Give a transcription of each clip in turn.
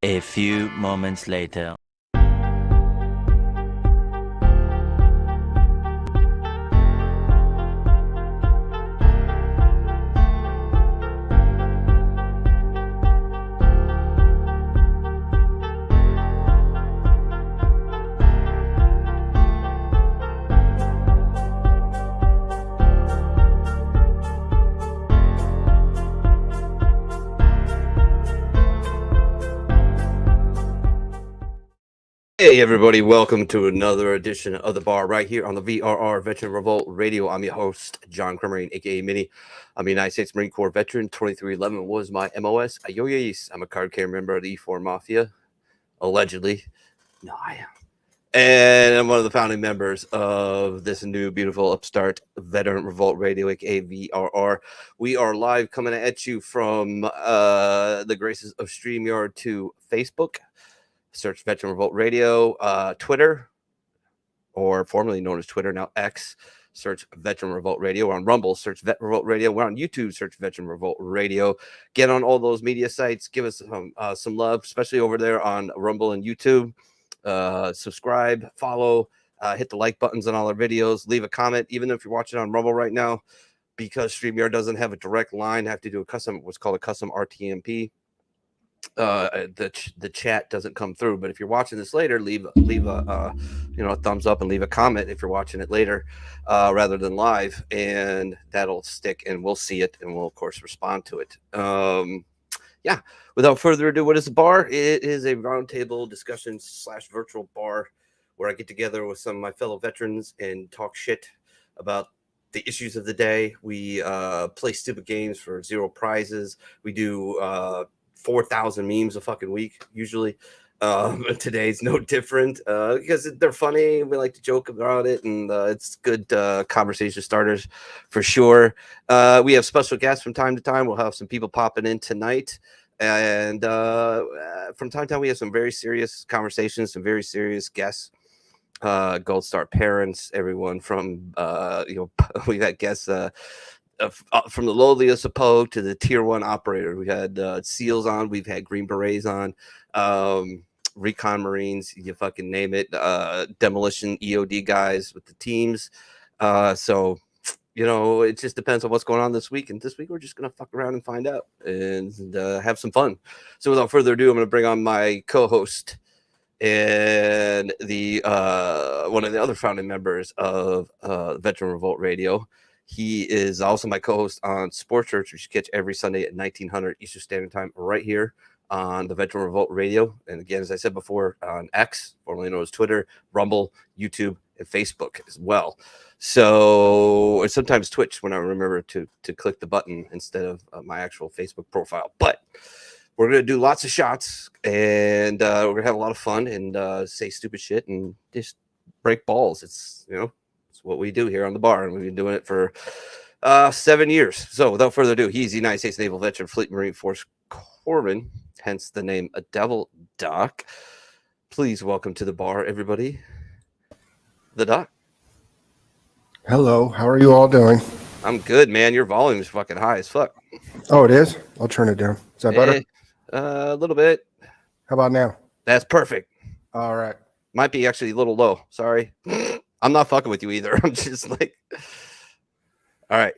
A few moments later. Hey everybody, welcome to another edition of The Bar right here on the VRR Veteran Revolt Radio. I'm your host, John Cremering, aka Mini. I'm a United States Marine Corps veteran. 2311 was my MOS. I'm a card carrying member of the E4 Mafia. Allegedly. No, I am. And I'm one of the founding members of this new, beautiful, upstart Veteran Revolt Radio, aka VRR. We are live coming at you from the graces of StreamYard to Facebook. Search Veteran Revolt Radio, Twitter, or formerly known as Twitter, now X. Search Veteran Revolt Radio. We're on Rumble. Search Vet Revolt Radio. We're on YouTube. Search Veteran Revolt Radio. Get on all those media sites. Give us some love, especially over there on Rumble and YouTube. Subscribe, follow, hit the like buttons on all our videos. Leave a comment, even if you're watching on Rumble right now, because StreamYard doesn't have a direct line. Have to do what's called a custom RTMP. The chat doesn't come through, but if you're watching this later, leave a thumbs up and leave a comment if you're watching it later rather than live, and that'll stick and we'll see it and we'll of course respond to it. Without further ado, what is the bar? It is a roundtable discussion / virtual bar where I get together with some of my fellow veterans and talk shit about the issues of the day. We play stupid games for 0 prizes. We do 4,000 memes a fucking week usually. Today's no different because they're funny. We like to joke about it, and it's good conversation starters for sure. We have special guests from time to time. We'll have some people popping in tonight, and from time to time we have some very serious conversations, some very serious guests. Gold Star parents, everyone from we've had guests from the lowliest of PO to the tier 1 operator. We had SEALs on, we've had Green Berets on, Recon Marines, you fucking name it, demolition EOD guys with the teams. So it just depends on what's going on this week. And this week we're just gonna fuck around and find out and have some fun. So without further ado, I'm gonna bring on my co-host and the one of the other founding members of Veteran Revolt Radio. He is also my co-host on Sports Church, which you catch every Sunday at 1900 Eastern Standard Time right here on the Veteran Revolt Radio. And again, as I said before, on X, formerly known as Twitter, Rumble, YouTube, and Facebook as well. So, or sometimes Twitch when I remember to click the button instead of my actual Facebook profile. But we're going to do lots of shots, and we're going to have a lot of fun and say stupid shit and just break balls. It's what we do here on the bar, and we've been doing it for 7 years. So without further ado, he's the United States Naval veteran, Fleet Marine Force Corpsman, hence the name A Devil Doc. Please welcome to the bar, everybody, the Doc. Hello, how are you all doing? I'm good, man. Your volume is fucking high as fuck. Oh, it is? I'll turn it down. Is that better? A little bit. How about now? That's perfect. All right. Might be actually a little low. Sorry. I'm not fucking with you either. I'm just like, all right.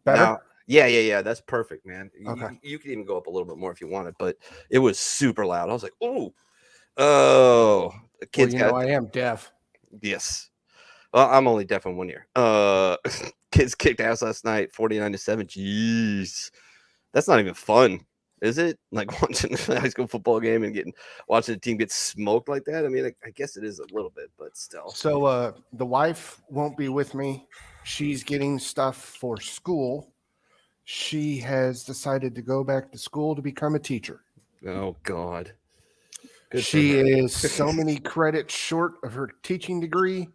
Better? Now, yeah. That's perfect, man. Okay. You can even go up a little bit more if you wanted, but it was super loud. I was like, oh, the kids. Well, I am deaf. Yes. Well, I'm only deaf in 1 ear. Kids kicked ass last night, 49-7. Jeez, that's not even fun, is it? Like watching a high school football game and watching the team get smoked like that. I mean, I guess it is a little bit, but still. So the wife won't be with me. She's getting stuff for school. She has decided to go back to school to become a teacher. Oh God. She is so many credits short of her teaching degree,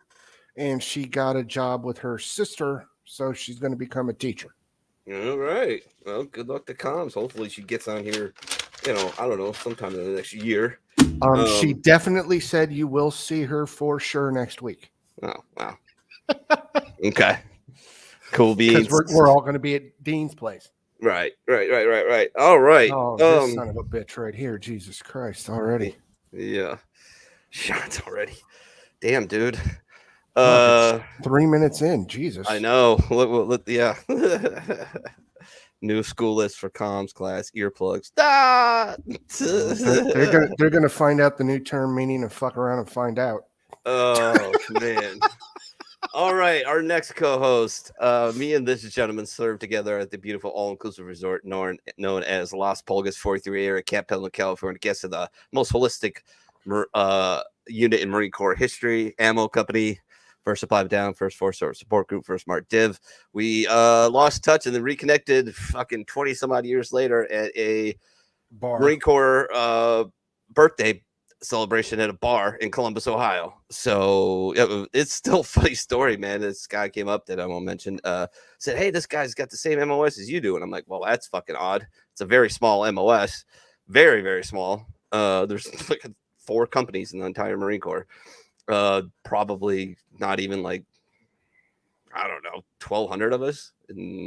and she got a job with her sister, so she's going to become a teacher. All right. Well, good luck to Comms. Hopefully she gets on here, I don't know, sometime in the next year. She definitely said you will see her for sure next week. Oh, wow. Okay. Cool beans. Because we're all going to be at Dean's place. Right. All right. Oh, this son of a bitch right here. Jesus Christ, already. Yeah. Shots already. Damn, dude. Fuck, it's 3 minutes in. Jesus. I know. Yeah. New school list for comms class earplugs. Ah! They're gonna find out the new term meaning and fuck around and find out. Oh man. All right, our next co-host. Me and this gentleman served together at the beautiful all-inclusive resort known as Las Pulgas 43 area, Camp Pendleton, California. Guest of the most holistic unit in Marine Corps history, ammo company. First Supply Down, First Force Support Group, First Mart Div. We lost touch and then reconnected fucking 20 some odd years later at a Bar. Marine Corps birthday celebration at a bar in Columbus, Ohio. So it's still a funny story, man. This guy came up that I won't mention, said, "Hey, this guy's got the same MOS as you do." And I'm like, well, that's fucking odd. It's a very small MOS. Very, very small. There's like 4 companies in the entire Marine Corps. Probably not even like, I don't know, 1,200 of us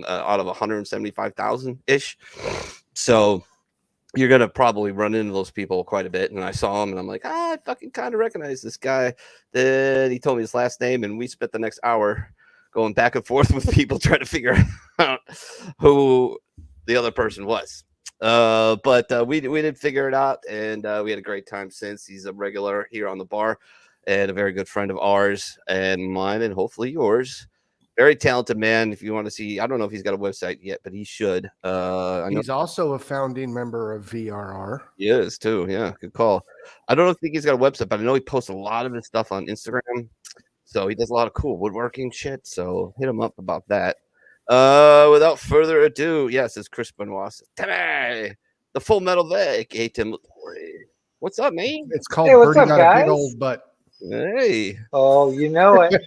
out of 175,000 ish. So you're gonna probably run into those people quite a bit. And I saw him, and I'm like, I fucking kind of recognize this guy. Then he told me his last name, and we spent the next hour going back and forth with people trying to figure out who the other person was. But we did figure it out, and we had a great time since. He's a regular here on the bar and a very good friend of ours and mine, and hopefully yours. Very talented man. If you want to see, I don't know if he's got a website yet, but he should. He's also a founding member of VRR. He is too. Yeah, good call. I don't think he's got a website, but I know he posts a lot of his stuff on Instagram. So he does a lot of cool woodworking shit. So hit him up about that. Without further ado, yes, it's Chris Benoit. Timmy, the Full Metal Vic, aka Tim Latore. What's up, man? It's called Hey, what's Birdie up, Got guys? a Big Old Butt. Hey, Oh, you know it.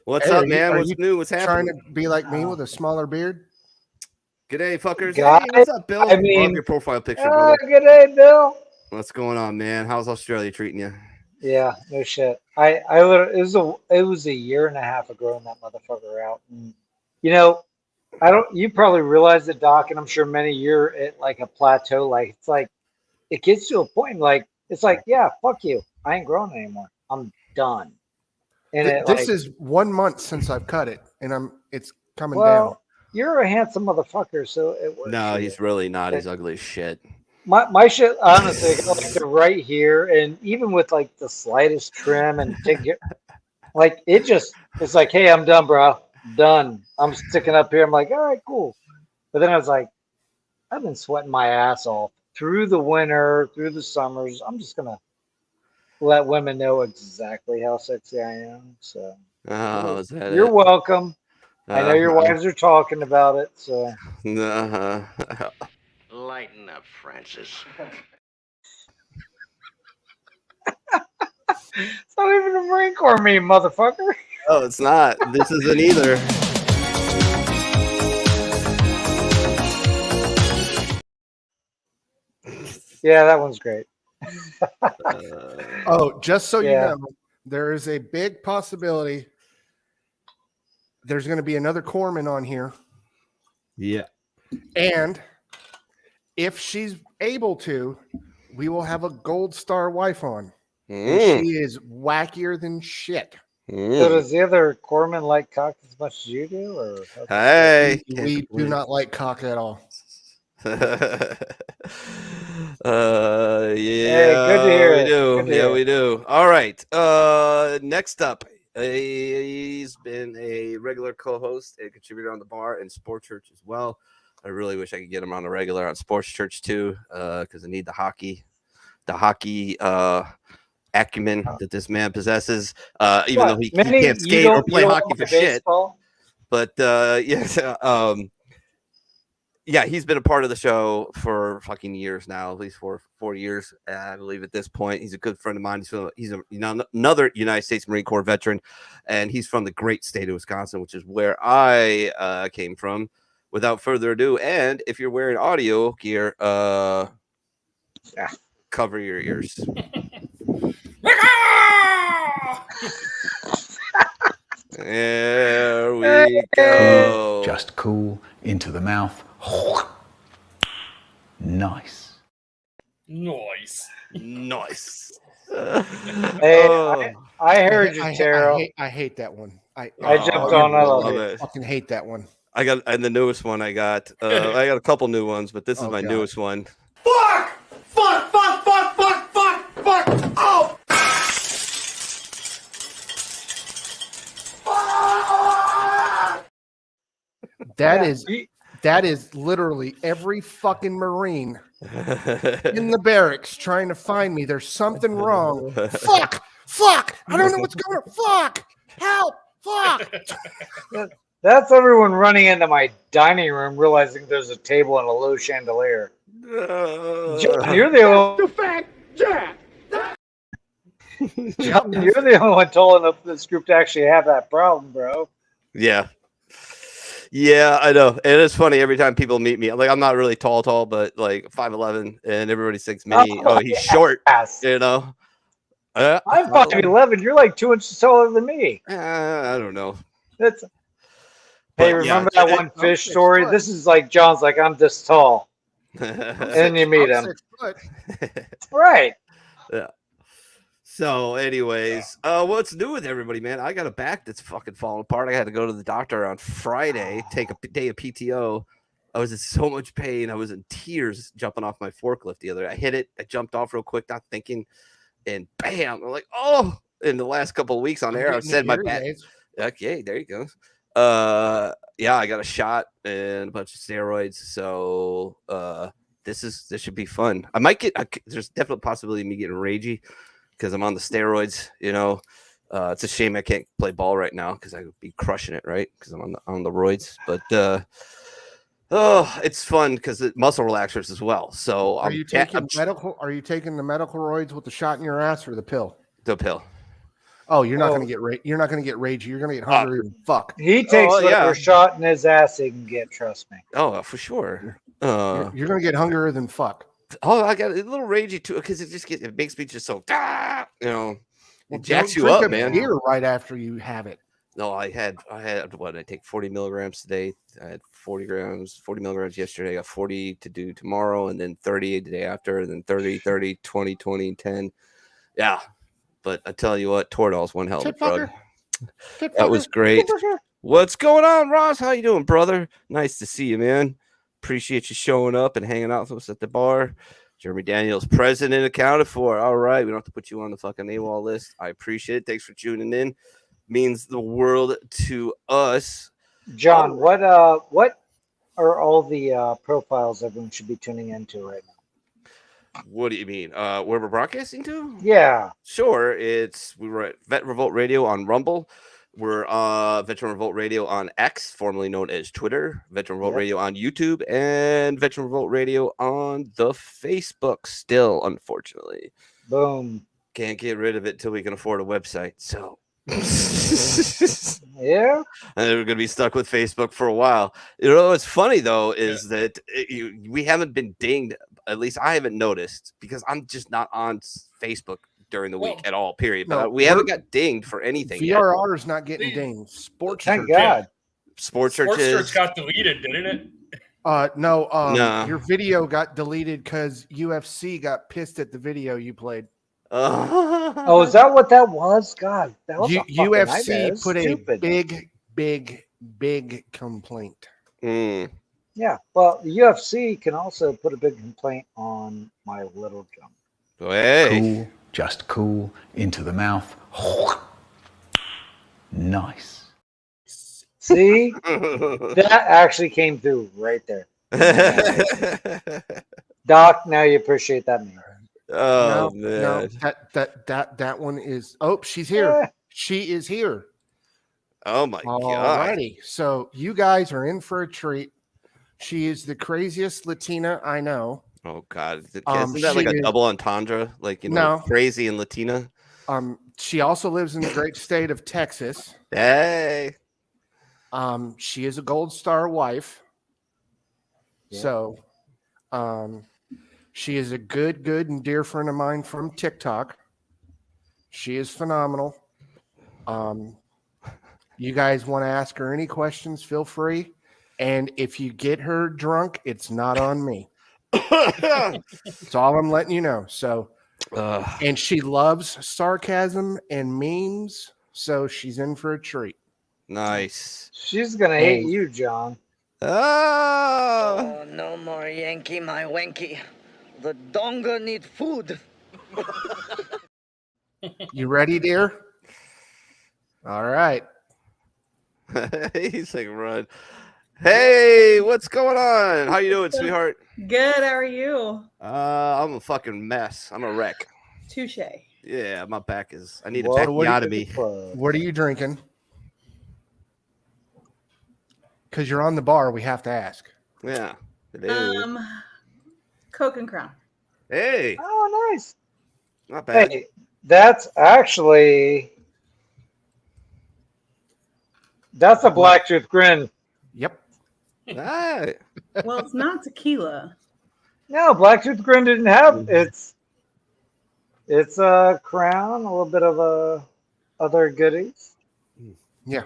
what's Hey, up, man? are What's you new? What's Trying happening? to be like me with a smaller beard? G'day, fuckers. Guys, Hey, what's up, Bill? I mean, Love your profile picture, brother. good day, Bill. What's going on, man? How's Australia treating you? Yeah, no shit. I literally, it was a year and a half of growing that motherfucker out. And, you know, you probably realize it, Doc, and I'm sure many you're at like a plateau. Like, it's like, it gets to a point, like, it's like, yeah, fuck you. I ain't growing anymore. I'm done. And This is 1 month since I've cut it, and it's coming down. well, you're a handsome motherfucker, so it works. No, for he's you. really not. He's ugly as shit. My shit, honestly, I got like the right here, and even with like the slightest trim and like it's like, hey, I'm done, bro. Done. I'm sticking up here. I'm like, all right, cool. But then I was like, I've been sweating my ass off through the winter, through the summers. I'm just gonna let women know exactly how sexy I am. So Oh, is that you're it? welcome. I know your wives are talking about it. So Lighten up, Francis. it's not even a Marine Corps meme, motherfucker. Oh, it's not. This isn't either. Yeah, that one's great. Oh, just so Yeah. you know, there is a big possibility there's going to be another corpsman on here. Yeah. And if she's able to, we will have a gold star wife on. And she is wackier than shit. So does the other corpsman like cock as much as you do, or Hey. We do not like cock at all. Yeah, good to hear we it. do. Good to Yeah, hear we it. do. All right. Next up, he's been a regular co-host and contributor on the bar and Sports Church as well. I really wish I could get him on a regular on Sports Church too, because I need the hockey acumen that this man possesses. Even though he can't skate or play hockey for shit. But yes, yeah, he's been a part of the show for fucking years now, at least 4 years, I believe. At this point, he's a good friend of mine. He's another United States Marine Corps veteran, and he's from the great state of Wisconsin, which is where I came from. Without further ado, and if you're wearing audio gear, cover your ears. There we go. Just cool into the mouth. Nice. Nice. Nice. Hey, Oh. I heard you, Taro. I hate that one. I jumped on. I love it. I fucking hate that one. I got, and the newest one I got a couple new ones, but this is my newest one. Fuck! Fuck! Fuck! Fuck! Fuck! Fuck! Fuck! Oh! That is literally every fucking Marine in the barracks trying to find me. There's something wrong. Fuck! Fuck! I don't know what's going on. Fuck! Help! Fuck! That's everyone running into my dining room, realizing there's a table and a low chandelier. John, you're the only John, you're the only one tall enough for this group to actually have that problem, bro. Yeah. Yeah, I know. And it's funny every time people meet me. Like, I'm not really tall, but like 5'11", and everybody thinks me. Oh, he's short. Yes. You know. I'm 5'11". You're like 2 inches taller than me. I don't know. That's. But, Hey, remember that one fish story? This is like John's like, I'm this tall. And you meet him. Right. Yeah. So, anyways, what's new with everybody, man? I got a back that's fucking falling apart. I had to go to the doctor on Friday, take a day of PTO. I was in so much pain. I was in tears jumping off my forklift the other day. I hit it. I jumped off real quick, not thinking, and bam! I'm like, oh! In the last couple of weeks on air, I've said my back. Okay, there you go. Yeah, I got a shot and a bunch of steroids. So this should be fun. I might get. There's definitely a possibility of me getting ragey because I'm on the steroids. You know, it's a shame I can't play ball right now because I would be crushing it, right? Because I'm on the roids. But it's fun because it muscle relaxers as well. So are you taking medical? Are you taking the medical roids with the shot in your ass or the pill? The pill. Oh, you're not going to get you're not going to get ragey. You're going to get hungry and fuck. He takes whatever shot in his ass he can get. Trust me. Oh, for sure. You're going to get hungrier than fuck. Oh, I got a little ragey too because it makes me just so you know, it jacks you drink up, a man. Beer right after you have it. No, I had what? I take 40 milligrams today. I had 40 milligrams yesterday. I got 40 to do tomorrow, and then 30 the day after, and then 30, 20, 20, 10. Yeah. But I tell you what, Toradol's one hell of a drug. That was great. What's going on, Ross? How you doing, brother? Nice to see you, man. Appreciate you showing up and hanging out with us at the bar. Jeremy Daniels, present and accounted for. All right, we don't have to put you on the fucking AWOL list. I appreciate it. Thanks for tuning in. Means the world to us. John, what are all the profiles everyone should be tuning into right now? What do you mean? Where we're broadcasting to? Yeah. Sure. We're at Vet Revolt Radio on Rumble. We're Veteran Revolt Radio on X, formerly known as Twitter, Veteran Revolt Radio on YouTube, and Veteran Revolt Radio on the Facebook still, unfortunately. Boom. Can't get rid of it till we can afford a website. So yeah. And we're going to be stuck with Facebook for a while. You know, what's funny, though, is that we haven't been dinged. At least I haven't noticed because I'm just not on Facebook during the week at all, period. But we haven't got dinged for anything VRR is not getting dinged. Sports Thank God. Sports Church got deleted, didn't it? No. Your video got deleted because UFC got pissed at the video you played. Oh, is that what that was? God, that was UFC put a big complaint. Yeah, well, the UFC can also put a big complaint on my little jump. Hey. Cool, just cool, into the mouth. Nice. See? That actually came through right there. Doc, now you appreciate that man. Oh, no, that one is. Oh, she's here. She is here. Oh my God. Alrighty. So you guys are in for a treat. She is the craziest Latina I know. Oh God. Isn't that like a double entendre? Like, you know, crazy and Latina? She also lives in the great state of Texas. Hey. She is a Gold Star wife. Yeah. So she is a good and dear friend of mine from TikTok. She is phenomenal. You guys want to ask her any questions, feel free. And if you get her drunk, it's not on me. That's all I'm letting you know. So, and she loves sarcasm and memes, so she's in for a treat. Nice. She's gonna hate And- you, John. Ah. No more Yankee, my wanky. The donga need food. You ready, dear? All right. He's like, run. Hey, what's going on? How you doing, sweetheart? Good. How are you? I'm a fucking mess. I'm a wreck. Touche. Yeah, my back is. I need a Welcome backiotomy. to the club. What are you drinking? Because you're on the bar, we have to ask. Yeah, it is. Coke and Crown. Hey, Oh, nice. not bad. Hey, that's actually that's a Blacktooth grin. Yep. Ah, Well, it's not tequila. No, Blacktooth grin didn't have it's a Crown, a little bit of other goodies. Yeah.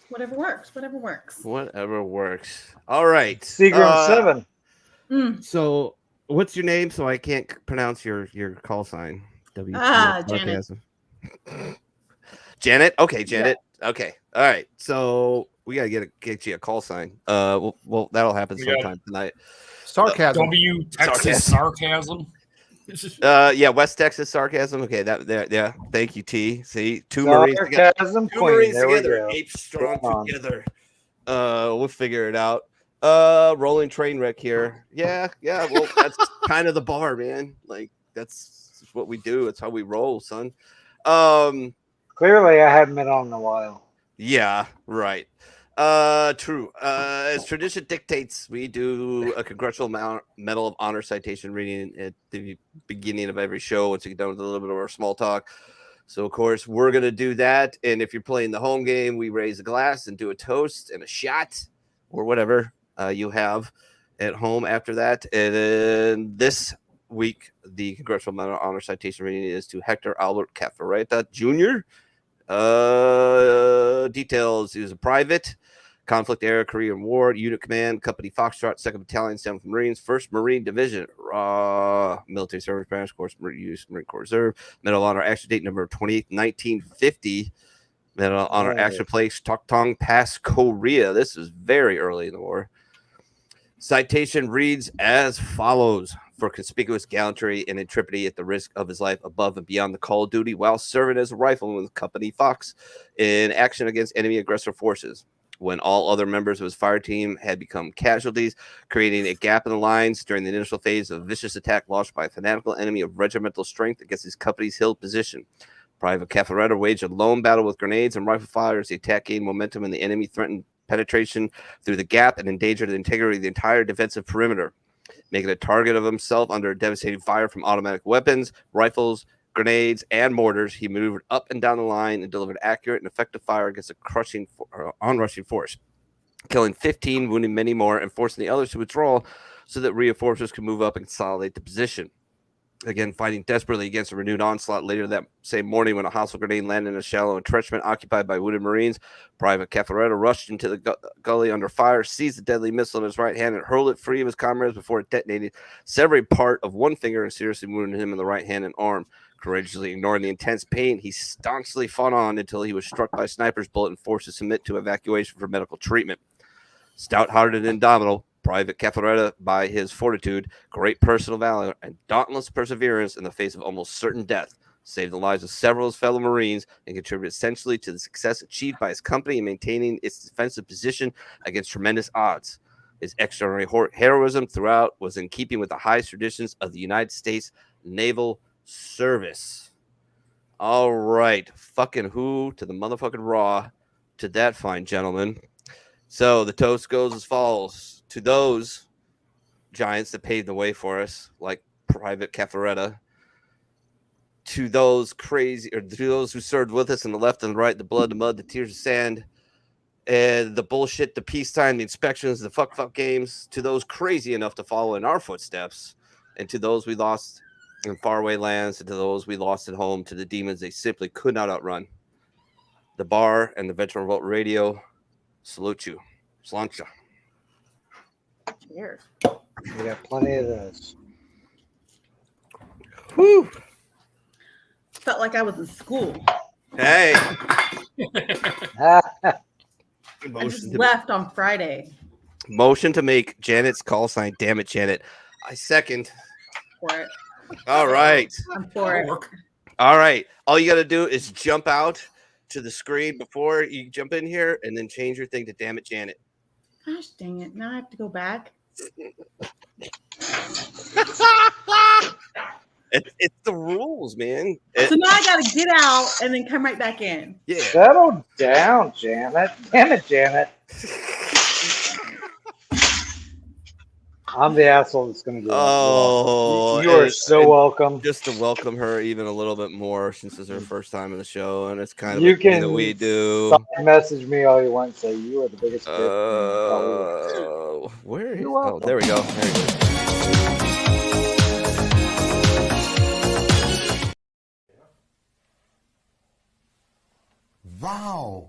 Whatever works. Whatever works. whatever works. All right. Seagram 7. So, what's your name? So I can't pronounce your call sign. Janet. Janet. Okay, Janet. Okay. All right. So we gotta get you a call sign. Well, that'll happen sometime tonight. Sarcasm. W Texas sarcasm. Yeah, West Texas sarcasm. Okay, yeah. Thank you, T. See, two Marines together. Sarcasm Two queen. Marines There we together, go. ape strong Come on. together. We'll figure it out. Rolling train wreck here. Yeah. Well, that's kind of the bar, man. Like that's what we do. It's how we roll, son. Clearly, I haven't been on in a while. Yeah, right. True. As tradition dictates, we do a Congressional Medal of Honor citation reading at the beginning of every show once we get done with a little bit of our small talk. So, of course, we're going to do that. And if you're playing the home game, we raise a glass and do a toast and a shot or whatever you have at home after that. And then this week, the Congressional Medal of Honor citation reading is to Hector Albert Cafareta Jr. Details: he was a private, conflict era, Korean War, unit command, Company Foxtrot, 2nd Battalion, 7th Marines, 1st Marine Division, military service branch, course, Marine Corps Reserve, Medal of Honor action date number 28, 1950, Medal of Honor action place, Toktong Pass, Korea. This is very early in the war. Citation reads as follows: for conspicuous gallantry and intrepidity at the risk of his life above and beyond the call of duty while serving as a rifleman with Company Fox in action against enemy aggressor forces, when all other members of his fire team had become casualties, creating a gap in the lines during the initial phase of a vicious attack launched by a fanatical enemy of regimental strength against his company's hill position. Private Cafareta waged a lone battle with grenades and rifle fire as the attack gained momentum and the enemy threatened penetration through the gap and endangered the integrity of the entire defensive perimeter, making a target of himself under devastating fire from automatic weapons, rifles, grenades, and mortars. He maneuvered up and down the line and delivered accurate and effective fire against a onrushing force, killing 15, wounding many more, and forcing the others to withdraw so that reinforcements could move up and consolidate the position. Again, fighting desperately against a renewed onslaught later that same morning when a hostile grenade landed in a shallow entrenchment occupied by wounded Marines. Private Cafareta rushed into the gully under fire, seized the deadly missile in his right hand, and hurled it free of his comrades before it detonated, severing part of one finger and seriously wounding him in the right hand and arm. Courageously ignoring the intense pain, he staunchly fought on until he was struck by a sniper's bullet and forced to submit to evacuation for medical treatment. Stout-hearted and indomitable, Private Cafareta, by his fortitude, great personal valor, and dauntless perseverance in the face of almost certain death, saved the lives of several of his fellow Marines and contributed essentially to the success achieved by his company in maintaining its defensive position against tremendous odds. His extraordinary heroism throughout was in keeping with the highest traditions of the United States Naval Service. All right. Fucking who to the motherfucking raw to that fine gentleman. So the toast goes as follows: to those giants that paved the way for us, like Private Cafareta, to those to those who served with us on the left and the right, the blood, the mud, the tears, the sand, and the bullshit, the peacetime, the inspections, the fuck games, to those crazy enough to follow in our footsteps, and to those we lost in faraway lands, and to those we lost at home, to the demons they simply could not outrun. The bar and the Veteran Revolt Radio salute you. Slancha. Cheers. We got plenty of those. Whew. Felt like I was in school. Hey. I Motion just to, left on Friday. motion to make Janet's call sign. Damn it, Janet. I second. For it. All right. I'm for it. All right. All you got to do is jump out to the screen before you jump in here and then change your thing to damn it, Janet. Gosh dang it. Now I have to go back. It's the rules, man. So now I got to get out and then come right back in. Yeah. Settle down, Janet. Damn it, Janet. I'm the asshole that's going to do it. Oh, you are so welcome. Just to welcome her even a little bit more since it's her first time on the show, and it's kind of You a thing can that we do. message me all you want and say you are the biggest bitch. Where is? You're Oh, welcome. there we go. There we go. Wow.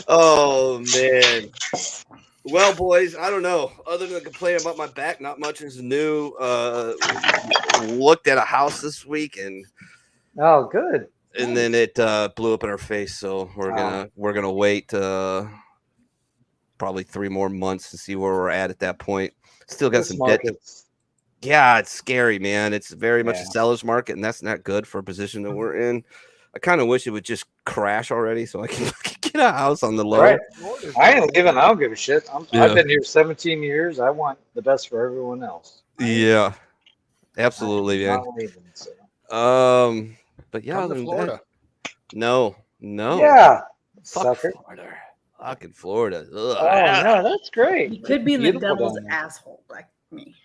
Oh man. Well, boys, I don't know. Other than complaining about my back, not much is new. Looked at a house this week and Oh, good. then it blew up in our face. So we're gonna wait probably 3 more months to see where we're at that point. Still got This some debt. market's- Yeah, it's scary, man. It's very much a Yeah. seller's market, and that's not good for a position that we're in. I kind of wish it would just crash already so I can get a house on the low. Right. I ain't leaving. I don't give a shit. Yeah. I've been here 17 years. I want the best for everyone else. Yeah, absolutely, I'm man. not leaving, so. But yeah, Come other to than Florida. that, no. Yeah. Fuck Sucker. Florida. Fucking Florida. Ugh. Oh, no, that's great. You could be in the Beautiful devil's down there. asshole like me.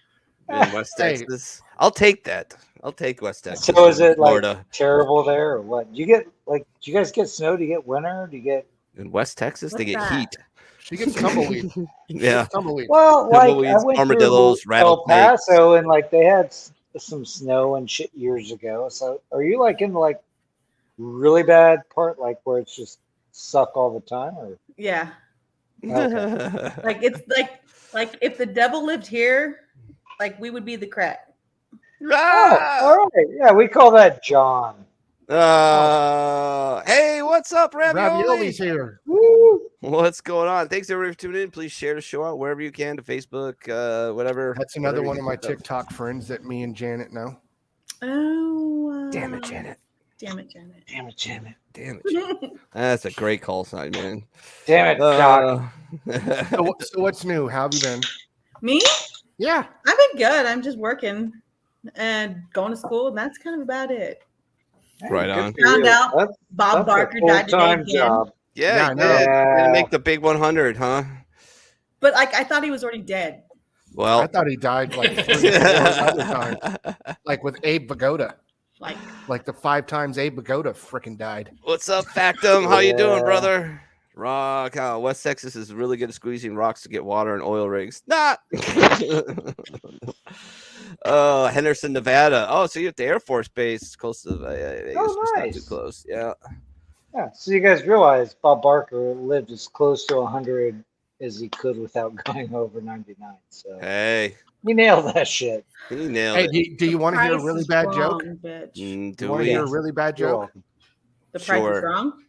In West Hey. Texas. I'll take that. I'll take West Texas. So is it like Florida? terrible there or what? Do you get do you guys get snow? Do you get winter? Do you get In West Texas, they What's get that? heat. She gets tumbleweed. She Yeah. gets tumbleweed. well like I Tumbleweeds, went armadillos, through El rattlesnakes. Paso and like they had some snow and shit years ago. So are you like in like really bad part like where it's just suck all the time or Yeah. okay. Like it's like if the devil lived here, like we would be the crack. Ah! Oh, all right. Yeah, we call that John. Hey, what's up, Ravioli? Ravioli's here. Woo! What's going on? Thanks everybody for tuning in. Please share the show out wherever you can to Facebook, whatever. That's another whatever one you of my think TikTok friends that me and Janet know. Oh. Damn it, Janet. Damn it, Janet. Damn it, Janet. Damn it, Janet. That's a great call sign, man. Damn it, Doc. So what's new? How have you been? Me? Yeah. I've been good. I'm just working and going to school, and that's kind of about it. Right Good on. for you. Found out That's Bob a Barker died today full-time again. job. Yeah, I know. yeah. Gonna make the big 100, huh? But like I thought he was already dead. Well, I thought he died like 3 or 4 other times. Like with Abe Vigoda. Like the 5 times Abe Vigoda freaking died. What's up, Factum? How you doing, Yeah. brother? Rock. West Texas is really good at squeezing rocks to get water and oil rigs. Not. Oh, Henderson, Nevada. Oh, so you're at the Air Force Base, close to Vegas. Oh, Just not nice. too close. Yeah. Yeah. So you guys realize Bob Barker lived as close to 100 as he could without going over 99. So Hey, you nailed that shit. he nailed Hey, it. do you want to hear a Price really is bad wrong, joke? Bitch. Do You want to we? hear a really bad You're joke? welcome. The price Sure. is wrong.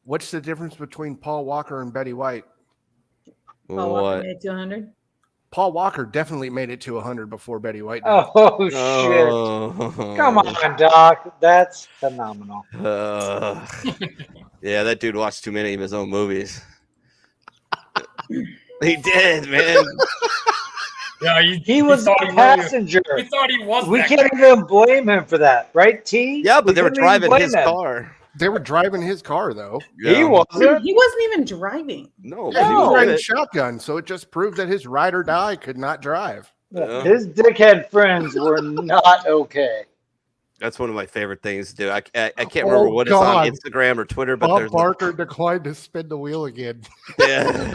What's the difference between Paul Walker and Betty White? Paul Walker What? made it to 100. Paul Walker definitely made it to 100 before Betty White did. Oh, shit. Oh. Come on, Doc. That's phenomenal. Yeah, that dude watched too many of his own movies. He did, man. Yeah, He was a thought he passenger. He thought he was. We that can't even blame him for that, right, T? Yeah, but they were couldn't even driving blame his him. car. They were driving his car, though. He wasn't. He wasn't even driving. No, Yeah, he but was he riding was shotgun, so it just proved that his ride or die could not drive. Yeah. His dickhead friends were not okay. That's one of my favorite things to do. I can't remember what God. it's on Instagram or Twitter, but Bob there's Barker declined to spin the wheel again. yeah.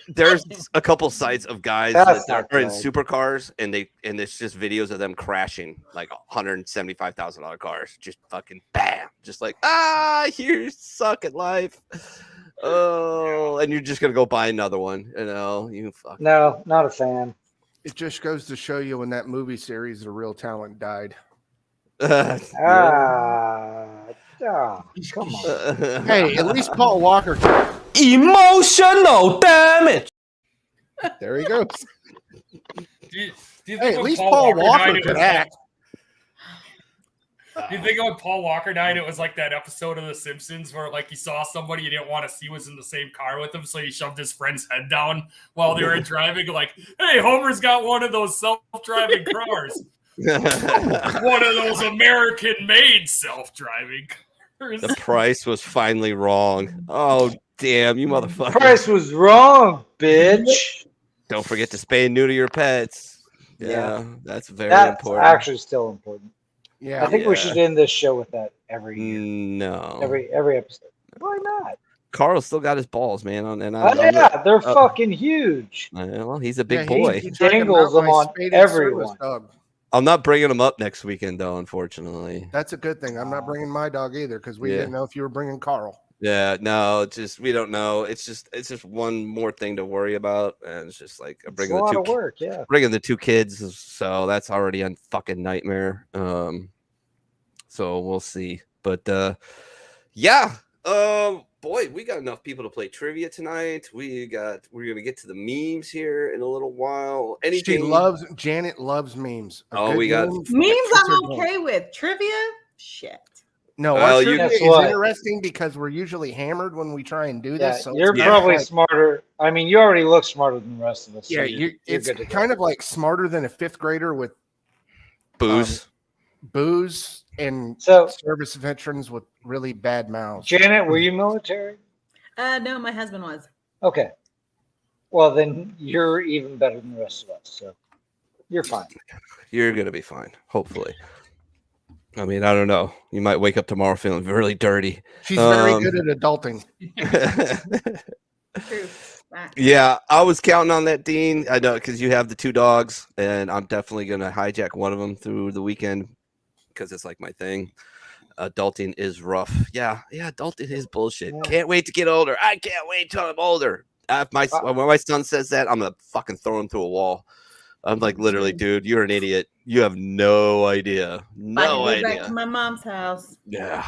There's a couple sites of guys That's that not are in good. supercars, and it's just videos of them crashing like $175,000 cars, just fucking bam, just like you suck at life. Oh, and you're just gonna go buy another one, you fuck. No, not a fan. It just goes to show you when that movie series, The Real Talent, died. Come on. Hey, at least Paul Walker. Emotional damage. There he goes. Do you think Hey, at when least Paul Walker died, it could was act. Do you think when Paul Walker died, it was like that episode of The Simpsons where like he saw somebody he didn't want to see was in the same car with him, so he shoved his friend's head down while they were driving, like, hey, Homer's got one of those self-driving cars. One of those American-made self-driving cars. The price was finally wrong. Oh, damn, you motherfucker. Price was wrong, bitch. Don't forget to spay and neuter your pets. Yeah, that's very That's important. actually still important. Yeah. I think we should end this show with that every year. No. Every episode. Why not? Carl's still got his balls, man. And They're fucking huge. Well, he's a big boy. He dangles them on everyone. I'm not bringing him up next weekend, though, unfortunately. That's a good thing. I'm not bringing my dog either because we didn't know if you were bringing Carl. Yeah, no, we don't know. It's just one more thing to worry about, and it's just like It's a lot of work, yeah. Bringing the two kids, so that's already a fucking nightmare. So we'll see, but yeah, boy, we got enough people to play trivia tonight. We're gonna get to the memes here in a little while. Janet loves memes. We got memes. I'm okay with trivia. Shit. No, our trivia is interesting because we're usually hammered when we try and do this. So you're probably smarter. I mean, you already look smarter than the rest of us. So yeah, it's kind of like smarter than a fifth grader with booze and so service veterans with really bad mouths. Janet, were you military? No, my husband was. Okay. Well, then you're even better than the rest of us. So you're fine. You're gonna be fine, hopefully. I mean, I don't know. You might wake up tomorrow feeling really dirty. She's very good at adulting. True. Yeah, I was counting on that, Dean. I know because you have the two dogs, and I'm definitely gonna hijack one of them through the weekend because it's like my thing. Adulting is rough. Yeah, adulting is bullshit. Yeah. Can't wait to get older. I can't wait till I'm older. When my son says that, I'm gonna fucking throw him through a wall. I'm like, literally, dude, you're an idiot. You have no idea. No idea. Back to my mom's house. Yeah.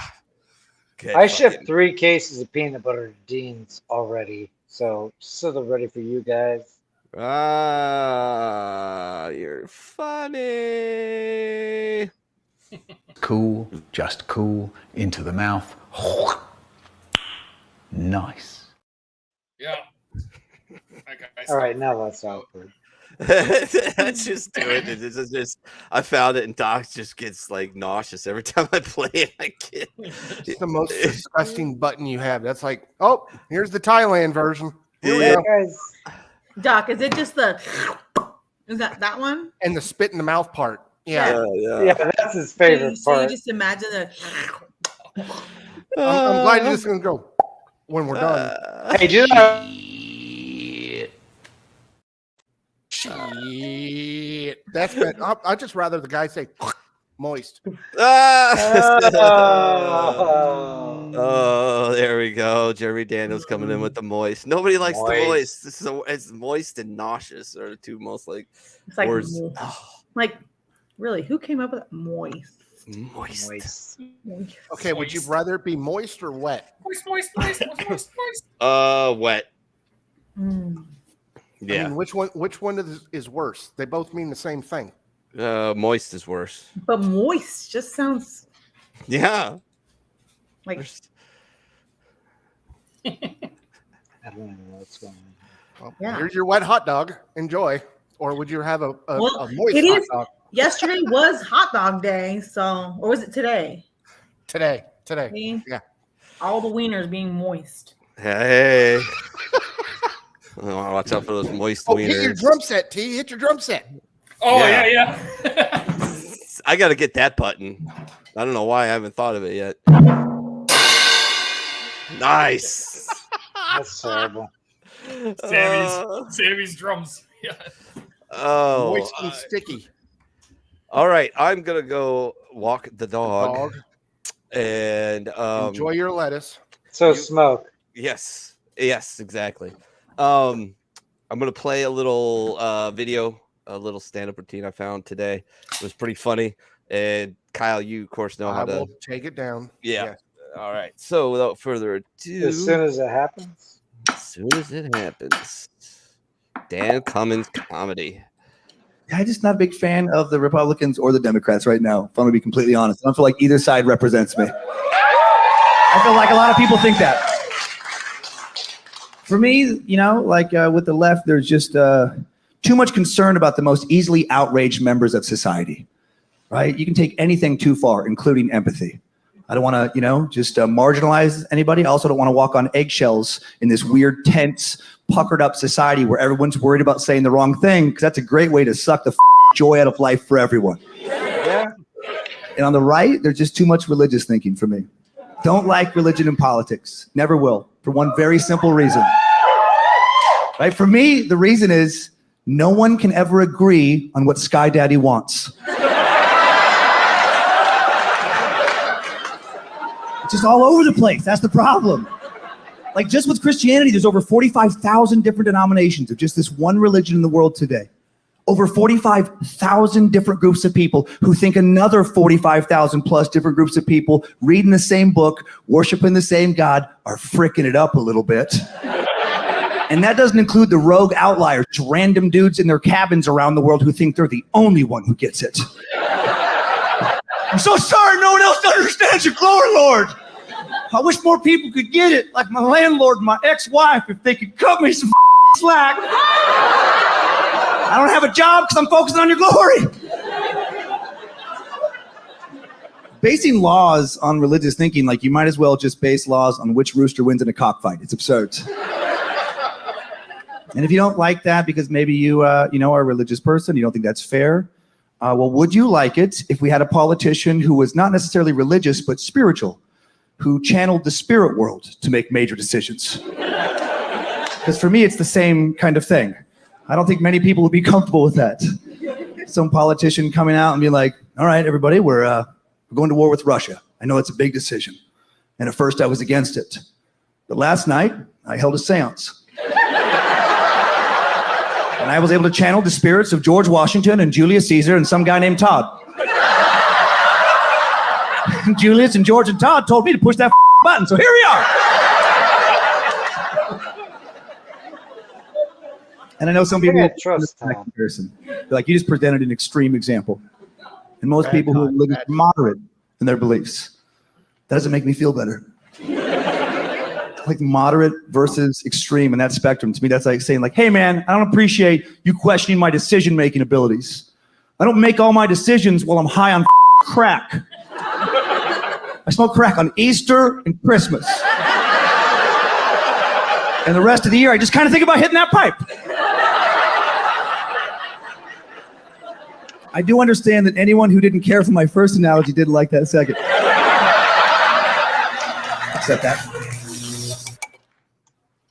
Okay, I shipped 3 cases of peanut butter to Dean's already, so they're ready for you guys. You're funny. Cool, just cool, into the mouth. Nice. Yeah. All right, now that's awkward. That's just do it. It's just I found it, and Doc just gets like nauseous every time I play it. It's the most disgusting button you have. That's like, oh, here's the Thailand version. Guys. Doc, is it just is that one? And the spit in the mouth part. Yeah, that's his favorite so part. You just imagine that. I'm glad you're just gonna go when we're done. Hey, do that. Shit. That's bad. I'd just rather the guy say moist. Oh, there we go. Jeremy Daniels coming in with the moist. Nobody likes the moist. It's moist and nauseous are the two most like words. Like, really, who came up with that? Moist. Okay, would you rather it be moist or wet? Moist. Wet. Yeah. I mean, which one is worse? They both mean the same thing. Moist is worse. But moist just sounds. Yeah. Like. I don't know what's going on. Well, here's your wet hot dog. Enjoy. Or would you have a moist hot dog? Yesterday was hot dog day, or was it today? Today. See? Yeah. All the wieners being moist. Hey. Watch out for those moist wieners. Hit your drum set, T. Hit your drum set. Oh, yeah. I got to get that button. I don't know why I haven't thought of it yet. Nice. That's terrible. Sammy's drums. Yeah. Oh, Moist and sticky. all right. I'm gonna go walk the dog. And Enjoy your lettuce. So smoke. Yes, exactly. I'm gonna play a little video, a little stand-up routine I found today. It was pretty funny. And Kyle, you of course know how to take it down. Yeah. Yes. All right. So without further ado, As soon as it happens. Dan Cummins comedy. I'm just not a big fan of the Republicans or the Democrats right now, if I'm going to be completely honest. I don't feel like either side represents me. I feel like a lot of people think that. For me, you know, like with the left, there's just too much concern about the most easily outraged members of society, right? You can take anything too far, including empathy. I don't want to, you know, just marginalize anybody. I also don't want to walk on eggshells in this weird, tense, puckered up society where everyone's worried about saying the wrong thing, because that's a great way to suck the joy out of life for everyone. Yeah. And on the right, there's just too much religious thinking for me. Don't like religion and politics. Never will. For one very simple reason. Right? For me, the reason is no one can ever agree on what Sky Daddy wants. It's just all over the place. That's the problem. Like just with Christianity, there's over 45,000 different denominations of just this one religion in the world today. Over 45,000 different groups of people who think another 45,000 plus different groups of people reading the same book, worshiping the same God, are fricking it up a little bit. And that doesn't include the rogue outliers, random dudes in their cabins around the world who think they're the only one who gets it. I'm so sorry no one else understands your glory, Lord. I wish more people could get it, like my landlord and my ex-wife, if they could cut me some slack. I don't have a job because I'm focusing on your glory. Basing laws on religious thinking, like you might as well just base laws on which rooster wins in a cockfight. It's absurd. And if you don't like that because maybe you are a religious person, you don't think that's fair, well, would you like it if we had a politician who was not necessarily religious but spiritual, who channeled the spirit world to make major decisions? Because for me, it's the same kind of thing. I don't think many people would be comfortable with that. Some politician coming out and be like, all right, everybody, we're going to war with Russia. I know it's a big decision. And at first I was against it. But last night, I held a seance. And I was able to channel the spirits of George Washington and Julius Caesar and some guy named Todd. Julius and George and Todd told me to push that button, so here we are. And I know some people trust that comparison. They're like, you just presented an extreme example. And most people who are religious are moderate in their beliefs. That doesn't make me feel better. Like moderate versus extreme in that spectrum. To me, that's like saying like, hey man, I don't appreciate you questioning my decision-making abilities. I don't make all my decisions while I'm high on crack. I smoke crack on Easter and Christmas. And the rest of the year, I just kind of think about hitting that pipe. I do understand that anyone who didn't care for my first analogy didn't like that second. Accept that.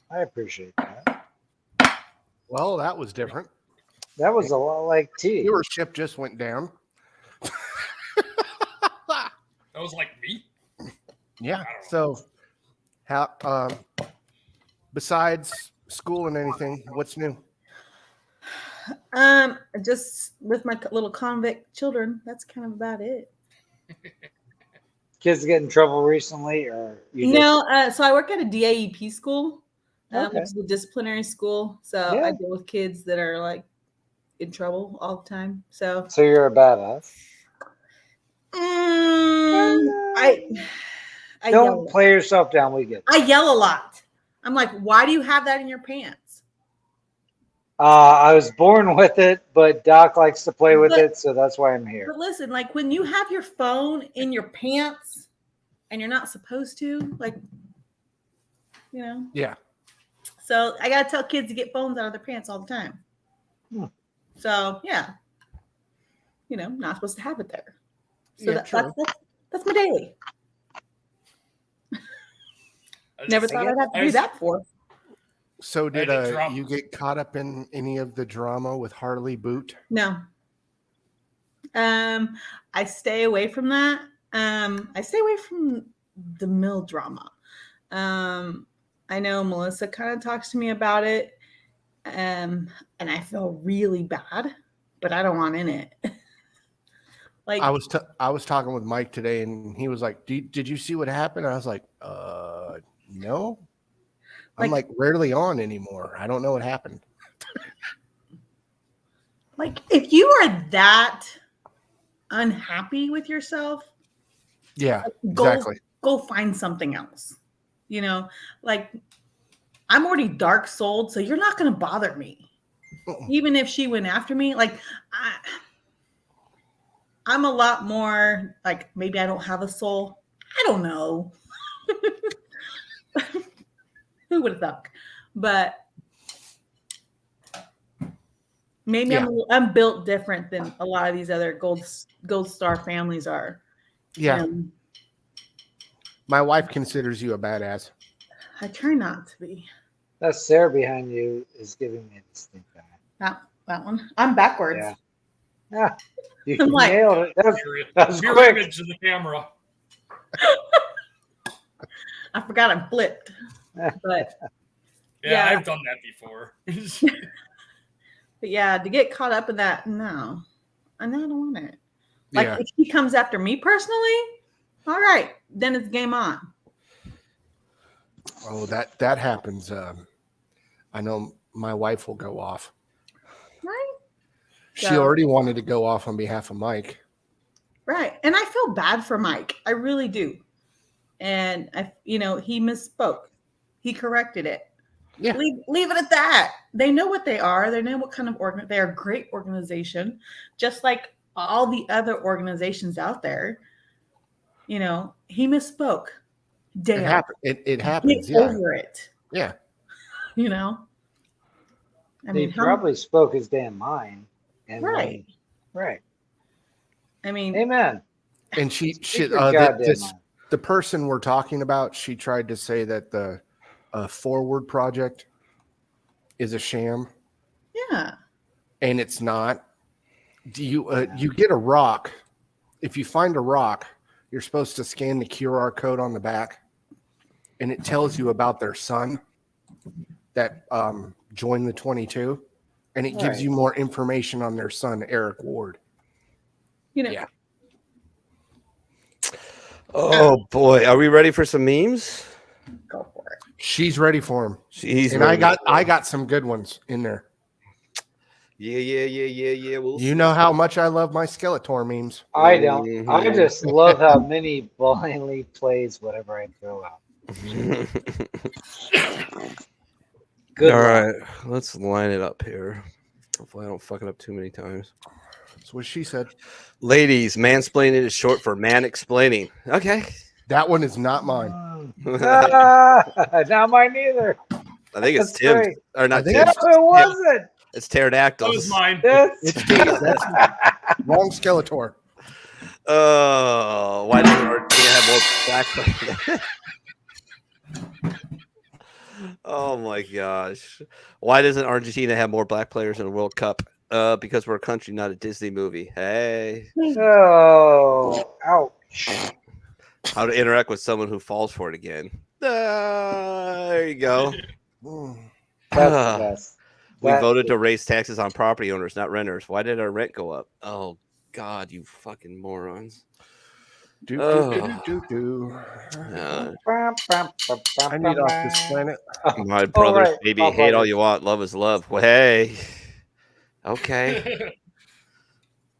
I appreciate that. Well, that was different. That was a lot like tea. Viewership just went down. That was like me. Yeah. So, how? Besides school and anything, what's new? Just with my little convict children. That's kind of about it. Kids get in trouble recently, or so I work at a DAEP school, Okay. which is a disciplinary school. So Yeah. I deal with kids that are like in trouble all the time. So you're a badass. I Don't play yourself down. We get. I yell a lot. I'm like, why do you have that in your pants? I was born with it, but Doc likes to play with it, so that's why I'm here. But listen, like when you have your phone in your pants and you're not supposed to, like, you know. Yeah. So I gotta tell kids to get phones out of their pants all the time. So yeah, not supposed to have it there. So Yeah, that's my daily. Never thought I'd have to do that for. So did had to drop- you get caught up in any of the drama with Harley Boot? No. I stay away from that. I stay away from the mill drama. I know Melissa kind of talks to me about it. And I feel really bad, but I don't want in it. Like I was talking with Mike today, and he was like, "Did you see what happened?" I was like, no. I'm like rarely on anymore. I don't know what happened. Like if you are that unhappy with yourself, Yeah, go, exactly. Go find something else. You know, like I'm already dark souled, so you're not going to bother me. Even if she went after me, like I'm a lot more like maybe I don't have a soul. I don't know. Who would have thought? But maybe I'm built different than a lot of these other gold star families are. Yeah. My wife considers you a badass. I try not to be. That Sarah behind you is giving me the stink eye. That one. I'm backwards. Yeah. Yeah. You I'm like, nailed it. That was Mirror quick. image to the camera. I forgot I'm flipped. But yeah, I've done that before. But yeah, to get caught up in that, no. I don't want it. Like if he comes after me personally, all right, then it's game on. Oh, that happens. I know my wife will go off. Right. She already wanted to go off on behalf of Mike. Right. And I feel bad for Mike. I really do. And he misspoke. He corrected it. Yeah. Leave it at that. They know what they are. They know what kind of they are a great organization, just like all the other organizations out there. You know, he misspoke. Damn. It happens. Get over it. Yeah. You know. He probably spoke his damn mind. And right. Right. I mean, amen. And the person we're talking about, she tried to say that the Forward project is a sham. Yeah. And it's not. Do you get a rock? If you find a rock, you're supposed to scan the QR code on the back, and it tells you about their son that joined the 22, and it gives you more information on their son, Eric Ward. You know. Yeah. Oh boy, are we ready for some memes? Go for it. She's ready for him. I got some good ones in there. Yeah. You know how much I love my Skeletor memes. I don't. I just love how many blindly plays whatever I throw out. Good. All right, let's line it up here. Hopefully, I don't fuck it up too many times. That's what she said. Ladies, mansplaining is short for man explaining. Okay. That one is not mine. Not mine either. I think it's Tim. Great. Or not Tim. No, it wasn't. It's pterodactyls. That was mine. It's That's wrong Skeletor. Oh, why doesn't Argentina have more black? Oh my gosh. Why doesn't Argentina have more black players in the World Cup? Because we're a country, not a Disney movie. Hey. Oh, ouch. How to interact with someone who falls for it again. There you go. That's the best. We voted to raise taxes on property owners, not renters. Why did our rent go up? Oh, God, you fucking morons. I need off this planet. My brother, baby, hate all you want. Love is love. Well, hey. Okay.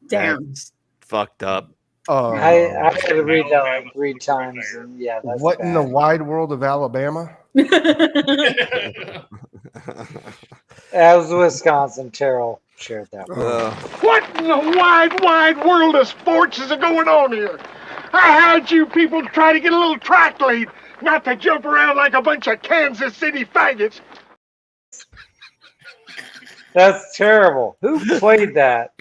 Damn. That's fucked up. I had to read that like 3 times. And yeah, that's what bad. in the wide world of Alabama? That was Wisconsin. Terrell shared that. What in the wide world of sports is going on here? I had you people try to get a little track lead, not to jump around like a bunch of Kansas City faggots. That's terrible. Who played that?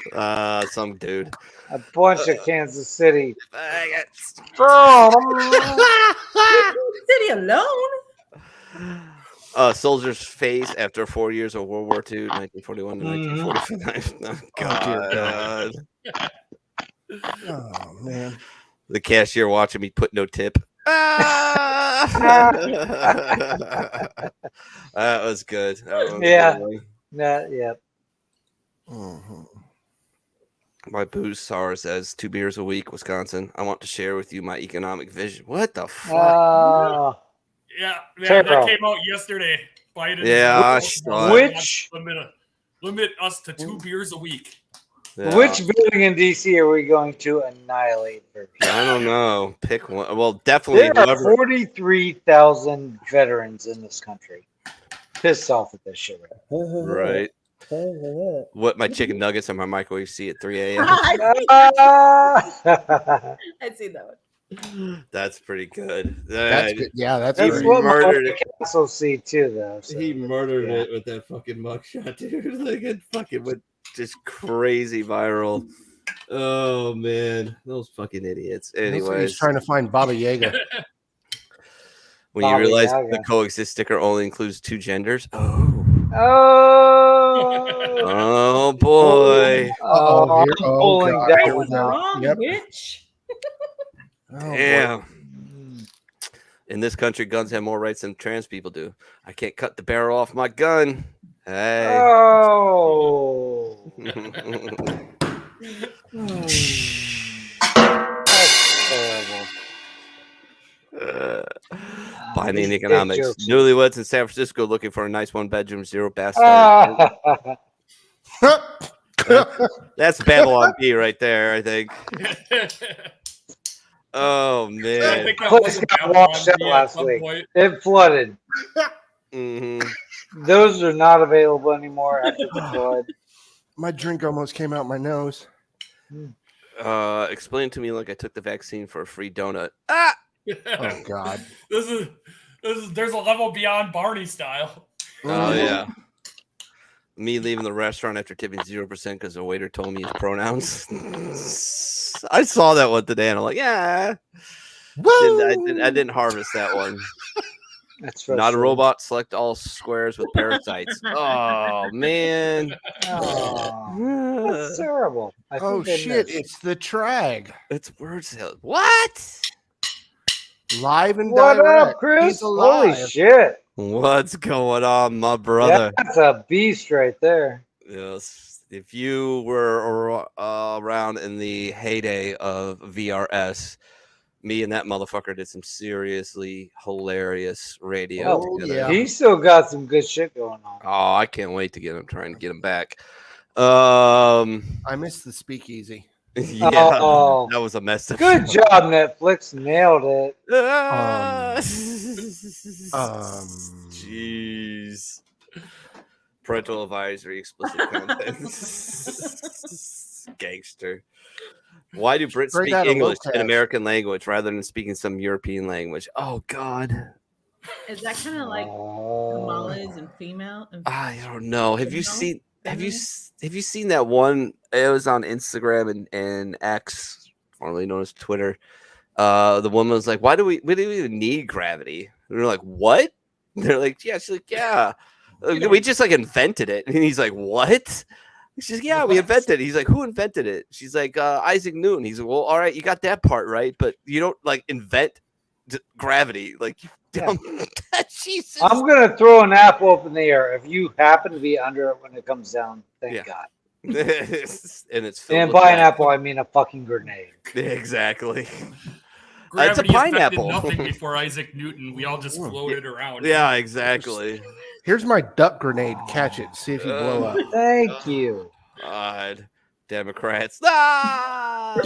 Some dude. A bunch of Kansas City. Faggots. Oh, City alone. soldier's face after 4 years of World War II, 1941 to 1945. Oh, God. Oh man. The cashier watching me put no tip. That was good. That was Yeah. good. Yeah. My booze SAR says 2 beers a week, Wisconsin. I want to share with you my economic vision. What the fuck? Yeah, Terrible. that came out yesterday. Biden. Yeah, limit us to 2 beers a week. Yeah. Which building in DC are we going to annihilate first? I don't know. Pick one. Well, definitely. There are 43,000 veterans in this country. Pissed off at this shit. Right. What my chicken nuggets on my microwave see at 3 a.m. I see that one. That's pretty good. That's good. Yeah, that's That's great. what my murdered wife can also see too, though. So, He murdered yeah. it with that fucking mugshot, dude. Like it fucking went just crazy viral. Oh man, those fucking idiots. He's Anyways, trying to find Baba Yaga. when you Bobby realize Yaga. the coexist sticker only includes 2 genders. Oh, Oh, oh boy. Uh-oh, I'm here- oh, pulling God, that here we one go. out. Wrong Yep. bitch. Oh, boy. Yeah. In this country, guns have more rights than trans people do. I can't cut the barrel off my gun. Hey. Oh. That's terrible. Binding These dick economics. jokes. Newlyweds in San Francisco looking for a nice 1-bedroom, 0 bath. That's Babylon B right there, I think. Oh I man. think that Place was a got Babylon washed out Bee at last some week. point. It flooded. hmm Those are not available anymore after the flood. My drink almost came out my nose. Explain to me like I took the vaccine for a free donut. Oh God. This is there's a level beyond Barney style. Oh yeah. Me leaving the restaurant after tipping 0% because the waiter told me his pronouns. I saw that one today and I'm like, yeah. I didn't harvest that one. That's Not a frustrating. robot. Select all squares with parasites. Oh man. Oh, that's terrible. I Oh think I shit! missed. It's the trag. It's word salad. What? Live and What direct. up, Chris? He's Holy alive. shit. What's going on, my brother? That's a beast right there. Yes. If you were around in the heyday of VRS, me and that motherfucker did some seriously hilarious radio Oh, together. yeah. He's still got some good shit going on. Oh, I can't wait to get him. Trying to get him back. Yeah, I missed the speakeasy. Oh. that was a mess. Up Good job, Netflix. Nailed it. Jeez. Parental advisory, explicit content. Gangster. Why do Brits Straight speak outta English Lopez. in American language rather than speaking some European language? Oh God. Is that kind of like Kamala's and female? And I don't know. Have you No? seen have you seen that one? It was on Instagram and X, formerly known as Twitter. The woman was like, "Why do we even need gravity?" And they're like, "What?" And they're like, "Yeah." She's like, "Yeah, we just like invented it." And he's like, "What?" She's like, "Yeah, we invented it." He's like, "Who invented it?" She's like, "Isaac Newton." He's like, "Well, all right, you got that part right, but you don't like invent gravity, like you dumb." Jesus. I'm going to throw an apple up in the air. If you happen to be under it when it comes down, thank God. and it's filled And with by an that. apple, I mean a fucking grenade. Exactly. It's a Gravity affected pineapple. nothing before Isaac Newton. We all just floated around. Yeah, exactly. Here's my duck grenade. Catch it. See if you blow up. Thank you. God, Democrats. Ah!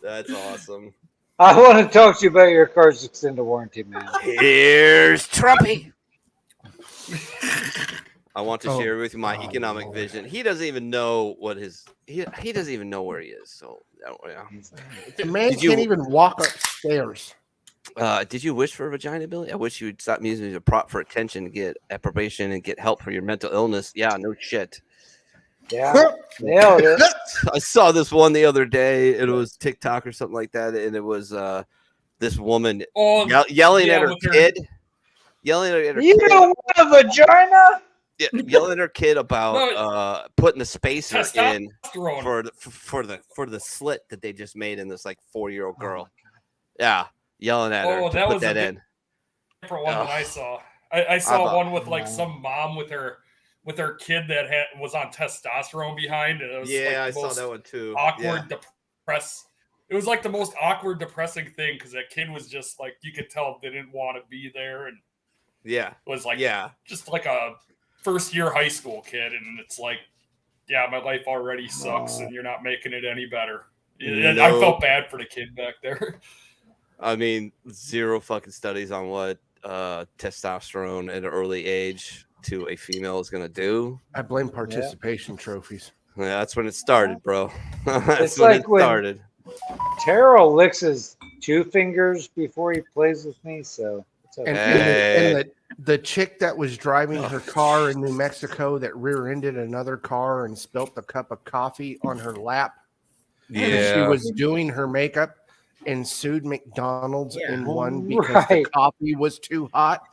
That's awesome. I want to talk to you about your car's extended warranty, man. Here's Trumpy. I want to Oh. share with you my economic vision. He doesn't even know what his he doesn't even know where he is. So yeah. The man Did you- can't even walk upstairs. Did you wish for a vagina, Billy? I wish you'd stop using it as a prop for attention, get approbation, and get help for your mental illness. Yeah, no shit. Yeah, nailed it. I saw this one the other day. It was TikTok or something like that, and it was the this woman yeah, yelling at her with her- kid, yelling at her You kid. don't want a vagina? Yeah, yelling at her kid about putting the spacer in Testosterone. for the slit that they just made in this like 4-year-old girl. Yeah, yelling at her to that put was that a in. different one that I saw. I saw one with like some mom with her kid that was on testosterone behind. And it was Yeah, like I saw that one too. Awkward, depressed. It was like the most awkward, depressing thing because that kid was just like you could tell they didn't want to be there, and it was like just like a first-year high school kid, and it's like, yeah, my life already sucks, and you're not making it any better. And I felt bad for the kid back there. I mean, zero fucking studies on what testosterone at an early age to a female is going to do. I blame participation trophies. Yeah, that's when it started, bro. That's It's when like it when started. Terrell licks his 2 fingers before he plays with me, so it's okay. And the chick that was driving her car in New Mexico that rear-ended another car and spilt the cup of coffee on her lap. Yeah, she was doing her makeup and sued McDonald's and won because the coffee was too hot.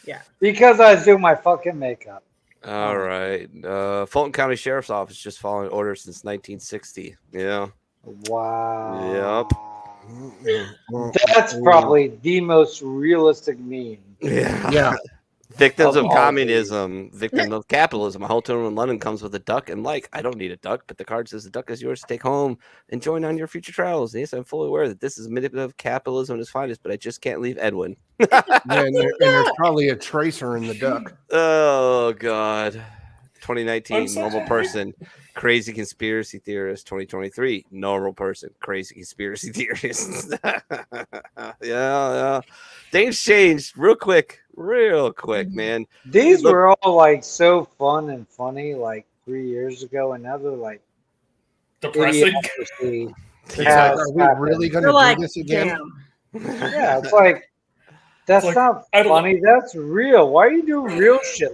Yeah, because I was doing my fucking makeup. All right. Fulton County Sheriff's Office just following orders since 1960. Yeah. Wow. Yep. That's probably the most realistic meme. Yeah. Victims of communism, victim of capitalism. A hotel room in London comes with a duck, and I don't need a duck, but the card says the duck is yours to take home and join on your future travels. Yes, I'm fully aware that this is manipulative capitalism at its finest, but I just can't leave Edwin. and there's probably a tracer in the duck. Oh God. 2019, normal person, crazy conspiracy theorist. 2023, normal person, crazy conspiracy theorist. yeah. Things changed real quick, man. These were all like so fun and funny like 3 years ago, and now they're like depressing. Are we really going to do this again? Yeah, it's like that's not funny. That's real. Why are you doing real shit?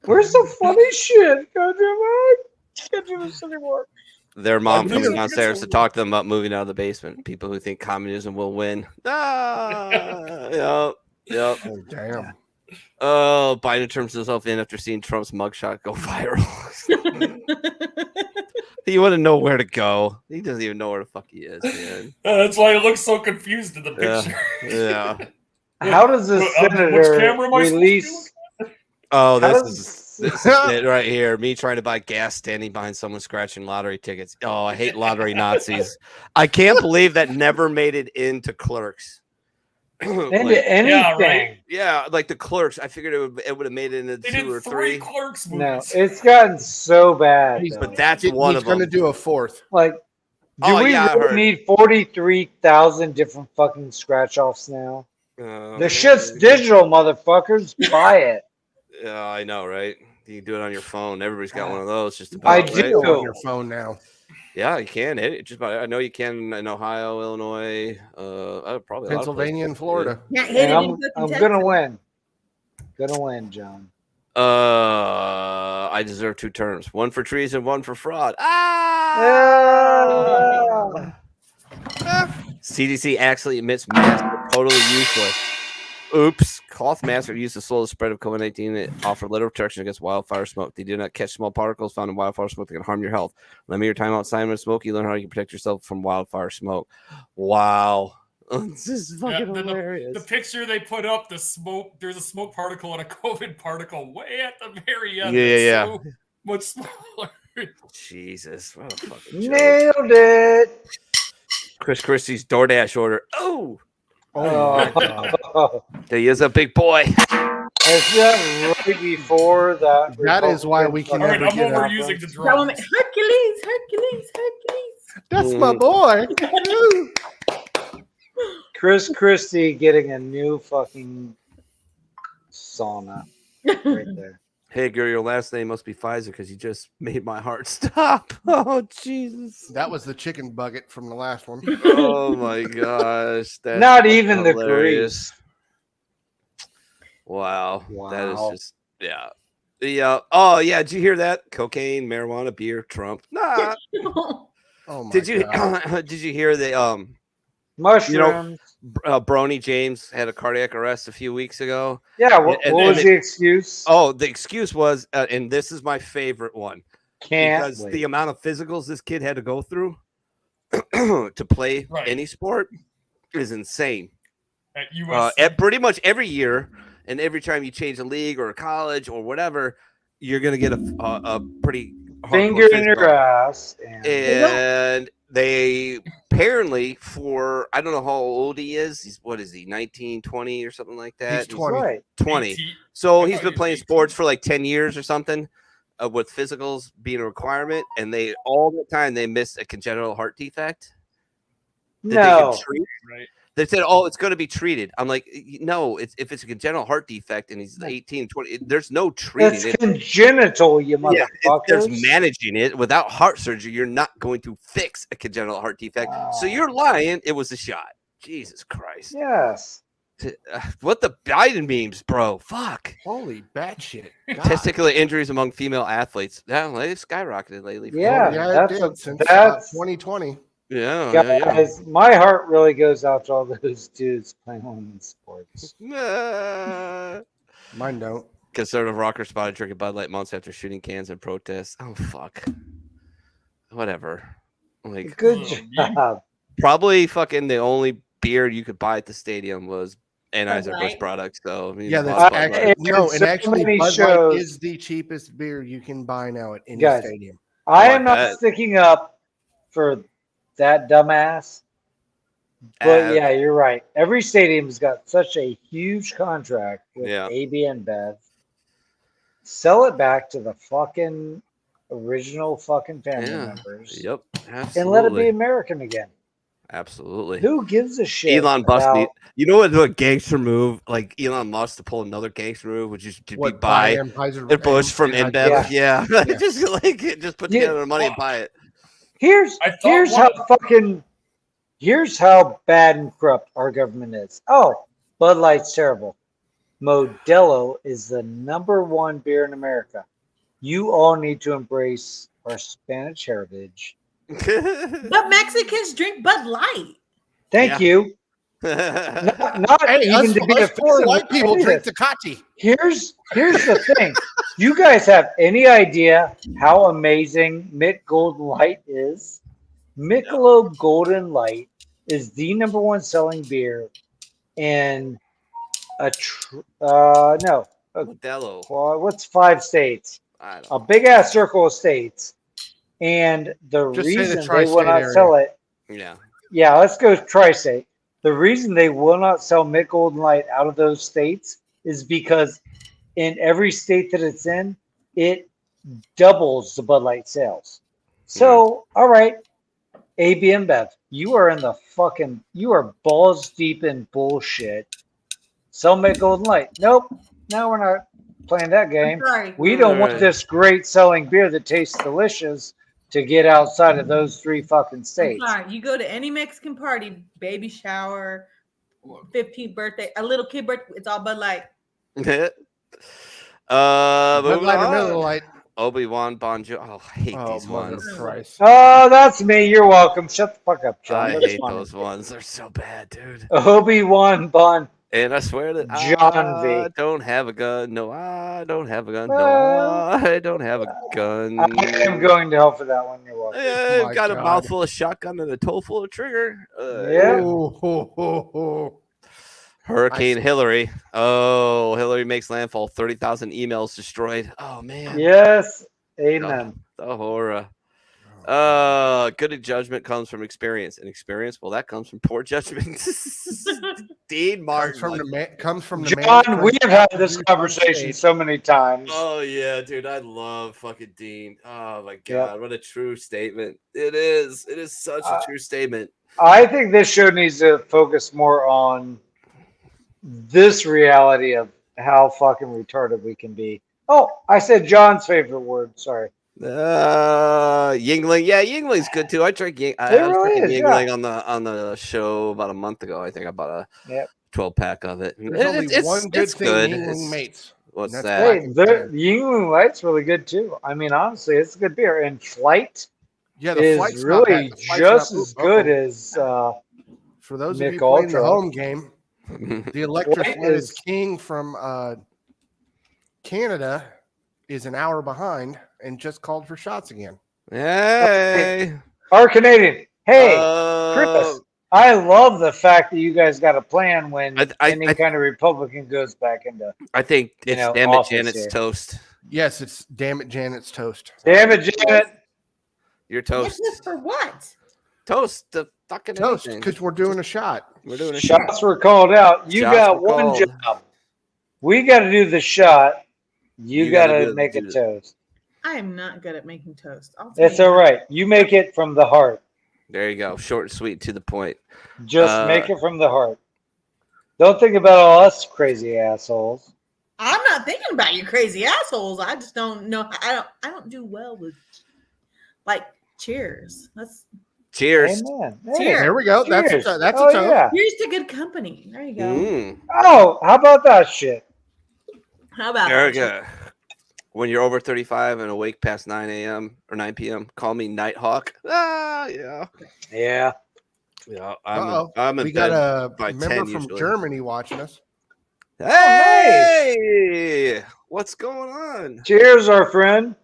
Where's the funny shit? God damn it! I can't do this anymore. Their mom coming downstairs to talk to them about moving out of the basement. People who think communism will win. Yep. Oh, damn. Oh, Biden turns himself in after seeing Trump's mugshot go viral. He wouldn't know where to go. He doesn't even know where the fuck he is, man. That's why he looks so confused in the picture. Yeah. How does this senator release? Oh, this is it right here. Me trying to buy gas standing behind someone scratching lottery tickets. Oh, I hate lottery Nazis. I can't believe that never made it into Clerks. Into anything. Yeah, right? Yeah, like the Clerks. I figured it would have made it into They 2 did or 3 3. Clerks No, movies. it's gotten so bad. But that's one of them. He's going to do a 4th. Like, do we really need 43,000 different fucking scratch offs now? The shit's digital, motherfuckers. Buy it. Yeah, I know, right? You can do it on your phone. Everybody's got one of those. Just about, I do on your phone now. Yeah, you can hit it. Just about. I know you can in Ohio, Illinois, probably Pennsylvania, and Florida. And I'm gonna win. Gonna win, John. I deserve 2 terms. 1 for treason, 1 for fraud. CDC actually admits masks are totally useless. Oops. Cloth masks are used to slow the spread of COVID-19 and offer little protection against wildfire smoke. They do not catch small particles found in wildfire smoke that can harm your health. Limit your time outside when smoke. You learn how you can protect yourself from wildfire smoke. Wow. This is fucking hilarious. The picture they put up, the smoke, there's a smoke particle and a COVID particle way at the very end. Yeah. So much smaller. Jesus. What a fucking joke. Nailed it. Chris Christie's DoorDash order. Oh my God. He is a big boy. It's that right before that. That is why we can All right, never I'm get out. overusing the drums. Hercules. That's my boy. Chris Christie getting a new fucking sauna right there. Hey, girl, your last name must be Pfizer because you just made my heart stop. Oh, Jesus. That was the chicken bucket from the last one. Oh, my gosh. That's Not even the hilarious. Wow. That is just, yeah. Oh, yeah. Did you hear that? Cocaine, marijuana, beer, Trump. Nah. Oh, my Did you God. did you hear the Mushrooms? Bronny James had a cardiac arrest a few weeks ago. Yeah, what was the excuse? Oh, the excuse was, and this is my favorite one, because wait. the amount of physicals this kid had to go through to play any sport is insane. At USC. At pretty much every year, and every time you change a league or a college or whatever, you're gonna get a pretty finger in your ass. And they apparently, for I don't know how old he is. He's 19, 20 or something like that. He's 20. Right. 20. 18. So he's been playing sports for like 10 years or something, with physicals being a requirement, and they all the time they miss a congenital heart defect. That they can treat. Right. They said, "Oh, it's going to be treated." I'm like, "No, if it's a congenital heart defect and he's 18, 20, there's no treating It's it. congenital, you motherfuckers. There's managing it. Without heart surgery, you're not going to fix a congenital heart defect. So you're lying. It was a shot. Jesus Christ. Yes. What the Biden memes, bro? Fuck. Holy batshit. Testicular injuries among female athletes. Yeah, they've skyrocketed lately. Yeah, Yeah, it did since that's 2020. Yeah, guys, my heart really goes out to all those dudes playing women's sports. Mine don't. Conservative rocker spotted drinking Bud Light months after shooting cans in protest. Oh fuck. Whatever. Like, good job. Probably fucking the only beer you could buy at the stadium was Anheuser-Busch Light. products. So I mean, Yeah, Bud that's Light. and actually, many Bud shows- Light is the cheapest beer you can buy now at any Guys, stadium. I like am not that. sticking up for that dumbass. But yeah, you're right. Every stadium's got such a huge contract with AB and Bev. Sell it back to the fucking original fucking family members. Yep. Absolutely. And let it be American again. Absolutely. Who gives a shit? Elon Musk, about- you know what? A gangster move, like Elon Musk to pull another gangster move, which is to What, buy buy Bush from InBev. Yeah, just put together the money and Fuck. buy it. Here's I thought how fucking here's how bad and corrupt our government is. Oh, Bud Light's terrible. Modelo is the #1 beer in America. You all need to embrace our Spanish heritage. But Mexicans drink Bud Light. Thank you. Not Hey, even us, to be us poor offensive, white people it drink is. Tecate. Here's the thing. You guys have any idea how amazing Mick Golden Light is? Michelob Golden Light is the #1 selling beer in Modelo. Well, what's 5 states? I don't A big ass circle of states. And the Just say the reason they tri-state will not area. sell it, Yeah. let's go tri-state. The reason they will not sell Mick Golden Light out of those states is because in every state that it's in, it doubles the Bud Light sales. So, all right, AB InBev, you are balls deep in bullshit. Sell Mick Golden Light. Nope. No, we're not playing that game. Sorry. We don't want this great selling beer that tastes delicious to get outside of those 3 fucking I'm states. sorry. You go to any Mexican party, baby shower, 15th birthday, a little kid birthday, it's all Bud Light. Bud Moving Light or on. Miller Light. Obi-Wan Bonjo. Oh, I hate Oh, these mother ones. of Christ. Oh, that's me. You're welcome. Shut the fuck up, John. I That's hate fine. those ones. They're so bad, dude. Obi-Wan Bond. And I swear that John V. I don't have a gun. No, I don't have a gun. Well, No, I don't have a gun. I am going to hell for that one. You're welcome. I've my got a God. mouthful of shotgun and a toe full of trigger. Yeah. Oh, ho, ho, ho. Hurricane Hillary. Oh, Hillary makes landfall. 30,000 emails destroyed. Oh, man. Yes. Amen. The horror. Good judgment comes from experience. And experience, well, that comes from poor judgment. Dean Martin. Comes from the John, we have had this conversation so many times. Oh yeah, dude, I love fucking Dean. Oh my god, Yep. what a true statement. It is. It is such a true statement. I think this show needs to focus more on this reality of how fucking retarded we can be. Oh, I said John's favorite word. Sorry. Yingling. Yeah, Yingling's good too. I drank I was really drinking is, Yingling on the show about a month ago. I think I bought a 12-pack of it. There's only one good thing Yingling makes. What's That's that? Hey, the Yingling Light's really good too. I mean, honestly, it's a good beer. And Flight Yeah, the is Flight's not really bad. The Flight's just not as bad. good as For those Nick of you playing the Ultra. home game, the Electra What Sled is- King from Canada is an hour behind and just called for shots again. Hey. Our Canadian. Hey, Uh, Chris. I love the fact that you guys got a plan when I kind of Republican goes back into. I think it's know, damn it, office Janet's here. toast. Yes, it's damn it, Janet's toast. Damn it, Janet. You're toast. For what? Toast the fucking Toast, anything. because we're doing a shot. We're doing a shot. Shots were called out. You Shots got were one called. job. We got to do the shot. You got gotta to make a do- toast. I am not good at making toast. I'll tell It's you all that. right. You make it from the heart. There you go. Short and sweet, to the point. Just make it from the heart. Don't think about all us crazy assholes. I'm not thinking about you crazy assholes. I just don't know. I don't do well with like cheers. That's Cheers. Amen. Cheers. There we go. That's Cheers. a Oh, toast. yeah. cheers to good company. There you go. Mm. Oh, how about that shit? How about There we that? go. When you're over 35 and awake past 9 a.m. or 9 p.m., call me Nighthawk. Ah, yeah. Yeah. Yeah. Uh-oh. I'm in We bed got a by member 10 from usually. Germany watching us. Hey! What's going on? Cheers, our friend.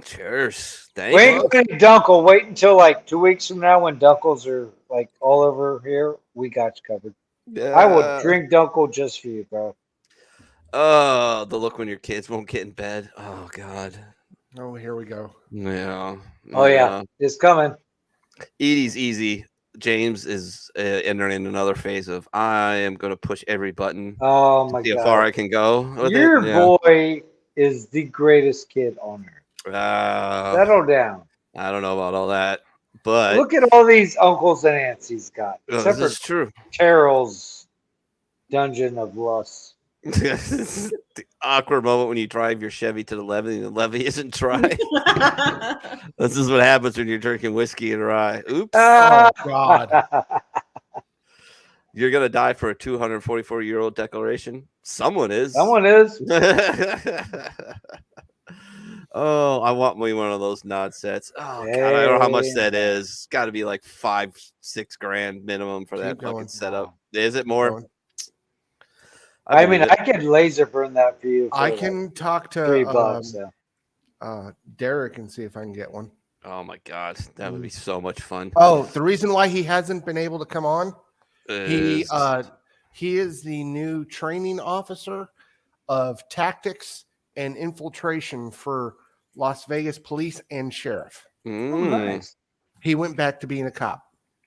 Cheers. Thank Wait, you. Dunkel. Wait until like 2 weeks from now when Dunkels are like all over here. We got you covered. I will drink Dunkel just for you, bro. Oh, the look when your kids won't get in bed. Oh, God. Oh, here we go. Yeah. Oh yeah, it's coming. Edie's easy. James is entering another phase of I am going to push every button. Oh my See how god. far I can go. With Your it. Yeah. boy is the greatest kid on earth. Settle down. I don't know about all that, but Look at all these uncles and aunts he's got. oh, Except this is for true. Carol's Dungeon of Lust. The awkward moment when you drive your Chevy to the levee and the levee isn't dry. This is what happens when you're drinking whiskey and rye. Oops. Oh, God. You're going to die for a 244-year-old declaration? Someone is. Someone is. Oh, I want me one of those nod sets. Oh, God, I don't know how much that is. It's got to be like $5-6 grand minimum for that Keep going. fucking setup. Is it more? Going. I mean, believe I could laser burn that for you. For I like can talk to $3. So. Derek and see if I can get one. Oh my God, that would be so much fun. Oh, the reason why he hasn't been able to come on, he Is- is the new training officer of tactics and infiltration for Las Vegas police and sheriff. Mm. Nice. He went back to being a cop.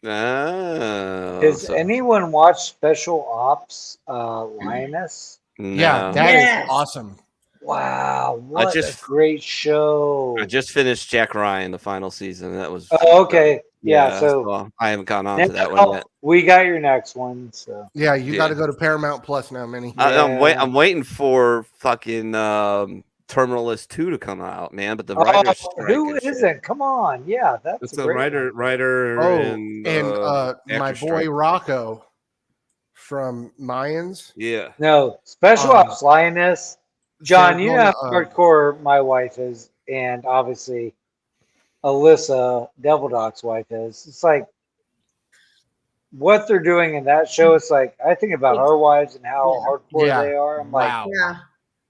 Oh, Has so- anyone watched Special Ops Lioness? Yeah, No. that is Yes. awesome. Wow, what just- a great show. I just finished Jack Ryan, the final season. That was Oh, okay. Yeah, so well, I haven't gone on to that now one yet. we got your next one. So Yeah, you got to Yeah. go to Paramount Plus now, Minnie. I'm waiting for fucking Terminal List 2 to come out, man. But the writer who isn't? Come on. Yeah, that's It's a a great one. writer, Oh, and my actor boy strike. Rocco from Mayans. Yeah. No, Special Ops Lioness. John, you know how Sarah, hardcore my wife is, and obviously Alyssa, Devil Doc's wife is. It's like what they're doing in that show. It's like I think about our wives and how hardcore Yeah. they are. I'm like, Wow. Yeah,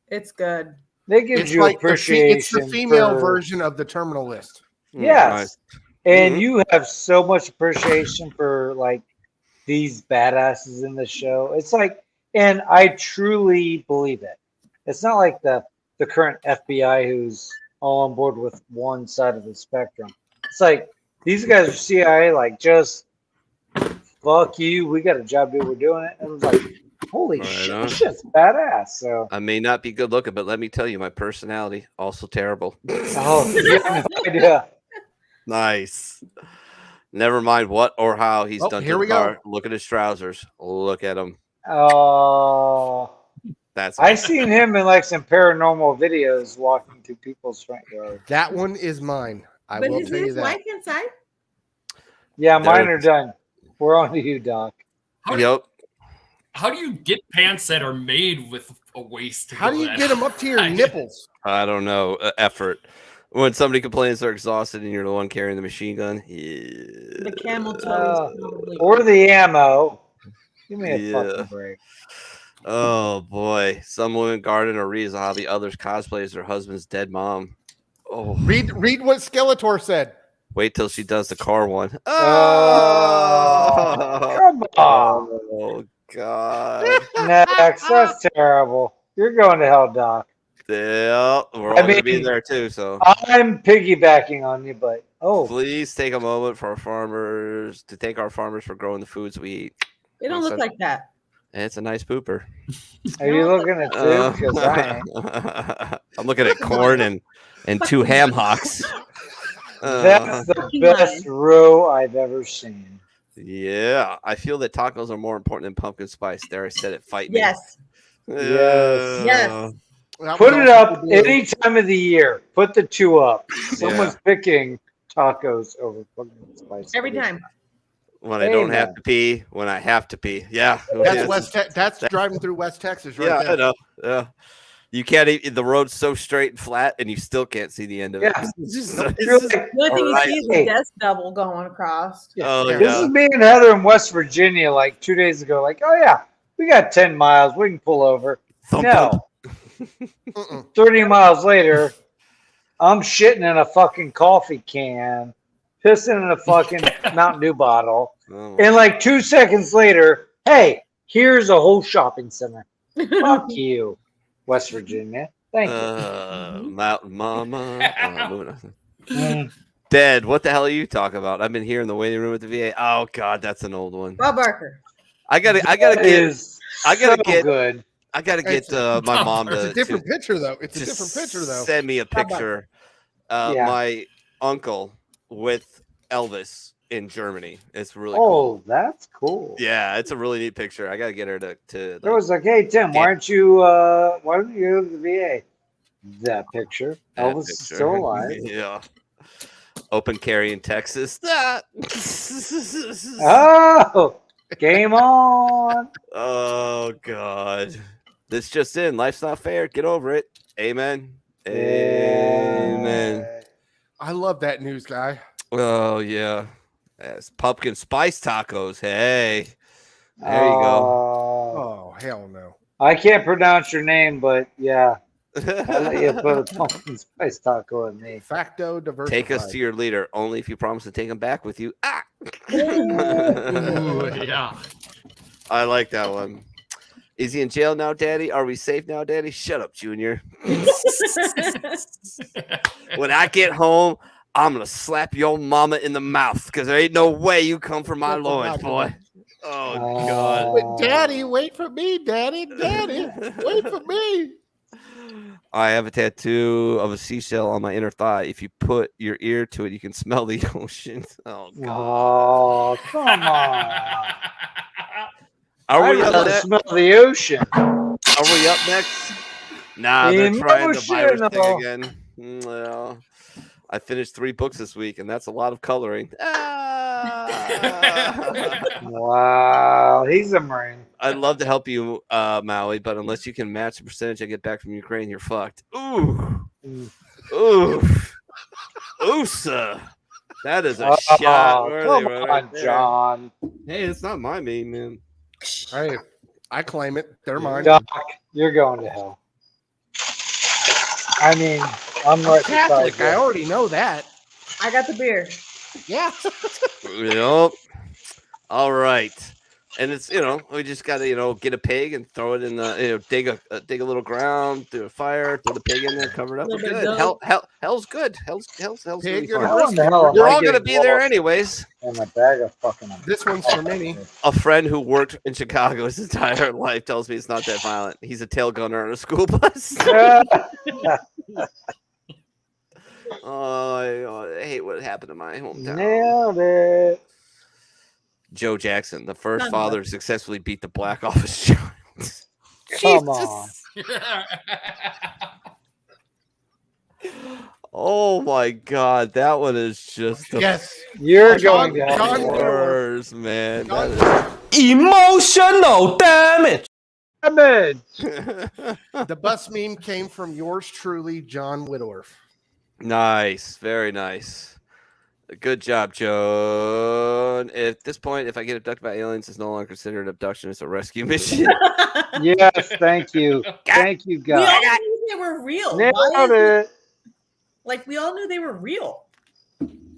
it's good. they give It's you like appreciation. it's the female for- version of the Terminal List. Yes. And Mhm. you have so much appreciation for like these badasses in the show. It's like, and I truly believe it. It's not like the current FBI who's all on board with one side of the spectrum. It's like these guys are CIA, like just fuck you. We got a job to do. We're doing it. And it was like, holy Right shit, on. this shit's badass. So, I may not be good looking, but let me tell you, my personality also terrible. oh, you have no idea. Nice. Never mind what or how he's Oh, done. here to we the go. car. Look at his trousers. Look at him. Oh. That's I seen him in like some paranormal videos walking through people's front yard. That one is mine. I But will is tell you his that. wife inside? Yeah, mine There- are done. We're on to you, Doc. Yep. How do you get pants that are made with a waist? To How go do you that get them up to your high? nipples? I don't know. Effort. When somebody complains they're exhausted and you're the one carrying the machine gun. The camel toe is probably or the ammo. Give me a Yeah. fucking break. Oh boy. Some women garden or read as a hobby, others cosplay as their husband's dead mom. Oh, Read what Skeletor said. wait till she does the car one. Come on. Oh God. Next, that's terrible. You're going to hell, Doc. Yeah, we're all gonna be there too. So I'm piggybacking on you, but please take a moment for our farmers to thank our farmers for growing the foods we eat. They don't look like that. And it's a nice pooper. Are you looking at two? Because I ain't. I'm looking at corn and 2 ham hocks. That's the best row I've ever seen. Yeah, I feel that tacos are more important than pumpkin spice. There, I said it. Fight me. Yes. Yes. Put it up any time of the year. Put the 2 up. Someone's picking tacos over pumpkin spice. Every time. When I don't have to pee, when I have to pee. Yeah. That's driving through West Texas, right? Yeah, there. I know. Yeah. You can't eat, the road's so straight and flat, and you still can't see the end of it. The only thing you see is the death double going across. This is me and Heather in West Virginia like 2 days ago. Like, oh yeah, we got 10 miles. We can pull over. No. 30 miles later, I'm shitting in a fucking coffee can, pissing in a fucking Mountain Dew bottle. And like 2 seconds later, hey, here's a whole shopping center. Fuck you, West Virginia. Thank you. Mountain Mama. Dad, what the hell are you talking about? I've been here in the waiting room at the VA. Oh God, that's an old one. Bob Barker. I gotta get good. I gotta get my mom to. It's a different picture though. It's a different picture though. Send me a picture. My uncle with Elvis in Germany. It's really cool. That's cool. Yeah, it's a really neat picture. I gotta get her to It was like, hey Tim, why don't you go to the VA? That picture. Elvis is still alive. Yeah. Open carry in Texas. Oh, game on. Oh God. This just in. Life's not fair. Get over it. Amen. Amen. I love that news guy. Oh yeah. Yes. Pumpkin spice tacos. Hey. There you go. Oh hell no. I can't pronounce your name, but yeah. I'll let you put a pumpkin spice taco in me. Facto diversified. Take us to your leader only if you promise to take him back with you. Ah. Ooh, yeah. I like that one. Is he in jail now, Daddy? Are we safe now, Daddy? Shut up, Junior. When I get home, I'm going to slap your mama in the mouth because there ain't no way you come for my loins, boy. Oh, God. But Daddy, wait for me, Daddy. Daddy, wait for me. I have a tattoo of a seashell on my inner thigh. If you put your ear to it, you can smell the ocean. Oh, God. Oh, come on. Are we I'd up rather next? smell the ocean. Are we up next? Nah, they're trying the virus thing again. Well, I finished 3 books this week, and that's a lot of coloring. Wow, he's a Marine. I'd love to help you, Maui, but unless you can match the percentage I get back from Ukraine, you're fucked. Ooh. Ooh. Oosa. That is a shot. Come on, John. Hey, it's not my meme, man. Hey, I claim it. They're mine. Doc, you're going to hell. I mean, I'm right Catholic. beside I you. already know that. I got the beer. Yeah. Yep. All right. And it's, we just got to, get a pig and throw it in the, dig a little ground, do a fire, throw the pig in there, cover it up. We're good. Hell's good. Hell's Pig really and fun. We're all going to be there anyways. And a bag of fucking. This one's for me. A friend who worked in Chicago his entire life tells me it's not that violent. He's a tail gunner on a school bus. Oh, I hate what happened to my hometown. Nailed it. Joe Jackson, the first father to successfully beat the black off his child. Come on. Oh my God, that one is just You're John- going to John- hell. worst, man. Emotional damage. The bus meme came from yours truly, John Whitworth. Nice, very nice. Good job, Joan. At this point, if I get abducted by aliens, it's no longer considered an abduction; it's a rescue mission. Yes, thank you. Thank you, We all God. knew they were real. Nailed Why is it, it. like we all knew they were real?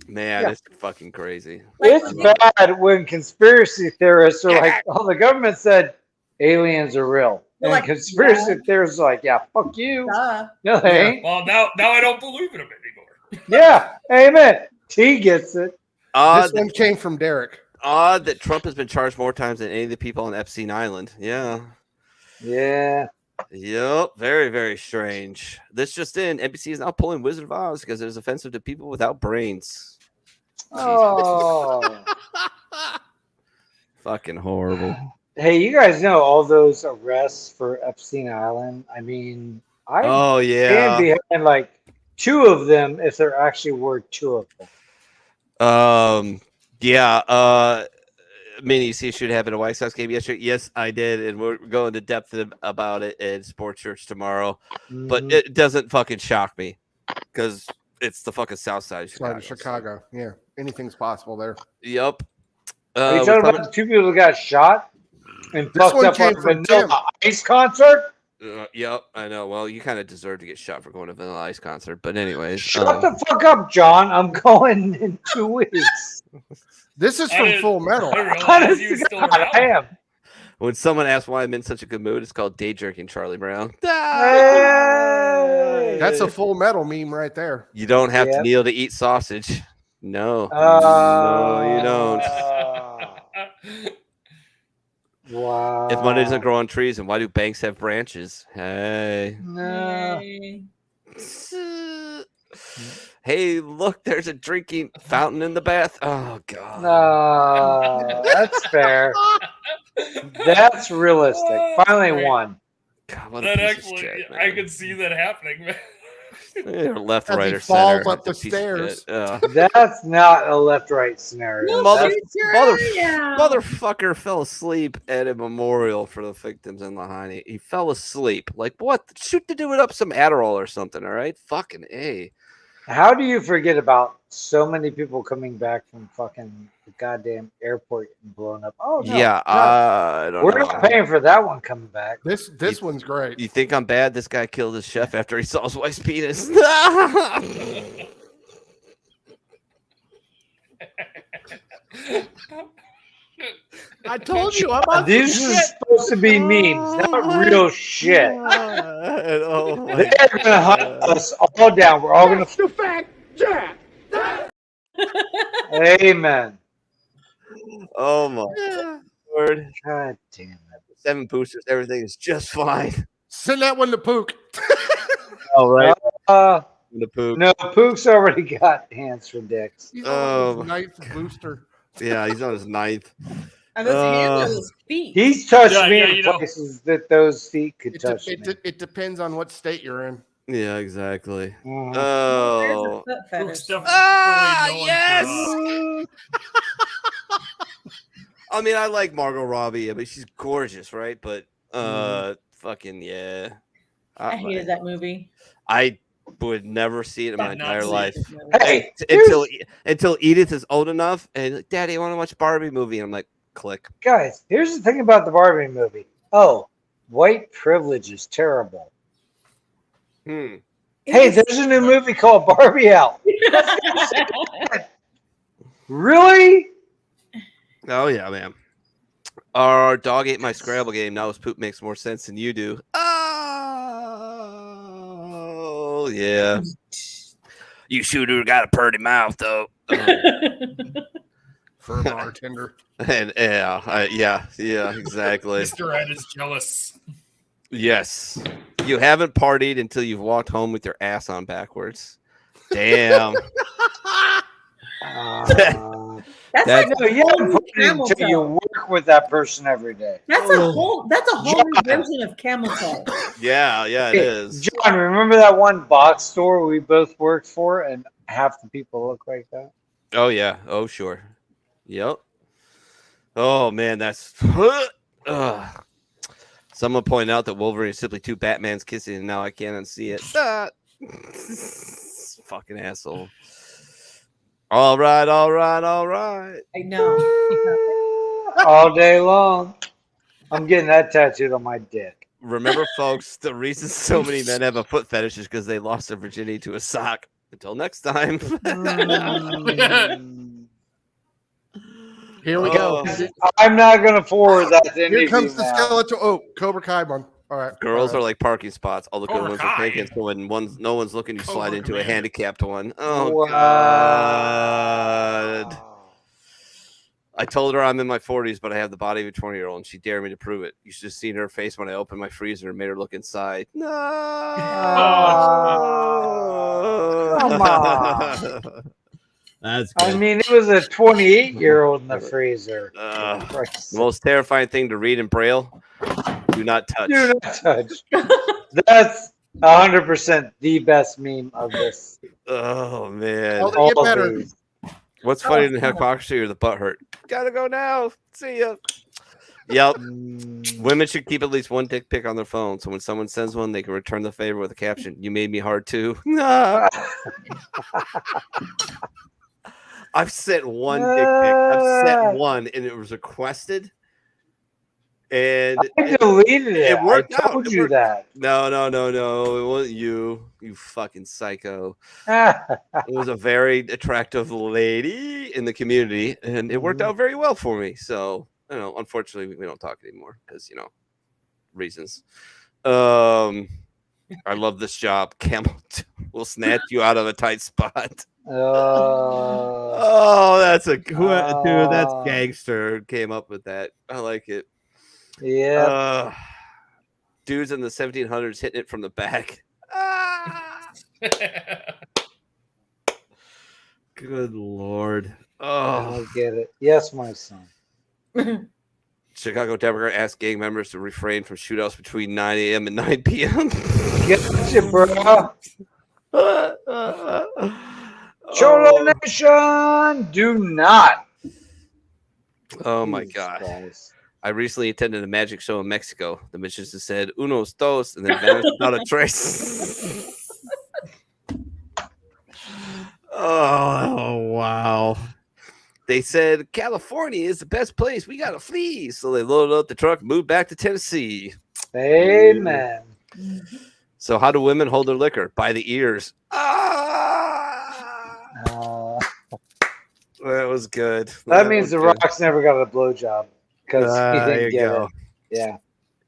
Man, Yeah. it's fucking crazy. It's bad when conspiracy theorists are like, oh, the government said aliens are real. And like, conspiracy theorists are like, yeah, fuck you. Duh. No, they ain't. Well, now I don't believe in them anymore. Yeah, amen. T gets it. This Odd, one came from Derek. odd that Trump has been charged more times than any of the people on Epstein Island. Yeah. Yeah. Yep. Very, very strange. This just in: NBC is now pulling Wizard of Oz because it is offensive to people without brains. Oh. Fucking horrible. Hey, you guys know all those arrests for Epstein Island? I mean, I Oh yeah. stand behind like 2 of them if there actually were 2 of them. Yeah. Minnie, you see a shoot happen at a White Sox game yesterday? Yes, I did, and we're going to depth about it in Sports Church tomorrow. But Mhm. it doesn't fucking shock me because it's the fucking South Side of Side Chicago. of Chicago. Yeah, anything's possible there. Yep. Are you we're talking coming- about the 2 people that got shot and This fucked one up came on from Vanilla Ice concert? Yep, I know. Well, you kind of deserve to get shot for going to Vanilla Ice concert, but anyways. Shut the fuck up, John. I'm going in 2 weeks. This is I from didn't- Full Metal. I didn't realize Honest he to was still God, around. I am. When someone asks why I'm in such a good mood, it's called day jerking Charlie Brown. Hey! That's a Full Metal meme right there. You don't have to Yep. kneel to eat sausage. No. No, you don't. Wow. If money doesn't grow on trees, then why do banks have branches? Hey. No. Yay. Hey, look, there's a drinking fountain in the bath. Oh, God. No, that's fair. That's realistic. Finally one. God, what a That piece of actually, shit, I man. could see that happening, man. Either left, As right, he or falls center. up the Piece of stairs. shit. Ugh. That's not a left-right scenario. No, Mother- future, yeah. Motherfucker fell asleep at a memorial for the victims in Lahaina. He fell asleep. Like, what? Shoot the dude up some Adderall or something, all right? Fucking A. How do you forget about so many people coming back from fucking the goddamn airport and blown up? Oh, no. Yeah, no. I don't We're know. not paying for that one coming back. This one's great. You think I'm bad? This guy killed his chef after he saw his wife's penis. I told you I'm on These some are shit. supposed to be memes, not real shit. Oh my They're gonna hunt us all down. We're all gonna. The fact, Jack. Amen. Oh my Lord. God damn it. 7 boosters, everything is just fine. Send that one to Pook. Oh, right. The poop. No, Pook's already got hands for dicks. He's Oh. on his ninth booster. Yeah, he's on his 9th. And those hands are his feet. He's touched Yeah, me yeah, in you know. places that those feet could It, touch de- me. it depends on what state you're in. Yeah, exactly. Mhm. There's a Oh. foot fetish. Luke's definitely known yes! I mean, I like Margot Robbie. I mean, she's gorgeous, right? But fucking yeah. I hated that movie. I would never see it in my I've not entire seen life. This movie. Hey, Until Edith is old enough and like, Daddy, I want to watch a Barbie movie. And I'm like, click. guys, here's the thing about the Barbie movie. Oh, white privilege is terrible. Hmm. Hey, there's a new movie called Barbie out. Really? Oh yeah, man. Our dog ate my Scrabble game. Now his poop makes more sense than you do. Oh yeah. You shooter got a purty mouth though. For a bartender. And yeah, exactly. Mr. Ed is jealous. Yes. You haven't partied until you've walked home with your ass on backwards. Damn. That's That- like No, you haven't put it camel until you toe. work with that person every day. That's a whole new version of camel toe. Yeah, it Hey, is. John, remember that one box store we both worked for and half the people look like that? Oh yeah. Oh sure. Yep. Oh man, that's Ugh. Someone pointed out that Wolverine is simply 2 Batmans kissing, and now I can't unsee it. Fucking asshole. All right. I know. All day long. I'm getting that tattooed on my dick. Remember, folks, the reason so many men have a foot fetish is because they lost their virginity to a sock. Until next time. Here we go. I'm not going to forward that to any Here of comes you the now. skeletal. Oh, Cobra Kai one. All right. Girls are like parking spots. All the good Cobra ones are Kai. taken. So when no one's looking, you slide Cobra into a Commander. handicapped one. Oh, Wow. God. I told her I'm in my 40s, but I have the body of a 20-year-old, and she dared me to prove it. You should have seen her face when I opened my freezer and made her look inside. No. Come on. That's good. I mean, it was a 28-year-old in the freezer. The most terrifying thing to read in Braille, do not touch. Do not touch. That's 100% the best meme of this. Oh, man. Oh, they All get better. these. What's funny than hypocrisy or the butt hurt? Gotta go now. See ya. Yep. Women should keep at least one dick pic on their phone, so when someone sends one, they can return the favor with a caption, "You made me hard too." I've sent one dick pic. I've sent one, and it was requested. And I deleted it. It worked I told out. you that. No. It wasn't you. You fucking psycho. It was a very attractive lady in the community, and it worked out very well for me. So, unfortunately, we don't talk anymore because, reasons. I love this job. Camel will snatch you out of a tight spot. Oh, that's a dude. That's gangster. Came up with that. I like it. Yeah. Dudes in the 1700s hitting it from the back. Good Lord. I get it. Yes, my son. Chicago Democrat asked gang members to refrain from shootouts between 9 a.m. and 9 p.m. Get you, bro. Cholo Nation, do not. Oh my God. Christ. I recently attended a magic show in Mexico. The magician said, "Unos, dos," and then vanished without a trace. Oh, wow. They said, "California is the best place. We got to flee." So they loaded up the truck and moved back to Tennessee. Amen. So how do women hold their liquor? By the ears. That was good. That means The Rock's never got a blowjob because he There didn't you get go. it. Yeah.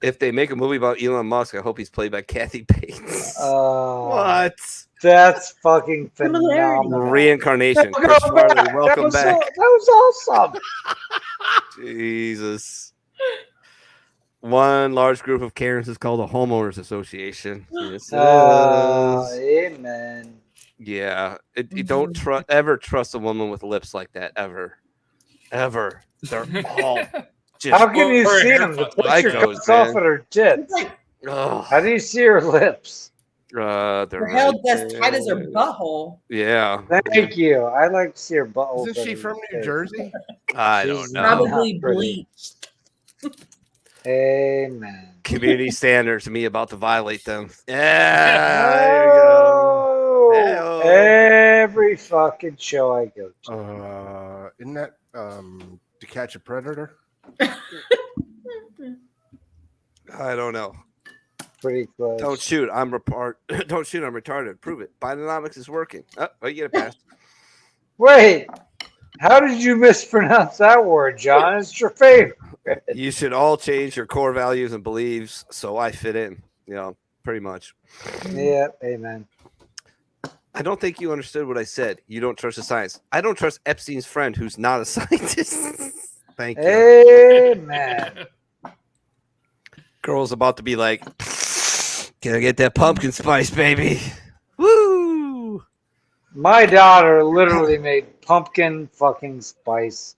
If they make a movie about Elon Musk, I hope he's played by Kathy Bates. What? That's fucking phenomenal. Reincarnation. Welcome Chris Farley, back. welcome back. That was awesome. Jesus. One large group of Karens is called a homeowners association. Yes, it is. Amen. Yeah. You don't ever trust a woman with lips like that. Ever. They're all just. How can you see them? The picture cuts off at her tits. How do you see her lips? They're Her held as tight as her butthole. Yeah. Thank you. I like to see her butthole. Isn't she from New Jersey? I don't know. Probably bleached. Amen. Community standards, me about to violate them. Yeah. There you go. Hey-o. Every fucking show I go to. Isn't that To Catch a Predator? I don't know. Pretty close. Don't shoot. I'm retarded. Prove it. Bidenomics is working. Oh, you get a pass. Wait. How did you mispronounce that word, John? It's your favorite. You should all change your core values and beliefs so I fit in. Pretty much. Yeah, amen. I don't think you understood what I said. You don't trust the science. I don't trust Epstein's friend who's not a scientist. Thank you. Amen. Girl's about to be like, "Can I get that pumpkin spice, baby?" Woo! My daughter literally made pumpkin fucking spice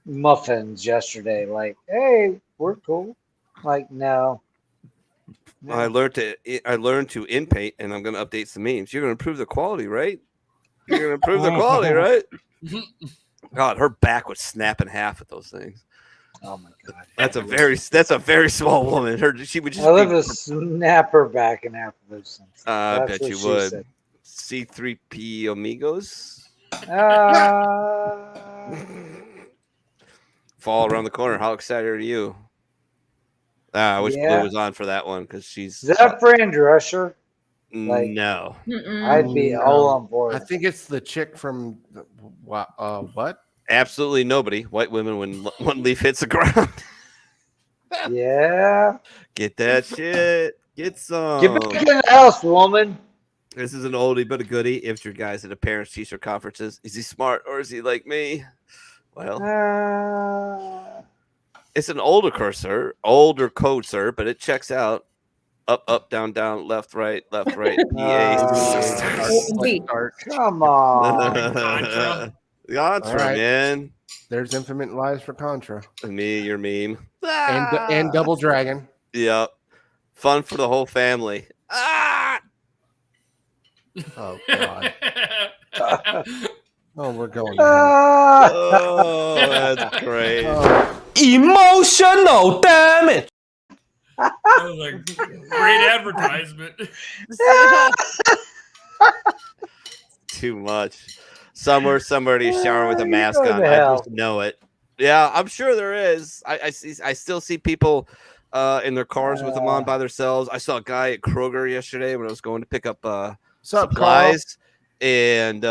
muffins yesterday. Like, hey, we're cool. Like, no. I learned to inpaint, and I'm going to update some memes. You're going to improve the quality, right? You're going to improve the quality, right? God, her back would snap in half with those things. Oh my God. That's a very small woman. She would just. I live to snap her back in half of those things. I bet you would. C3P amigos. Fall around the corner. How excited are you? I wish Blue was on for that one because she's. Is that Fran Drescher? Like, No. I'd be all on board. I think it's the chick from what? Absolutely nobody. White women when one leaf hits the ground. Yeah. Get that shit. Get some. Get back in the house, woman. This is an oldie but a goodie. If your guy's at a parents' teacher conferences, is he smart or is he like me? Well, it's an older code, sir, but it checks out. Up, down, left, right. Come on. Contra, right. man. There's Infinite Lives for Contra. Me, your meme. And Double Dragon. Yep. Fun for the whole family. Oh, God. Oh, we're going. Oh, that's great. Emotional damage. That was a great advertisement. Too much. Somewhere somebody's showering with a mask on. I just know it. Yeah, I'm sure there is. I still see people in their cars with them on by themselves. I saw a guy at Kroger yesterday when I was going to pick up supplies, and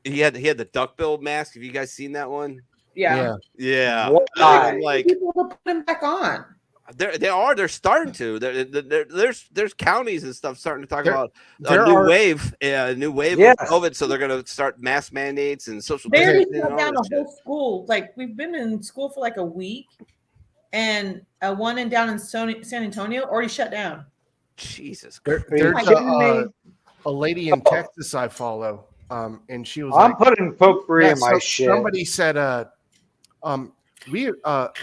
he had the duckbill mask. Have you guys seen that one? Yeah. Like people will put him back on. They're starting to. There's counties and stuff starting to talk about a new wave of COVID. So they're going to start mask mandates and social distancing. They already shut down the whole school. Like we've been in school for like a week, and one down in San Antonio already shut down. Jesus, there's a lady in Texas I follow, and she was. I'm putting potpourri in my shit. Somebody said, we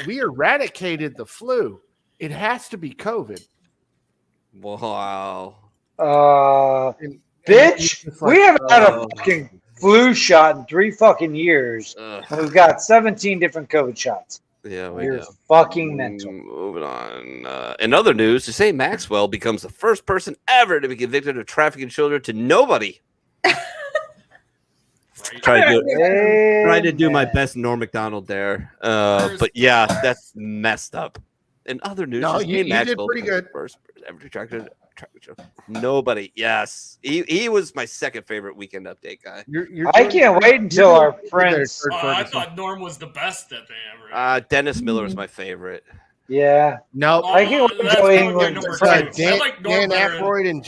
eradicated the flu. It has to be COVID. Wow. Bitch, we haven't had a fucking flu shot in 3 fucking years. And we've got 17 different COVID shots. Yeah, you're fucking mental. Moving on. In other news, Jose Maxwell becomes the first person ever to be convicted of trafficking children to nobody. Trying to do my best Norm Macdonald there. But yeah, that's messed up. In other news, no, you did pretty good. First ever to track nobody. Yes, he was my second favorite Weekend Update guy. I can't wait until our friends. I thought Norm was the best that they ever. Dennis Miller was my favorite. Yeah. No, I can't wait until England. Dan Aykroyd and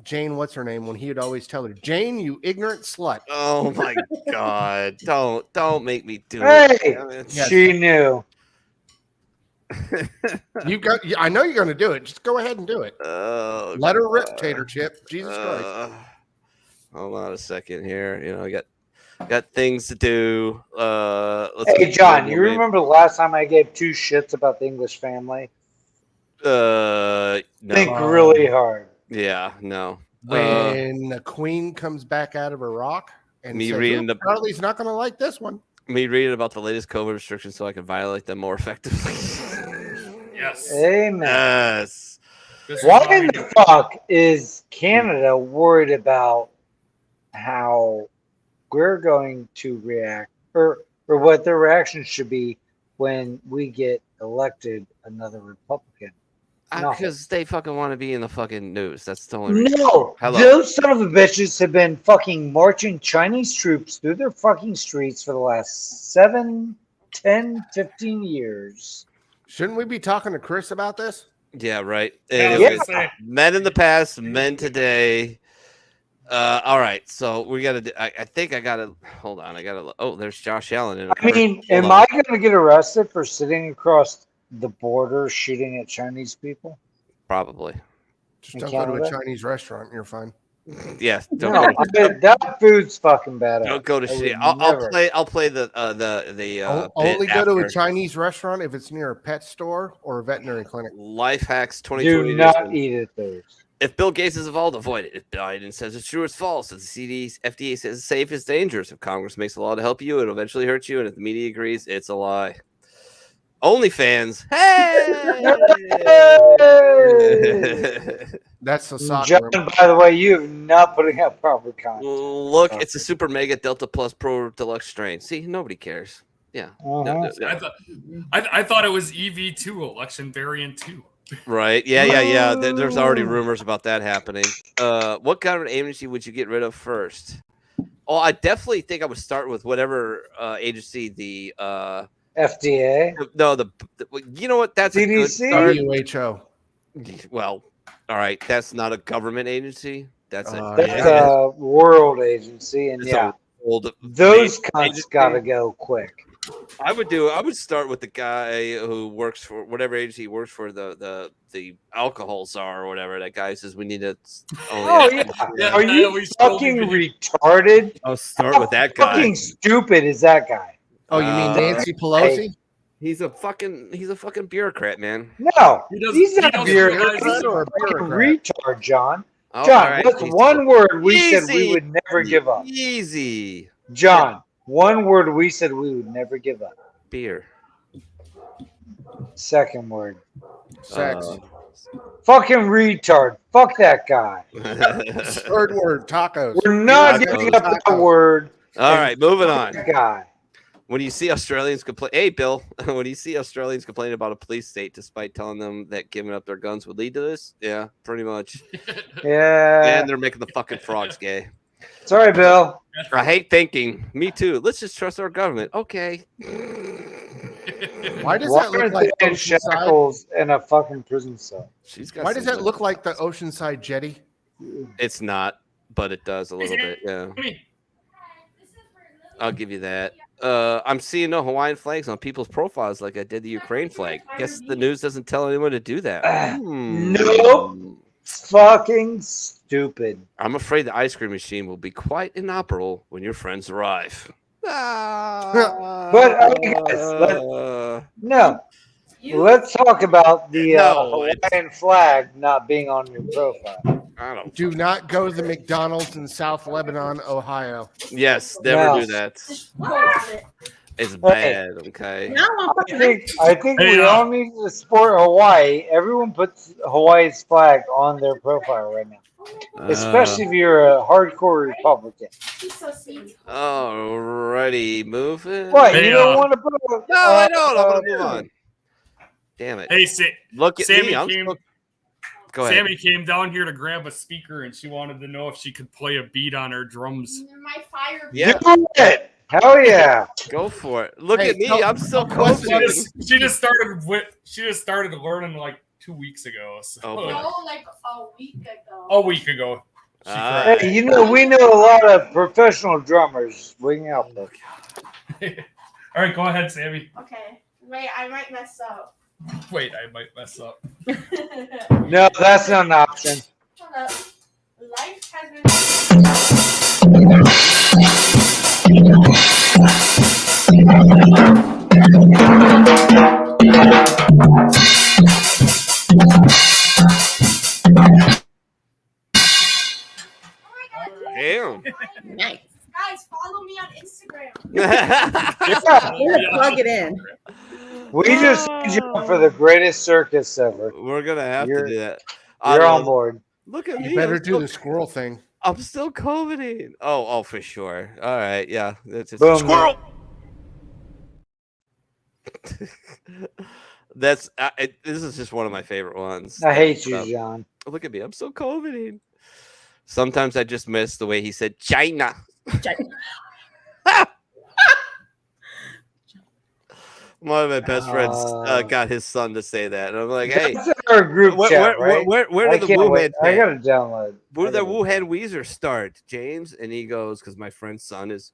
Jane, what's her name? When he would always tell her, "Jane, you ignorant slut." Oh my God! Don't make me do it. Yes. She knew. I know you're going to do it. Just go ahead and do it. Let her rip, Tater Chip. Jesus Christ. Hold on a second here. You know, I got things to do. Hey, John, you remember the last time I gave 2 shits about the English family? No. Think really hard. Yeah, no. When the Queen comes back out of Iraq and Charlie's not going to like this one. Me reading about the latest COVID restrictions so I can violate them more effectively. Yes. Amen. Yes. Why in the fuck is Canada worried about how we're going to react or what their reaction should be when we get elected another Republican? Because they fucking want to be in the fucking news. That's the only reason. No, those son of a bitches have been fucking marching Chinese troops through their fucking streets for the last 7, 10, 15 years. Shouldn't we be talking to Chris about this? Yeah, right. Yeah. Men in the past, men today. All right, so we got to. I think I got to hold on. Oh, there's Josh Allen. Am I going to get arrested for sitting across the border shooting at Chinese people? Probably. Just don't go to a Chinese restaurant. You're fine. Yes. No, that food's fucking bad. Don't go to shit. I'll play the only go to a Chinese restaurant if it's near a pet store or a veterinary clinic. Life hacks 2020. Do not eat at those. If Bill Gates is involved, avoid it. If Biden says it's true, it's false. If the FDA says it's safe, it's dangerous. If Congress makes a law to help you, it'll eventually hurt you. And if the media agrees, it's a lie. OnlyFans. Hey! That's the soccer John, room. by the way, you have not putting out proper content. Look, it's a Super Mega Delta Plus Pro Deluxe strain. See, nobody cares. Yeah. Uh-huh. I thought it was EV2 election variant 2. Right. Yeah. There's already rumors about that happening. What government agency would you get rid of first? Oh, I definitely think I would start with whatever agency the FDA. No, you know what? That's a good start. WHO. Well, all right. That's not a government agency. That's a world agency, and those cunts got to go quick. I would start with the guy who works for whatever agency he works for, the alcohol czar or whatever. That guy says we need to. Are you fucking retarded? I'll start with that guy. Fucking stupid is that guy? Oh, you mean Nancy Pelosi? He's a fucking bureaucrat, man. No, he's not a bureaucrat. He's a fucking retard, John. Oh, John, right. what's one word we said we would never give up? Easy. John, one word we said we would never give up. Beer. Second word. Sex. Fucking retard. Fuck that guy. Third word, tacos. We're not giving up that word. All right, moving on. That guy. When you see Australians complain, hey Bill, when you see Australians complain about a police state despite telling them that giving up their guns would lead to this, yeah, pretty much. Yeah. And they're making the fucking frogs gay. Sorry, Bill. I hate thinking. Me too. Let's just trust our government. Okay. Why does that look like in shackles in a fucking prison cell? Why does that look like the Oceanside jetty? It's not, but it does a little bit. Yeah. I'll give you that. I'm seeing no Hawaiian flags on people's profiles like I did the Ukraine flag. Guess the news doesn't tell anyone to do that. Nope. Fucking stupid. I'm afraid the ice cream machine will be quite inoperable when your friends arrive. But let's talk about the Hawaiian flag not being on your profile. Do not go to the McDonald's in South Lebanon, Ohio. Yes, never do that. It's bad. Okay. I think we all need to support Hawaii. Everyone puts Hawaii's flag on their profile right now, especially if you're a hardcore Republican. Alrighty, moving. What? You don't want to put? No, I don't. I want to move on. Damn it! Hey, look at Sammy me. Go ahead. Sammy came down here to grab a speaker, and she wanted to know if she could play a beat on her drums. My fire. Yeah. Do it. Hell yeah. Go for it. Look at me. I'm still questioning. She just started learning like 2 weeks ago. So. No, like a week ago. A week ago. Hey, we know a lot of professional drummers. We can help them. All right, go ahead, Sammy. Okay. Wait, I might mess up. Wait, I might mess up. No, that's not an option. Hold up. Life has been. Damn. Nice. Guys, follow me on Instagram. Plug it in. We just signed you up for the greatest circus ever. We're gonna have to do that. You're on board. Look at me. You better do the squirrel thing. I'm still COVIDing. Oh, for sure. All right, yeah. That's just Boom. squirrel. This is just one of my favorite ones. I hate you, John. Look at me. I'm still COVIDing. Sometimes I just miss the way he said China. One of my best friends got his son to say that, and I'm like, "Hey, that's our group chat, right? Where did the Wuhan? I gotta download. Where did the Wuhan Weezer start, James?" And he goes, "Because my friend's son is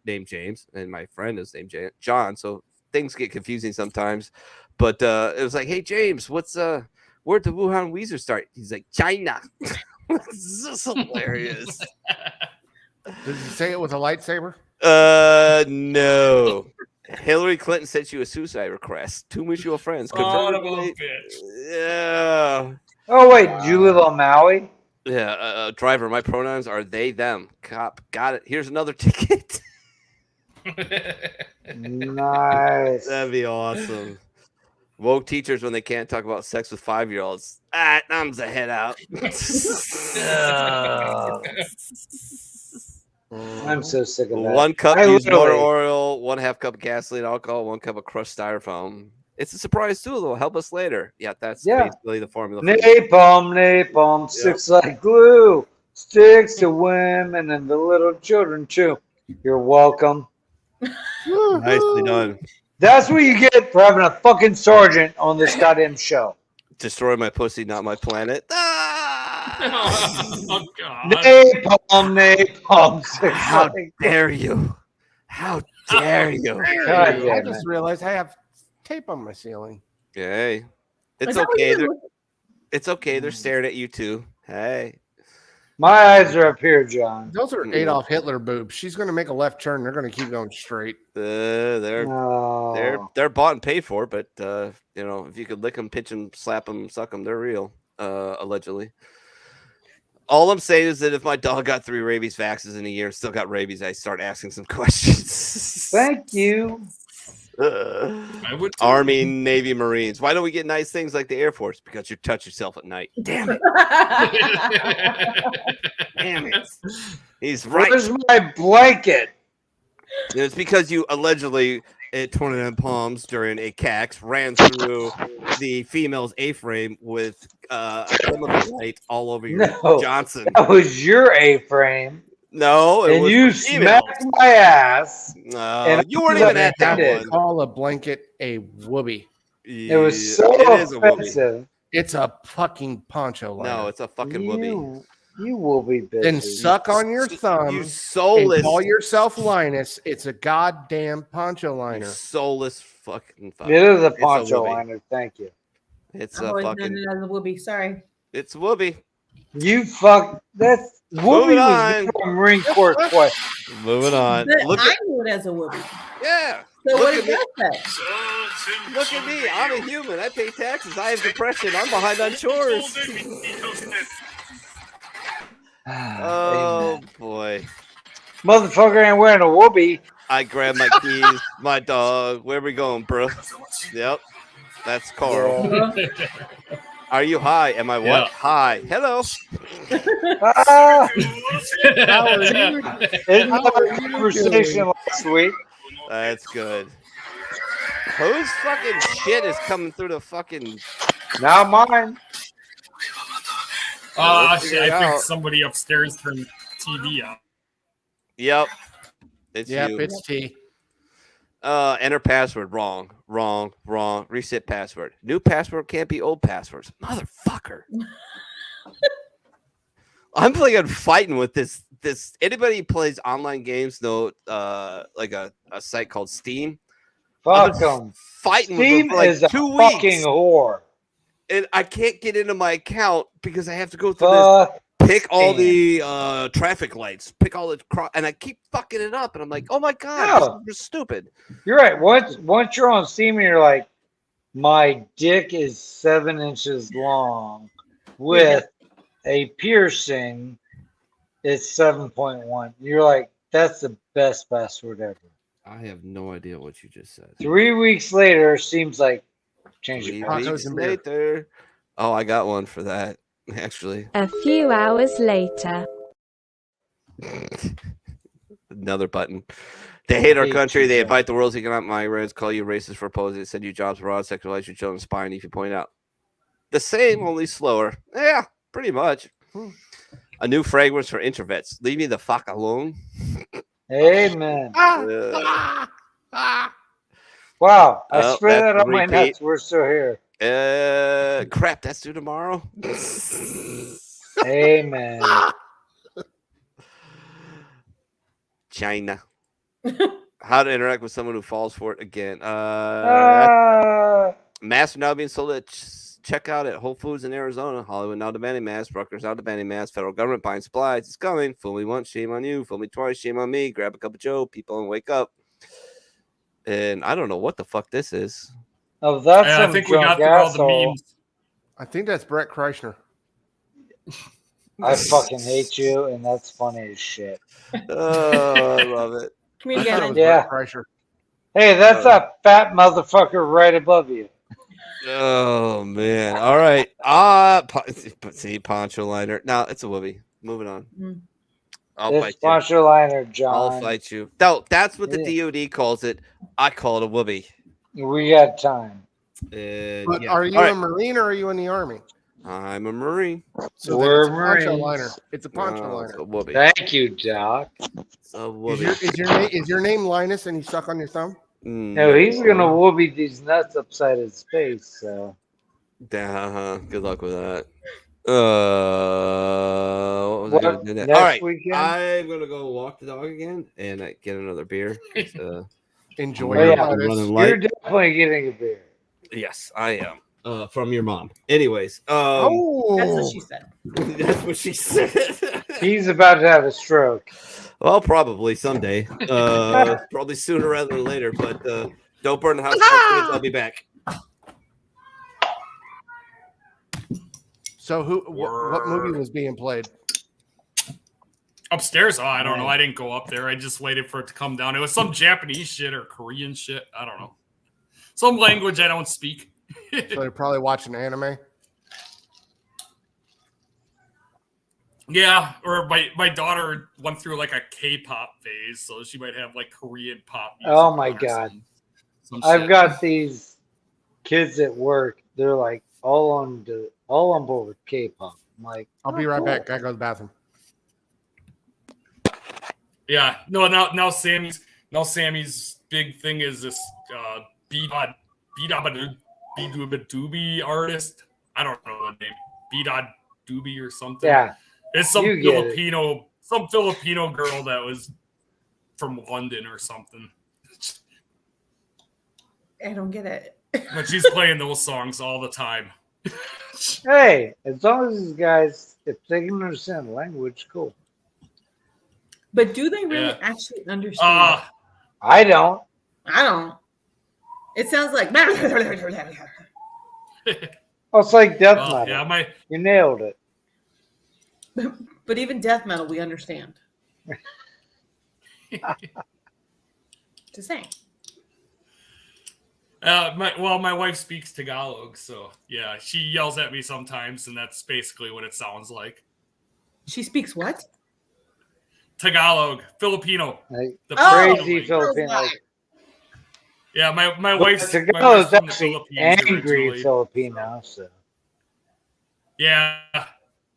named James, and my friend is named John, so things get confusing sometimes." But it was like, "Hey, James, where'd the Wuhan Weezer start?" He's like, "China." This is hilarious. Did you say it with a lightsaber? No. Hillary Clinton sent you a suicide request. 2 mutual friends. Yeah. Oh wait, did you live on Maui? Yeah. Driver, my pronouns are they, them. Cop, got it. Here's another ticket. Nice. That'd be awesome. Woke teachers when they can't talk about sex with 5-year-olds. Thumbs a head out. I'm so sick of that. 1 cup I used motor literally- oil, 1/2 cup gasoline, alcohol, 1 cup of crushed styrofoam. It's a surprise too, though. Help us later. Yeah, that's basically the formula. Napalm sticks like glue, sticks to women and the little children too. You're welcome. Nicely done. That's what you get for having a fucking sergeant on this goddamn show. Destroy my pussy, not my planet. Oh, God. Napalm sticks How like dare you? How dare you? God I damn just it. realized I have tape on my ceiling. Hey, it's Is that what okay. you've been They're, looking- it's okay. They're staring at you too. Hey. My eyes are up here, John. Those are Adolf Hitler boobs. She's going to make a left turn. They're going to keep going straight. They're No. they're bought and paid for, but if you could lick them, pinch them, slap them, suck them, they're real. Allegedly. All I'm saying is that if my dog got 3 rabies vaccines in a year and still got rabies, I start asking some questions. Thank you. I would too. Army, Navy, Marines. Why don't we get nice things like the Air Force? Because you touch yourself at night. Damn it. Damn it. He's right. Where's my blanket? It's because you allegedly at 29 Palms during a CAX ran through the female's A-frame with a chemical light all over your No. Johnson. That was your A-frame. No, it And was you the female. smacked my ass. No, you weren't even at that They one. call a blanket a whoopee. It was so It is a whoopee. offensive. It's a fucking poncho liner. No, it's a fucking whoopee. You will be busy. Then suck on your thumb You and soulless, call yourself Linus. It's a goddamn poncho liner. soulless fucking fuck. It is a It's poncho whoopee. liner. Thank you. It's I've a always known fucking. it as a whoopee. Sorry. It's whoopee. You fuck. That's Moving whoopee on. was a Marine Corps question. Moving on. But Look I at knew it as a whoopee. yeah. So Look what at did me. that say? Look at me. I'm a human. I pay taxes. I have depression. I'm behind on chores. Oh boy. Motherfucker ain't wearing a whoopee. I grab my keys, my dog. Where we going, bro? Yep. That's Carl. Are you high? Am I what? Yeah. High. Hello. Ah, How are you? isn't How that are a you conversation doing? last week? That's good. Whose fucking shit is coming through the fucking? Not mine. I figure it think out. somebody upstairs turned TV on. Yep. It's Yep, you. it's T. Enter password. Wrong. Reset password. New password can't be old passwords. Motherfucker. I'm playing fighting with this. Anybody who plays online games know like a site called Steam. Fuck them. Fighting Steam with them for like is a 2 fucking weeks. whore. And I can't get into my account because I have to go through Fuck. this. Pick all Steam. the traffic lights. Pick all the and I keep fucking it up. And I'm like, oh my god, No. this is stupid. You're right. Once you're on Steam and you're like, my dick is 7 inches long with a piercing. It's 7.1. You're like, that's the best password ever. I have no idea what you just said. 3 weeks later, seems like change 3 your Tacos weeks and beer. later. Oh, I got one for that. Actually, A few hours later. another button. They hate our Hate country. you, They John. invite the world's economic migrants, call you racist for opposing, they send you jobs abroad, sexualize your children, spying if you point out. The same, only slower. Yeah, pretty much. A new fragrance for introverts. Leave me the fuck alone. Amen. Uh, Wow. I Oh, spread that's that on my repeat. nuts. We're still here. crap, that's due tomorrow. Amen. China. How to interact with someone who falls for it again. Masks are now being sold at checkout at Whole Foods in Arizona. Hollywood now demanding masks. Rutgers now demanding masks. Federal government buying supplies. It's coming. Fool me once, shame on you. Fool me twice, shame on me. Grab a cup of Joe. People and wake up. And I don't know what the fuck this is. Oh, that's Yeah, I some think we got drunk through all the asshole. memes. I think that's Brett Kreischer. I fucking hate you, and that's funny as shit. Oh, I love it. Comedian. I thought it was Yeah. Brett Kreischer. Hey, that's a fat motherfucker right above you. Oh man! All right. See, poncho liner. No, it's a whoopee. Moving on. I'll This fight you. poncho liner, I'll John. fight you. No, that's what the Yeah. DoD calls it. I call it a whoopee. We got time. And But yeah. are you All a right. Marine or are you in the Army? I'm a Marine. So We're then it's a poncho Marines. liner. It's a poncho It's liner. a whoopee. Thank you, Doc. It's a whoopee. Is your name Linus and you suck on your thumb? No, he's gonna whoopee these nuts upside his face. So Good luck with that. What was I What, gonna do next? next All right, weekend? I'm gonna go walk the dog again and get another beer. Enjoy Oh, your yeah. lettuce. You're definitely getting a beer. Yes, I am. From your mom. Anyways, That's what she said. that's what she said. He's about to have a stroke. Well, probably someday. Probably sooner rather than later. But don't burn the house down, kids. I'll be back. So what movie was being played? Upstairs? Oh, I don't know. I didn't go up there. I just waited for it to come down. It was some Japanese shit or Korean shit. I don't know. Some language I don't speak. So they're probably watching anime. Yeah, or my daughter went through like a K-pop phase, so she might have like Korean pop music. Oh my or god! some I've shit. got these kids at work. They're like all on board with K-pop. I'm like, I'll be right back. Gotta go to the bathroom. Yeah, no, now Sammy's big thing is this Doobie artist. I don't know the name. Doobie or something. Yeah, it's some you get it. Filipino girl that was from London or something. I don't get it. But she's playing those songs all the time. Hey, as long as these guys, if they can understand the language, cool. But do they really actually understand? I don't. I don't. It sounds like. Oh, it's like death metal. Yeah, you nailed it. But even death metal, we understand. Just saying. My wife speaks Tagalog, so yeah, she yells at me sometimes, and that's basically what it sounds like. She speaks what? Tagalog, Filipino. The crazy Filipino. Yeah, my wife's Tagalog is from the actually Philippines angry originally. Filipino. So Yeah.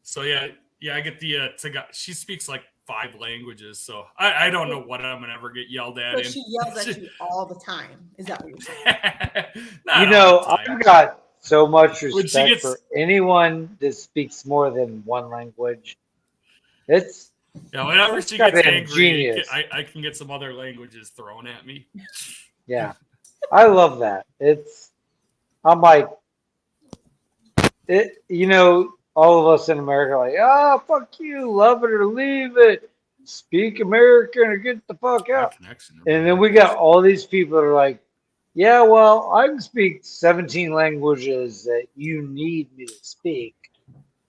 So yeah, I get the Tagalog. She speaks like 5 languages, so I don't know what I'm gonna ever get yelled at. But she yells at you all the time. Is that what you're saying? you know, I've got so much respect gets- for anyone that speaks more than one language. It's whenever she gotta gets be a angry, genius. I can get some other languages thrown at me. Yeah, I love that. I'm like, you know, all of us in America are like, fuck you, love it or leave it, speak American or get the fuck out. And then we got all these people that are like, yeah, well, I can speak 17 languages that you need me to speak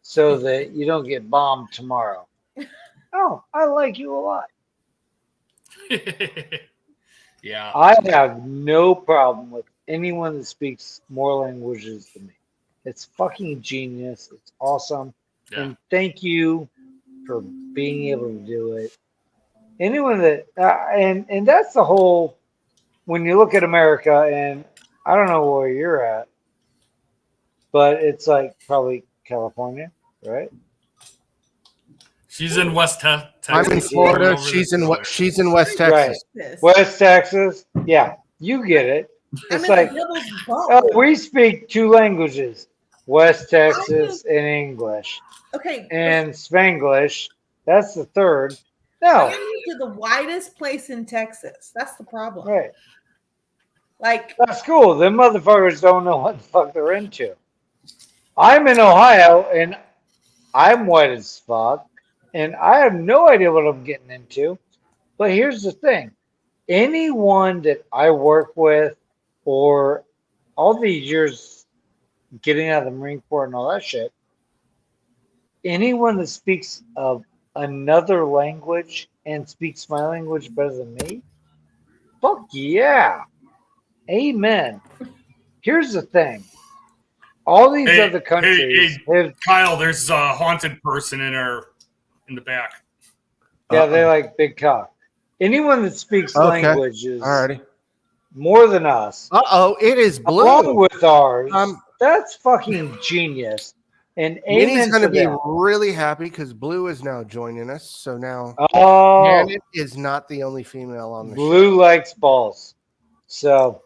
so that you don't get bombed tomorrow. Oh, I like you a lot. Yeah. I have no problem with anyone that speaks more languages than me. It's fucking genius. It's awesome. Yeah. And thank you for being able to do it. Anyone that, and that's the whole, when you look at America, and I don't know where you're at, but it's like probably California, right? She's in West Texas. I'm in Florida. She's in West Texas. Right. West Texas. Yeah, you get it. It's like, we speak 2 languages, West Texas and English. Okay. And Spanglish. That's the third. No. I went to the widest place in Texas. That's the problem. Right. Like, that's cool. Them motherfuckers don't know what the fuck they're into. I'm in Ohio and I'm white as fuck. And I have no idea what I'm getting into. But here's the thing. Anyone that I work with or all these years getting out of the Marine Corps and all that shit, anyone that speaks of another language and speaks my language better than me, fuck yeah. Amen. Here's the thing. All these Hey, other countries hey, Kyle, there's a haunted person in the back. Yeah, they like big cock. Anyone that speaks languages Alrighty. more than us, it is Blue. along with ours, that's fucking genius. And Minnie's amen going to to be that. really happy because Blue is now joining us. So now Janet is not the only female on the Blue show. likes balls. So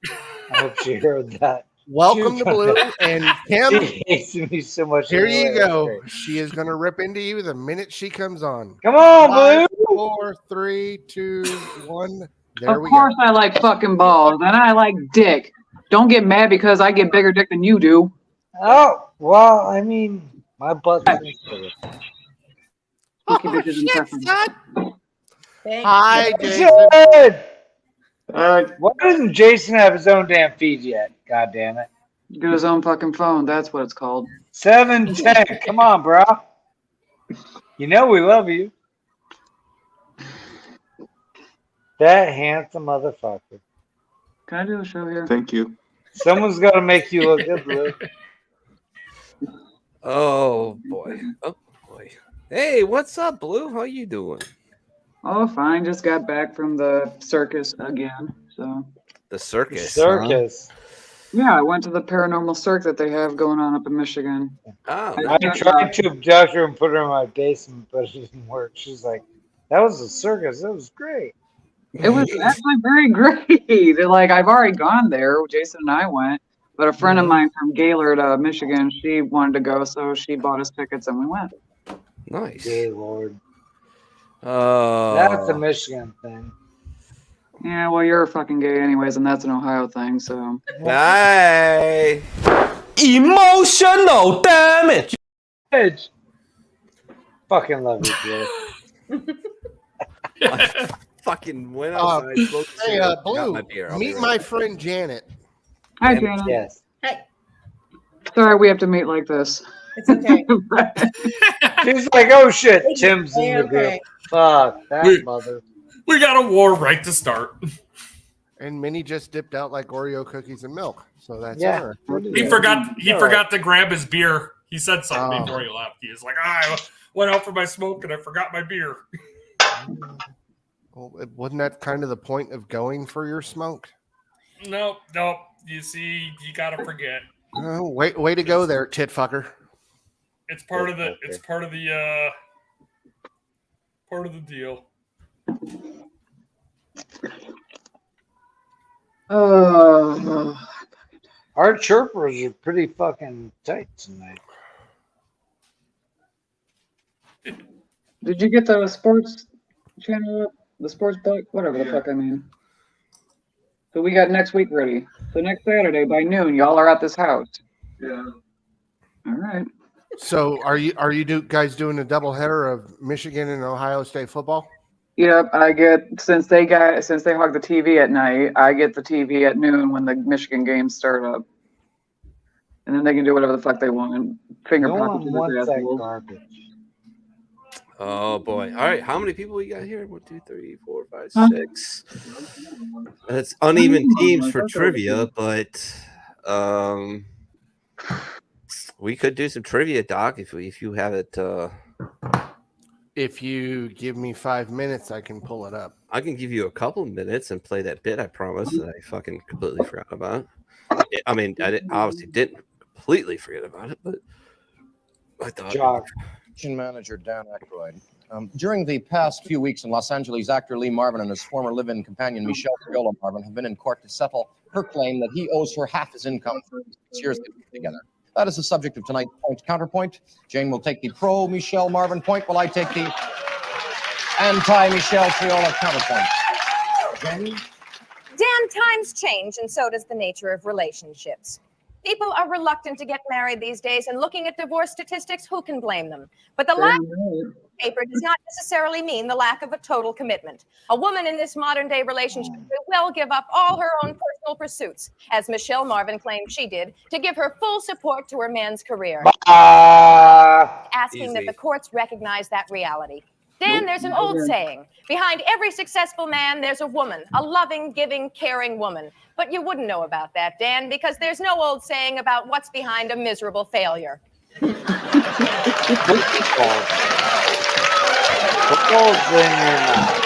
I hope she heard that. Welcome to Blue and Kim. She hates me so much. Here anyway. you go. She is going to rip into you the minute she comes on. Come on, 5, Blue. 4, 3, 2, 1. There Of we course go. I like fucking balls, and I like dick. Don't get mad because I get bigger dick than you do. Oh, well, I mean, my butt's sensitive. Oh, shit, son. Hi, Jason. Jason. Why doesn't Jason have his own damn feed yet? God damn it. Get his own fucking phone. That's what it's called. 710. Come on, bro. You know we love you. That handsome motherfucker. Can I do a show here? Thank you. Someone's got to make you look good, Blue. Oh boy. Oh boy. Hey, what's up, Blue? How you doing? Oh, fine. Just got back from the circus again. So. The circus. Circus. Yeah, I went to the paranormal circ that they have going on up in Michigan. Oh, I tried to abduct her and put her in my basement, but it didn't work. She's like, that was a circus. That was great. It was actually very great. They're like, I've already gone there. Jason and I went, but a friend of mine from Gaylord, Michigan, she wanted to go, so she bought us tickets and we went. Nice. Gaylord. Oh. That's a Michigan thing. Yeah, well, you're fucking gay anyways, and that's an Ohio thing, so. Bye. Emotional damage. Fucking love you, Blue. I fucking went outside. Smoked a Hey, cigarette, got Blue, my beer. I'll be meet right my back. friend Janet. Hi, Janet. Yes. Hey, Sorry, we have to meet like this. it's okay. She's like, oh shit, Tim's in the Okay. group. Fuck that mother. We got a war right to start. And Minnie just dipped out like Oreo cookies and milk. So that's Yeah. her. He forgot All forgot to grab his beer. He said something Oh. before he left. He was like, I went out for my smoke and I forgot my beer. Well, wasn't that kind of the point of going for your smoke? Nope. You see, you gotta forget. Oh, way to go there, tit fucker. It's part of the deal. Our chirpers are pretty fucking tight tonight. Did you get the sports channel up? The sports book? Whatever the fuck I mean. So we got next week ready. So next Saturday by noon, y'all are at this house. Yeah. All right. So are you guys doing a doubleheader of Michigan and Ohio State football? Yep, I get since they hog the TV at night, I get the TV at noon when the Michigan games start up. And then they can do whatever the fuck they want and finger No pocket one to wants their that assholes. garbage. Oh boy. All right. How many people we got here? 1, 2, 3, 4, 5, Huh? 6. It's uneven teams for trivia, but we could do some trivia, Doc, if you have it. If you give me 5 minutes, I can pull it up. I can give you a couple of minutes and play that bit I promised that I fucking completely forgot about. I mean, obviously didn't completely forget about it, but I thought. Jock. Manager Dan Aykroyd. During the past few weeks in Los Angeles, actor Lee Marvin and his former live-in companion Michelle Triola Marvin have been in court to settle her claim that he owes her half his income for 6 years they've been together. That is the subject of tonight's point counterpoint. Jane will take the pro-Michelle Marvin point, while I take the anti-Michelle Triola counterpoint. Jane? Dan, times change, and so does the nature of relationships. People are reluctant to get married these days, and looking at divorce statistics, who can blame them? But the lack of paper does not necessarily mean the lack of a total commitment. A woman in this modern-day relationship will well give up all her own personal pursuits, as Michelle Marvin claimed she did, to give her full support to her man's career. Asking that the courts recognize that reality. Dan, there's an old saying. Behind every successful man, there's a woman, a loving, giving, caring woman. But you wouldn't know about that, Dan, because there's no old saying about what's behind a miserable failure. What old thing or not?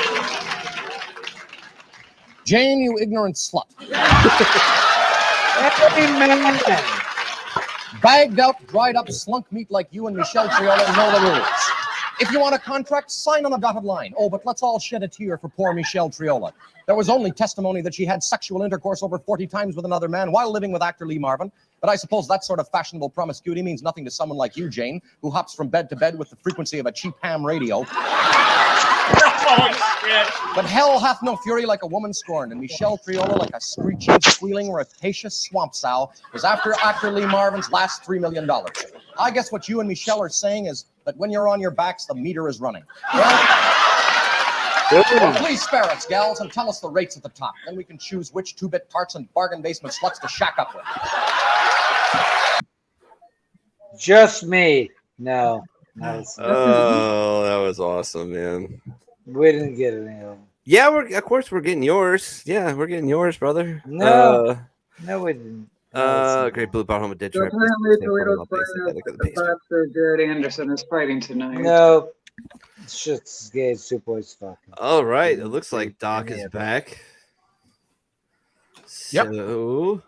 Jane, you ignorant slut. Amen. Bagged out, dried up slunk meat like you and Michelle Triola know the rules. If you want a contract, sign on the dotted line. Oh, but let's all shed a tear for poor Michelle Triola. There was only testimony that she had sexual intercourse over 40 times with another man while living with actor Lee Marvin. But I suppose that sort of fashionable promiscuity means nothing to someone like you, Jane, who hops from bed to bed with the frequency of a cheap ham radio. But hell hath no fury like a woman scorned, and Michelle Triola, like a screeching, squealing, rapacious swamp sow, is after actor Lee Marvin's last $3 million. I guess what you and Michelle are saying is that when you're on your backs, the meter is running. Well, please spare us, gals, and tell us the rates at the top. Then we can choose which two-bit tarts and bargain basement sluts to shack up with. Just me. No. Oh, that was awesome, man. We didn't get any of them. Yeah, of course we're getting yours. Yeah, we're getting yours, brother. No, we didn't. Great Blue Bottom of Dead So Track. apparently Toledo's thoughts Jared Anderson is fighting tonight. No. It's just gay Soup Boys fucking. All right, it looks like Doc is back. Yep. So,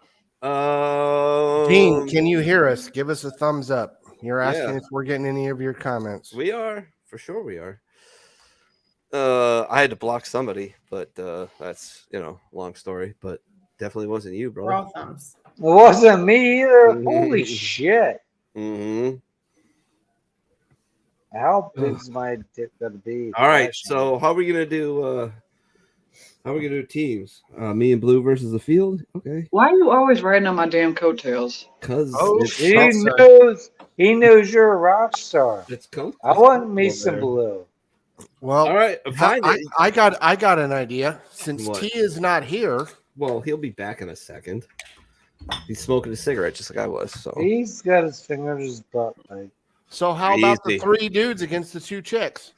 Dean, can you hear us? Give us a thumbs up. You're asking Yeah. if we're getting any of your comments. We are, for sure we are. I had to block somebody, but that's, long story, but definitely wasn't you, bro. We're all thumbs. It wasn't me either. Holy shit. Mm-hmm. How big's my dick gonna be? All right, so how are we gonna do teams? Me and Blue versus the field? Okay. Why are you always riding on my damn coattails? Because he knows you're a rock star. It's cool. I want me some Blue. Well, all right, fine. I got an idea. Since What? T is not here, Well, he'll be back in a second. He's smoking a cigarette just like I was. So He's got his finger in his butt. Like, so how about the Easy. 3 dudes against the 2 chicks?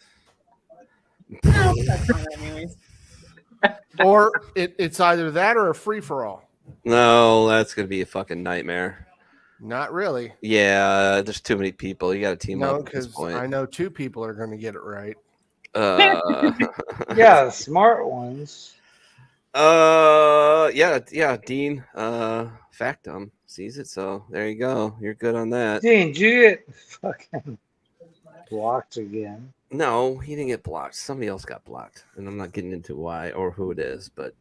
Or it's either that or a free for all. no, that's gonna be a fucking nightmare. Not really. Yeah, there's too many people. You got to team No, up at this because point. I know 2 people are going to get it right. yeah, smart ones. Yeah, Dean, Factum sees it, so there you go. You're good on that. Dean, did you get fucking blocked again? No, he didn't get blocked. Somebody else got blocked, and I'm not getting into why or who it is, but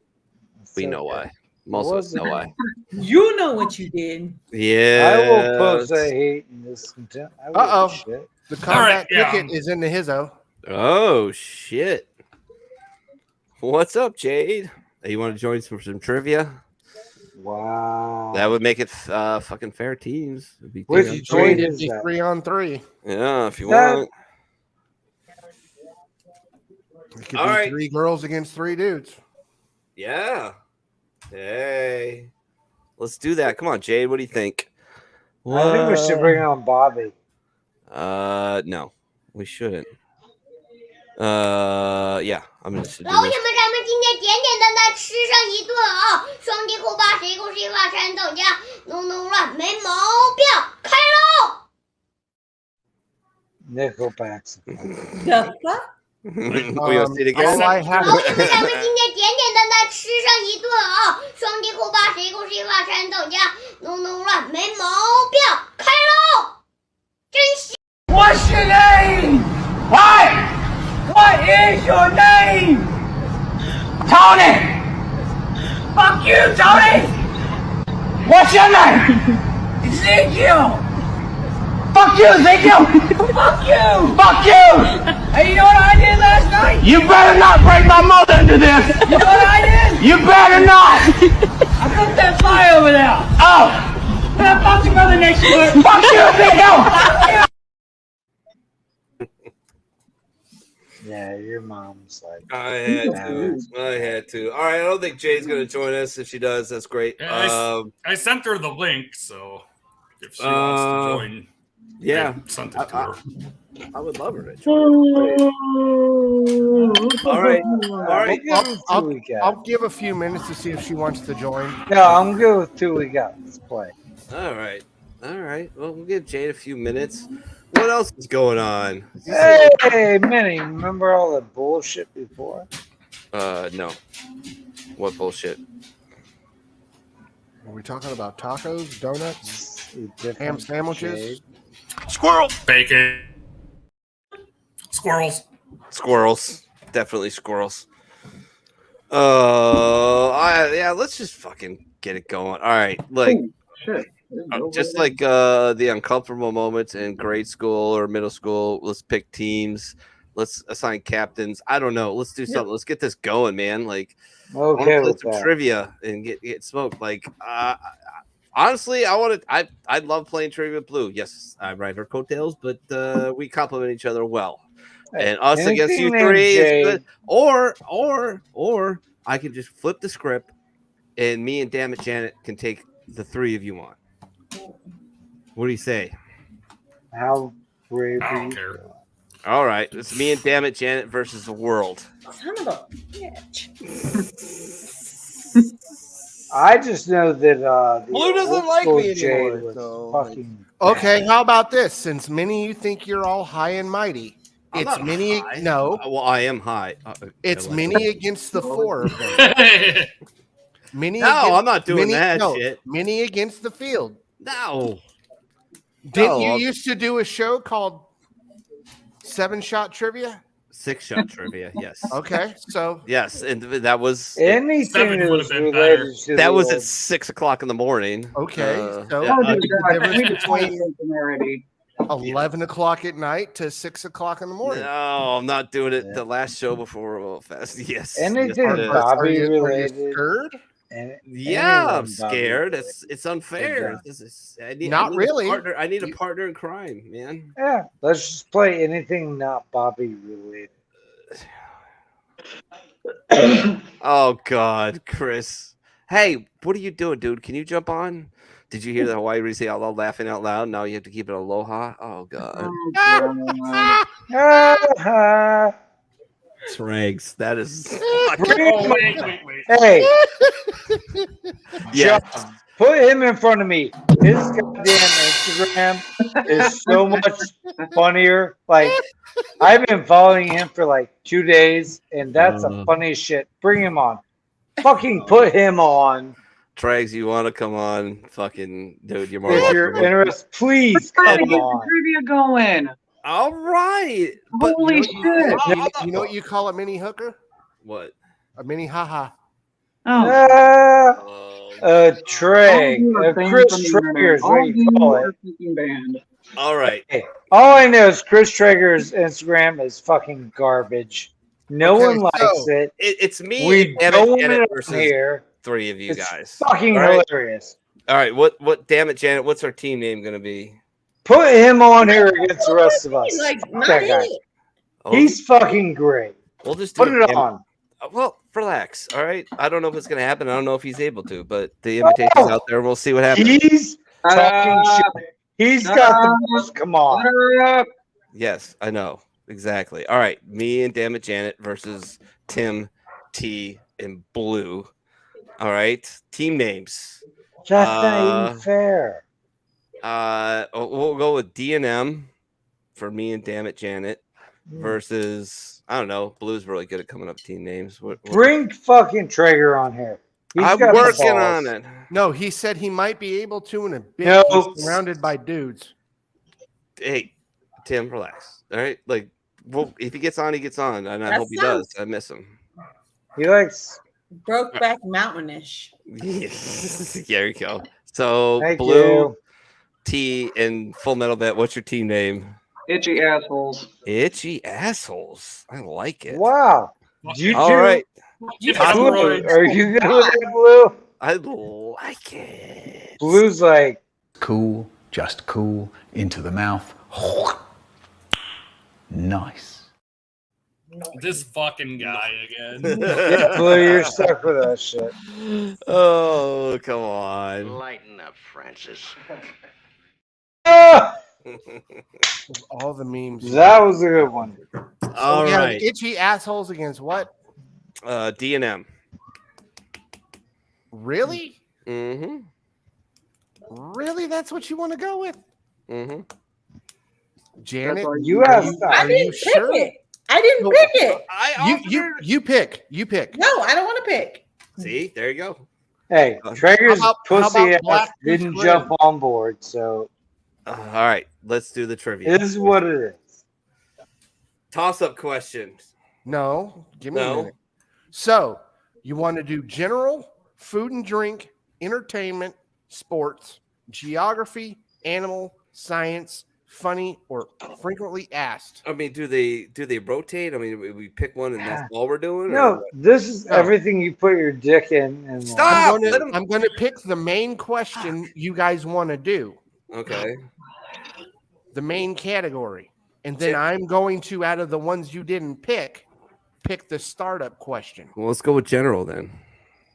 we know why. Most of us know why. You know what you did. Yeah. I will post a hate and discontent. The combat ticket is in the hizzo. Oh shit! What's up, Jade? You want to join some trivia? Wow. That would make it fucking fair teams. It'd be Which 3 on 3. Yeah, if you want. It could All be right. 3 girls against 3 dudes. Yeah. Hey. Let's do that. Come on, Jade. What do you think? I think we should bring on Bobby. No, we shouldn't. Yeah, I'm gonna do 老铁 this. 们，咱们今天简简单单吃上一顿啊！双击扣把，谁扣谁把山等价，弄弄乱没毛病，开喽！ Nickelbacks. The fuck? We gonna see it again? 老铁们，咱们今天简简单单吃上一顿啊！双击扣把，谁扣谁把山等价，弄弄乱没毛病，开喽！真香！ What's your name? What is your name? Tony! Fuck you, Tony! What's your name? Ezekiel! Fuck you, Ezekiel! Fuck you! Fuck you! Hey, you know what I did last night? You better not break my mother into this! You know what I did? You better not! I put that fly over there! Oh! And I fucked your mother next to it! Fuck you, Ezekiel! Yeah, your mom's like. I had to. All right, I don't think Jade's gonna join us. If she does, that's great. Yeah, I sent her the link, so if she wants to join. Yeah, I sent it to her. I would love her to join. All right. I'll give a few minutes to see if she wants to join. No, I'm good with 2 we got. Let's play. All right. Well, we'll give Jade a few minutes. What else is going on? Hey, Minnie, remember all the bullshit before? No. What bullshit? Are we talking about tacos, donuts, ham sandwiches? Squirrel. Bacon. Squirrels. Squirrels. Definitely squirrels. Let's just fucking get it going. All right. Like, just like the uncomfortable moments in grade school or middle school, let's pick teams. Let's assign captains. I don't know. Let's do something. Let's get this going, man. Like, I want to play some trivia and get smoked. Like, honestly, I'd love playing trivia with Blue. Yes, I ride her coattails, but we complement each other well. And us against you three is good. Or I can just flip the script, and me and Damn It Janet can take the three of you on. What do you say? How brave I don't care. All right, it's me and Damn It Janet versus the world. Son of a bitch. I just know that Blue doesn't like me anymore. Fucking Okay, how about this? Since Minnie, you think you're all high and mighty, I'm it's not Minnie. high. No, Well, I am high. it's Minnie against the four of them. Minnie. No, I'm not doing that no, shit. Minnie against the field. No. Didn't you used to do a show called 7-Shot Trivia? 6-shot trivia, yes. Okay, so yes, and that was anything that was related to that was the at 6 o'clock in the morning. Okay, so yeah, the difference between 11 o'clock at night to 6 o'clock in the morning. No, I'm not doing it. The last show before Royal Fest. Yes. anything yes, it is. Bobby Are related. you scared? Yeah, I'm scared. It's unfair. Not really. I need a partner in crime, man. Yeah, let's just play anything not Bobby related. Oh God, Chris. Hey, what are you doing, dude? Can you jump on? Did you hear the Hawaii Reese out loud laughing out loud? Now you have to keep it aloha. Oh God. Trags. That is. Hey. Yeah. Put him in front of me. His goddamn Instagram is so much funnier. Like, I've been following him for like 2 days, and that's the funniest shit. Bring him on. Fucking put him on. Trags, you want to come on? Fucking dude, you're more. If you're interested, please come on. Trivia going. All right. Holy shit. You know what you call a mini hooker? What? A mini haha. Trey. Chris Traeger is what you call it. All right. Hey, all I know is Chris Traeger's Instagram is fucking garbage. No one likes it. It's me. We and don't Janet want it versus here. three of you It's guys. fucking All right. hilarious. All right. What? Damn it, Janet. What's our team name going to be? Put him on here against the rest of us. Like, That guy. He's fucking great. We'll just do Put it Damn- on. Well, relax. All right. I don't know if it's going to happen. I don't know if he's able to, but the invitation's out there. We'll see what happens. He's talking shit. He's got the most. Come on. Yes, I know. Exactly. All right. Me and Damn It Janet versus Tim, T, and Blue. All right. Team names. That's not even fair. We'll go with D&M for me and Damn It Janet versus, I don't know, Blue's really good at coming up with team names. Bring fucking Traeger on here. He's I'm got the working balls. on it. No, he said he might be able to in a bit. No. He's surrounded by dudes. Hey, Tim, relax. All right. Like, well, if he gets on, he gets on. And I That hope he sounds- does. I miss him. He likes Brokeback Mountain-ish. There you go. So, Thank Blue, you. T, and Full Metal Bet, what's your team name? Itchy assholes. Itchy Assholes. I like it. Wow. You All two- right. Blue, are you good with that, Blue? I like it. Blue's like, Cool, just cool, into the mouth. Nice. This fucking guy again. yeah, Blue, you're stuck with that shit. Oh, come on. Lighten up, Francis. Ah! All the memes. That was a good one. All right. Itchy assholes against what? D&M. Really? Mm-hmm. Really? That's what you want to go with? Mm-hmm. Janet, You asked. I didn't pick it. I didn't pick it. You pick. You pick. No, I don't want to pick. See, there you go. Hey, Traeger's how pussy about ass Black didn't Goose jump on board, so All right, let's do the trivia. it is what it is. Toss-up questions. No, give me a No. minute. So, you want to do general, food and drink, entertainment, sports, geography, animal, science, funny, or frequently asked? I mean, do they rotate? I mean, we pick one and that's all we're doing? or No, what? this is everything you put your dick in. And Stop! I'm going to pick the main question you guys want to do. Okay. The main category. And then I'm going to, out of the ones you didn't pick the startup question. Well, let's go with general then.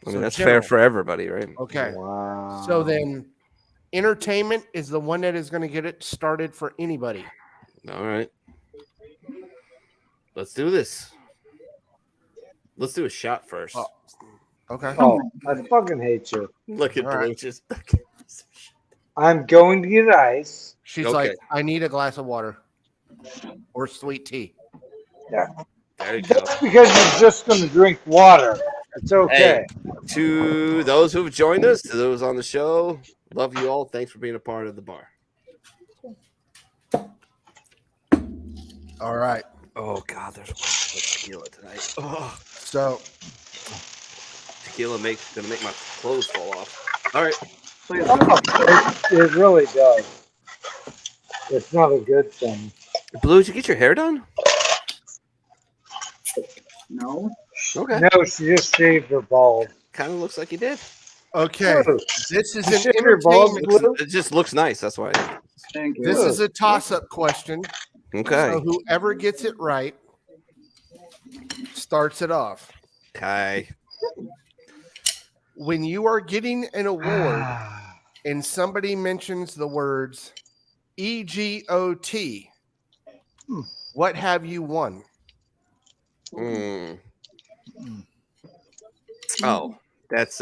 I mean, So that's general. fair for everybody, right? Okay. Wow. So then entertainment is the one that is going to get it started for anybody. All right. Let's do this. Let's do a shot first. Okay. Oh, I fucking hate you. Look at All right. Blue. I'm going to get ice. She's Okay. like, I need a glass of water or sweet tea. Yeah. There you go. That's because you're just going to drink water. It's okay. Hey, to those who've joined us, to those on the show, love you all. Thanks for being a part of the bar. All right. Oh God, there's tequila tonight. Oh, So tequila gonna make my clothes fall off. All right. It really does. It's not a good thing. Blue, did you get your hair done? No. Okay. No, she just shaved her balls. Kind of looks like you did. okay. Oh, This is you an shave your balls, entertainment. Blue? It just looks nice. That's why. Thank you. This is a toss-up question. Okay. So whoever gets it right starts it off. Okay. When you are getting an award and somebody mentions the words EGOT, what have you won? Mm. Oh, that's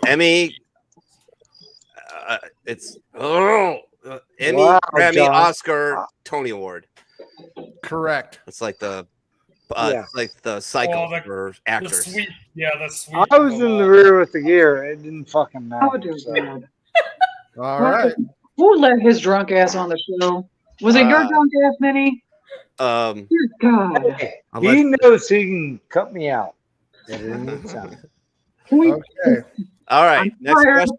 Emmy. It's Emmy, Wow, Grammy, John. Oscar, Tony Award. Correct. It's like the Yeah. it's like the cycle Oh, for The actors. sweet, the sweet. I was in the rear with the gear. It didn't fucking Oh, matter. dear so. God. All right. Who let his drunk ass on the show? Was it your drunk ass, Minnie? Um, Dear God. Hey, I'll he let- knows he can cut me out at any time. Okay. all right, I'm next tired.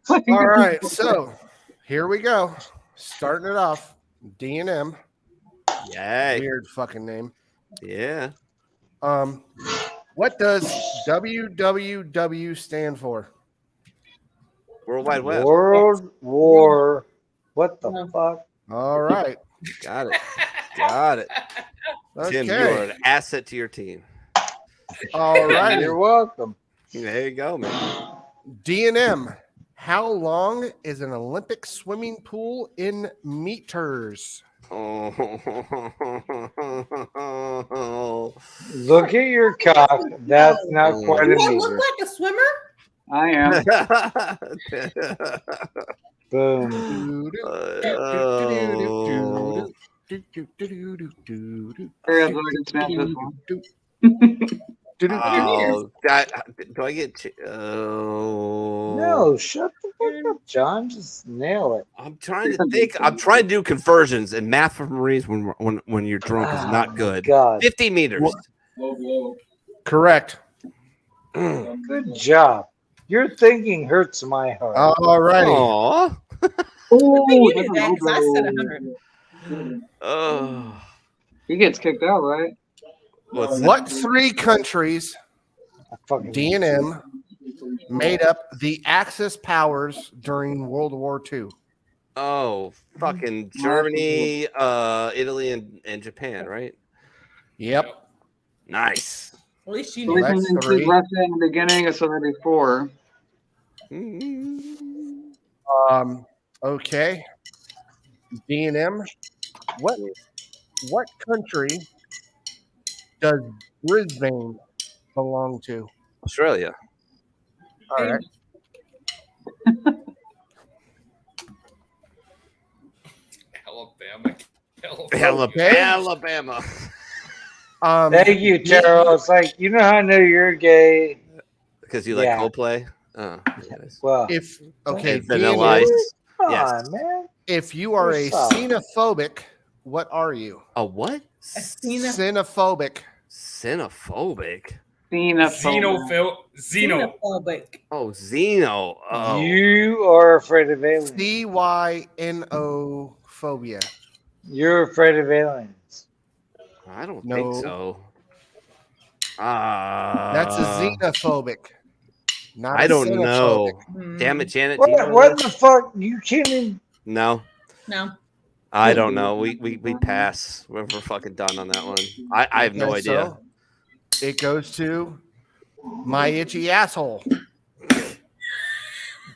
question. All right. So here we go. Starting it off. D&M. Yay. Weird fucking name. Yeah. What does WWW stand for? World Wide Web. World War. What the fuck? All right. Got it. Got it. Tim, you are Okay. an asset to your team. All right. You're welcome. There you go, man. D&M. How long is an Olympic swimming pool in meters? Oh. Look at your cock. That's not quite a Do I look meter. like a swimmer? I am. Boom. Very athletic snap this one. Oh, do I get? Oh, No, shut the fuck up, John. Just nail it. I'm trying to think. I'm trying to do conversions, and math for Marines when you're drunk is not good. God. 50 meters. Correct. Good job. Your thinking hurts my heart. All righty. Aw. Oh, You that's did a that low 'cause I said blow. 100. Oh. He gets kicked out, right? What's that? What three countries D&M made up the Axis powers during World War II? Oh, fucking Germany, Italy, and Japan, right? Yep. Nice. At least you So knew. we can That's include three. Russia in the beginning, so that'd be 4. Mm. Okay. D&M. What country does Brisbane belong to? Australia. All right. Alabama. Thank you, Terrell. It's like, you know how I know you're gay? Because you like Coldplay? Oh, yes. Well, If Vanilla Ice. Come Yes. on, man. If you are a You're solid. xenophobic, what are you? A what? Xenophobic. Xenophobic? Xenophobic. Oh, Xeno. Oh. You are afraid of aliens. CYNO phobia. You're afraid of aliens. I don't think so. That's a xenophobic. Not I a don't know. xenophobic. Damn it, Janet. do you know What this? the fuck? You kidding? No. No. I don't know. We pass. We're fucking done on that one. I have no Okay, idea. so it goes to my itchy asshole.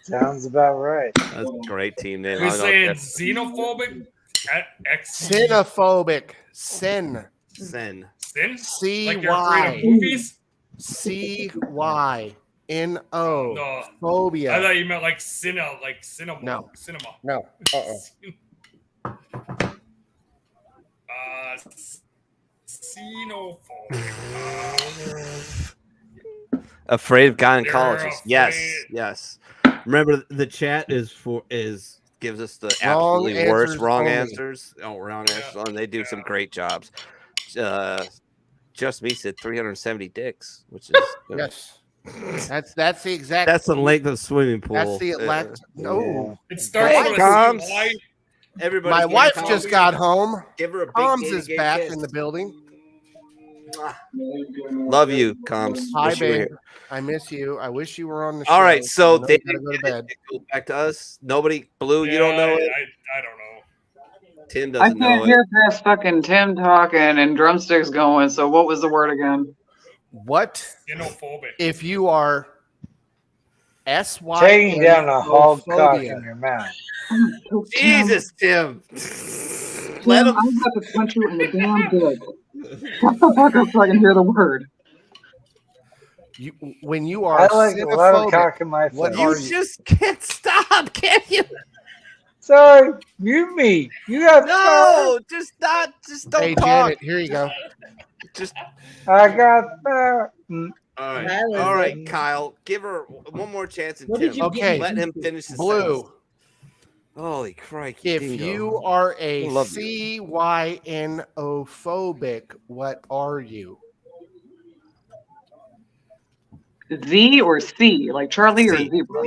Sounds about right. That's a great team name. You're saying xenophobic? Xenophobic. Sin. Sin. Sin? C Like you're afraid Y of movies? CYNO No. phobia. I thought you meant like cinema, like cinema. No. Cinema. No. Xenophobic. Afraid of gynecologists. They're Yes. afraid. Yes. Remember, the chat gives us the Wrong absolutely worst answers wrong only. answers. Oh, wrong answers. And they do some great jobs. Just Me said 370 dicks, which is Yes. That's the exact. That's the length of the swimming pool. That's the elect. No. It starts with a Comms. C. Everybody, My give wife Comms- just got home. Give her a big Comms gay is gay back kiss. in the building. Love you, Comms. Hi, Wish you were babe. here. I miss you. I wish you were on the show. All right, so I know they you gotta go to bed. go back to us. Nobody, Blue, you don't know it. I don't know. Tim I doesn't know can't it. hear past fucking Tim talking and drumsticks going. So what was the word again? What? Xenophobic. If you are SY Taking down a hog cock in your mouth. Jesus, Tim. Let him. I'm about to punch you in the damn dick. Shut the fuck up so I can hear the word. When you are I like a lot of cock xenophobic, in my what face. are You you? just can't stop, can you? Sorry, mute me. You got No, just don't Hey, talk. Janet, here you go. Just I got that. all right, Kyle. Give her one more chance. And What Tim. did you Okay. Let him finish the Blue. sentence. Holy crikey! If dingo. you are a I love you. CYNO phobic, what are you? Z or C? Like Charlie or C. zebra?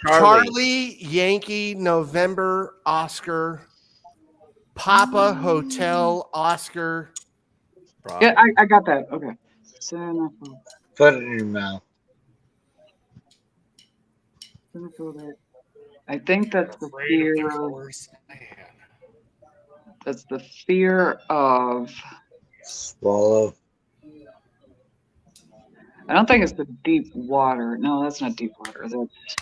Charlie, Yankee, November, Oscar, Papa, Hotel, Oscar. Bravo. Yeah, I got that. Okay. Xenophobic. Put it in your mouth. I think that's the Afraid of fear. the horse man. That's the fear of. Swallow. I don't think it's the deep water. No, that's not deep water. That's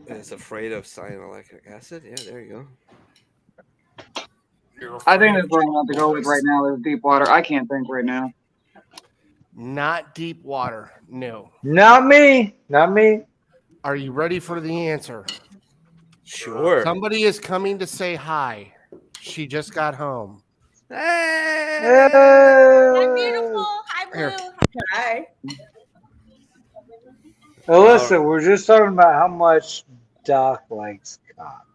It's afraid of cyanuric acid. Yeah, there you go. I think that's what I'm about to go with right now is deep water. I can't think right now. Not deep water. No. Not me. Not me. Are you ready for the answer? Sure. Somebody is coming to say hi. She just got home. Hey! Hi, beautiful. Hi, Blue. Here. Hi. Alyssa, we're just talking about how much Doc likes cock.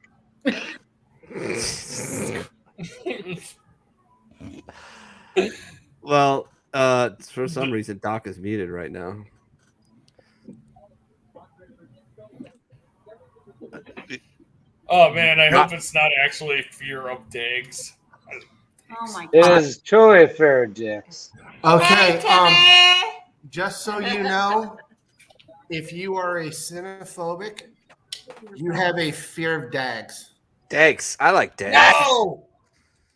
Well, for some reason, Doc is muted right now. Oh man, I hope it's not actually fear of digs. Oh my It god. is truly a fair dicks. Okay. Just so you know, if you are a xenophobic, you have a fear of dags. Dags. I like dags. No,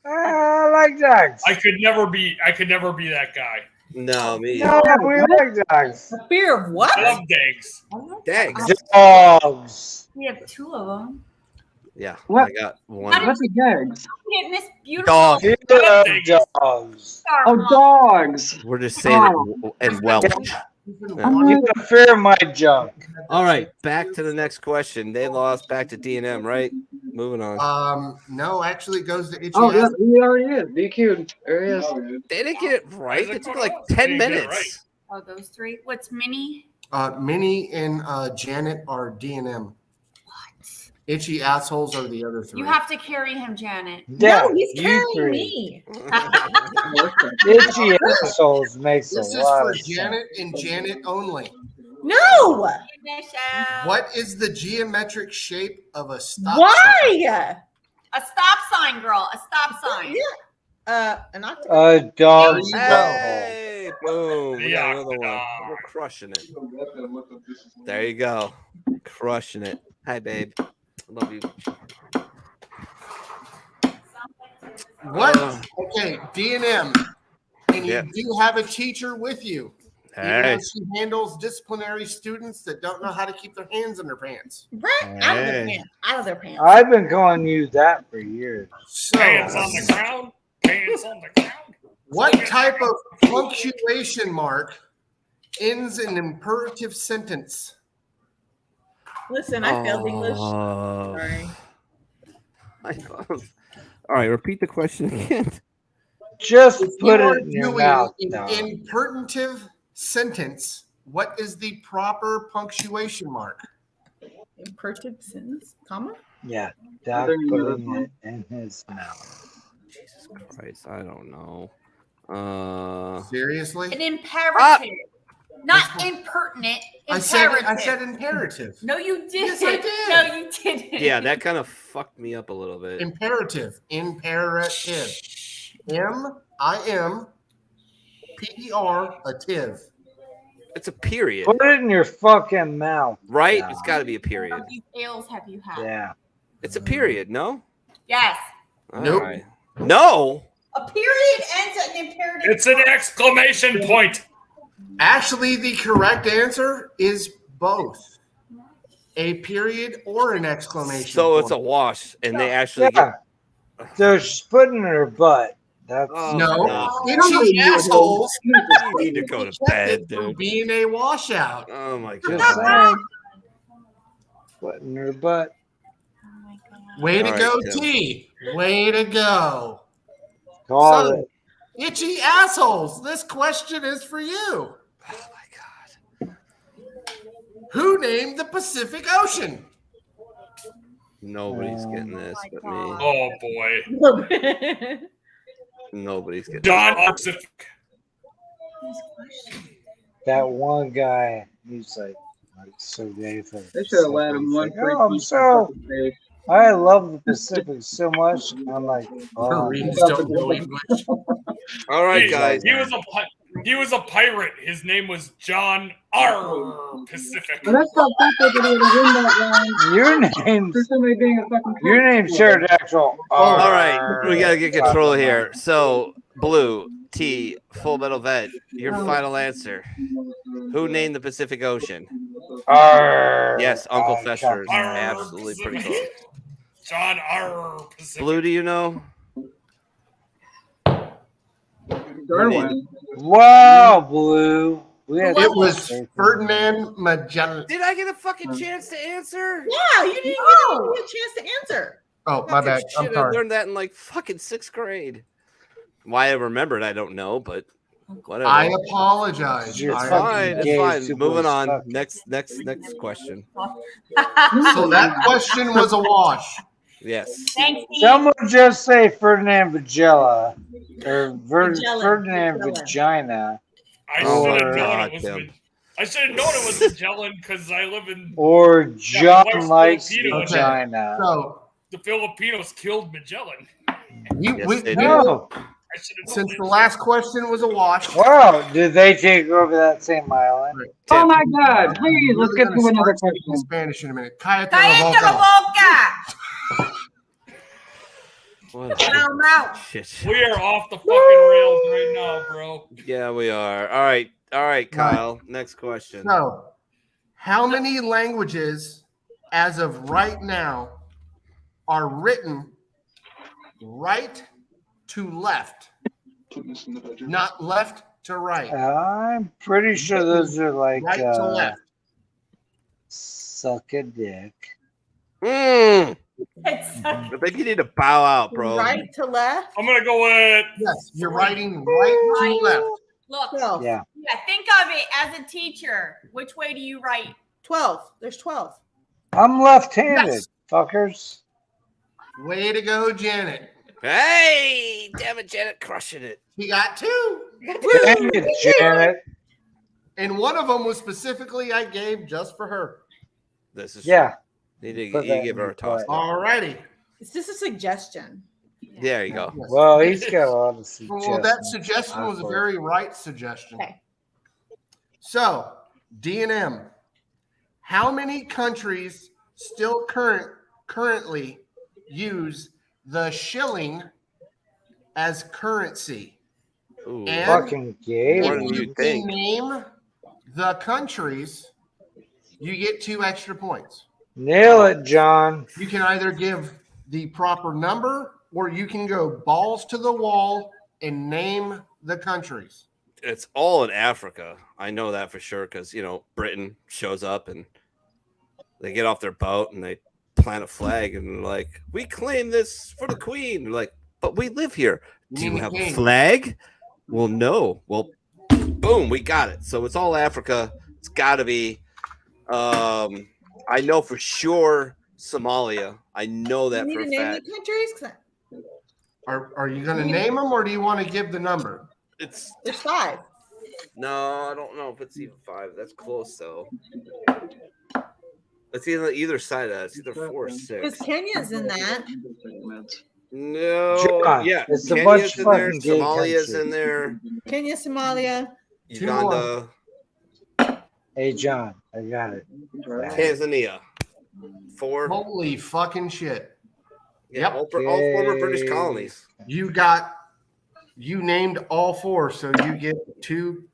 I like dogs. I could never be that guy. No, me. No, we like dogs. A fear of what? I love dags. Dags. Dogs. We have 2 of them. Yeah, What? I got one. What's a gags? Getting this beautiful Dog. Fear of dogs. Oh, dogs. We're just saying it in Welsh. You got fear of my junk. All right, back to the next question. They lost. Back to D&M, right? Moving on. No, actually, it goes to Itchy. Oh, yeah, he already is. DQ'd. There he is. They didn't get it right. It took like 10 minutes. Oh, those 3. What's Minnie? Minnie and Janet are D&M. Itchy assholes are the other 3. You have to carry him, Janet. Yeah, No, he's you carrying three. me. Itchy assholes makes This a is lot for of sense. Janet and Janet only. No. What is the geometric shape of a stop sign? Why? A stop sign, girl. A stop sign. An octagon. A dog. Hey, boom. We got Yeah. another one. We're crushing it. There you go. Crushing it. Hi, babe. Love you. What? Okay, D&M. And you Yeah. do have a teacher with you. Even Hey. though she handles disciplinary students that don't know how to keep their hands in their pants. Right out of their Hey. pants. Out of their pants. I've been calling you that for years. So, Pants on the ground. Pants on the ground. what type of punctuation mark ends an imperative sentence? Listen, I failed English. Sorry. All right, repeat the question again. Just If put you are it in your doing mouth. an Dog. imperative sentence, what is the proper punctuation mark? Imperative sentence, comma? Yeah, Doc putting it in his mouth. Jesus Christ, I don't know. Seriously? An imperative. Not impertinent. I Imperative. said imperative. No, you didn't. Yes, I did. No, you didn't. Yeah, that kind of fucked me up a little bit. Imperative. Imperative. M-I-M-P-E-R-ative. It's a period, Put it in your fucking mouth. right? Doc. It's got to be a period. How many fails have you had? Yeah. It's a period, no? Yes. All Nope. right. No. A period ends at an imperative. It's an exclamation point. Actually, the correct answer is both. A period or an exclamation So it's a point. wash, and they actually Yeah. So she's putting it in her butt. That's No, itchy assholes. You need to go to bed, For dude. being a washout. Oh my just god. saying. Putting her butt. Way to All go, right, Tim. T. Way to go. Call So, it. itchy assholes, this question is for you. Oh my god. Who named the Pacific Ocean? Nobody's getting this but me. Oh boy. Nobody's getting John Pacific. That one guy, he's like so gay for They should have let him one Like, free oh, I'm piece so- of page. I love the Pacific so much. I'm like, oh, Marines don't know English. All right, guys. He was a pirate. His name was John R. Pacific. Well, that's fucked up that they didn't win that round. your name's For somebody being a fucking your name's pterodactyl. All right, we gotta get control here. So, Blue, T, Full Metal Vet, your final answer. Who named the Pacific Ocean? Arr. Yes, Uncle Arr, Fester is Arr, absolutely pretty Pacific. close. John R. Pacific. Blue, do you know? Darwin. Wow, Blue. We had It was Ferdinand Magellan. Did I get a fucking chance to answer? Yeah, you didn't give me a chance to answer. Oh, my Fucking bad. I'm shit, I sorry. learned that in like fucking 6th grade. Why I rememred, I don't know, but whatever. I apologize. You're It's I- fine. It's Gay fine. super Moving on. suck. Next question. So that question was a wash. Yes. Thanks, Steve. Someone just say Ferdinand Vagella or Magellan. Ferdinand Magellan. Vagina I Oh, should have known God, it was. Tim. I should have known it was Magellan because I live in or John West likes Filipino. Okay. vagina. So the Filipinos killed Magellan. Yes, they do. No. I should have known since that. the last question was a wash, Wow, did they take over that same island? Oh Tim. my God! Please, let's get to another in question. Spanish in a minute. Cállate la Cállate la boca. boca. I'm out. Shit. We are off the fucking rails right now, bro. Yeah, we are. All right, Kyle. Next question. So, how many languages, as of right now, are written right to left, not left to right? I'm pretty sure those are like right to left. Suck a dick. I think you need to bow out, bro. Right to left. I'm gonna go with. Yes, you're writing right to left. Look, Yeah. think of it as a teacher. Which way do you write? 12. There's 12. I'm left-handed, Yes. fuckers. Way to go, Janet. Hey, damn it, Janet, crushing it. He got 2. Dang it, Janet. And one of them was specifically I gave just for her. This is Yeah. You need Put to that give in her a toss. All righty. It's just a suggestion. There you go. Well, he's got a lot of suggestions. Well, that suggestion was a very right suggestion. Okay. So, D&M, how many countries still currently use the shilling as currency? Ooh, And fucking gay. More if than you you'd can think. name the countries, you get 2 extra points. Nail it, John. You can either give the proper number or you can go balls to the wall and name the countries. It's all in Africa. I know that for sure because, Britain shows up and they get off their boat and they plant a flag and they're like, we claim this for the queen. They're like, but we live here. Do you have a flag? Well, no. Well, boom, we got it. So it's all Africa. It's got to be, I know for sure Somalia. I know that You for a need to name fact. the countries? 'Cause Are you going to name them or do you want to give the number? There's 5. No, I don't know if it's even 5. That's close though. It's either side of that. It's either 4 or 6. Because Kenya's in that. No, John, yeah, it's a Kenya's bunch in of there, fucking gay Somalia's countries. in there, Kenya, Somalia. Uganda, Hey, John, I got it. Tanzania. 4. Holy fucking shit. Yeah, all former British colonies. You named all 4, so you get 2.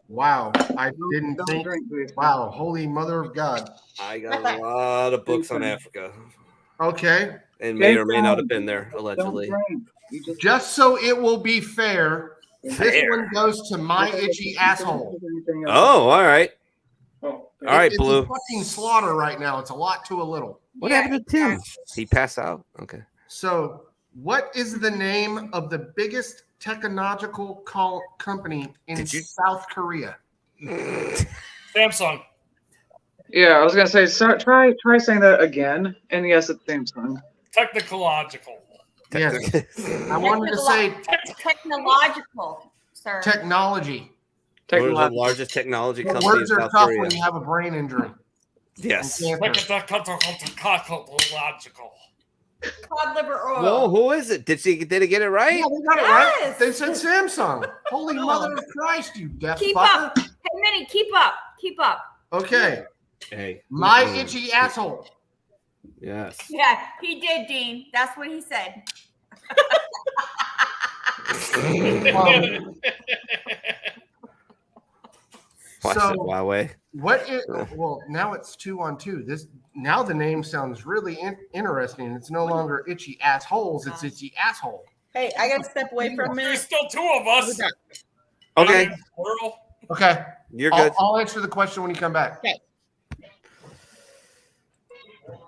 Wow. I didn't think. Wow. Holy mother of God. I got a lot of books on Africa. Okay. And may or may not have been there, allegedly. Just so it will be fair, this one goes to my itchy asshole. Oh, all right. All right, It's Blue. a fucking slaughter right now. It's a lot to a little. What happened to Tim? He passed out? Okay. So, what is the name of the biggest technological company in South Korea? Samsung. Yeah, I was gonna say, try saying that again. And yes, it's Samsung. Technological. Yes. I wanted to say Technological, sir. technology. What is the largest technology The company in words are South tough Korea? when you have a brain injury. Yes. And cancer. Technological. Cod liver oil. Whoa, who is it? Did he get it right? Yeah, they got it right. They said Samsung. Holy mother of Christ, you deaf Keep fucker. up. Hey, Minnie, keep up. Keep up. Okay. Hey. My itchy asshole. Yes. Yeah, he did, Dean. That's what he said. Watch So- it, Huawei. Well, now it's 2-on-2. Now the name sounds really interesting. It's no longer itchy assholes, it's itchy asshole. Hey, I got to step away for a minute. There's still 2 of us. Okay. Okay. You're good. I'll answer the question when you come back. Okay.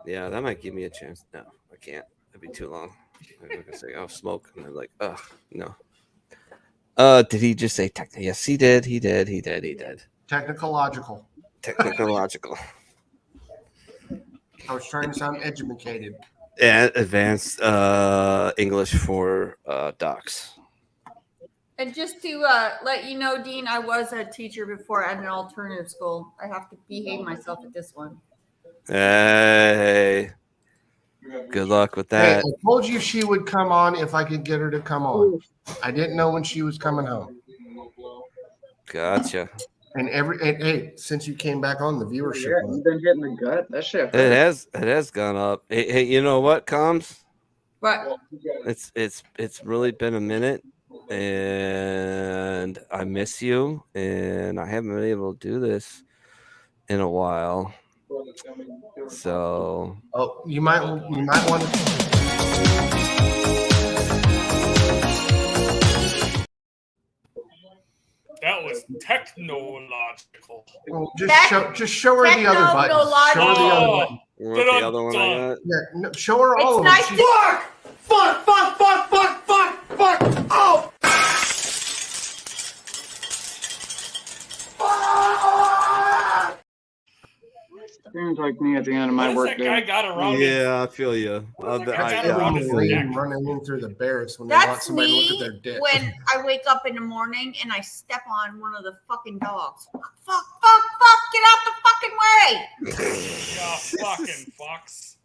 Yeah, that might give me a chance. No, I can't. That'd be too long. I'm gonna say, oh, smoke. And I'm like, oh, no. Did he just say tech? Yes, he did. He did. Technological. Technological. I was trying to sound educated. And advanced English for docs. And just to let you know, Dean, I was a teacher before at an alternative school. I have to behave myself at this one. Hey. Good luck with Hey, that. I told you she would come on if I could get her to come on. I didn't know when she was coming home. Gotcha. And hey, since you came back on, the viewership. Yeah, you've been hitting the gut. That shit. It has gone up. Hey, you know what, Comms? Right. It's really been a minute, and I miss you, and I haven't been able to do this in a while. So you might want to. That was technological. Well, just show her the other button. Show her the other button. You want the other one I got? Yeah, no, show her all of them. Fuck! Fuck! Fuck! Fuck! Fuck! Fuck! Fuck! Oh! Seems like me at the end of my work day. Yeah, I feel you. Running in through the barracks when they want That's somebody to look at their me dick. when I wake up in the morning and I step on one of the fucking dogs. Fuck, fuck, fuck, fuck, get out the fucking way. Yeah, fucking fucks.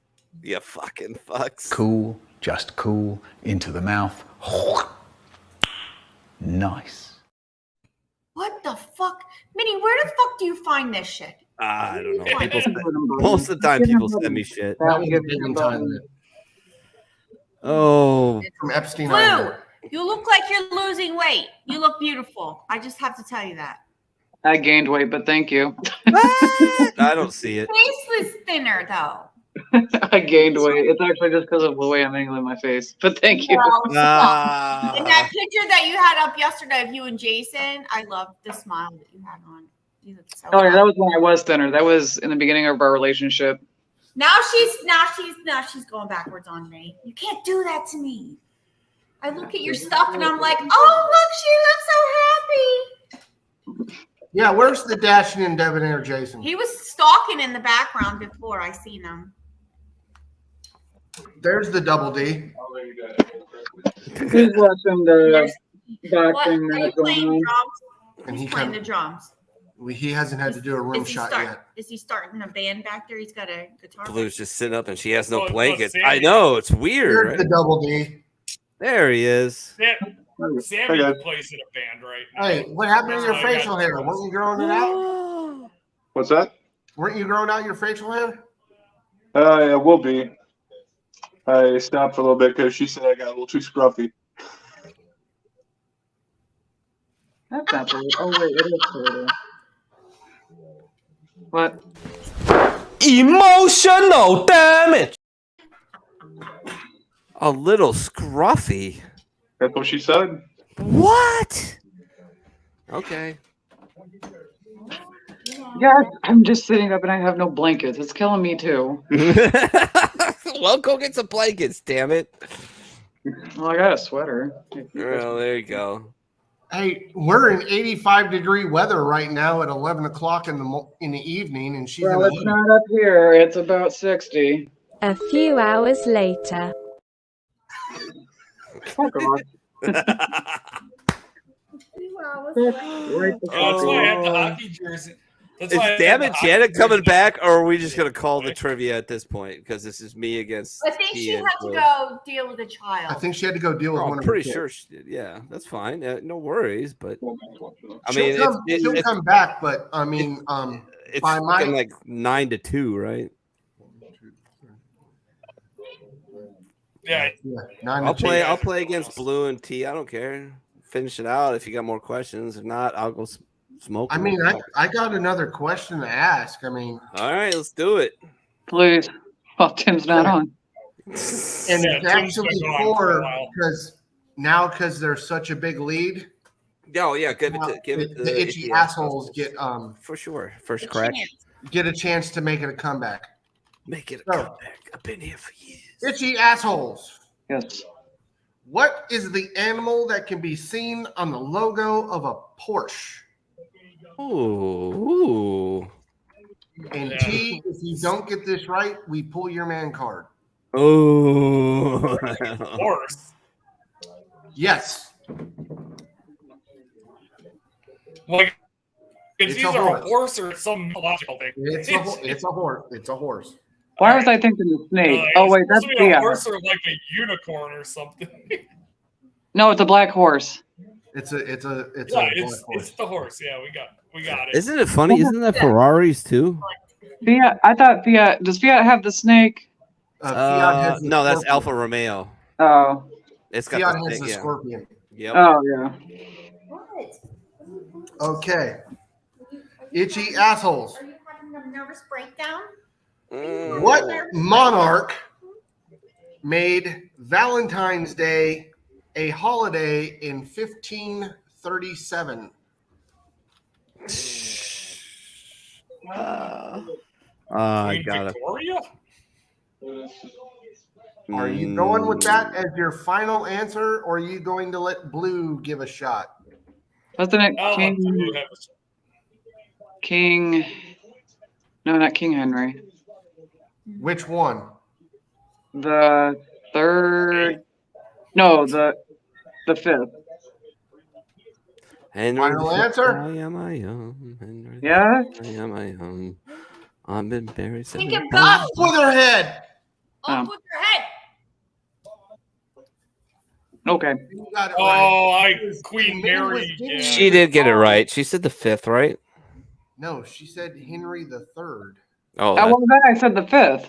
Yeah, fucking fucks. Cool, just cool, into the mouth. Nice. What the fuck? Minnie, where the fuck do you find this shit? I don't know. Most of the time, people send me shit. Oh, from Epstein Blue, Island. you look like you're losing weight. You look beautiful. I just have to tell you that. I gained weight, but thank you. I don't see it. Face was thinner though. I gained weight. It's actually just because of the way I'm angling my face. But thank you. Well, in that picture that you had up yesterday of you and Jason, I loved the smile that you had on. You look so Oh yeah, happy. that was when I was thinner. That was in the beginning of our relationship. Now she's going backwards on me. You can't do that to me. I look at your stuff and I'm like, oh look, she looks so happy. Yeah, where's the dashing and debonair Jason? He was stalking in the background before I seen him. There's the double D. He's watching the What? boxing Are you match going playing on. drums? And He's playing the drums. He hasn't had to do a room Is he shot start- yet. Is he starting a band back there? He's got a guitar. Blue's just sitting up and she has no Well, blankets. Sammy- I know, it's weird. There's Right? the double D. There he is. Sammy plays in a band right now. Hey, what happened to your I got facial hair? Weren't you growing it out? What's that? Weren't you growing out your facial hair? Yeah, will be. I stopped for a little bit because she said I got a little too scruffy. That's not the Oh wait, it is further. What? Emotional damage. A little scruffy. That's what she said. What? Okay. Yeah, I'm just sitting up and I have no blankets. It's killing me too. Well, go get some blankets, damn it. Well, I got a sweater. Well, there you go. Hey, we're in 85-degree weather right now at 11 o'clock in the evening, and she's Well, in it's not up here. It's about 60. A few hours later. Fuck off. That's why I have the hockey jersey. That's Is why I have damn the it hockey Janet jersey. coming back, or are we just gonna call the trivia at this point? Because this is me against. I think she Ian, had to so- go deal with a child. I think she had to go deal with Oh, one I'm of her pretty kids. sure she did. Yeah, that's fine. No worries. But I She'll mean, come, she'll come back, but I mean, it's by my fucking like 9-2, right? Yeah. I'll play against Blue and T. I don't care. Finish it out if you got more questions. If not, I'll go smoke. I mean, I got another question to ask. I mean, all right, let's do it. Please. Oh, Tim's not on. and Yeah, it's Tim's actually been gone for a for while. because there's such a big lead. Oh yeah, give it The itchy assholes get for sure first crack. Get a chance to make it a comeback. Make it a comeback. I've been here for years. Itchy assholes. Yes. What is the animal that can be seen on the logo of a Porsche? Ooh. And T, if you don't get this right, we pull your man card. Oh. Horse. Yes. Like, It's it's a either horse. a horse or some mythological thing. It's a horse. It's a horse. Why was I thinking the snake? It's Oh, wait, supposed that's to be a Fiat. horse or like a unicorn or something. No, it's a black horse. It's a yeah, black it's horse. the horse. Yeah, we got it. Isn't it funny? Isn't that Ferraris too? Fiat. I thought Fiat. Does Fiat have the snake? Fiat has the No, that's Scorpio. Alfa Romeo. Oh. It's got Fiat the has thing, the yeah. scorpion. Yep. Oh yeah. Okay. Itchy assholes. Are you having a nervous breakdown? What monarch made Valentine's Day a holiday in 1537? I Queen got it. Victoria? Are you going with that as your final answer, or are you going to let Blue give a shot? Wasn't it I'll let Blue have a shot. King? No, not King Henry. Which one? The third? No, the fifth. Henry Final answer? I am I am. Henry Yeah. I am I am. I've been buried. Think of God. With her head. Oh, put your head. Okay. You got it Oh, right. Queen Mary. Yeah. She did get it right. She said the 5th, right? No, she said Henry the Third. Oh, Well, then I said the 5th.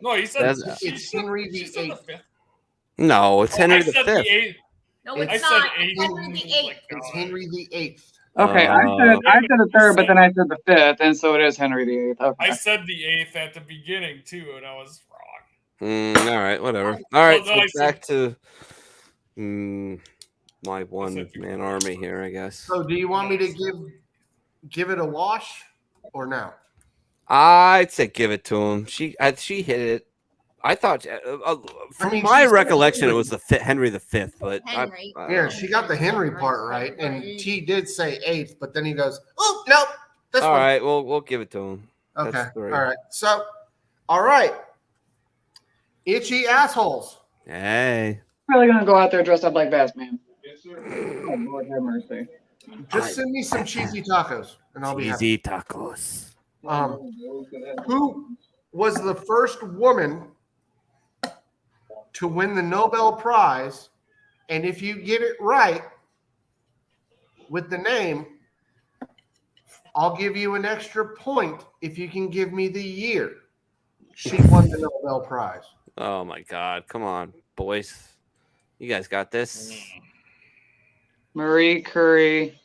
No, you said It's Henry the Eighth. no, it's Henry I the said 5th. the 8th. No, I it's said not. 8th. It's Henry the Eighth. It's Henry the Eighth. Okay, I said the third, but then I said the 5th, and so it is Henry VIII. Okay. I said the 8th at the beginning too, and I was wrong. All right, whatever. All right, Well, then so back to my one-man army here, I guess. So, do you want me to give it a wash or no? I'd say give it to him. She hit it. I thought, from my recollection, it was the Henry the 5th, but Henry. Yeah, she got the Henry part right, and T did say 8th, but then he goes, "Oh no, this all one." right, we'll give it to him. Okay, That's all three. right. So, all right, itchy assholes. Hey, Really gonna go out there dressed up like Batman? Oh, Lord have mercy. Just send me some cheesy tacos, and I'll be happy. cheesy tacos. Who was the first woman to win the Nobel Prize? And if you get it right with the name, I'll give you an extra point if you can give me the year she won the Nobel Prize. Oh my God! Come on, boys, you guys got this. Marie Curie.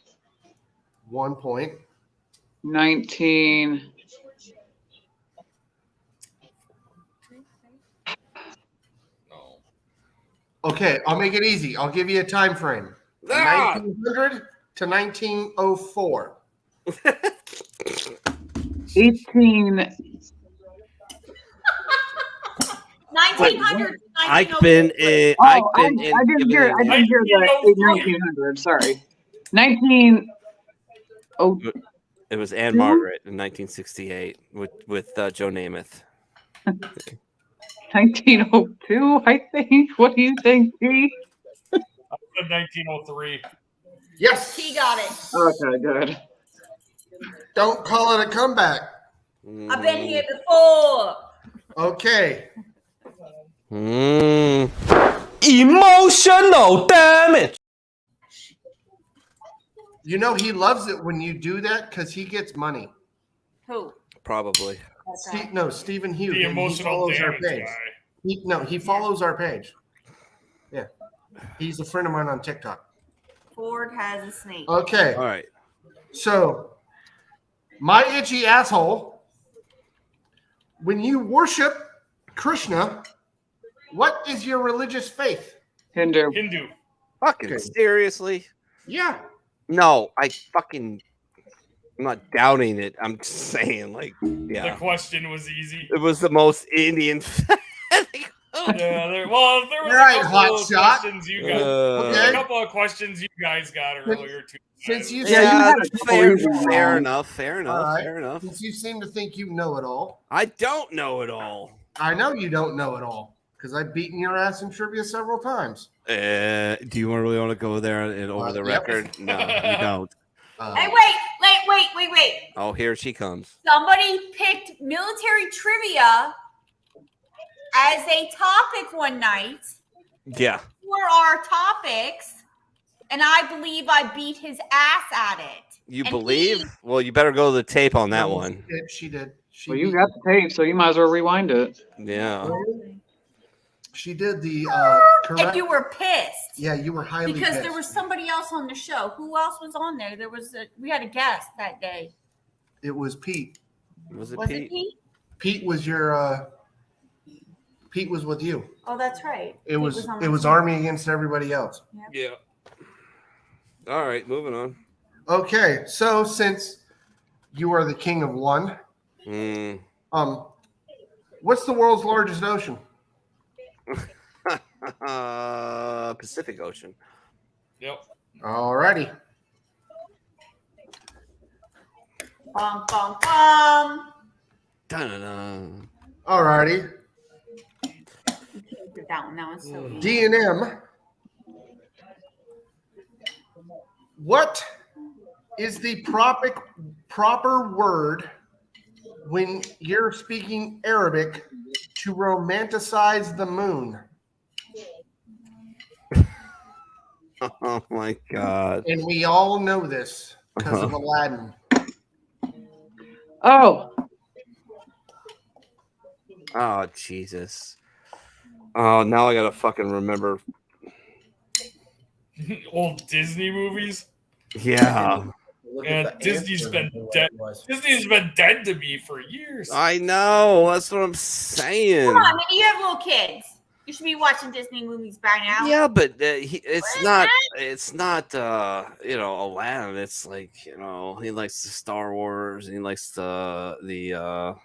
1 point. 19. Okay, I'll make it easy. I'll give you a time frame. 1900 to 1904. 18. 1900. I've been in. I didn't hear the 1900. Sorry. 19. Oh. It was Anne Margaret in 1968 with Joe Namath. 1902, I think. What do you think, T? I said 1903. Yes. He got it. Okay, good. Don't call it a comeback. I've been here before. Okay. Emotional damage. You know he loves it when you do that because he gets money. Who? Probably. Stephen Hughes. The emotional damage guy. He follows our page. Yeah. He's a friend of mine on TikTok. Ford has a snake. Okay. All right. So, my itchy asshole, when you worship Krishna, what is your religious faith? Hindu. Fucking seriously? Yeah. No, I'm not doubting it. I'm just saying, like, yeah. The question was easy. It was the most Indian. Yeah, there was Right, a couple hot of shot. questions you got. A couple of questions you guys got earlier too. Since you fair enough. All right. Fair enough. Since you seem to think you know it all. I don't know it all. I know you don't know it all because I've beaten your ass in trivia several times. Do you really want to go there and over the Yep. record? No, you don't. Hey, wait. Oh, here she comes. Somebody picked military trivia as a topic one night Yeah. for our topics, and I believe I beat his ass at it. You And believe? Well, you better go to the tape on that one. She did. Well, you got the tape, so you might as well rewind it. Yeah. She did the And correct. you were pissed. Yeah, you were highly Because pissed. there was somebody else on the show. Who else was on there? We had a guest that day. It was Pete. Was it Was Pete? it Pete? Pete was your. Pete was with you. Oh, that's right. It was on it my was show. Army against everybody else. Yeah. All right, moving on. Okay, so since you are the king of one, what's the world's largest ocean? Pacific Ocean. Yep. Alrighty. Bum, bum, bum. Dun-dun-dun. Alrighty. You can't do that one. That one's so easy. D&M. What is the proper word when you're speaking Arabic to romanticize the moon? Oh my God. And we all know this because of Aladdin. Oh, Oh, Jesus. Oh, now I gotta fucking remember. Old Disney movies. Yeah. Yeah, Disney's been dead. Disney's been dead to me for years. I know. That's what I'm saying. Come on, man. You have little kids. You should be watching Disney movies by now. Yeah, but it's not. It's not. Aladdin. It's like he likes the Star Wars, and he likes the Lilo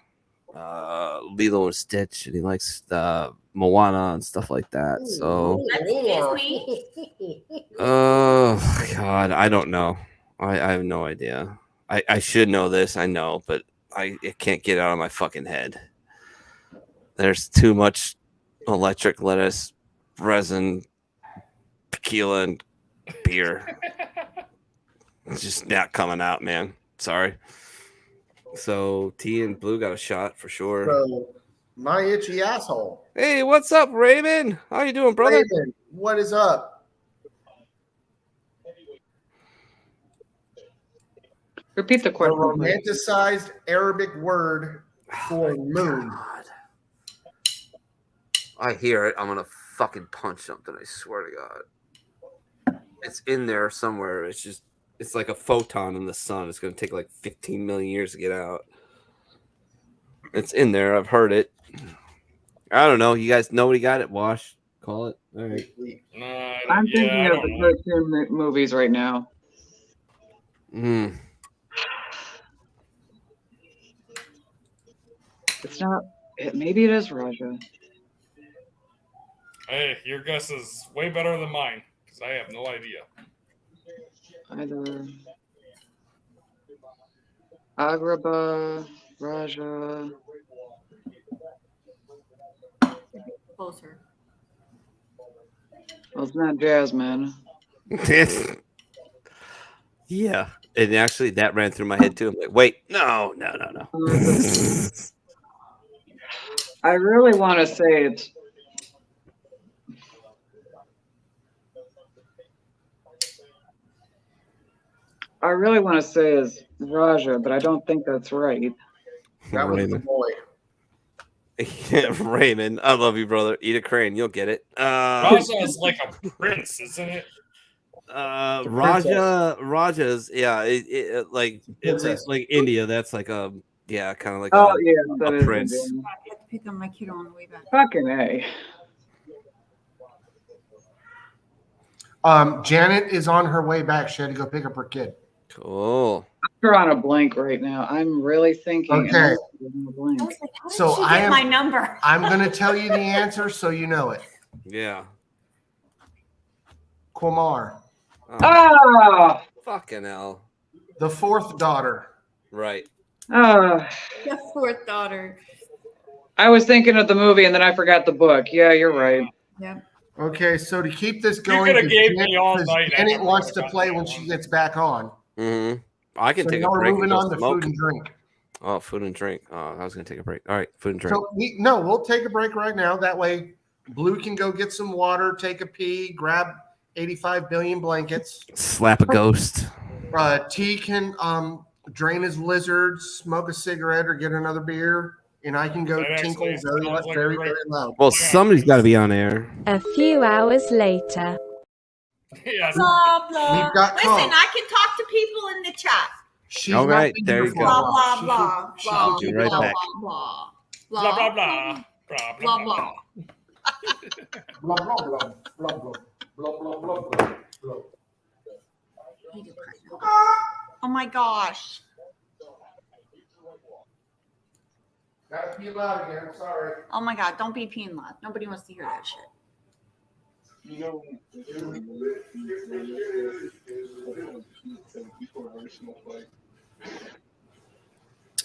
and Stitch, and he likes the Moana and stuff like that. So, That's Disney. oh God, I don't know. I have no idea. I should know this. I know, but I can't get it out of my fucking head. There's too much electric lettuce, resin, tequila, and beer. It's just not coming out, man. Sorry. So T and Blue got a shot for sure. So, my itchy asshole. Hey, what's up, Raymond? How you doing, brother? Raymond, what is up? repeat the The question. please. romanticized Arabic word for moon. I hear it. I'm gonna fucking punch something. I swear to God. It's in there somewhere. It's like a photon in the sun. It's gonna take like 15 million years to get out. It's in there. I've heard it. I don't know. You guys, nobody got it. Wash. Call it. All right. I'm thinking of the cartoon movies right now. It's not. Maybe it is Raja. Hey, your guess is way better than mine because I have no idea. Either Agrabah, Raja. Closer. Well, it's not Jasmine. Yeah. And actually, that ran through my head too. I'm like, wait, no. I really want to say it's. I really want to say is Raja, but I don't think that's right. That was the boy. Raymond, I love you, brother. Eat a crane, you'll get it. Raja is like a prince, isn't it? Raja's it's like India. That's like a kind of like Oh a, yeah, that a is prince. Indian. I had to pick up my kiddo on the way back. Fucking A. Janet is on her way back. She had to go pick up her kid. Cool. I'm on a blank right now. I'm really thinking. Okay. and I'm on a blank. I was like, how did So she I get am- my number? I'm going to tell you the answer so you know it. Yeah. Kumar, Ah, Fucking hell. the fourth daughter. Right. The fourth daughter. I was thinking of the movie and then I forgot the book. Yeah, you're right. Yep. Okay, so to keep this going, coulda because gave me all because night. I Janet never wants to would've play gotten when that she one. gets back on. Mm-hmm. I can So take now a we're break and moving go on to smoke. food and drink. Oh, food and drink. Oh, I was gonna take a break. All right, food and drink. So we'll take a break right now. That way, Blue can go get some water, take a pee, grab 85 billion blankets. Slap a ghost. T can drain his lizards, smoke a cigarette, or get another beer. and I can go That tinkle actually very, sounds like a very, great- very loud. Well, somebody's got to be on air. A few hours later. Yes. Blah blah. We've got Listen, Comm. I can talk to people in the chat. She's All not right, been there here you for go. a Blah while. blah She blah should- she blah. should Be right blah, back. blah Blah blah blah blah. Blah blah blah blah. Blah, blah, blah, blah, blah, blah, blah, blah, blah, blah. Oh my gosh. Gotta pee loud again. I'm sorry. Oh my god, don't be peeing loud. Nobody wants to hear that shit. You know,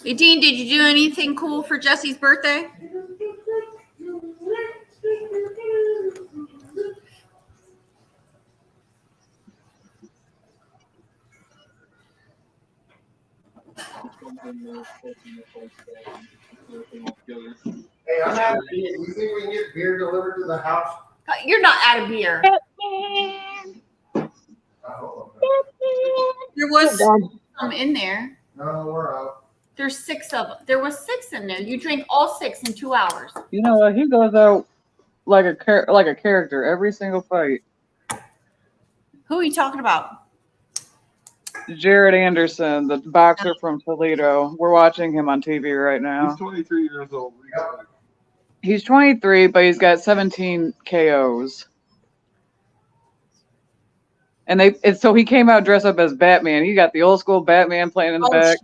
Hey Dean, did you do anything cool for Jesse's birthday? hey, I'm out of beer. You think we can get beer delivered to the house? You're not out of beer. There was some in there. No, we're out. There's 6 of them. There was 6 in there. You drank all 6 in 2 hours. You know what? He goes out like a character every single fight. Who are you talking about? Jared Anderson, the boxer from Toledo. We're watching him on TV right now. He's 23 years old. He's 23, but he's got 17 KOs. And so he came out dressed up as Batman. He got the old school Batman playing in the back.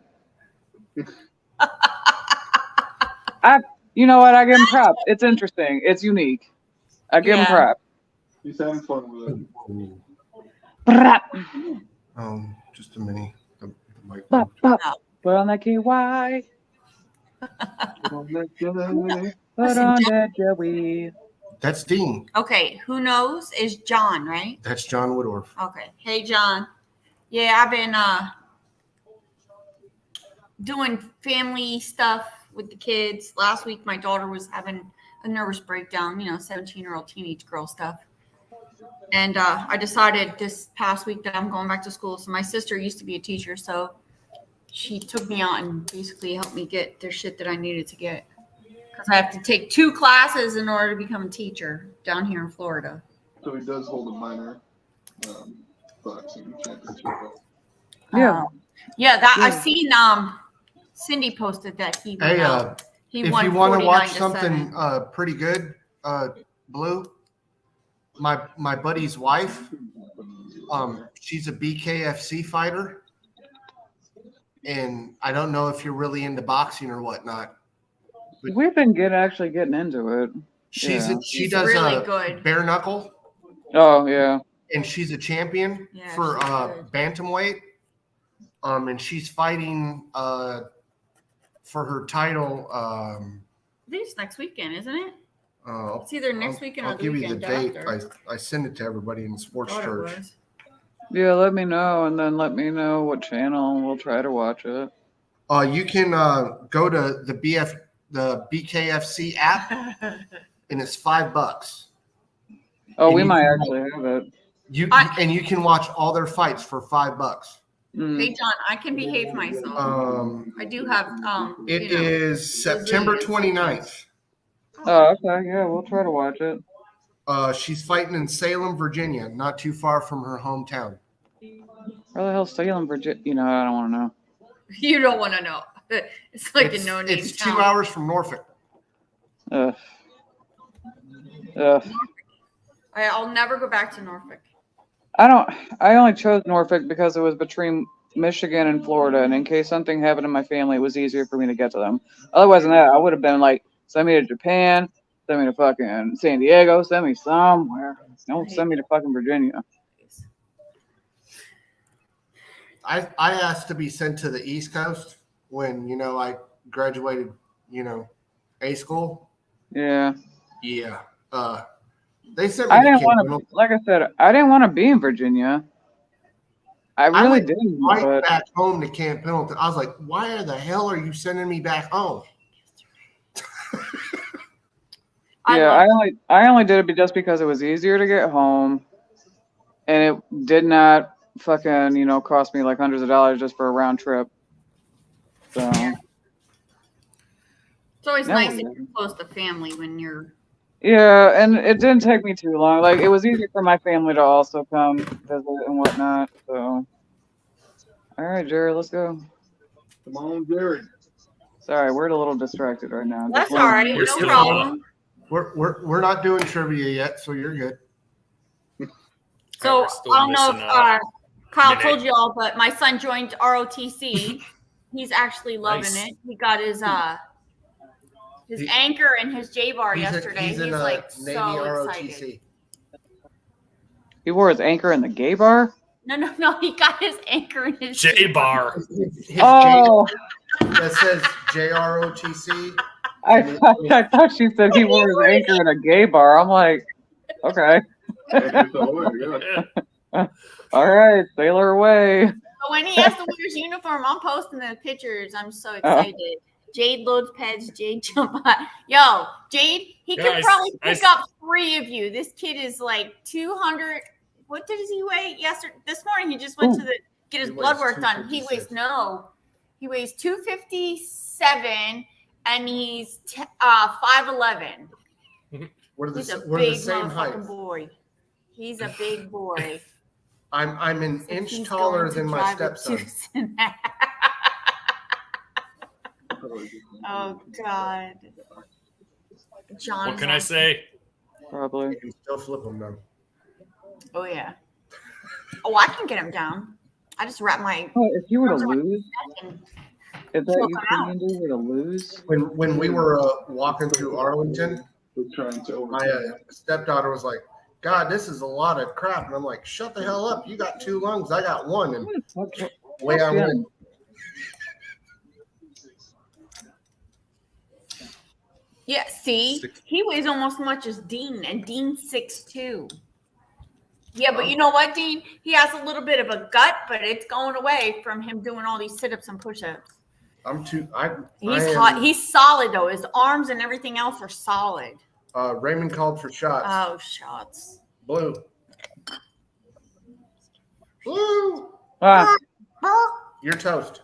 You know what? I give him props. It's interesting. It's unique. I give him props. He's having fun with it. Just a minute. The mic. Put on that KY. Put on that Joey. That's Dean. Okay, who knows is John, right? That's John Woodorf. Okay. Hey, John. Yeah, I've been doing family stuff with the kids. Last week, my daughter was having a nervous breakdown, 17-year-old teenage girl stuff. And I decided this past week that I'm going back to school. So my sister used to be a teacher, so she took me out and basically helped me get the shit that I needed to get. Because I have to take 2 classes in order to become a teacher down here in Florida. So he does hold a minor boxing championship. Yeah. I seen Cindy posted that he won. Hey, He if won you want to watch 49-7. something pretty good, Blue, my buddy's wife, she's a BKFC fighter, and I don't know if you're really into boxing or whatnot. We've been actually getting into it. She does really good. bare knuckle. Oh yeah. And she's a champion for bantamweight. And she's fighting for her title. I think it's next weekend, isn't it? Oh, It's either next weekend or I'll the give you the weekend date. after. I send it to everybody in the sports Thought it church. was. Yeah, let me know, and then let me know what channel, and we'll try to watch it. You can go to the BKFC app, and it's $5. Oh, And we you might can- actually have it. You can watch all their fights for $5. Hey, John, I can behave myself. I do have. It is September 29th. Oh, okay. Yeah, we'll try to watch it. She's fighting in Salem, Virginia, not too far from her hometown. Where the hell's Salem, Virginia? I don't want to know. You don't want to know. It's like a no-name It's town. 2 hours from Norfolk. Ugh. I'll never go back to Norfolk. I only chose Norfolk because it was between Michigan and Florida, and in case something happened to my family, it was easier for me to get to them. Otherwise than that, I would have been like, send me to Japan, send me to fucking San Diego, send me somewhere. Don't send me to fucking Virginia. I asked to be sent to the East Coast when, I graduated, A school. Yeah. Yeah. They sent me I to didn't want Camp to, like I said, I didn't want to be in Virginia. I really went didn't. right But back home to Camp Pendleton. I was like, why the hell are you sending me back home? yeah, I only did it just because it was easier to get home, and it did not fucking cost me like hundreds of dollars just for a round trip. So It's always No, nice we if didn't. you're close to family when you're. Yeah, and it didn't take me too long. Like, it was easy for my family to also come visit and whatnot. So, all right, Jared, let's go. Come on, Jared. Sorry, we're a little distracted right now. That's Just all let right. me- No problem. We're not doing trivia yet, so you're good. So we're still I don't know if missing, Kyle minute. told you all, but my son joined ROTC. He's actually loving Nice. it. He got his anchor and his J bar He's yesterday. in He's a like Navy so excited. ROTC. He wore his anchor in the gay bar? No. He got his anchor in his J bar. Oh, That says JROTC. I thought she said he wore his anchor in a gay bar. I'm like, okay. All right, sailor away. But when he has to wear his uniform, I'm posting the pictures. I'm so excited. Jade loads peds, Jade jump on. Yo, Jade, he could Guys, probably pick up 3 of you. This kid is like 200. What does he weigh? This morning he just went to get his blood work done. He weighs 257 and he's 5'11. We're He's a the big same height. motherfucking boy. He's a big boy. I'm an So inch he's taller going to than my drive a stepson. Tucson. Oh God. John. What can I say? Probably. You can still flip them though. Oh yeah. Oh, I can get him down. I just wrap my. Oh, if you were to arms around lose, his neck if that choke you him out. Candy were to lose, When we were walking through Arlington, my stepdaughter was like, "God, this is a lot of crap," and I'm like, "Shut the hell up! You got 2 lungs, I got 1," and away I went. Yeah, see, he weighs almost as much as Dean, and Dean's 6'2". Yeah, but you know what, Dean? He has a little bit of a gut, but it's going away from him doing all these sit-ups and push-ups. He's hot. He's solid though. His arms and everything else are solid. Raymond called for shots. Oh, shots. Blue. Blue. ah, You're toast.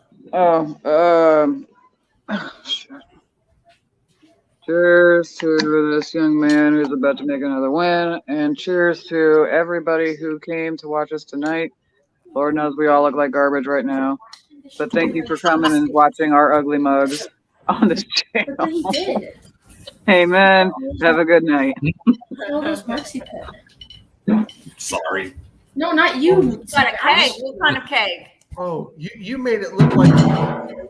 cheers to this young man who's about to make another win, and cheers to everybody who came to watch us tonight. Lord knows we all look like garbage right now, but thank you for coming and watching our ugly mugs on this channel. But he did. Amen. Have a good night. All those Maxi Pet. Sorry. No, not you. What kind of keg? What kind of keg? Oh, you made it look like you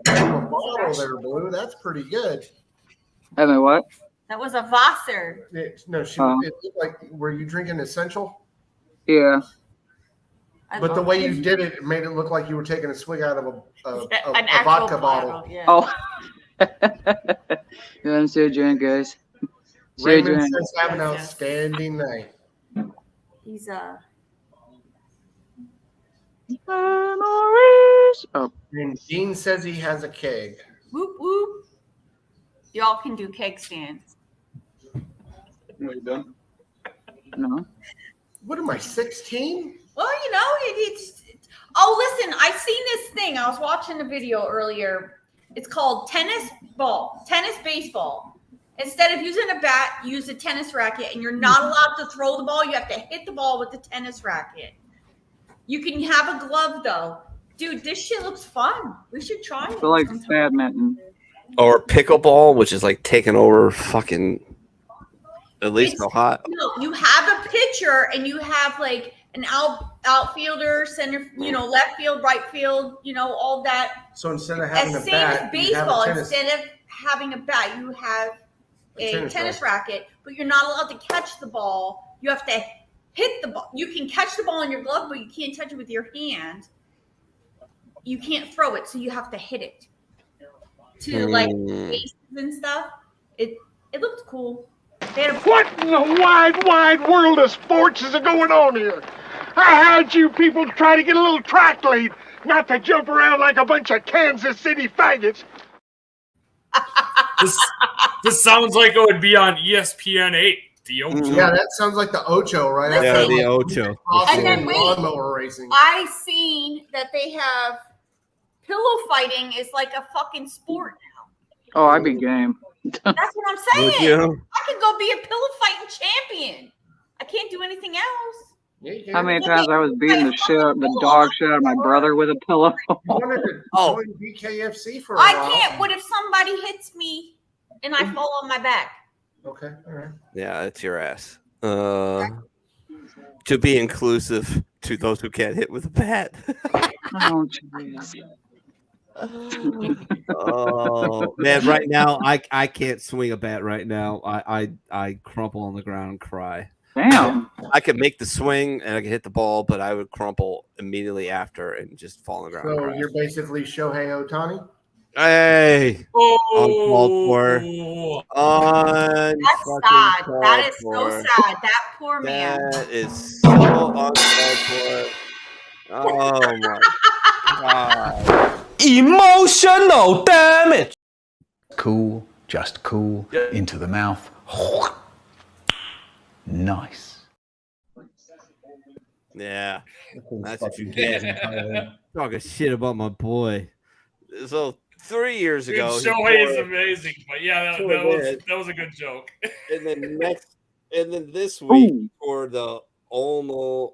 have a bottle there, Blue. That's pretty good. I mean, what? That was a Wasser. It looked like, were you drinking Essential? Yeah. But the way you did it, it made it look like you were taking a swig out of a An actual vodka bottle. Yeah. Oh. You want to say a drink, guys? Say a Raymond drink. says have an outstanding night. He's Memories. Oh. And Dean says he has a keg. whoop whoop. Y'all can do keg stands. Are you done? No. What am I, 16? Well, you know, it's. Oh, listen, I seen this thing. I was watching a video earlier. It's called tennis baseball. Instead of using a bat, use a tennis racket, and you're not allowed to throw the ball. You have to hit the ball with the tennis racket. You can have a glove though. Dude, this shit looks fun. We should try it. I feel like badminton. Or pickleball, which is like taking over fucking at least no hot. No, you have a pitcher and you have like an outfielder, center, left field, right field, all that. So instead of having a Same bat, as baseball, you have a tennis. instead of having a bat, you have a tennis tennis racket, but you're not allowed to catch the ball. You have to hit the ball. You can catch the ball in your glove, but you can't touch it with your hand. You can't throw it, so you have to hit it to like bases and stuff. It looked cool. What in the wide world of sports is going on here? I had you people try to get a little track lead, not to jump around like a bunch of Kansas City faggots. This sounds like it would be on ESPN 8. The Ocho. Yeah, that sounds like the Ocho, right? Yeah, the Ocho. And then wait, lawnmower racing. I seen that they have pillow fighting is like a fucking sport now. Oh, I'd be game. That's what I'm Would saying. you? I could go be a pillow fighting champion. I can't do anything else. How many times I was beating the dog shit out of my brother with a pillow? Wanted to join BKFC for a I while. can't. What if somebody hits me and I fall on my back? Okay, all right. Yeah, it's your ass. To be inclusive to those who can't hit with a bat. Oh, jeez. Oh man, right now I can't swing a bat right now. I crumple on the ground and cry. Damn. I could make the swing and I could hit the ball, but I would crumple immediately after and just fall on the ground. and So cry. you're basically Shohei Ohtani? Hey, uncalled for. That's sad. That is so sad. That poor man. That is so uncalled for. Oh my god. Emotional damage. Cool, just cool, into the mouth. Nice. Yeah, that's what you get. Talking shit about my boy. So 3 years Dude, ago, Shohei is amazing, but yeah, that was a good joke. And then this week for the ulnar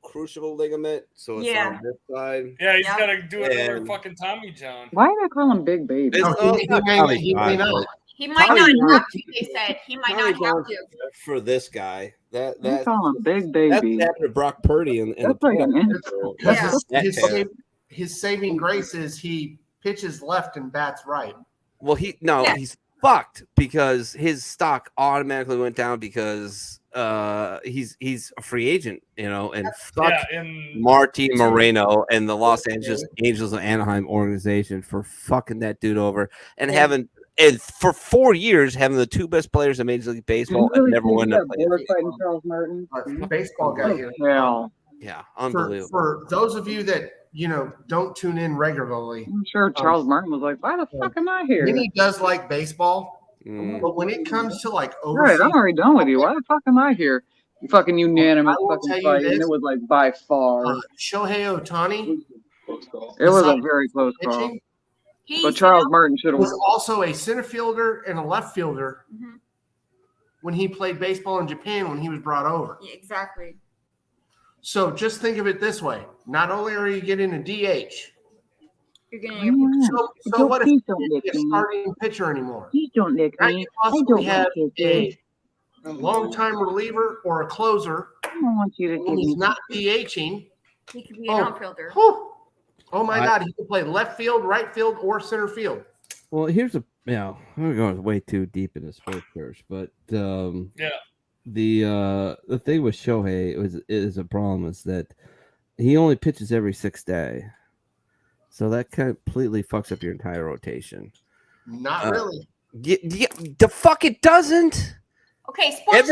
cruciate ligament, so it's on this side. Yeah, he's got to do another And- fucking Tommy John. Why do they call him Big Baby? It's He might not have to, they said. He might not have to. For this guy, They that call him Big that's Baby. what happened to Brock Purdy in the That's like an playoffs. Because That his, tear. his saving grace is he pitches left and bats right. Well, he's fucked because his stock automatically went down because he's a free agent, and fuck Marty Moreno and the Los Angeles Angels and Anaheim organization for fucking that dude over and for 4 years having the two best players in Major League Baseball and never won a Board fighting Charles Martin. Baseball guy here. Yeah, unbelievable. For those of you that don't tune in regularly, I'm sure Charles Martin was like, "Why the fuck am I here?" Minnie does like baseball, but when it comes to like All right, I'm already done with you. Why the fuck am I here? You fucking unanimous I will tell fucking you fight, this. and it was like by far. Shohei Ohtani. It was a very close call. pitching, But Charles Martin should have was won. also a center fielder and a left fielder when he played baseball in Japan when he was brought over. Yeah, exactly. So just think of it this way: not only are you getting a DH, You're getting so what if Please you don't don't lick get a me. starting pitcher anymore? Please don't lick Now me. you I possibly don't have want to. a long-time reliever or a closer. I don't want you to When give he's me. not DHing. He could be an outfielder. Whew. Oh my God, he can play left field, right field, or center field. Well, here's we're going way too deep in the sports church, but the thing with Shohei is a problem is that he only pitches every 6th day, so that completely fucks up your entire rotation. Not really. Yeah, the fuck it doesn't. Okay, sports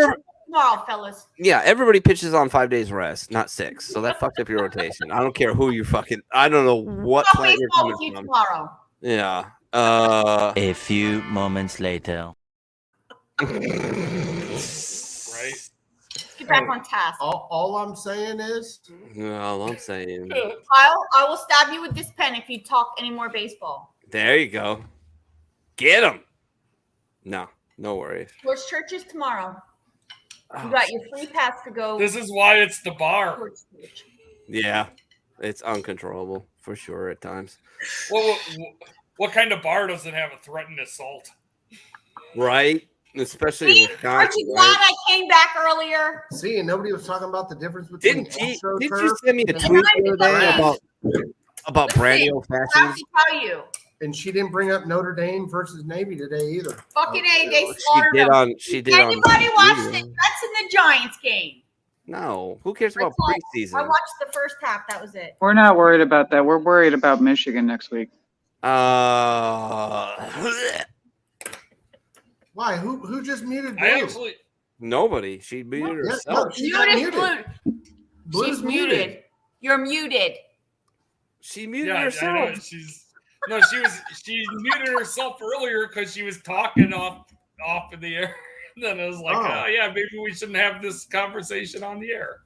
tomorrow, fellas. Yeah, everybody pitches on 5 days rest, not 6. So that fucked up your rotation. I don't care who you I don't know what Talk planet you're baseball coming with you from. tomorrow. Yeah. A few moments later. Right. Get back on task. All I'm saying is, All I'm saying. Kyle, I will stab you with this pen if you talk any more baseball. There you go. Get him. No worries. Sports churches tomorrow. You got your free pass to go. This is why it's the bar. Yeah, it's uncontrollable for sure at times. What kind of bar doesn't have a threatened assault? Right? Especially See, in Wisconsin. aren't you glad I came back earlier? see, and nobody was talking about the difference between Didn't AstroTurf you send me a and- tweet the other day about Brandy old I have fashions? to tell you. And she didn't bring up Notre Dame versus Navy today either. Fucking A, they She slaughtered did them. on Anybody watch the media. Jets and the Giants game? No, who cares about I preseason? watched the first half. That was it. We're not worried about that. We're worried about Michigan next week. Why? Who just muted Blue? I actually Nobody. She muted herself. No, she got Muted. muted. Blue's She's muted. You're muted. She muted Yeah, I know. herself. She muted herself earlier because she was talking off in the air. And then I was like, Oh. yeah, maybe we shouldn't have this conversation on the air.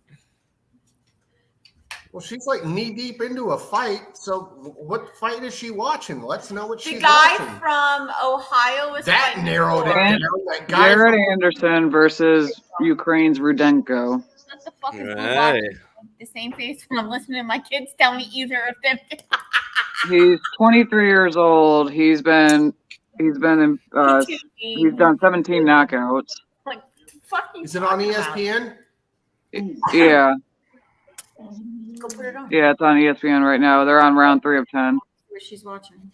Well, she's like knee deep into a fight. So, what fight is she watching? Let's know what The she's guy watching. from Ohio was That fighting narrowed it for- down. That guy Jared from- Anderson versus Ukraine's Rudenko. What the fuck is Blue Right. Box? The same face when I'm listening to my kids tell me either of them. He's 23 years old. He's done 17 knockouts. Like, fucking. Is it on ESPN? Yeah. Go put it on. Yeah, it's on ESPN right now. They're on round 3 of 10. Where she's watching.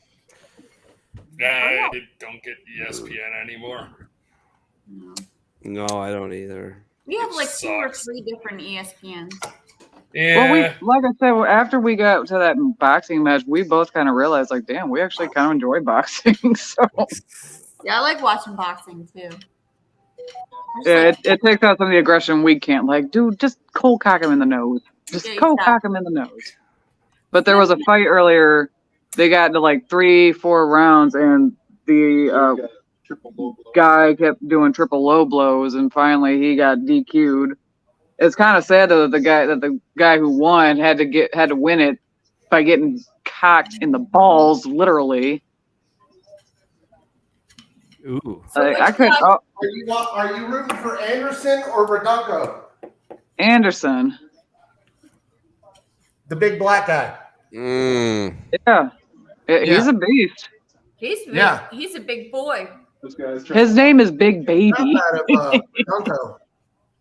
I don't get ESPN anymore. No, I don't either. We have It like 2 or sucks. 3 different ESPNs. Well, like I said, after we got to that boxing match, we both kind of realized, like, damn, we actually kind of enjoy boxing. So Yeah, I like watching boxing too. yeah, it takes out some of the aggression we can't. Like, dude, just cold cock him in the nose. Just Yeah, cold cock him in the nose. But there was a fight earlier. They got to like 3-4 rounds, and the guy kept doing triple low blows, and finally he got DQ'd. It's kind of sad though that the guy who won had to win it by getting cocked in the balls, literally. Ooh. I could Are you rooting for Anderson or Reducto? Anderson. The big black guy. Yeah. He's a beast. He's big, Yeah. he's a big boy. His name is Big Baby. Out of Reducto.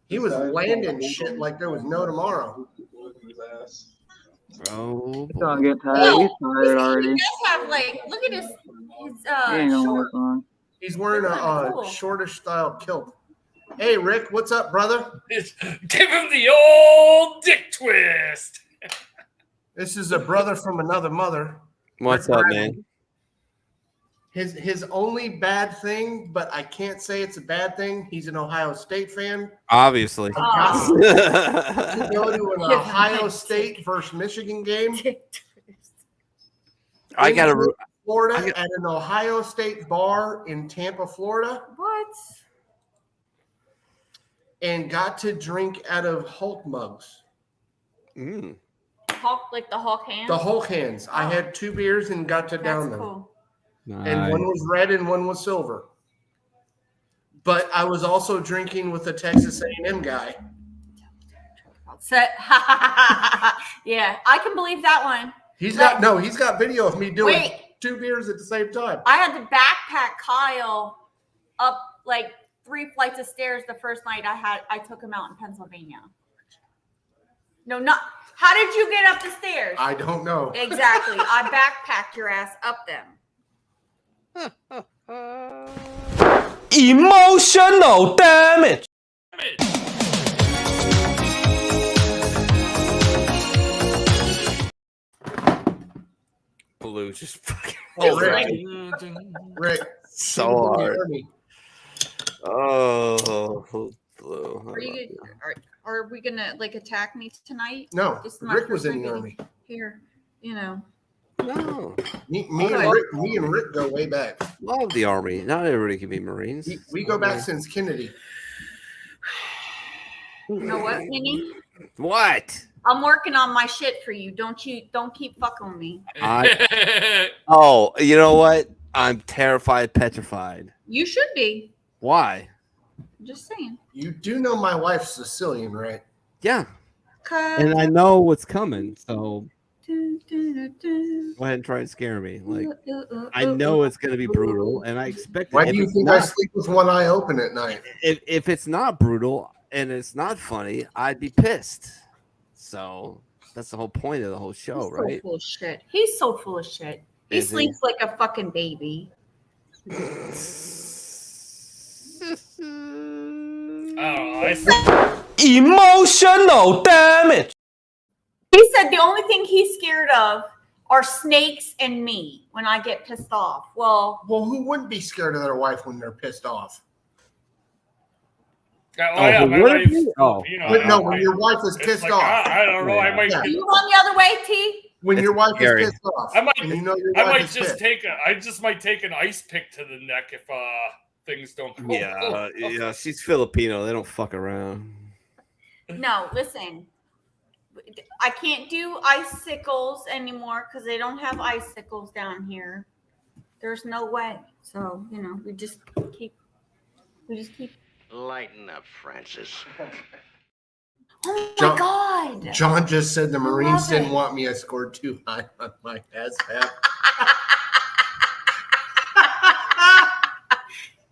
He was landing shit like there was no tomorrow. Oh, He's gonna get tired. He's tired He already. does have like, look at his He ain't gonna short. last long. He's wearing a Cool. shortish style kilt. Hey, Rick, what's up, brother? Give him the old dick twist. This is a brother from another mother. What's Rick up, Bradley. man? His only bad thing, but I can't say it's a bad thing. He's an Ohio State fan. Obviously. To go to an Ohio State versus Michigan game. I gotta. In Florida at an Ohio State bar in Tampa, Florida. What? And got to drink out of Hulk mugs. Hawk, like the Hawk hand. The Hulk hands. I had 2 beers and got to down them. Cool. And one was red and one was silver. But I was also drinking with a Texas A&M guy. Set. Yeah, I can believe that one. He's got video of me doing Wait. 2 beers at the same time. I had to backpack Kyle up like 3 flights of stairs the first night I took him out in Pennsylvania. No, not. How did you get up the stairs? I don't know. Exactly. I backpacked your ass up them. Emotional damage. Blue just fucking. Oh, Rick. So hard. Oh, Blue. Are we gonna like attack me tonight? No, This is my Rick was first in the time Army. Here, you know. No. Me Okay. and Rick go way back. Love the Army. Not everybody can be Marines. We go back since Kennedy. You know what, Minnie? What? I'm working on my shit for you. Don't keep fucking with me. Oh, you know what? I'm terrified, petrified. You should be. Why? I'm just saying. You do know my wife's Sicilian, right? Yeah. And I know what's coming, so Go Go ahead and try and scare me. Like, I know it's going to be brutal, and I expect it. Why do If you it's think I not- sleep with one eye open at night? If it's not brutal and it's not funny, I'd be pissed. So that's the whole point of the whole show, So right? full of shit. He's so full of shit. He Is he? sleeps like a fucking baby. Emotional damage. He said the only thing he's scared of are snakes and me when I get pissed off. Well, who wouldn't be scared of their wife when they're pissed off? Yeah, my would it wife, be? Oh. you know, But no, I- when your wife is it's pissed like, off. I don't know. I might. Yeah. are you going the other way, T? When your wife scary. is pissed off, I might. and you know your I wife might is just pissed. take a. I just might take an ice pick to the neck if things don't go. Yeah, she's Filipino. They don't fuck around. No, listen. I can't do icicles anymore because they don't have icicles down here. There's no way. So, you know, we just keep. Lighten up, Francis. Oh my God. John just said the Marines love didn't it. want me. I scored too high on my ASVAB.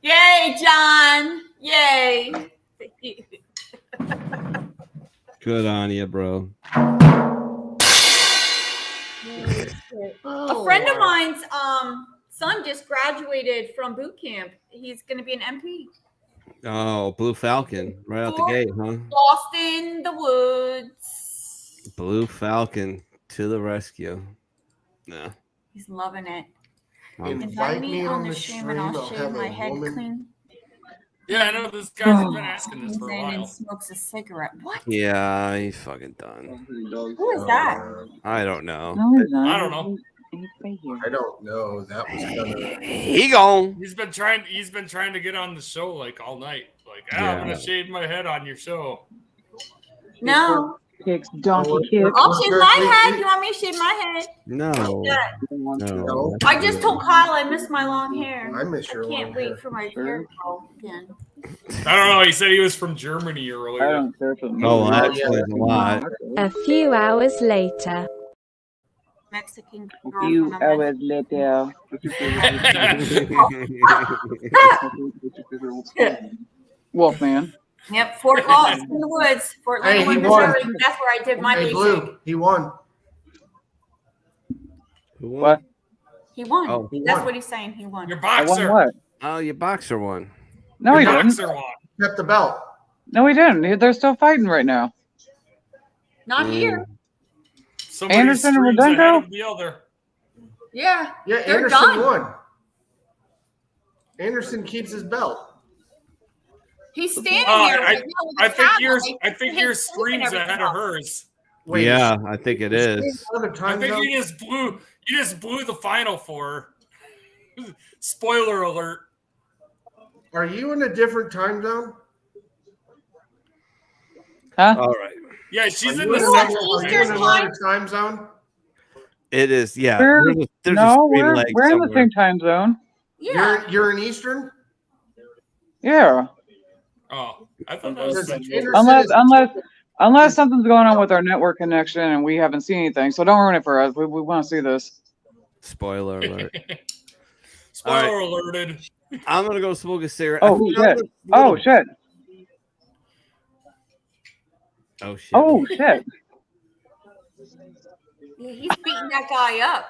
Yay, John. Yay. Good on you, bro. A friend of mine's son just graduated from boot camp. He's going to be an MP. Oh, Blue Falcon, right out the gate, huh? Lost in the woods. Blue Falcon to the rescue. No. He's loving it. Invite me on the stream stream. and I'll I'll shave have my a head woman. clean. Yeah, I know this guy's been asking this for a And while. smokes a cigarette. What? Yeah, he's fucking done. Who is that? I don't know. I don't know. I don't know. That was kind of. He gone. He's been trying to get on the show like all night. Like, I'm Yeah. gonna shave my head on your show. No. Kicks, donkey kicks. I'll shave my head. You want me to shave my head? No. Yeah. No. I just told Kyle I miss my long hair. I miss your can't long wait hair. for my hair to grow again. I don't know. He said he was from Germany earlier. I don't care for Oh, well, that explains a lot. A few hours later. Mexican A girl few from hours later. Wolfman. Yep, Fort Lost in the woods. Fort Hey, Leonard, he won. Missouri. That's where I did my Hey, basic. Blue, he won. What? He won. Oh, he That's won. what he's saying. He won. Your I won boxer. what? Oh, your boxer won. No, he Your didn't. boxer won. Kept the belt. No, he didn't. They're still fighting right now. Not here. Somebody Anderson and streams ahead Rodenko? of the other. Yeah. Yeah, They're Anderson done. won. Anderson keeps his belt. He's standing Oh, there right now with I his think hat yours. on. I think His yours sleep and streams ahead everything of else. hers. Wait, Yeah, I think it is. Other I time think zone? you just blew the final for her. Spoiler alert. Are you in a different time zone? Huh? All right. Yeah, Are she's you in the in central. another- are you in another time zone? It is. Yeah. We're, There's a no, stream we're leg in the somewhere. same time zone. Yeah. You're in Eastern? Yeah. Oh, I thought that was Because central. Anderson Unless something's going on with our network connection and we haven't seen anything. So don't ruin it for us. We want to see this. Spoiler alert. Spoiler alerted. I'm gonna go smoke a cigarette. Oh shit. Oh shit. Oh shit. Oh shit. He's beating that guy up.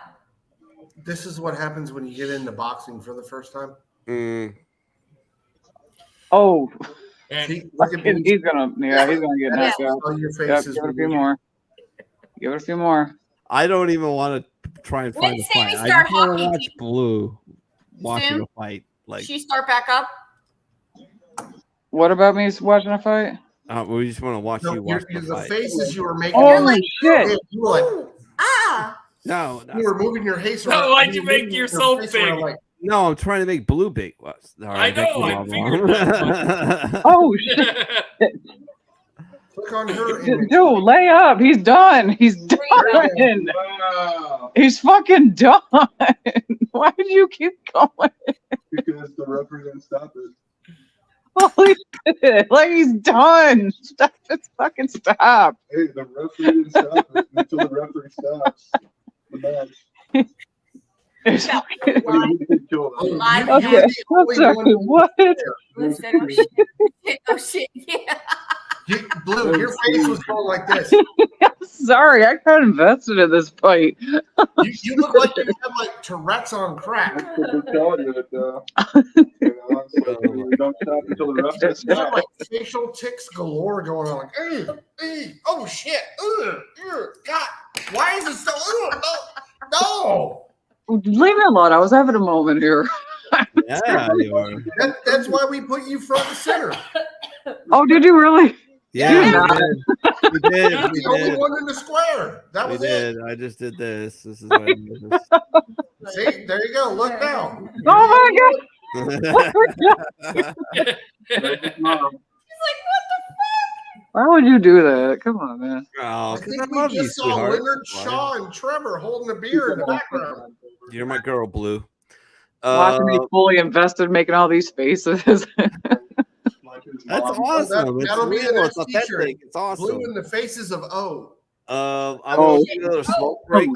This is what happens when you get into boxing for the first time. Oh. And See, look at me. He's gonna get knocked out. On your Yep, faces give it a when few you- more. Give it a few more. I don't even want to try and When find a Sammy fight. I start just want to hockey, watch Blue watching Soon? a fight. Like, She start back up. What about me watching a fight? we just want to watch No, you watch the the fight. faces you were making. Holy shit. You were like, Ah. No, you were moving your face No, around. why'd you were make moving your yourself face around big? like, no, I'm trying to make Blue big. All right, that know, came I out figured wrong. Oh shit. click on her image. Dude, lay up. He's done. He's done. Wow. He's fucking done. Why did you keep going? Because the referee didn't stop it. Holy shit. Like he's done. Stop it. Fucking stop. Hey, the referee didn't stop it until the referee stops the match. Okay. Okay. I'm sorry. What? Blue said, oh shit. Oh shit. Yeah. Blue, your face was going like this. I'm sorry. I got invested in this fight. You look like you have like Tourette's on crack. I'm telling you that, don't stop until the referee You have stops. like facial tics galore going on. Like, oh shit, God, why is it so? No. Leave me alone. I was having a moment here. Yeah, you are. That's why we put you front and center. Oh, did you really? Yeah, You're not. we did. You're We the only did. one in the square. That We was it. did. I just did this. This is what I did this. See, there you go. Look now. Oh my god. He's like, what the fuck? Why would you do that? Come on, man. Oh, I because think I we love you, just saw sweetheart. Leonard, That's why. Shaw, and Trevor holding a beer in the background. You're my girl, Blue. Watching me fully invested, making all these faces. That's Oh, awesome. It's that'll be the real. next It's T-shirt. authentic. It's awesome. Blue in the faces of O. I'm gonna take another smoke break.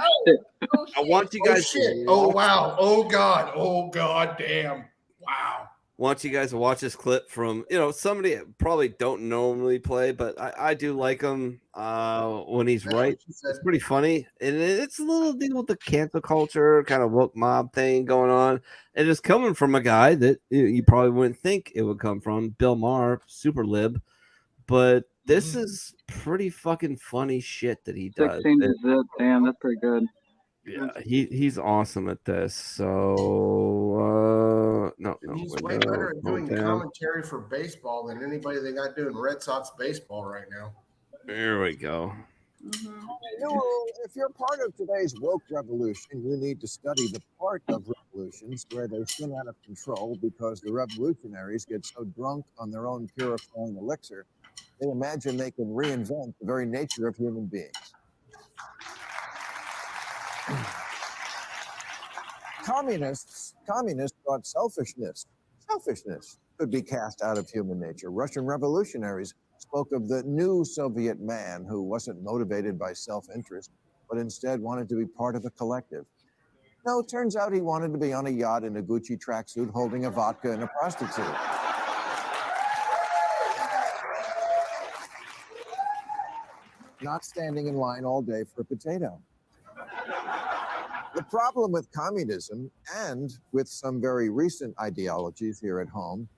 I want you guys. Oh shit! Oh wow! Oh god! Oh god! Damn! Wow! Want you guys to watch this clip from somebody that probably don't normally play, but I do like him when he's right. It's pretty funny, and it's a little deal with the cancel culture kind of woke mob thing going on, and it's coming from a guy that you probably wouldn't think it would come from, Bill Maher, super lib, but this is pretty fucking funny shit that he does. 16 to zip. Damn, that's pretty good. Yeah, he's awesome at this. So no, He's way better at doing commentary for baseball than anybody they got doing Red Sox baseball right now. There we go. If you're part of today's woke revolution, you need to study the part of revolutions where they spin out of control because the revolutionaries get so drunk on their own purifying elixir, they imagine they can reinvent the very nature of human beings. Communists thought selfishness could be cast out of human nature. Russian revolutionaries spoke of the new Soviet man who wasn't motivated by self-interest, but instead wanted to be part of a collective. No, it turns out he wanted to be on a yacht in a Gucci tracksuit holding a vodka and a prostitute. Not standing in line all day for a potato. The problem with communism and with some very recent ideologies here at home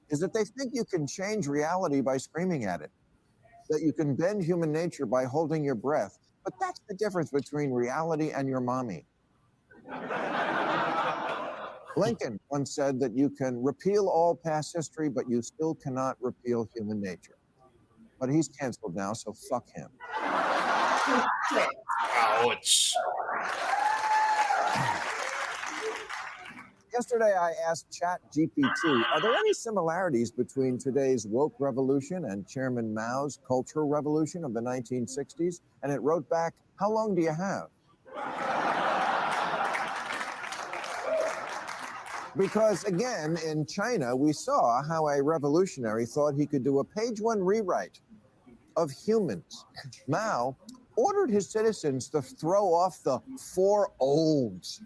is that they think you can change reality by screaming at it, that you can bend human nature by holding your breath. But that's the difference between reality and your mommy. Lincoln once said that you can repeal all past history, but you still cannot repeal human nature. But he's canceled now, so fuck him. Ouch. Yesterday, I asked ChatGPT, are there any similarities between today's woke revolution and Chairman Mao's cultural revolution of the 1960s? And it wrote back, how long do you have? Because again, in China, we saw how a revolutionary thought he could do a page-one rewrite of humans. Mao ordered his citizens to throw off the four olds.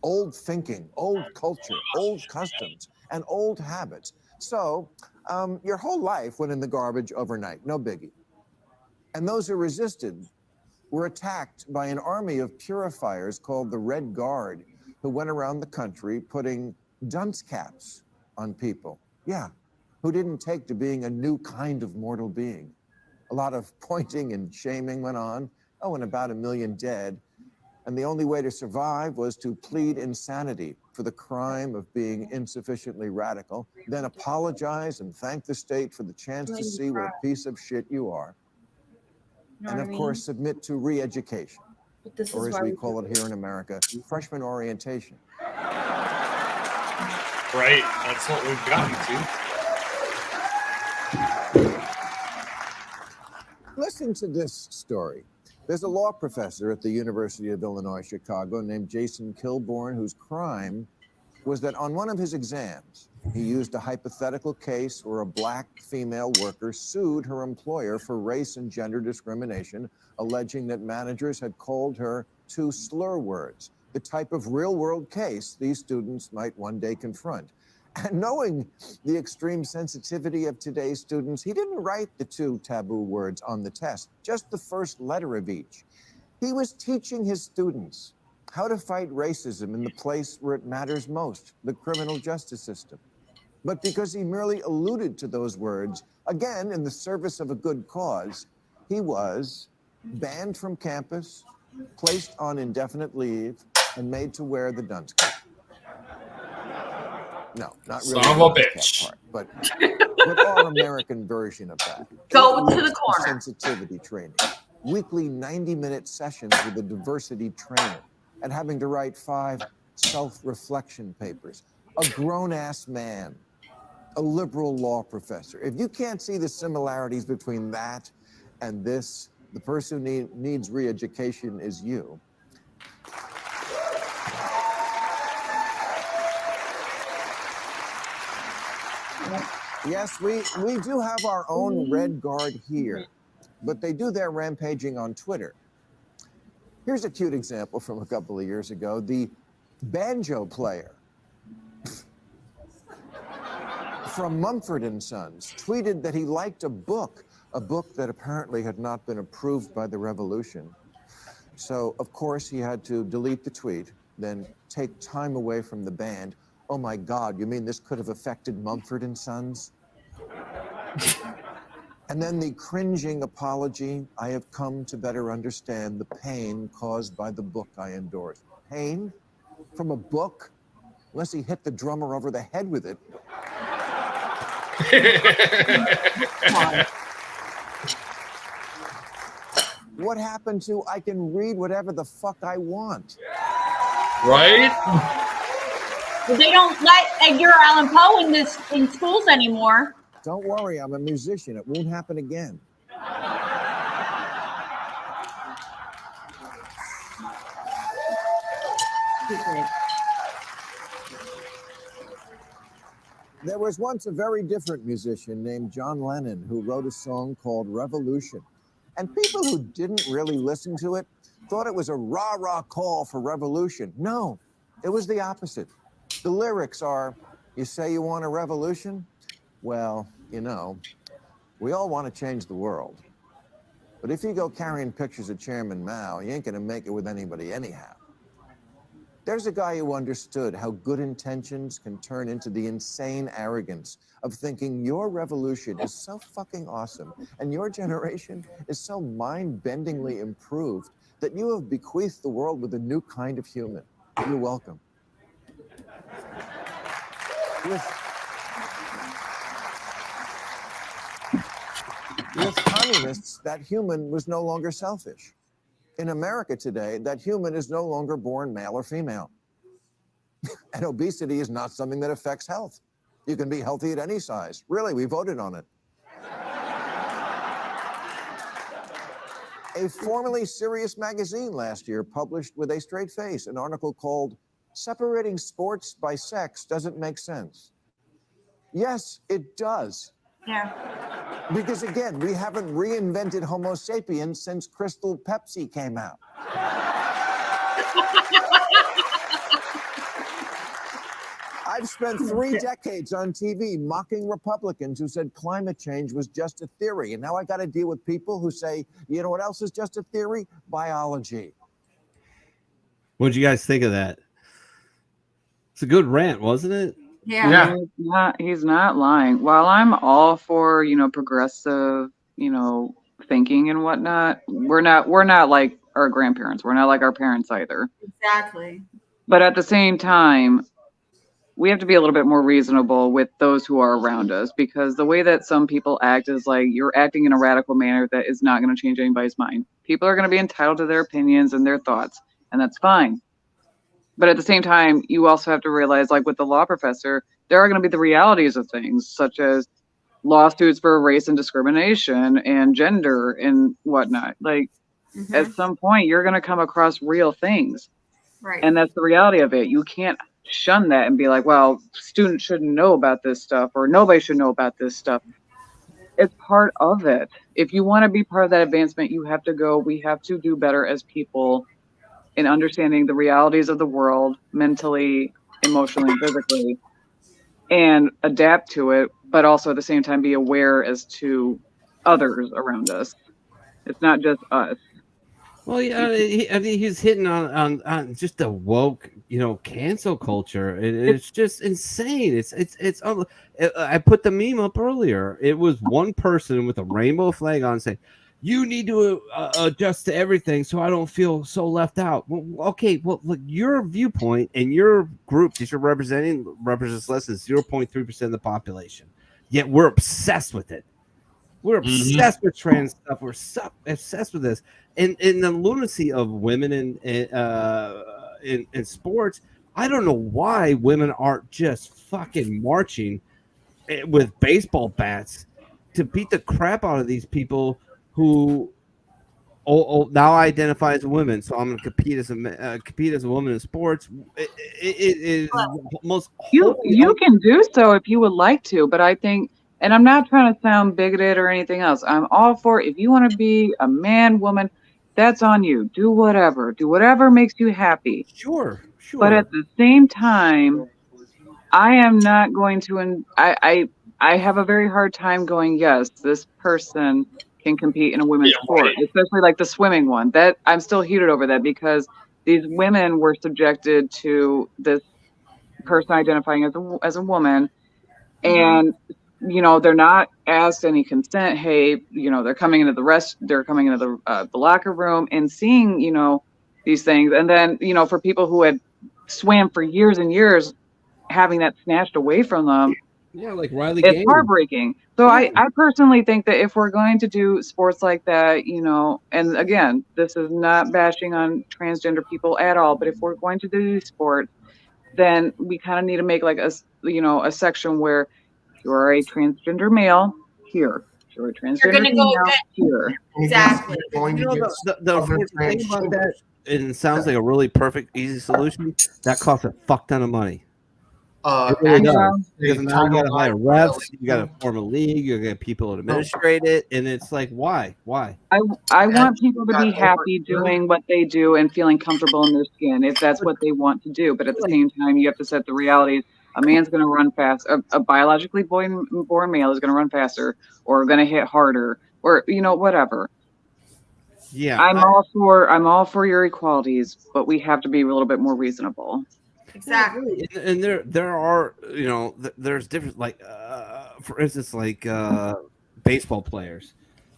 Old thinking, old culture, old customs, and old habits. So your whole life went in the garbage overnight, no biggie. And those who resisted were attacked by an army of purifiers called the Red Guard, who went around the country putting dunce caps on people. Yeah, who didn't take to being a new kind of mortal being. A lot of pointing and shaming went on. Oh, and about 1 million dead. And the only way to survive was to plead insanity for the crime of being insufficiently radical, then apologize and thank the state for the chance to see what a piece of shit you are. And of course, submit to re-education, or as we call it here in America, freshman orientation. Right, that's what we've gotten to. Listen to this story. There's a law professor at the University of Illinois, Chicago, named Jason Kilborn, whose crime was that on one of his exams, he used a hypothetical case where a black female worker sued her employer for race and gender discrimination, alleging that managers had called her 2 slur words, the type of real-world case these students might one day confront. And knowing the extreme sensitivity of today's students, he didn't write the 2 taboo words on the test, just the first letter of each. He was teaching his students how to fight racism in the place where it matters most, the criminal justice system. But because he merely alluded to those words, again, in the service of a good cause, he was banned from campus, placed on indefinite leave, and made to wear the dunce cap. No, not really. Son of a bitch. Part, but our American version of that. Go to the corner. Sensitivity training, weekly 90-minute sessions with a diversity trainer, and having to write 5 self-reflection papers. A grown-ass man, a liberal law professor. If you can't see the similarities between that and this, the person who needs re-education is you. Yes, we do have our own Red Guard here, but they do their rampaging on Twitter. Here's a cute example from a couple of years ago. The banjo player from Mumford & Sons tweeted that he liked a book that apparently had not been approved by the revolution. So, of course, he had to delete the tweet, then take time away from the band. Oh my God, you mean this could have affected Mumford & Sons? And then the cringing apology, I have come to better understand the pain caused by the book I endorse. Pain? From a book? Unless he hit the drummer over the head with it. What happened to I can read whatever the fuck I want? Right? They don't let Edgar Allan Poe in schools anymore. Don't worry, I'm a musician. It won't happen again. There was once a very different musician named John Lennon who wrote a song called Revolution. And people who didn't really listen to it thought it was a rah-rah call for revolution. No, it was the opposite. The lyrics are, you say you want a revolution? Well, you know, we all want to change the world. But if you go carrying pictures of Chairman Mao, you ain't gonna make it with anybody anyhow. There's a guy who understood how good intentions can turn into the insane arrogance of thinking your revolution is so fucking awesome and your generation is so mind-bendingly improved that you have bequeathed the world with a new kind of human. You're welcome. With communists, that human was no longer selfish. In America today, that human is no longer born male or female. And obesity is not something that affects health. You can be healthy at any size. Really, we voted on it. A formerly serious magazine last year published with a straight face an article called Separating Sports by Sex Doesn't Make Sense. Yes, it does. Yeah. Because again, we haven't reinvented Homo sapiens since Crystal Pepsi came out. I've spent 3 decades on TV mocking Republicans who said climate change was just a theory. And now I got to deal with people who say, you know what else is just a theory? Biology. What'd you guys think of that? It's a good rant, wasn't it? Yeah. He's not lying. While I'm all for, progressive, thinking and whatnot, we're not like our grandparents. We're not like our parents either. Exactly. But at the same time, we have to be a little bit more reasonable with those who are around us, because the way that some people act is like you're acting in a radical manner that is not going to change anybody's mind. People are going to be entitled to their opinions and their thoughts, and that's fine. But at the same time, you also have to realize, like with the law professor, there are going to be the realities of things, such as lawsuits for race and discrimination and gender and whatnot. Like, at some point, you're going to come across real things. Right. And that's the reality of it. You can't shun that and be like, well, students shouldn't know about this stuff, or nobody should know about this stuff. It's part of it. If you want to be part of that advancement, we have to do better as people in understanding the realities of the world mentally, emotionally, and physically, and adapt to it, but also at the same time be aware as to others around us. It's not just us. Well, yeah, he's hitting on just the woke, cancel culture. It's just insane. It's. I put the meme up earlier. It was one person with a rainbow flag on saying, "You need to adjust to everything so I don't feel so left out." Well, okay, well, look, your viewpoint and your group that you're represents less than 0.3% of the population. Yet we're obsessed with it. We're obsessed with trans stuff. We're obsessed with this, and the lunacy of women in sports. I don't know why women aren't just fucking marching with baseball bats to beat the crap out of these people who now identify as women. So I'm going to compete as a woman in sports. It is most you can do so if you would like to, but I think, and I'm not trying to sound bigoted or anything else. I'm all for if you want to be a man, woman, that's on you. Do whatever makes you happy. Sure. But at the same time, I am not going to. I have a very hard time going. Yes, this person can compete in a women's sport, especially like the swimming one. That I'm still heated over that because these women were subjected to this person identifying as a woman, and they're not asked any consent. Hey, they're coming into the locker room and seeing these things, and then for people who had swam for years and years, having that snatched away from them. Yeah, like Riley It's Gaines. heartbreaking. So I personally think that if we're going to do sports like that, and again, this is not bashing on transgender people at all, but if we're going to do sports, then we kind of need to make like a section where if you are a transgender male here, if you're a transgender gonna go female get- here. Exactly. The thing about that, and it sounds like a really perfect, easy solution. That costs a fuck ton of money. It really does. Because now you got to hire refs, you got to form a league, you got to get people to administrate it, and it's like, why? I want people to be happy doing what they do and feeling comfortable in their skin if that's what they want to do. But at the same time, you have to set the realities. A man's going to run fast. A biologically born male is going to run faster or going to hit harder or whatever. Yeah, I'm all for your equalities, but we have to be a little bit more reasonable. Exactly. And there are there's different, like for instance, like baseball players.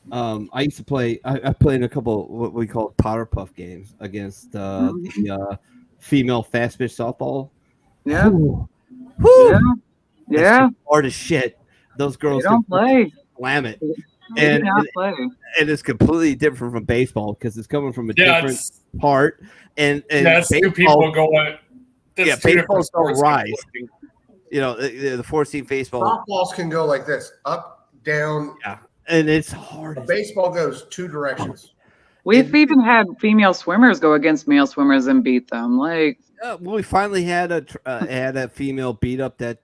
I used to play. I played in a couple what we call powder puff games against the female fast pitch softball. Yeah. Whew. Yeah. Hard as shit. Those girls don't play. Slam it. They do not play. And it's completely different from baseball because it's coming from a different part. And two people going. Yeah, baseball's don't rise. The 14 baseball. Softballs can go like this, up, down. Yeah, and it's hard. Baseball goes two directions. We've even had female swimmers go against male swimmers and beat them. Like, well, we finally had a female beat up that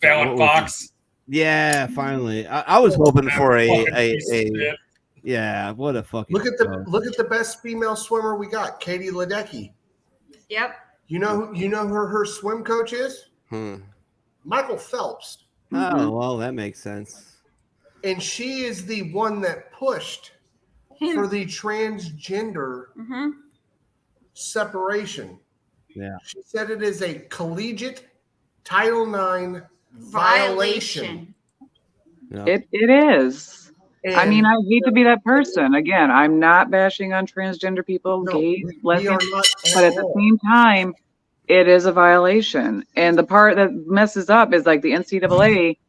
Fallon Fox. Yeah, finally. I was hoping for a yeah. What a fucking look at the best female swimmer we got, Katie Ledecky. Yep. You know who her swim coach is? Michael Phelps. Oh, well, that makes sense. And she is the one that pushed for the transgender separation. Yeah. She said it is a collegiate Title IX violation. Yeah. It is. I mean, I hate to be that person. Again, I'm not bashing on transgender people, gays, lesbians, but at the same time, it is a violation. And the part that messes up is like the NCAA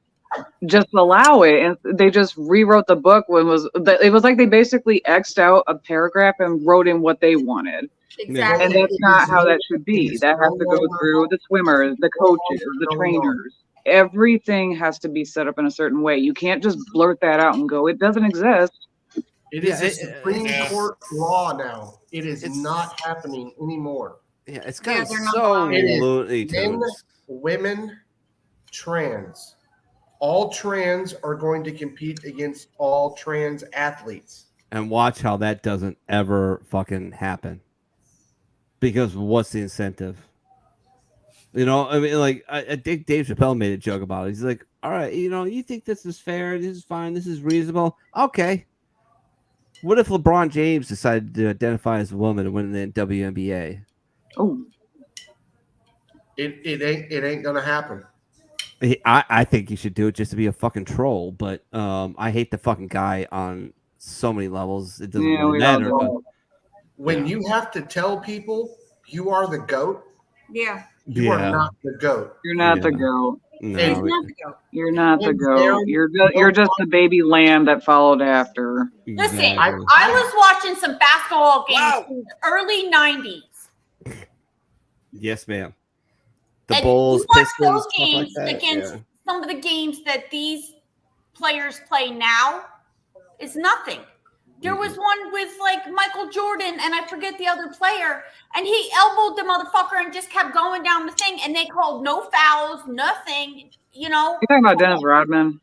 just allow it, and they just rewrote the book when it was like they basically X'd out a paragraph and wrote in what they wanted. Exactly. And that's not how that should be. That has to go through the swimmers, the coaches, the trainers. Everything has to be set up in a certain way. You can't just blurt that out and go, it doesn't exist. It is a Supreme Court law now. It is not happening anymore. Yeah, it's kind of so loony. Men, women, trans. All trans are going to compete against all trans athletes. And watch how that doesn't ever fucking happen. Because what's the incentive? I mean, like, I think Dave Chappelle made a joke about it. He's like, all right, you think this is fair, this is fine, this is reasonable. Okay. What if LeBron James decided to identify as a woman and win the WNBA? Oh. It ain't gonna happen. I think he should do it just to be a fucking troll, but I hate the fucking guy on so many levels. It doesn't really matter. When you have to tell people you are the GOAT, you are not the GOAT. You're not the GOAT. No. You're not the GOAT. You're just the baby lamb that followed after. Listen, I was watching some basketball games in the early 90s. Yes, ma'am. The and Bulls, you watch Pistons, those stuff like games that. against Yeah. some of the games that these players play now is nothing. There was one with like Michael Jordan and I forget the other player, and he elbowed the motherfucker and just kept going down the thing, and they called no fouls, nothing. You know. You talking about Dennis Rodman?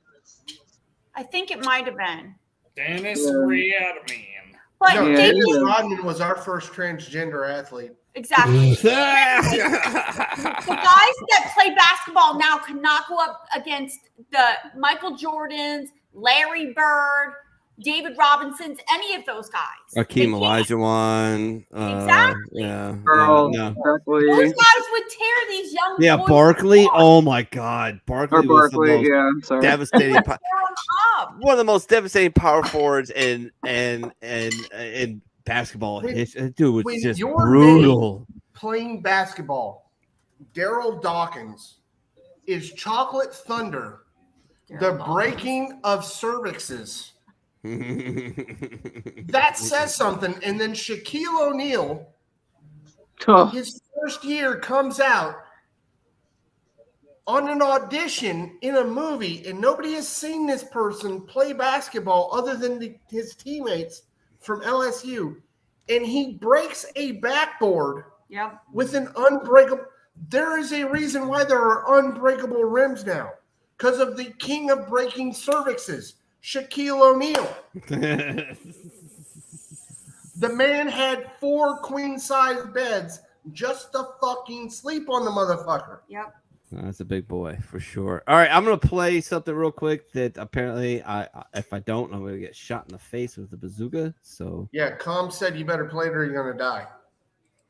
I think it might have been. Dennis Rodman. But No, they Dennis just, Rodman was our first transgender athlete. exactly. The guys that play basketball now cannot go up against the Michael Jordans, Larry Bird, David Robinsons, any of those guys. Akeem Olajuwon. Exactly. Yeah. Earl, No. Barkley. Those guys would tear these young Yeah, boys Barkley. apart. Oh my God, Barkley was the Barkley, most yeah, I'm sorry. devastating. Tear 'em up. One of the most devastating power forwards in basketball. Dude was When just you're brutal. Playing basketball, Daryl Dawkins is Chocolate Thunder, the breaking of cervixes. That says something. And then Shaquille O'Neal, his first year comes out on an audition in a movie, and nobody has seen this person play basketball other than his teammates from LSU. And he breaks a backboard with an unbreakable. There is a reason why there are unbreakable rims now, because of the king of breaking cervixes, Shaquille O'Neal. The man had 4 queen-size beds just to fucking sleep on the motherfucker. Yep. That's a big boy for sure. All right, I'm gonna play something real quick that apparently if I don't, I'm gonna get shot in the face with the bazooka. So Yeah, Comm said you better play it or you're gonna die.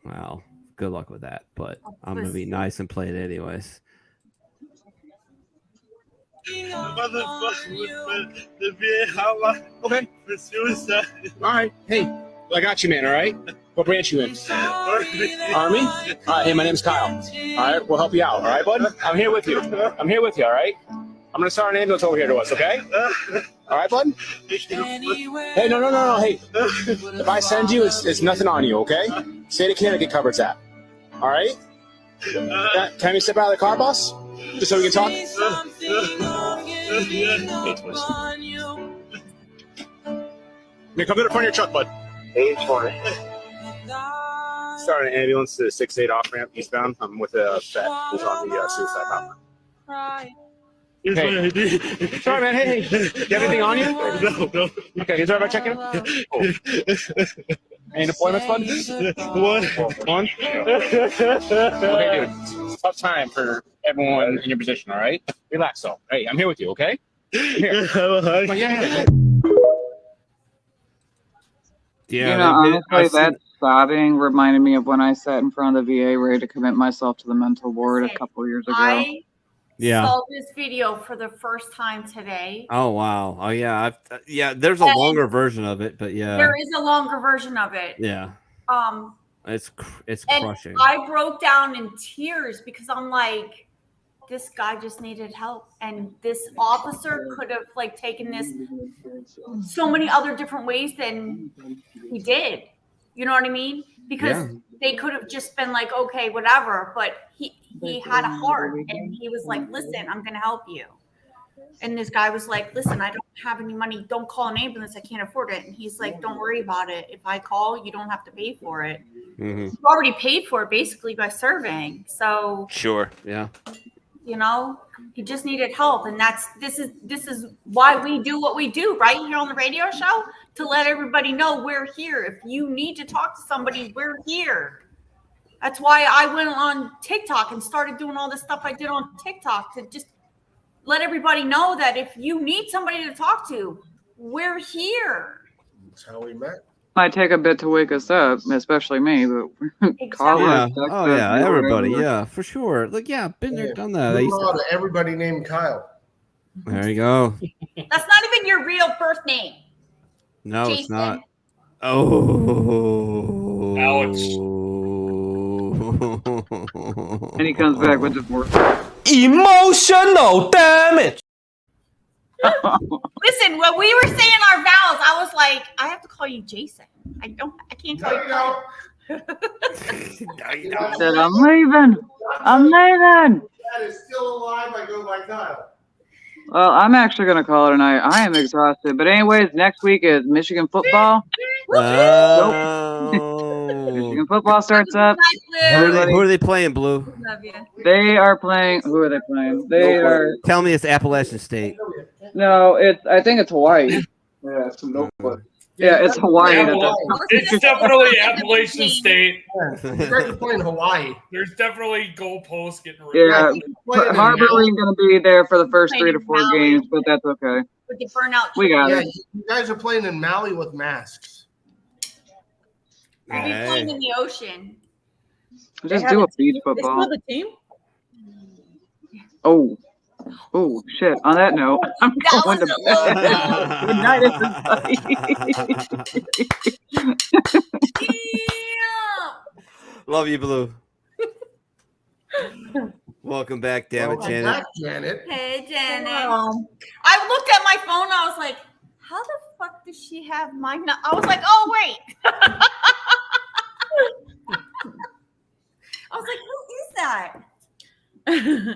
well, good luck with that. But I'm gonna be nice and play it anyways. Okay. All right. Hey, I got you, man. All right. What branch you in? Army. All right. Hey, my name's Kyle. All right. We'll help you out. All right, bud. I'm here with you. I'm here with you. All right. I'm gonna start an ambulance over here to us. Okay. All right, bud. Hey, no. Hey, if I send you, it's nothing on you. Okay. State of Connecticut covers that. All right. Can we step out of the car, boss? Just so we can talk. Here, come to the front of your truck, bud. Starting an ambulance to 6-8 off ramp eastbound. I'm with a vet who's on the suicide hotline. Hey. Sorry, man. Hey. You have anything on you? No. Okay, he's all right about checking him? Cool. Any deployments, bud? One. Okay, dude. It's a tough time for everyone in your position, all right? Relax, though. Hey, I'm here with you, okay? Here. Yeah. Yeah, honestly, that sobbing reminded me of when I sat in front of the VA ready to commit myself to the mental ward a couple years ago. I Yeah. saw this video for the first time today. Oh wow. Oh yeah. There's a longer version of it, but yeah. There is a longer version of it. Yeah. It's And crushing. I broke down in tears because I'm like, this guy just needed help, and this officer could have like taken this so many other different ways than he did. You know what I mean? Because they could have just been like, okay, whatever. But he had a heart, and he was like, listen, I'm gonna help you. And this guy was like, listen, I don't have any money. Don't call an ambulance. I can't afford it. And he's like, don't worry about it. If I call, you don't have to pay for it. Mm-hmm. You already paid for it basically by serving. So Sure. Yeah. you know, he just needed help. And this is why we do what we do right here on the radio show, to let everybody know we're here. If you need to talk to somebody, we're here. That's why I went on TikTok and started doing all this stuff I did on TikTok, to just let everybody know that if you need somebody to talk to, we're here. That's how we met. Might take a bit to wake us up, especially me, but Yeah. Oh yeah. Everybody. Yeah, for sure. Like been there, done that. I used to- Everybody named Kyle. There you go. That's not even your real birth name. No, it's Jason. not. Oh. And he comes back with his word. Emotional damage. Listen, when we were saying our vows, I was like, I have to call you Jason. I can't call you Kyle. Said I'm leaving. I'm Nathan. That is still alive. I go by Kyle. Well, I'm actually gonna call it a night. I am exhausted. But anyways, next week is Michigan football. Michigan football starts up. Who are they playing, Blue? They are playing. Who are they playing? They are. Tell me it's Appalachian State. No, I think it's Hawaii. Yeah, it's nobody. Yeah, it's Hawaii. It's definitely Appalachian State. You're playing Hawaii. There's definitely goalposts getting Yeah, ripped. Harbor ain't gonna be there for the first 3 to 4 games, but that's okay. With the burnout. We got Yeah, it. you guys are playing in Maui with masks. We'll be playing in the ocean. Just do a beach football. They still have a team? Oh shit. On that note, I'm going to bed. Good night, everybody. Love you, Blue. Welcome back, damn it, Janet. Back, Janet. Hey, Janet. I looked at my phone. I was like, how the fuck does she have my number? I was like, oh, wait. I was like, who is that?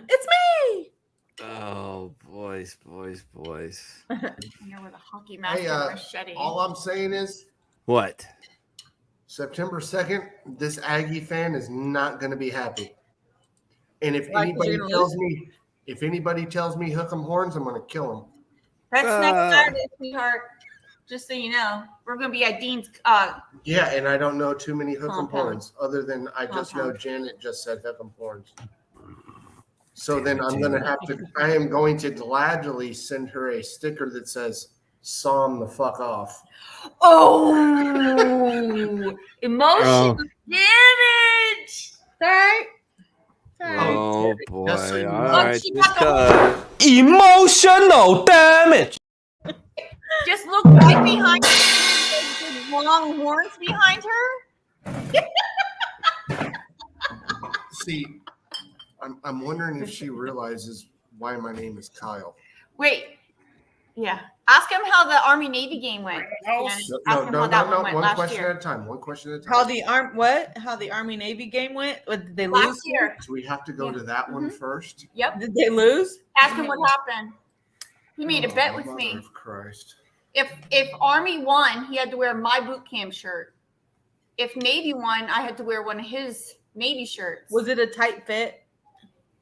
It's me. Oh, boys. Here with a hockey mask Hey, and machete. all I'm saying is What? September 2nd, this Aggie fan is not going to be happy. And if Why, 'cause anybody you're gonna tells me hook 'em horns, I'm going to kill them. That's next Saturday, sweetheart. Just so you know, we're going to be at Dean's. Yeah, and I don't know too many hook 'em Compound. horns other than I just know Compound. Janet just said hook 'em horns. So then I am going to gladly send her a sticker that says "Psalm the fuck off." Oh, emotional damage. Sorry. Oh, boy. Just so you know. All right. she Just got cut. Emotional damage. Just look right behind her. There's long horns behind her. See, I'm wondering if she realizes why my name is Kyle. Wait. Yeah. Ask him how the Army Navy game went. Ask him how that one went One last question year. at a time. One question at a time. How the Army Navy game went? What, did they Last lose? year. So we have to go to that one Mm-hmm. first. Yep. Did they lose? Ask him what happened. He made a bet with Mother me. of Christ. If Army won, he had to wear my boot camp shirt. If Navy won, I had to wear one of his Navy shirts. Was it a tight fit?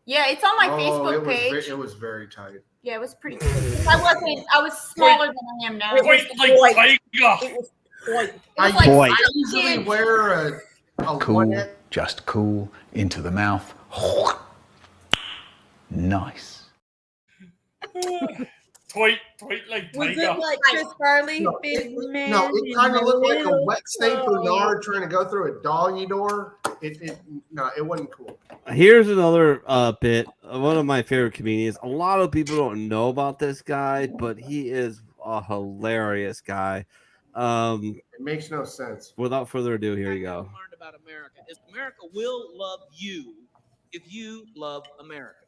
Yeah, it's on my Facebook it page. it was very tight. Yeah, it was pretty cool. I was smaller than I am now. It was Like, It was quite. I like usually wear a Cool, one. just cool, into the mouth. Nice. Toy like Was tiger. it like Chris Farley? No, big man No, it in kind of the looked like a middle? wet Saint Oh. Bernard trying to go through a doggy door. It wasn't cool. Here's another bit. One of my favorite comedians. A lot of people don't know about this guy, but he is a hilarious guy. It makes no sense. Without further ado, here you go. Learned about America is America will love you if you love America.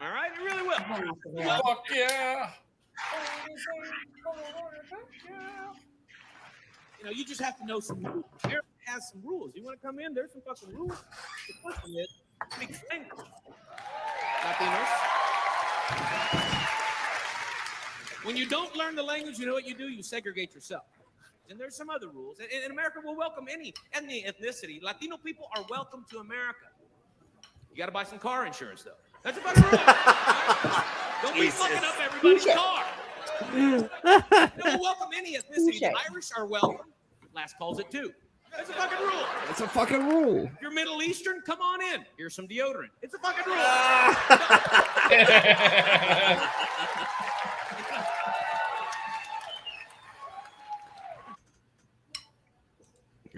All right, it really will. Fuck yeah. You know, you just have to know some rules. America has some rules. You want to come in? There's some fucking rules. The first one is speak language. Latinos. When you don't learn the language, you know what you do? You segregate yourself. And there's some other rules. And America will welcome any ethnicity. Latino people are welcome to America. You got to buy some car insurance, though. That's a fucking rule. Don't be fucking up everybody's car. We'll welcome any ethnicity. The Irish are welcome. Last calls it too. That's a fucking rule. It's a fucking rule. If you're Middle Eastern, come on in. Here's some deodorant. It's a fucking rule.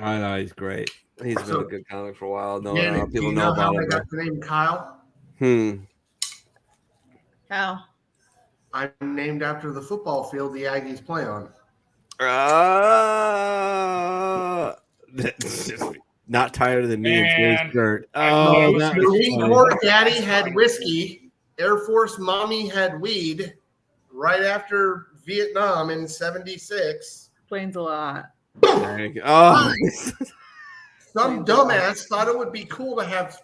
I know he's great. He's been a good comic for a while. No, Yeah, people do you know how about I it. got the name Kyle? How? I'm named after the football field the Aggies play on. Not tired of the me and Man. Jay's shirt. Marine Oh, that was Corps funny. Daddy had whiskey. Air Force Mommy had weed. Right after Vietnam in '76. Explains a lot. There you go. Oh, Some dumbass thought it would be cool to have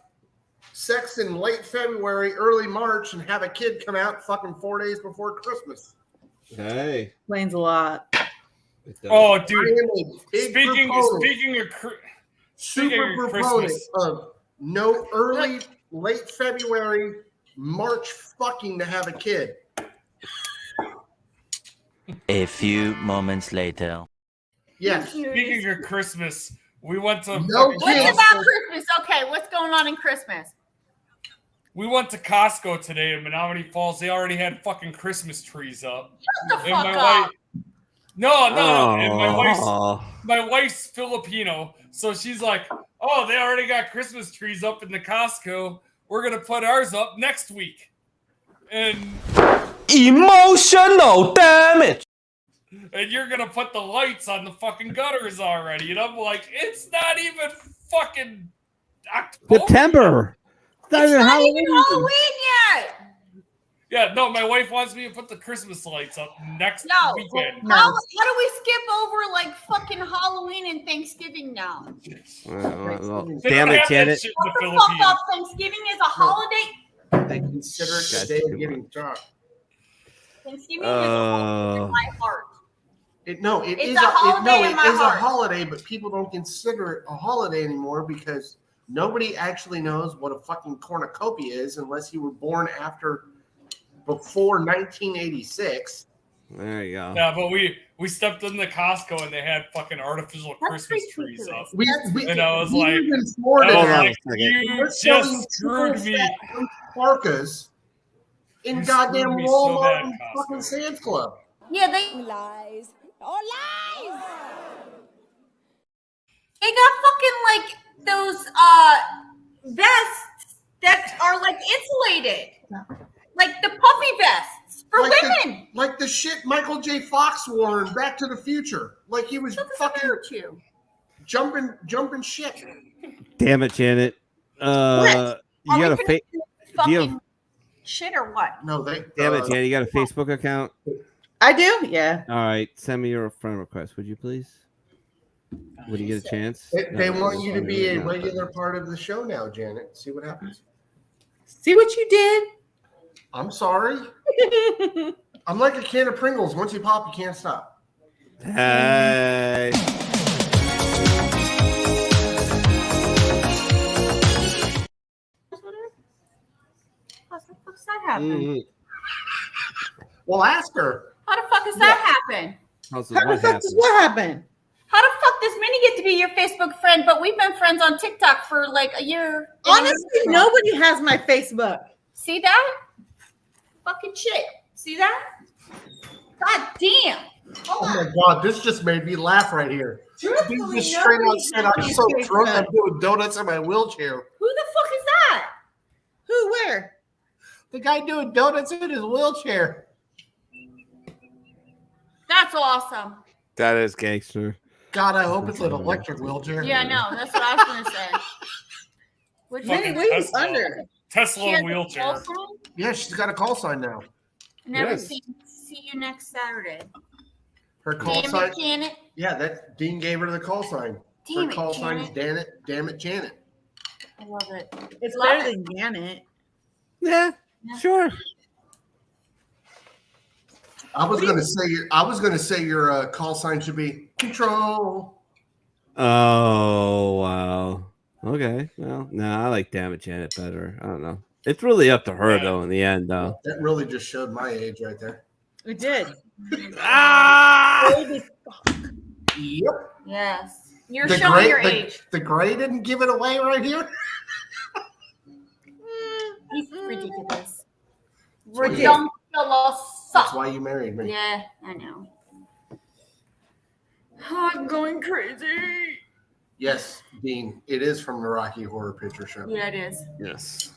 sex in late February, early March, and have a kid come out fucking 4 days before Christmas. Hey. Explains a lot. Oh, I dude. am a big Speaking of super proponent of no early, late February, March fucking to have a kid. A few moments later. Yes. Speaking of Christmas, we went to What's fucking about Christmas? Okay, what's going on in Christmas? We went to Costco today in Menominee Falls. They already had fucking Christmas trees up. Shut the And fuck my up. wife, no. And Oh. my wife's Filipino, so she's like, "Oh, they already got Christmas trees up in the Costco. We're gonna put ours up next week." And Emotional damage. you're gonna put the lights on the fucking gutters already. And I'm like, it's not even fucking October. September. It's not even Halloween yet. Yeah, no, my wife wants me to put the Christmas lights up next weekend. How do we skip over like fucking Halloween and Thanksgiving now? Well, They damn don't it, have that Janet. shit in What the the fuck Philippines. up? Thanksgiving is a holiday. They consider it the day of giving talk. Thanksgiving is a holiday in my heart. It It's is a holiday in my a heart. holiday, but people don't consider it a holiday anymore because nobody actually knows what a fucking cornucopia is unless you were born before 1986. There you go. Yeah, but we stepped in the Costco and they had fucking artificial Christmas trees up. And I was like, in Florida Hold now. on a second. you They're selling just screwed triple me. fat parkas in You goddamn screwed me so Walmart bad, and Costco. fucking Sam's Club. Yeah, they Lies. Oh, lies! They got fucking like those vests that are like insulated. Like the puffy vests for women. Like the shit Michael J. Fox wore in Back to the Future. Like he was fucking jumping shit. Damn it, Janet. You got a do you have, Shit or what? No, they. damn it, Janet. You got a Facebook account? I do. Yeah. All right, send me your friend request, would you please? When you get a chance. They No, want you to be a no. regular part of the show now, Janet. See what happens. See what you did? I'm sorry. I'm like a can of Pringles. Once you pop, you can't stop. Hey. How the fuck does that happen? Mm-hmm. Well, ask her. How the fuck does that happen? How the fuck does what happen? How the fuck does Minnie get to be your Facebook friend? But we've been friends on TikTok for like a year. Honestly, nobody has my Facebook. See that? Fucking shit. See that? God damn. Oh my god, this just made me laugh right here. Truthfully, This just straight out said, I'm nobody's so Facebook. drunk I'm doing donuts in my wheelchair. Who the fuck is that? Who? Where? The guy doing donuts in his wheelchair. That's awesome. That is gangster. God, I hope it's an electric wheelchair. Yeah, I know. That's what I was gonna say. Which Minnie, Fucking what are you Tesla. under? Tesla She has a wheelchair. call sign? Yeah, she's got a call sign now. Never Yes. see you next Saturday. Her call Damn sign. it, Janet. Yeah, that Dean gave her the call sign. Damn Her it, call sign's Janet. damn it, Janet. I love it. It's Love better it. than Janet. Yeah, sure. I was gonna say your call sign should be control. Oh wow. Okay. Well, no, I like damn it, Janet better. I don't know. It's really up to her though in the end though. That really just showed my age right there. It did. Yep. Yes. You're showing your age. The gray didn't give it away right here. He's ridiculous. why you- Ridiculous. That's why you married me. Yeah, I know. I'm going crazy. Yes, Dean. It is from the Rocky Horror Picture Show. Yeah, it is. Yes.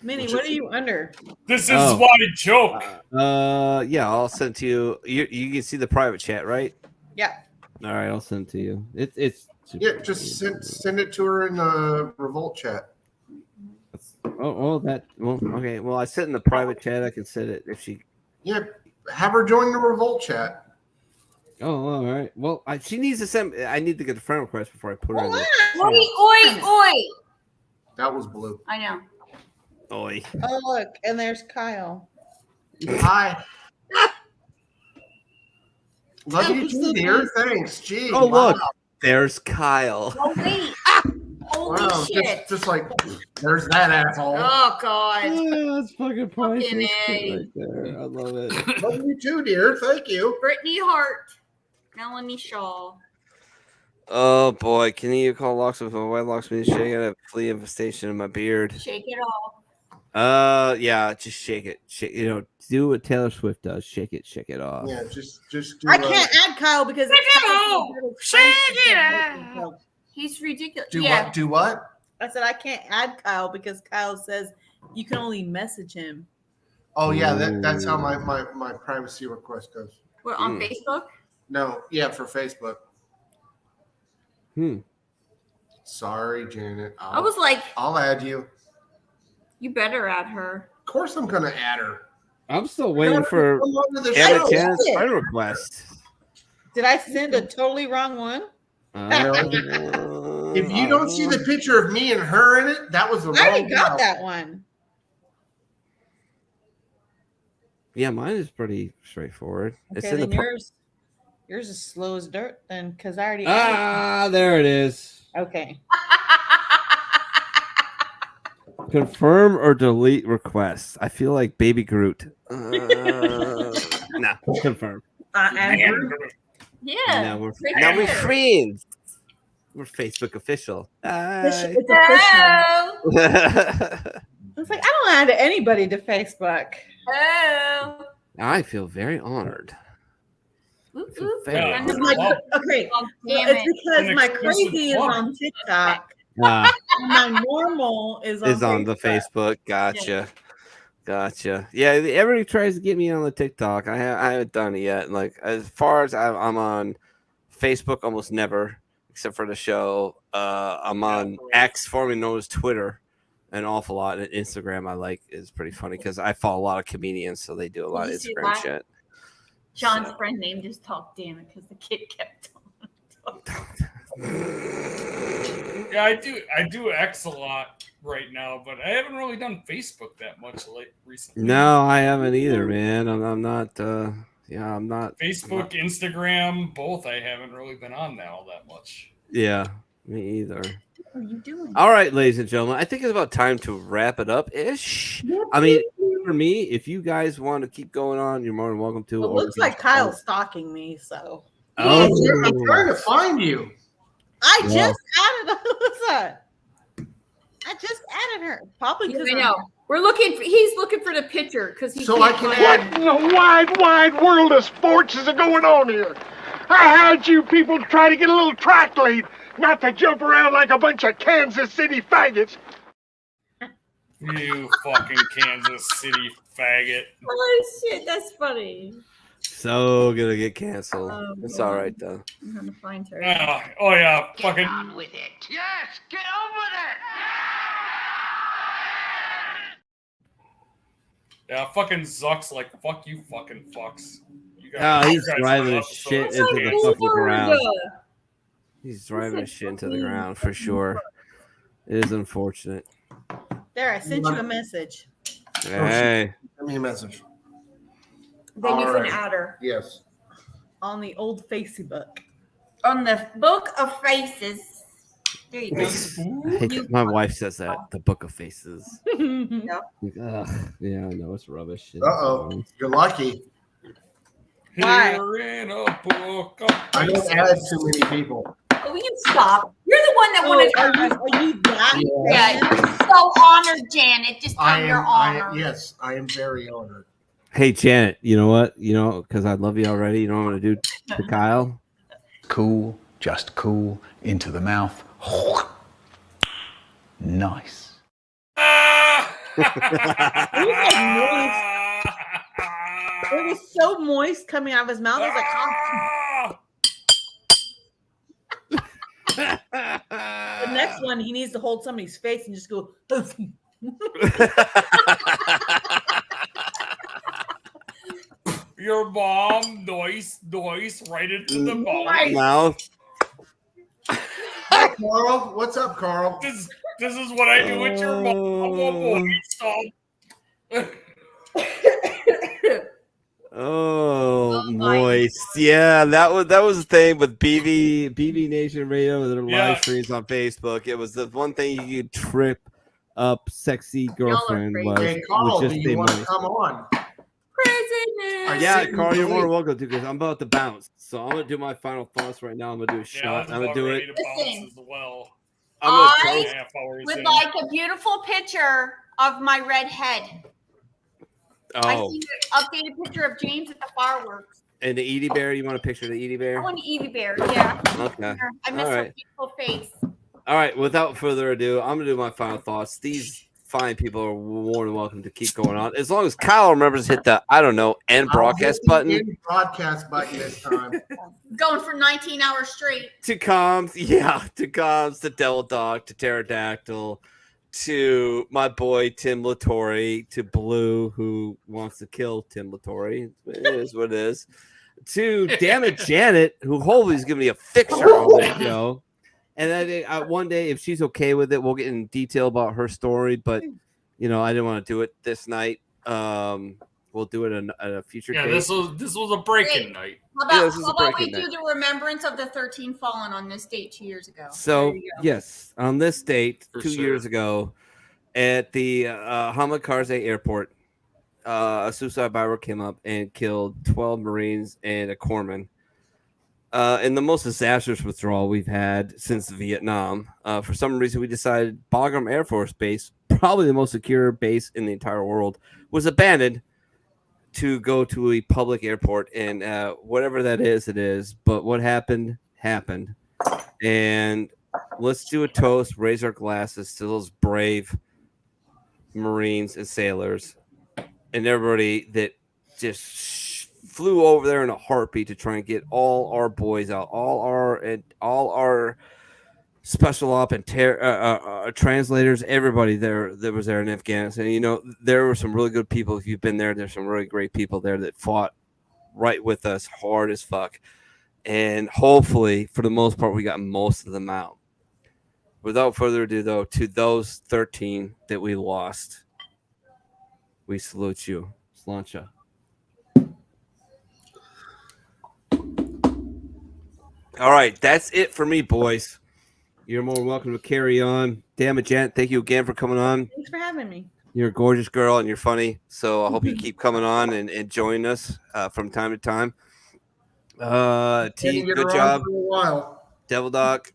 Minnie, what are you under? This is Oh. why I joke. Yeah, I'll send to you. You can see the private chat, right? Yeah. All right, I'll send to you. It's Yeah, just send it to her in the Revolt chat. okay. Well, I sent in the private chat. I can send it if she. Yeah, have her join the Revolt chat. Oh, all right. Well, she needs to send. I need to get a friend request before I put her in. Oi, oi, oi. That was blue. I know. Oi. Oh, look, and there's Kyle. Hi. Love you too, dear. Thanks. Gee. Oh, wow. look. There's Kyle. Oh wait. Holy Wow, shit. just like there's that asshole. Oh god. Yeah, that's fucking priceless Fucking shit A. right there. I love it. Love you too, dear. Thank you. Brittany Hart. Melanie Shaw. Oh boy, can you call locks with my white locks me to shake? I have flea infestation in my beard. Shake it off. Yeah, just shake it. Shake, Do what Taylor Swift does. Shake it off. Yeah, just do I can't add Kyle because Shake it. He's ridiculous. Do yeah. what? Do what? I said I can't add Kyle because Kyle says you can only message him. Oh yeah, that's how my privacy request goes. We're on Facebook? No, yeah, for Facebook. Hmm. Sorry, Janet. I was like, I'll add you. you better add her. Of course, I'm gonna add her. I'm still waiting for Come on to the Anna show. Janet's friend request. Did I send a totally wrong one? If you don't see the picture of me and her in it, that was the I wrong already got gal. that one. Yeah, mine is pretty straightforward. It's Okay, in the then yours is slow as dirt then because I already there it is. Okay. Confirm or delete requests. I feel like Baby Groot. No, confirm. Andrew? Yeah. Now we're friends. We're Facebook official. It's official. I was like, I don't add anybody to Facebook. Oh. I feel very honored. Whoop, feel whoop. very It's honored. okay. Oh, damn It's it. because An my exclusive crazy is plug. on TikTok. Ah, And my normal is on the Facebook. Facebook. Gotcha. Yeah, everybody tries to get me on the TikTok. I haven't done it yet. Like as far as I'm on Facebook, almost never, except for the show. I'm on X, formerly known as Twitter, an awful lot. And Instagram, I like is pretty funny because I follow a lot of comedians, so they do a lot of Did you see Instagram that? shit. John's friend named just talk damn it because the kid kept Yeah, I do X a lot right now, but I haven't really done Facebook that much recently. No, I haven't either, man. I'm not. I'm not. Facebook, Instagram, both. I haven't really been on that all that much. Yeah, me either. What are you doing? All right, ladies and gentlemen, I think it's about time to wrap it up ish. I mean, for me, if you guys want to keep going on, you're more than welcome to. It or looks we can- like Kyle's stalking me, so Oh. I'm trying to find you. I Well. just added Alyssa. I just added her. Probably because I know. He's looking for the picture because he So I can't can find add- it. What in the wide world of sports is going on here? I had you people try to get a little track lead, not to jump around like a bunch of Kansas City faggots. You fucking Kansas City faggot. Oh shit, that's funny. So gonna get canceled. Oh, It's God. all right though. I'm gonna find her. Oh yeah, fucking. On with it. Yes, get on with it. Yeah, fucking Zuck's like, fuck you, fucking fucks. You Oh, he's guys driving are his shit episodes. into the fucking ground. Florida. He's driving his shit into the ground for sure. It is unfortunate. there. I sent you a message Hey, Send me a message. Then you All can right. add her Yes. on the old Facebook. on the Book of Faces. There you go. I hate that. My wife says that. The Book of Faces. Yep. Ugh, yeah, I know it's rubbish. Uh-oh. You're lucky. Why? Here in a book of I don't faces. add too many people. Oh, will you stop? You're the one that wanted Are you that? Yeah, you're so honored, Janet. Just tell me you're honored. Yes, I am very honored. Hey, Janet, you know what? Because I love you already. You know what I'm going to do to Kyle? Cool, just cool, into the mouth. Nice. It was so moist coming out of his mouth. I was like, the next one, he needs to hold somebody's face and just go. Your mom, noise, right into the mouth. Mouth. Carl? What's up, Carl? This is what I do with your mom. Oh, moist. Yeah, that was the thing with BB Nation Radio and their live streams on Facebook. It was the one thing you could trip up sexy girlfriend was. Hey, Carl, just do stay you want to moist. come on? Yeah, Carl, you're more than welcome to because I'm about to bounce. So I'm gonna do my final thoughts right now. I'm gonna do a shot. I'm gonna do it. Listen, I'm I gonna would like a beautiful picture of my red head. I Oh, see an updated picture of James at the fireworks. and the Edie Bear. You want a picture of the Edie I Bear? want an Edie Bear, yeah. Okay. I miss All her right. beautiful face. All right. Without further ado, I'm gonna do my final thoughts. These fine people are more than welcome to keep going on as long as Kyle remembers to hit the end broadcast button. End broadcast button this time. Going for 19 hours straight. To Comms, to Devil Dog, to Pterodactyl, to my boy Tim Latore, to Blue, who wants to kill Tim Latore. It is what it is. To Damn It Janet, who hopefully is giving me a fixture on this show. And then one day, if she's okay with it, we'll get in detail about her story. But, I didn't want to do it this night. We'll do it at a future date. This was a break-in night. How about we do the remembrance of the 13 fallen on this date 2 years ago? So, yes, on this date, For 2 sure. years ago, at the Hamid Karzai Airport, a suicide bomber came up and killed 12 Marines and a corpsman. In the most disastrous withdrawal we've had since Vietnam. For some reason, we decided Bagram Air Force Base, probably the most secure base in the entire world, was abandoned to go to a public airport. And whatever that is, it is. But what happened, happened. And let's do a toast, raise our glasses to those brave Marines and sailors and everybody that just flew over there in a heartbeat to try and get all our boys out, all our special op and translators, everybody there that was there in Afghanistan. There were some really good people. If you've been there, there's some really great people there that fought right with us, hard as fuck. And hopefully, for the most part, we got most of them out. Without further ado, though, to those 13 that we lost, we salute you. Slancha. All right, that's it for me, boys. You're more welcome to carry on. Damn it, Jan, thank you again for coming on. Thanks for having me. You're a gorgeous girl and you're funny, so I hope you keep coming on and joining us from time to time. T, good job. For a while. Devil Doc,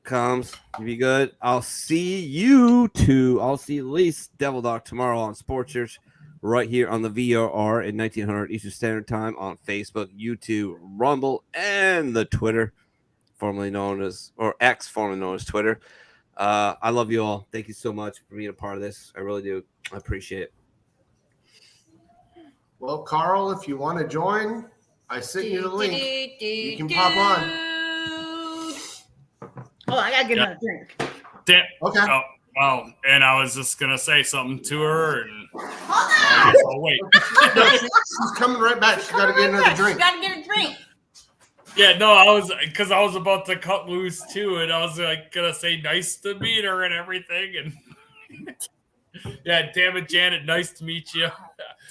Comms, you be good. I'll see at least Devil Doc tomorrow on Sports Church, right here on the VRR at 1900 Eastern Standard Time on Facebook, YouTube, Rumble, and the Twitter, formerly known as Twitter. I love you all. Thank you so much for being a part of this. I really do. I appreciate it. Well, Carl, if you want to join, I sent you the link. You can pop on. Oh, I gotta get another drink. Okay. Oh, and I was just gonna say something to her, and I'll wait. She's coming right back. She's got to get another drink. You gotta get a drink. Yeah, no, I was about to cut loose too, and I was gonna say nice to meet her and everything, and yeah, damn it, Janet, nice to meet you.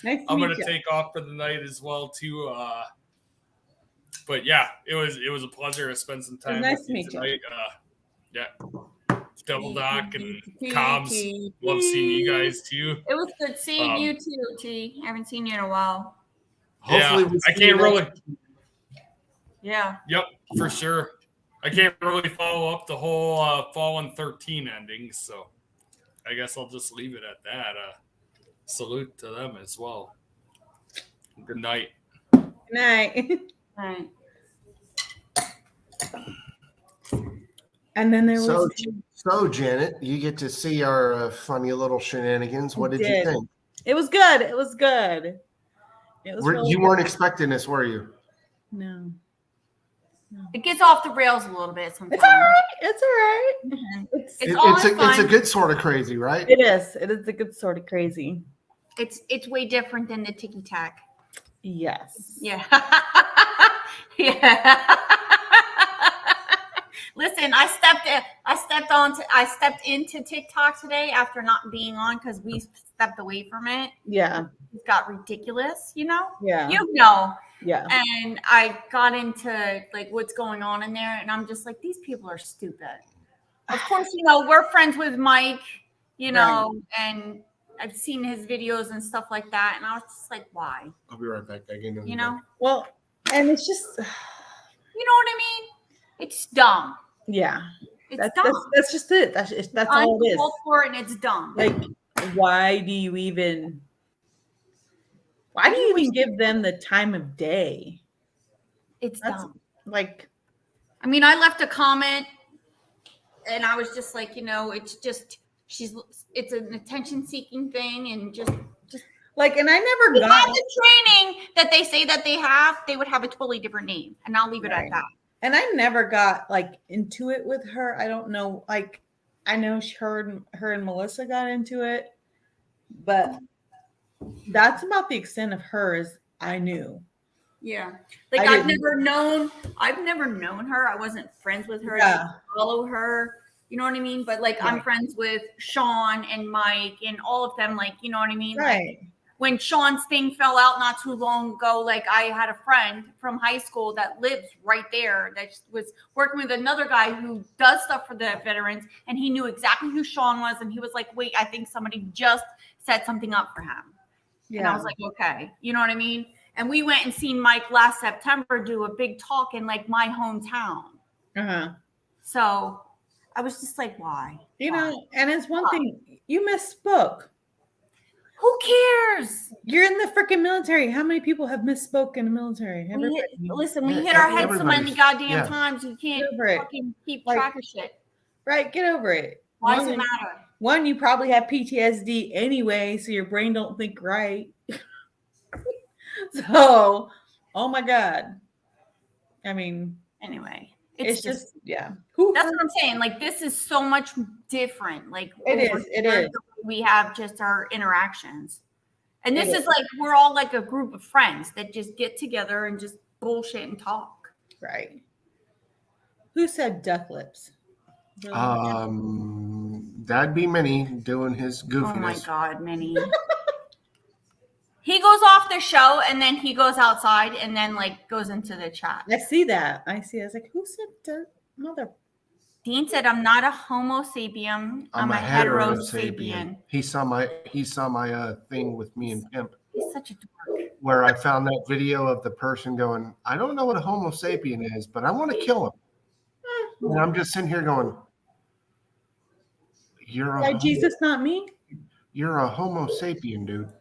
I'm gonna take off for the night as well too. But yeah, it was a pleasure to spend some time Nice with to you meet you. tonight. Double Doc and Comms. Love seeing you guys too. It was good seeing you too, T. I haven't seen you in a while. Yeah, I can't really. Yeah. Yep, for sure. I can't really follow up the whole Fallen 13 ending, so I guess I'll just leave it at that. Salute to them as well. Good night. Good night. All right. And then there was. So, Janet, you get to see our funny little shenanigans. What did you think? It was good. It was good. It was really You good. weren't expecting this, were you? No. It gets off the rails a little bit sometimes. It's all right. It's all right. It's a good sort of crazy, right? It is. It is a good sort of crazy. It's way different than the ticky tack. Yes. Yeah. Yeah. Listen, I stepped into TikTok today after not being on because we stepped away from it. Yeah. It got ridiculous, Yeah. Yeah. And I got into like what's going on in there, and I'm just like, these people are stupid. Of course, we're friends with Mike, and I've seen his videos and stuff like that, and I was just like, why? I'll be right back. Well, and it's just, you know what I mean? It's dumb. Yeah. It's dumb. That's just it. That's all it is. For it, and it's dumb. Like, why do you even give them the time of day? It's dumb. Like, I mean, I left a comment, and I was just like, it's just it's an attention-seeking thing, and just like, and I never got the training that they say that they have. They would have a totally different name, and I'll leave it at that. And I never got like into it with her. I don't know. Like, I know her and Melissa got into it, but that's about the extent of her as I knew. Yeah. Like I've never known her. I wasn't friends with her. I didn't follow her. You know what I mean? But like I'm friends with Sean and Mike and all of them. Like, you know what I mean? Right. Like, when Sean's thing fell out not too long ago, like I had a friend from high school that lives right there that was working with another guy who does stuff for the veterans, and he knew exactly who Sean was, and he was like, wait, I think somebody just set something up for him. Yeah. And I was like, okay, you know what I mean? And we went and seen Mike last September do a big talk in like my hometown. Uh-huh. So I was just like, why? And it's one thing, you misspoke. Who cares? You're in the freaking military. How many people have misspoke in the military? We hit our heads so many goddamn times. You can't fucking keep track of shit. Right, get over it. Why does it matter? One, you probably have PTSD anyway, so your brain don't think right. So, oh my God. I mean, anyway, it's just yeah. That's what I'm saying. Like, this is so much different. Like, it is. We have just our interactions. And this is like, we're all like a group of friends that just get together and just bullshit and talk. Right. Who said duck lips? That'd be Minnie doing his goofiness. Oh my God, Minnie. He goes off the show and then he goes outside and then like goes into the chat. I see that. I was like, who said mother? Dean said, I'm not a homo sapien. I'm a hetero sapien. He saw my thing with me and Pimp. He's such a dork. Where I found that video of the person going, I don't know what a homo sapien is, but I want to kill him. And I'm just sitting here going, Jesus, not me. You're a homo sapien, dude.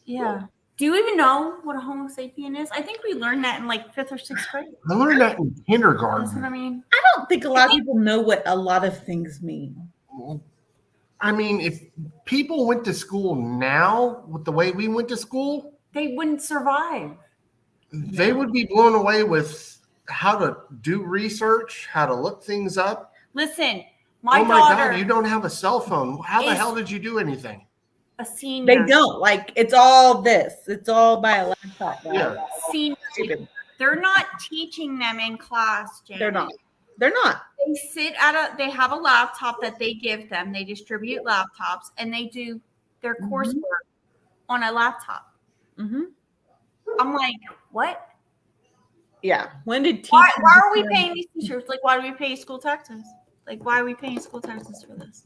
Yeah. Do you even know what a homo sapien is? I think we learned that in like 5th or 6th grade. I learned that in kindergarten. That's what I mean. I don't think a lot of people know what a lot of things mean. I mean, if people went to school now with the way we went to school, they wouldn't survive. They would be blown away with how to do research, how to look things up. Listen, my daughter, God, you don't have a cell phone. How the hell did you do anything? A senior. They don't. Like, it's all this. It's all by a laptop. Yeah. Senior. They're not teaching them in class, Janet. They're not. They're not. They sit they have a laptop that they give them. They distribute laptops and they do their coursework on a laptop. Mm-hmm. I'm like, what? Yeah. When did why are we paying these teachers? Like, why do we pay school taxes? Like, why are we paying school taxes for this?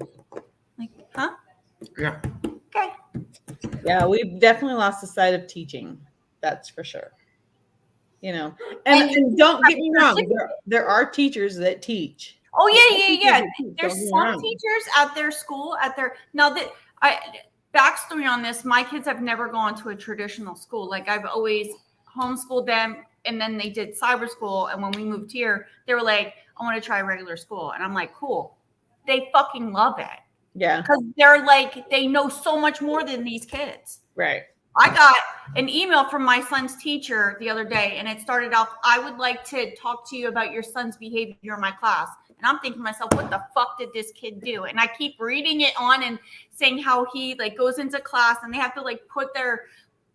Like, huh? Yeah. Okay. Yeah, we've definitely lost the sight of teaching. That's for sure. And don't get me wrong, there are teachers that teach. Oh yeah. There's some teachers at their school, backstory on this, my kids have never gone to a traditional school. Like, I've always homeschooled them, and then they did cyber school, and when we moved here, they were like, I want to try regular school. And I'm like, cool. They fucking love it. Yeah. Because they're like, they know so much more than these kids. Right. I got an email from my son's teacher the other day, and it started off, I would like to talk to you about your son's behavior in my class. And I'm thinking to myself, what the fuck did this kid do? And I keep reading it on and saying how he like goes into class and they have to like put their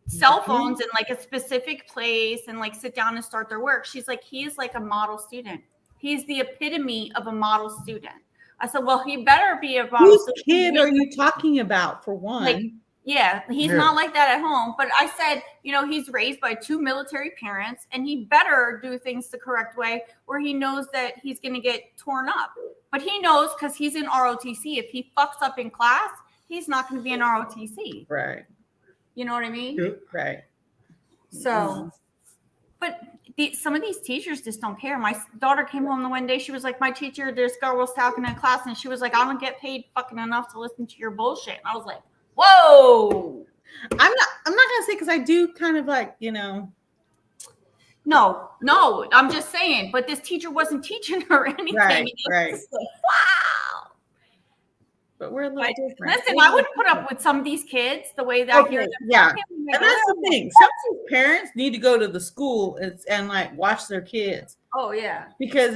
cell phones in like a specific place and like sit down and start their work. She's like, he is like a model student. He's the epitome of a model student. I said, well, he better be a model Whose student. kid are you talking about, for one? Like, yeah, he's not like that at home. But I said, you know, he's raised by 2 military parents, and he better do things the correct way, where he knows that he's going to get torn up. But he knows, because he's in ROTC, if he fucks up in class, he's not going to be in ROTC. Right. You know what I mean? Right. So, but some of these teachers just don't care. My daughter came home the one day. She was like, my teacher, this girl was talking in class, and she was like, I don't get paid fucking enough to listen to your bullshit. And I was like, whoa. I'm not gonna say, because I do kind of like, you know. No, I'm just saying. But this teacher wasn't teaching her anything. Right. Like, wow. But we're a little different. Listen, I wouldn't put up with some of these kids the way that I hear them. Yeah. talking. And that's the thing. Some of these parents need to go to the school and like watch their kids. Oh yeah. Because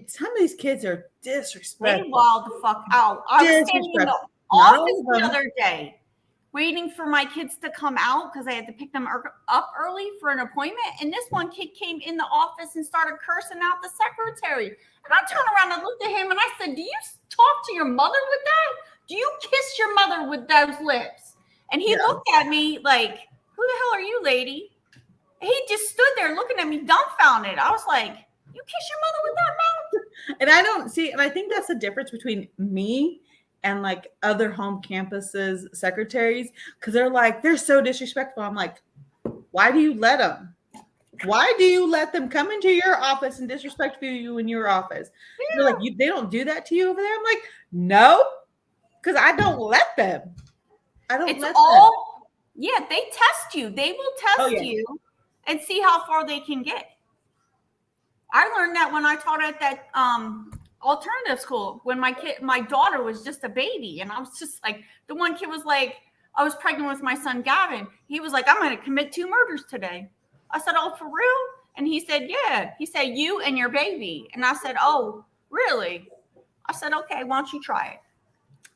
some of these kids are They disrespectful. wild the fuck out. I was standing in the Disrespectful. Not all office of the them. other day waiting for my kids to come out because I had to pick them up early for an appointment. And this one kid came in the office and started cursing out the secretary. And I turned around and looked at him and I said, do you talk to your mother with that? Do you kiss your mother with those lips? And he looked at me like, who the hell are you, lady? He just stood there looking at me dumbfounded. I was like, you kiss your mother with that mouth? And I don't see, and I think that's the difference between me and like other home campuses secretaries, because they're so disrespectful. I'm like, why do you let them? Why do you let them come into your office and disrespect you in your office? Yeah. They're like, they don't do that to you over there? I'm like, no, because I don't let them. I don't let them. Yeah, they test you. They will test you and see how far they can get. I learned that when I taught at that alternative school when my daughter was just a baby. And I was just like, the one kid was like, I was pregnant with my son, Gavin. He was like, I'm going to commit 2 murders today. I said, oh, for real? And he said, yeah. He said, you and your baby. And I said, oh, really? I said, okay, why don't you try it?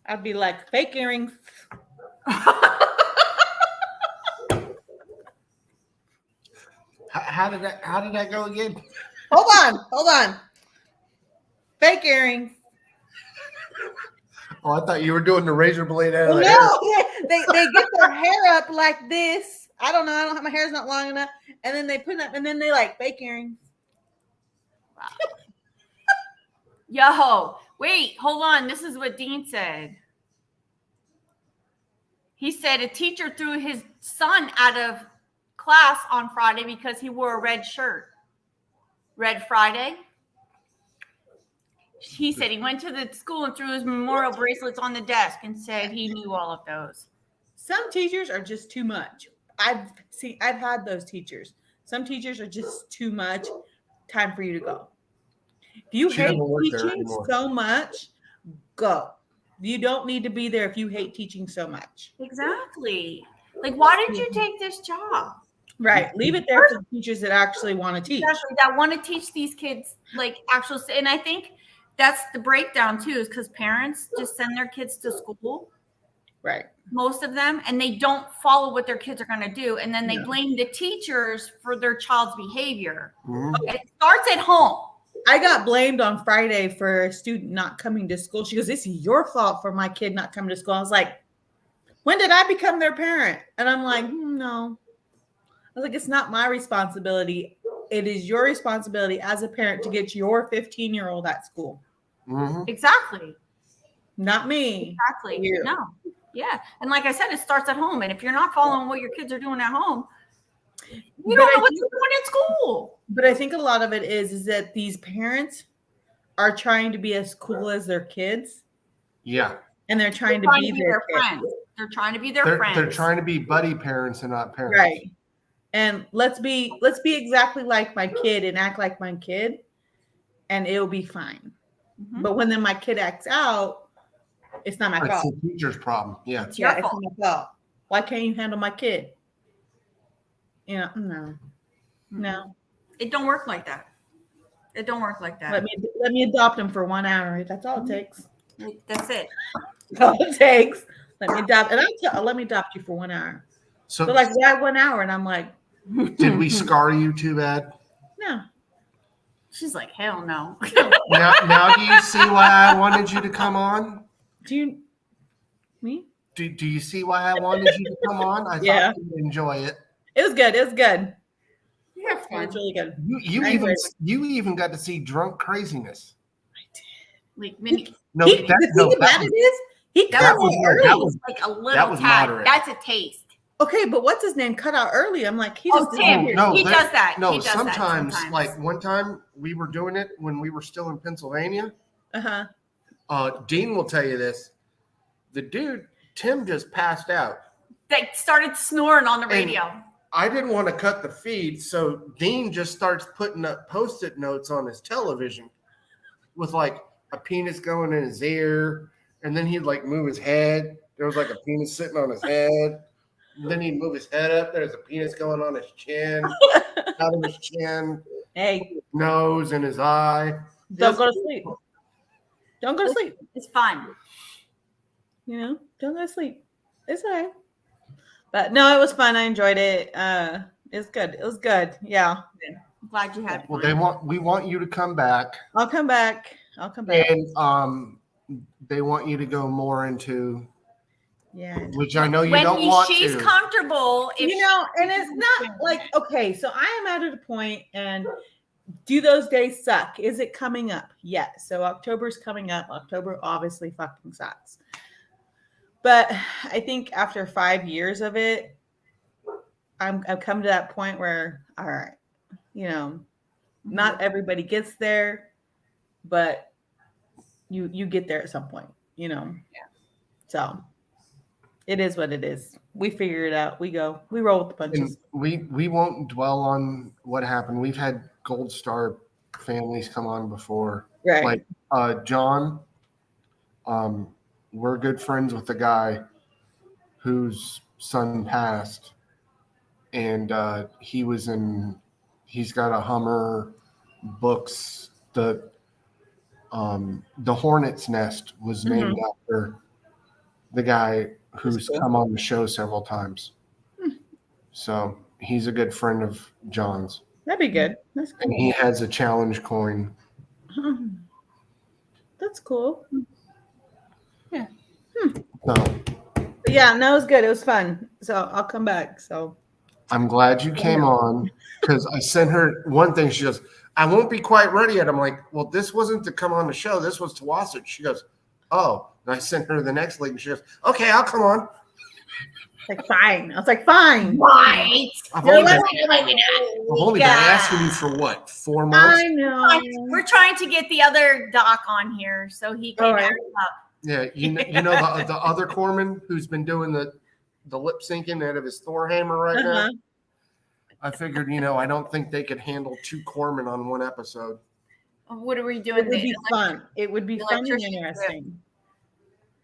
I'd be like, fake earrings. How did that go again? Hold on. Fake earrings. Oh, I thought you were doing the razor blade out of the hair. No, they get their hair up like this. I don't know. My hair's not long enough. And then they put it up, and then they like fake earrings. Wow. Yo, wait, hold on. This is what Dean said. He said a teacher threw his son out of class on Friday because he wore a red shirt. Red Friday. He said he went to the school and threw his memorial bracelets on the desk and said he knew all of those. Some teachers are just too much. I've had those teachers. Some teachers are just too much. Time for you to go. If you hate teaching so much, go. You don't need to be there if you hate teaching so much. Exactly. Like, why did you take this job? Right. Leave it there for the teachers that actually want to teach. Exactly. That want to teach these kids, like, actual. And I think that's the breakdown, too, is because parents just send their kids to school. Right. Most of them, and they don't follow what their kids are going to do. And then they blame the teachers for their child's behavior. Mm-hmm. It starts at home. I got blamed on Friday for a student not coming to school. She goes, it's your fault for my kid not coming to school. I was like, when did I become their parent? And I'm like, no. I was like, it's not my responsibility. It is your responsibility as a parent to get your 15-year-old at school. Mm-hmm. Exactly. Not me. Exactly. No. Yeah. And like I said, it starts at home. And if you're not following what your kids are doing at home, you don't know what they're doing at school. But I think a lot of it is that these parents are trying to be as cool as their kids. Yeah. And they're trying to be their friends. They're trying to be their friends. They're trying to be buddy parents and not parents. Right. And let's be exactly like my kid and act like my kid, and it'll be fine. Mm-hmm. But when then my kid acts out, it's not my fault. It's the teacher's problem. Yeah. It's your fault. It's my fault. Why can't you handle my kid? You know, no. It don't work like that. It don't work like that. Let me adopt him for 1 hour. That's all it takes. That's it. That's all it takes. Let me adopt you for 1 hour. So they're like, why 1 hour? And I'm like, did we scar you too bad? No. She's like, hell no. Now do you see why I wanted you to come on? Do you me? Do you see why I wanted you to come on? I Yeah. thought you'd enjoy it. It was good. It was good. Yeah, It's really good. You even got to see drunk craziness. Like mini. No, The thing about it is, he cut out early. Like a little that was tad. moderate. That's a taste. Okay, but what's his name? Cut out early. I'm like, he just Tim. disappeared. He does that. No, He does that sometimes, sometimes. like one time we were doing it when we were still in Pennsylvania. Uh-huh. Dean will tell you this. The dude, Tim, just passed out. They started snoring on the radio. I didn't want to cut the feed, so Dean just starts putting up Post-it notes on his television with like a penis going in his ear, and then he'd like move his head. There was like a penis sitting on his head. And then he'd move his head up. There's a penis going on his chin, out of his chin, nose, and his eye. Don't go to sleep. Don't go to sleep. It's fun. You know, don't go to sleep. It's all right. But no, it was fun. I enjoyed it. It's good. It was good. Yeah. I'm glad you had Well, fun. we want you to come back. I'll come back. And they want you to go more into which I know you don't want she's to. comfortable. If You know, and it's not like, okay, so I am at a point, and do those days suck? Is it coming up? Yes. So October's coming up. October obviously fucking sucks. But I think after 5 years of it, I've come to that point where, all right, you know, not everybody gets there, but you get there at some point, you know. Yeah. So it is what it is. We figure it out. We roll with the punches. And we won't dwell on what happened. We've had Gold Star families come on before. Right. Like John, we're good friends with the guy whose son passed. And he's got a Hummer books. The Hornet's Nest was named after the guy who's come on the show several times. So he's a good friend of John's. That'd be good. That's cool. And he has a challenge coin. That's cool. Yeah. So But yeah, no, it was good. It was fun. So I'll come back. So I'm glad you came on, because I sent her one thing. She goes, I won't be quite ready yet. I'm like, well, this wasn't to come on the show. This was to watch it. She goes, oh. And I sent her the next link. And she goes, okay, I'll come on. Like, fine. I was like, fine. Right. I've only been asking you for what, 4 months? I know. We're trying to get the other doc on here so he can act up. Yeah, you know the other corpsman who's been doing the lip syncing out of his Thor hammer right now. I figured, I don't think they could handle 2 corpsmen on one episode. What are we doing? It would be fun. It would be fun and interesting.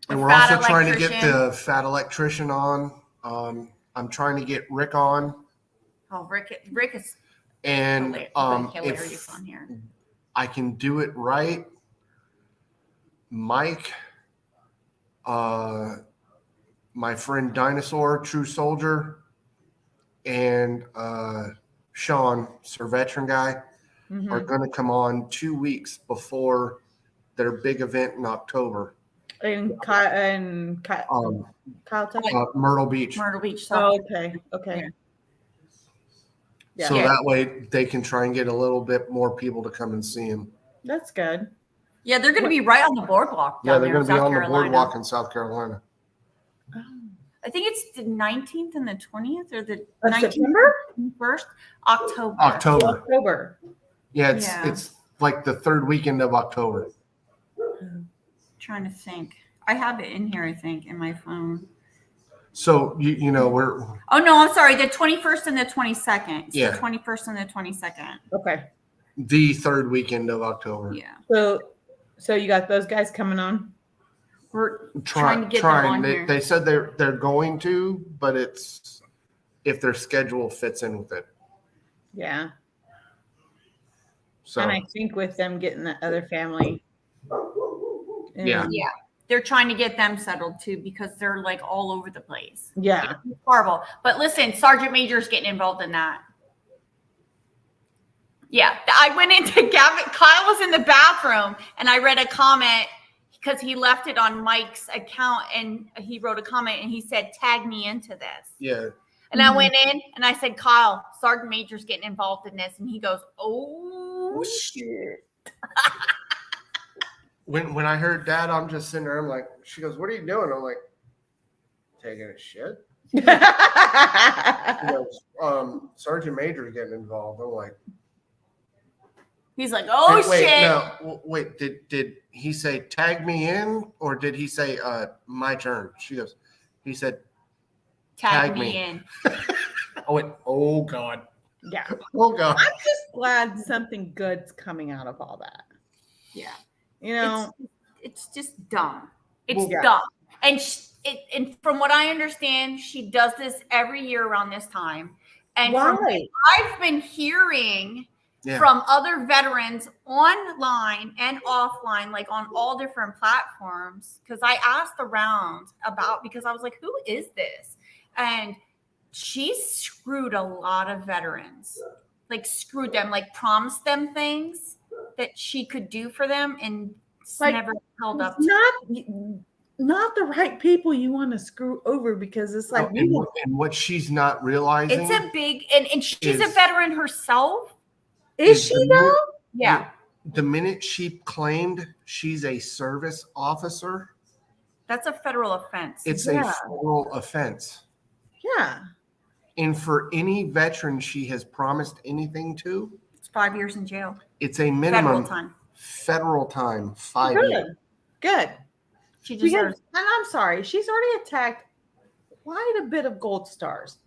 And we're also trying to get the fat electrician on. I'm trying to get Rick on. Oh, Rick is and hilarious if on here. I can do it right, Mike, my friend Dinosaur, True Soldier, and Sean, Sir Veteran Guy, are going to come on 2 weeks before their big event in October. Kyle, Myrtle Beach. Myrtle Beach. Oh, okay. Yeah. So that way they can try and get a little bit more people to come and see him. That's good. Yeah, they're going to be right on the boardwalk. Yeah, they're going to be on the boardwalk in South Carolina. I think it's the 19th and the 20th, or the Of 19th September? and 1st October. October. Yeah, it's like the 3rd weekend of October. Trying to think. I have it in here, I think, in my phone. So we're Oh no, I'm sorry. The 21st and the 22nd. It's Yeah. the 21st and the 22nd. Okay. the 3rd weekend of October. Yeah. So you got those guys coming on? We're trying to get them on here. They said they're going to, but it's if their schedule fits in with it. Yeah. So And I think with them getting the other family. Yeah. They're trying to get them settled too, because they're like all over the place. Yeah. It's horrible. But listen, Sergeant Major's getting involved in that. Yeah, I went into Gavin. Kyle was in the bathroom, and I read a comment because he left it on Mike's account, and he wrote a comment, and he said, "Tag me into this." Yeah. And I went in, and I said, "Kyle, Sergeant Major's getting involved in this," and he goes, "Oh shit." When I heard that, I'm just sitting there. I'm like, she goes, "What are you doing?" I'm like, taking a shit. She goes, Sergeant Major's getting involved. I'm like, he's like, "Oh wait, shit!" No, wait. Did he say tag me in, or did he say my turn? She goes, he said Tag me in. I went, oh god. Yeah. Oh god. I'm just glad something good's coming out of all that. Yeah. You know, it's just dumb. It's Well, yeah. dumb. And and from what I understand, she does this every year around this time. And from what Why? I've been hearing Yeah. from other veterans online and offline, like on all different platforms, because I asked around about, because I was like, who is this? And she screwed a lot of veterans, like screwed them, like promised them things that she could do for them, and it's Like, never held up. Not the right people you want to screw over, because it's like and what she's not realizing, It's a big, and she's a is- veteran herself. Is she though? Yeah. The minute she claimed she's a service officer, That's a federal offense. it's a federal offense. Yeah. And for any veteran she has promised anything to, It's 5 years in jail. it's a minimum Federal time. Federal time, 5 Good. years. Good. She Because, deserves. and I'm sorry, she's already attacked quite a bit of gold stars.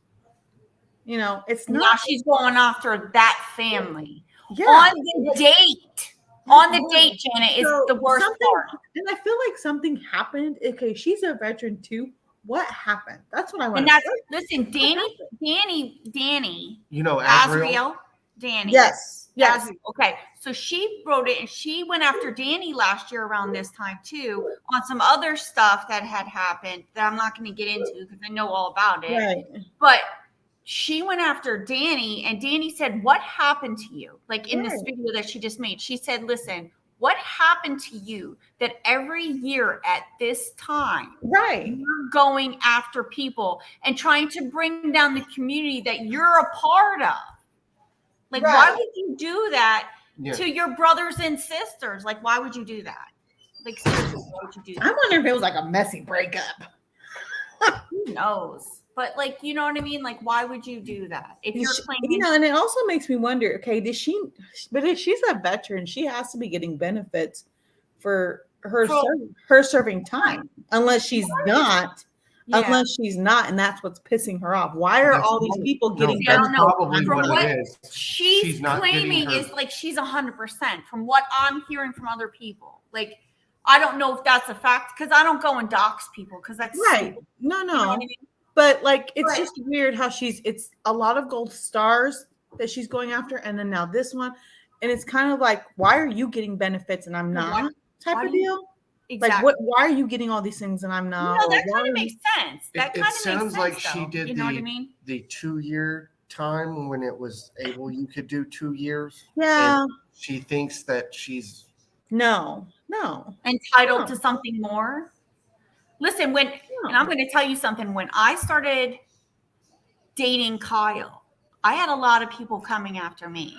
You know, it's Now not. she's going after that family. Yeah. On the date. On the date, Janet, is So the worst something- part. And I feel like something happened. Okay, she's a veteran too. What happened? That's what I want And to that's, say. listen, Danny, You know, Asriel, Danny. Yes. Yes. Asriel. Okay, so she wrote it, and she went after Danny last year around this time too on some other stuff that had happened that I'm not going to get into because I know all about it. Right. But she went after Danny, and Danny said, "What happened to you?" Like in this Right. video that she just made, she said, "Listen, what happened to you that every year at this time, Right. you're going after people and trying to bring down the community that you're a part of? Like, why Right. would you do that Yeah. to your brothers and sisters? Like, why would you do that? Like, seriously, why would you do I that? wonder if it was like a messy breakup. Who knows? But like, you know what I mean? Like, why would you do that if you're claiming? You know, and it also makes me wonder, okay, but if she's a veteran, she has to be getting benefits for her serving time, unless she's not. Yeah. Unless she's not, and that's what's pissing her off. Why are all these people getting I don't benefits? know. Probably From what what it is. she's not getting claiming her- is like she's 100% from what I'm hearing from other people. Like, I don't know if that's a fact because I don't go and dox people because that's Right. stupid. No, You know what I mean? But like, it's But- just weird how it's a lot of gold stars that she's going after, and then now this one, and it's kind of like, why are you getting benefits and I'm Yeah, not? Type why of do you- deal. Exactly. Like, why are you getting all these things and I'm not? No, Or that why kind are of you- makes sense. That It kind of sounds makes like sense, she though. did You know what I mean? the 2-year time when it was able you could do 2 years. Yeah. And she thinks that she's No. Entitled to something more. Listen, and I'm going to tell you something. When I started dating Kyle, I had a lot of people coming after me,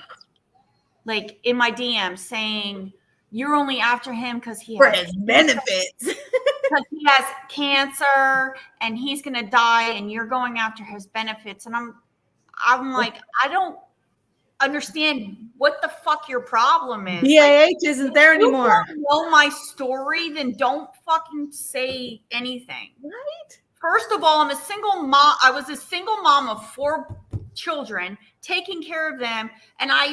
like in my DMs saying, "You're only after him because he For has his benefits." because he has cancer and he's going to die, and you're going after his benefits." And I'm like, I don't understand what the fuck your problem is. BAH isn't there if you anymore. don't know my story, then don't fucking say anything. Right? First of all, I'm a single mom. I was a single mom of 4 children, taking care of them. And I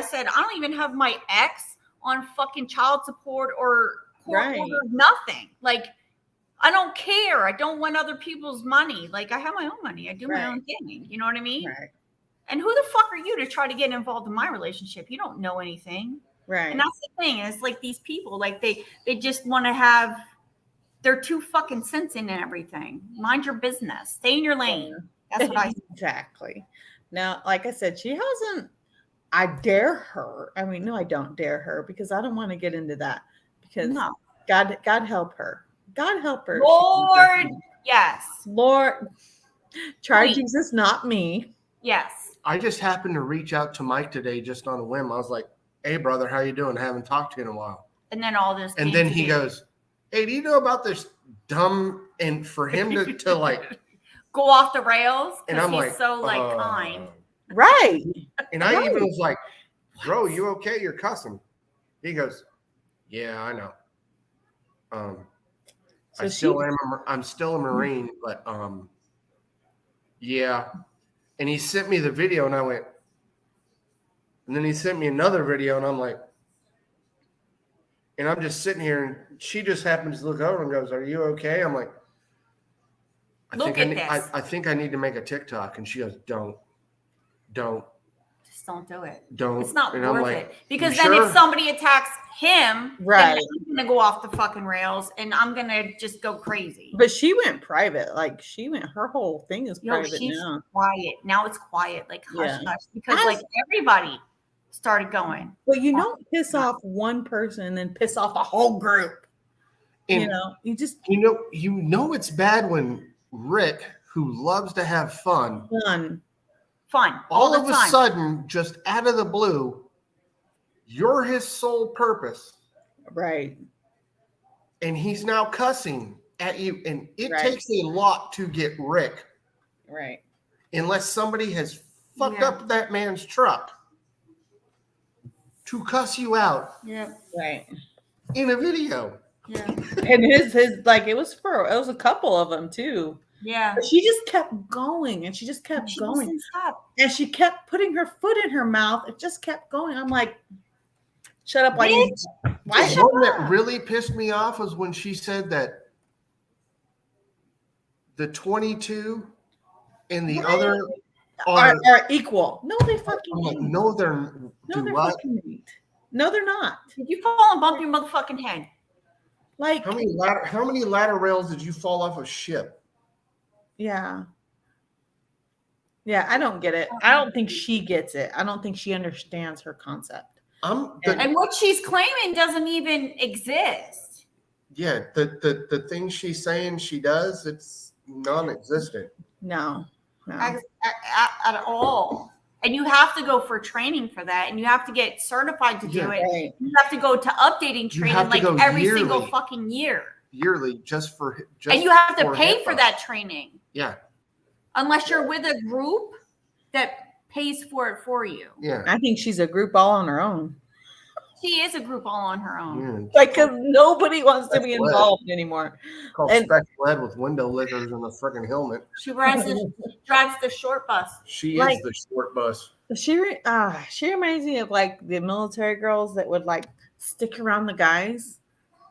said, I don't even have my ex on fucking child support or court Right. order, nothing. Like, I don't care. I don't want other people's money. Like, I have my own money. I do my Right. own thing. You know what I mean? Right. And who the fuck are you to try to get involved in my relationship? You don't know anything. Right. And that's the thing. Is like these people, like they just want to have. They're too fucking sensing and everything. Mind your business. Stay in your lane. That's what I. Exactly. Now, like I said, she hasn't I dare her. I mean, no, I don't dare her because I don't want to get into that. Because God help her. God help her. Lord, yes. Lord, try Please. Jesus, not me. Yes. I just happened to reach out to Mike today just on a whim. I was like, "Hey, brother, how you doing? I haven't talked to you in a while." And then all this. And then he goes, "Hey, do you know about this dumb?" And for him to like go off the rails and because I'm he's like, so like kind. Right. And I even was like, "Bro, you okay? You're cussing." He goes, "Yeah, I know. I'm still a Marine, but yeah." And he sent me the video, and I went, and then he sent me another video, and I'm like, and I'm just sitting here, and she just happens to look over and goes, "Are you okay?" I'm like, I think I need to make a TikTok. And she goes, Don't. Just don't do it. Don't. It's not And I'm worth like, it. Because "You then sure?" if somebody attacks him, Right. then I'm gonna go off the fucking rails and I'm gonna just go crazy. But she went private. Like her whole thing is Yo, private she's now. quiet. Now it's quiet, like hush Yeah. hush. Because like everybody started going. But you don't piss off one person and then piss off the whole group. And you know it's bad when Rick, who loves to have fun, all of a sudden, just out of the blue, you're his sole purpose. Right. And he's now cussing at you. And it Right. takes a lot to get Rick. Right. Unless somebody has fucked up that man's truck to cuss you out. Yeah. Right. In a video. Yeah. And his like it was a couple of them too. Yeah. But she just kept going and she just kept going. doesn't stop. And she kept putting her foot in her mouth. It just kept going. I'm like, shut up. Why? The one that really pissed me off was when she said that the 22 and the other are equal. No, they fucking ain't. No, they're fucking ain't. No, they're not. Did you fall and bump your motherfucking head? Like how many ladder rails did you fall off a ship? Yeah. Yeah, I don't get it. I don't think she gets it. I don't think she understands her concept. And what she's claiming doesn't even exist. Yeah, the thing she's saying she does, it's non-existent. No. At all. And you have to go for training for that, and you have to get certified to do it. Right. You have to go to updating training like every single fucking year. Yearly, just and you have to for pay HIPAA. for that training. Yeah. Unless you're with a group that pays for it for you. Yeah. I think she's a group all on her own. She is a group all on her own. Like, because nobody wants to be involved anymore. Called special ed with window lickers and a freaking helmet. She drives the short bus. She Like- is the short bus. She reminds me of like the military girls that would like stick around the guys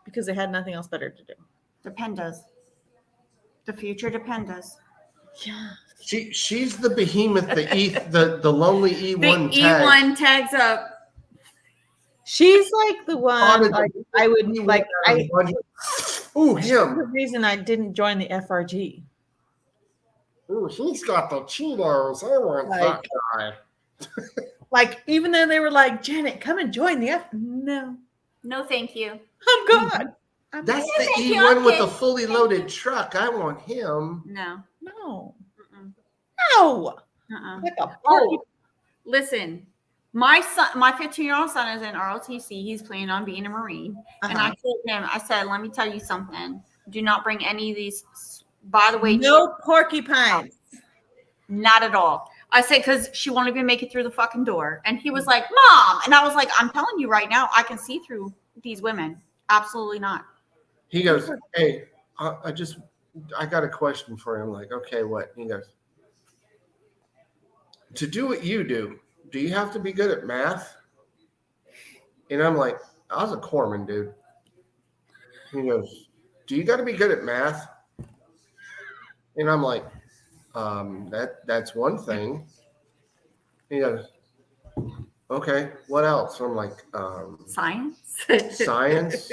because they had nothing else better to do. Dependas. The future dependas. Yeah. She's the behemoth, the lonely E1 The tag. E1 tags up. She's like the one like I would like Ooh, she's him. the reason I didn't join the FRG. Ooh, he's got the Cheetos. I want that guy. Like even though they were like, Janet, come and join the No. No, thank you. I'm good. That's Yeah, the thank you, E1 with okay. the fully loaded truck. I want him. No. No. No. Like a Oh, listen. My son, my 15-year-old son is in ROTC. He's planning on being a Marine. And I told him, I said, let me tell you something. Do not bring any of these. By the way, no porcupines. Not at all. I said, because she won't even make it through the fucking door. And he was like, Mom. And I was like, I'm telling you right now, I can see through these women. Absolutely not. He goes, hey, I got a question for him. Like, okay, what? He goes, to do what you do you have to be good at math? And I'm like, I was a corpsman, dude. He goes, do you got to be good at math? And I'm like, that's one thing. He goes, okay, what else? I'm like, Science. Science.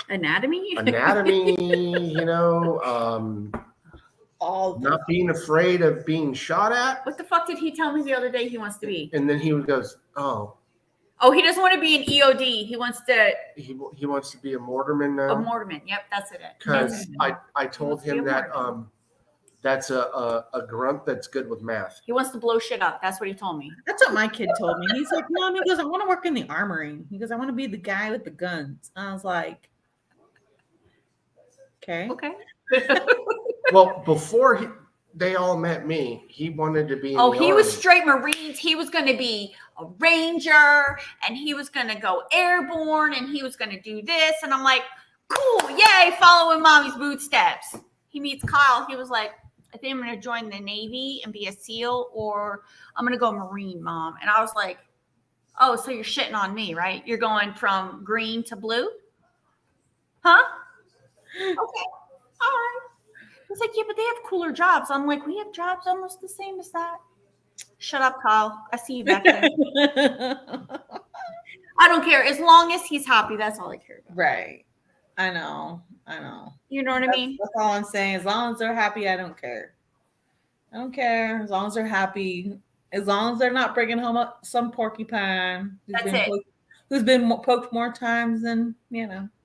Anatomy. Anatomy, you know. all not being afraid of being shot at. What the fuck did he tell me the other day he wants to be? And then he goes, "Oh, he doesn't want to be an EOD. He wants to. he wants to be a mortarman now." A mortarman. Yep, that's it. Because I told him that that's a grunt that's good with math. He wants to blow shit up. That's what he told me. That's what my kid told me. He's like, Mom, he goes, I want to work in the armory. He goes, I want to be the guy with the guns. I was like, okay. Well, before they all met me, he wanted to be in the he was Army. straight Marines. He was going to be a Ranger, and he was going to go airborne, and he was going to do this. And I'm like, cool, yay, following mommy's footsteps. He meets Kyle. He was like, I think I'm going to join the Navy and be a SEAL, or I'm going to go Marine, Mom. And I was like, oh, so you're shitting on me, right? You're going from green to blue? Huh? Okay. All right. He's like, yeah, but they have cooler jobs. I'm like, we have jobs almost the same as that. Shut up, Kyle. I see you back there. I don't care. As long as he's happy, that's all I care about. Right. I know. You know what I mean? That's all I'm saying. As long as they're happy, I don't care. I don't care. As long as they're happy. As long as they're not bringing home some porcupine who's been poked more times than,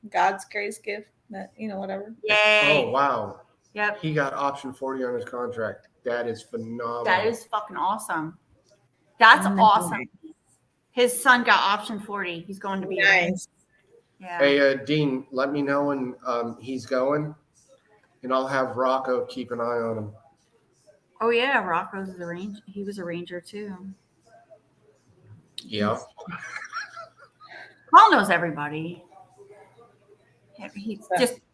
God's grace gift. That, whatever. Yay. Oh, wow. Yep. He got option 40 on his contract. That is phenomenal. That is fucking awesome. That's awesome. His son got option 40. He's going to be nice. Yeah. Hey, Dean, let me know when he's going, and I'll have Rocco keep an eye on him. Oh yeah, Rocco's the ranger. He was a ranger too. Yeah. Paul knows everybody.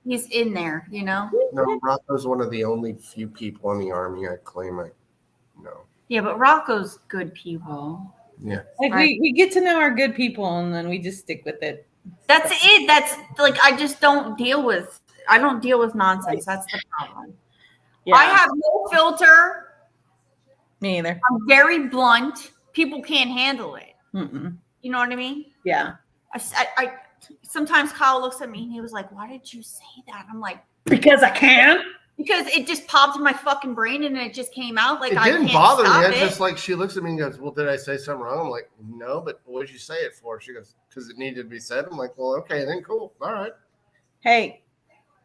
He's in there, No, Rocco's one of the only few people in the Army I claim I know. Yeah, but Rocco's good people. Yeah. Like we get to know our good people, and then we just stick with it. That's it. That's like I don't deal with nonsense. That's the problem. Yeah. I have no filter. Me either. I'm very blunt. People can't handle it. Mm-mm. You know what I mean? Yeah. I sometimes Kyle looks at me and he was like, "Why did you say that?" I'm like, "Because I can." Because it just popped in my fucking brain and it just came out. Like It I didn't can't bother me. stop It's it. just like she looks at me and goes, "Well, did I say something wrong?" I'm like, "No, but what did you say it for?" She goes, "Because it needed to be said." I'm like, "Well, okay, then cool. All right." Hey,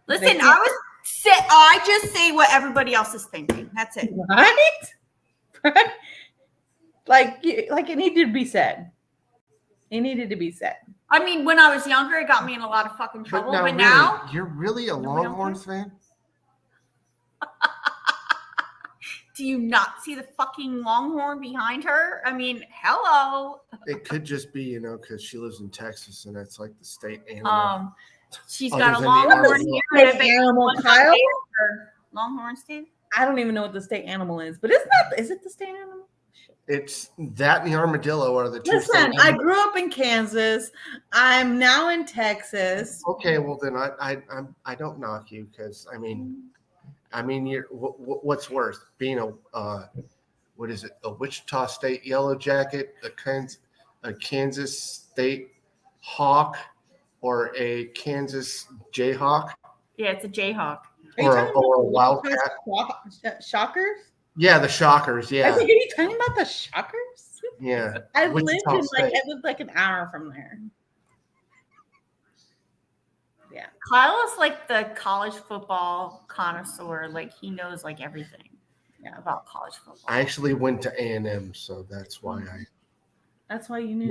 Listen, I just say what everybody else is thinking. That's it. Right? Like it needed to be said. It needed to be said. I mean, when I was younger, it got me in a lot of fucking trouble. But really, now, you're really a Longhorns fan? do you not see the fucking Longhorn behind her? I mean, hello. It could just be, because she lives in Texas and that's like the state animal. She's Other got a than the Longhorn Armour here. State animal, Kyle? Longhorn state? I don't even know what the state animal is, but is it the state animal? It's that and the armadillo are the two. Listen, I grew up in Kansas. I'm now in Texas. Okay, well then I don't knock you because I mean you're what's worse being a Wichita State Yellow Jacket, a Kansas State Hawk, or a Kansas Jayhawk? Yeah, it's a Jayhawk. Or a Wildcat. Shockers? Yeah, the Shockers. I Yeah, think, are you talking about the Shockers? yeah. I Wichita lived State. like an hour from there. Yeah. Kyle is like the college football connoisseur. Like he knows like everything about college football. I actually went to A&M, so that's why That's why you knew.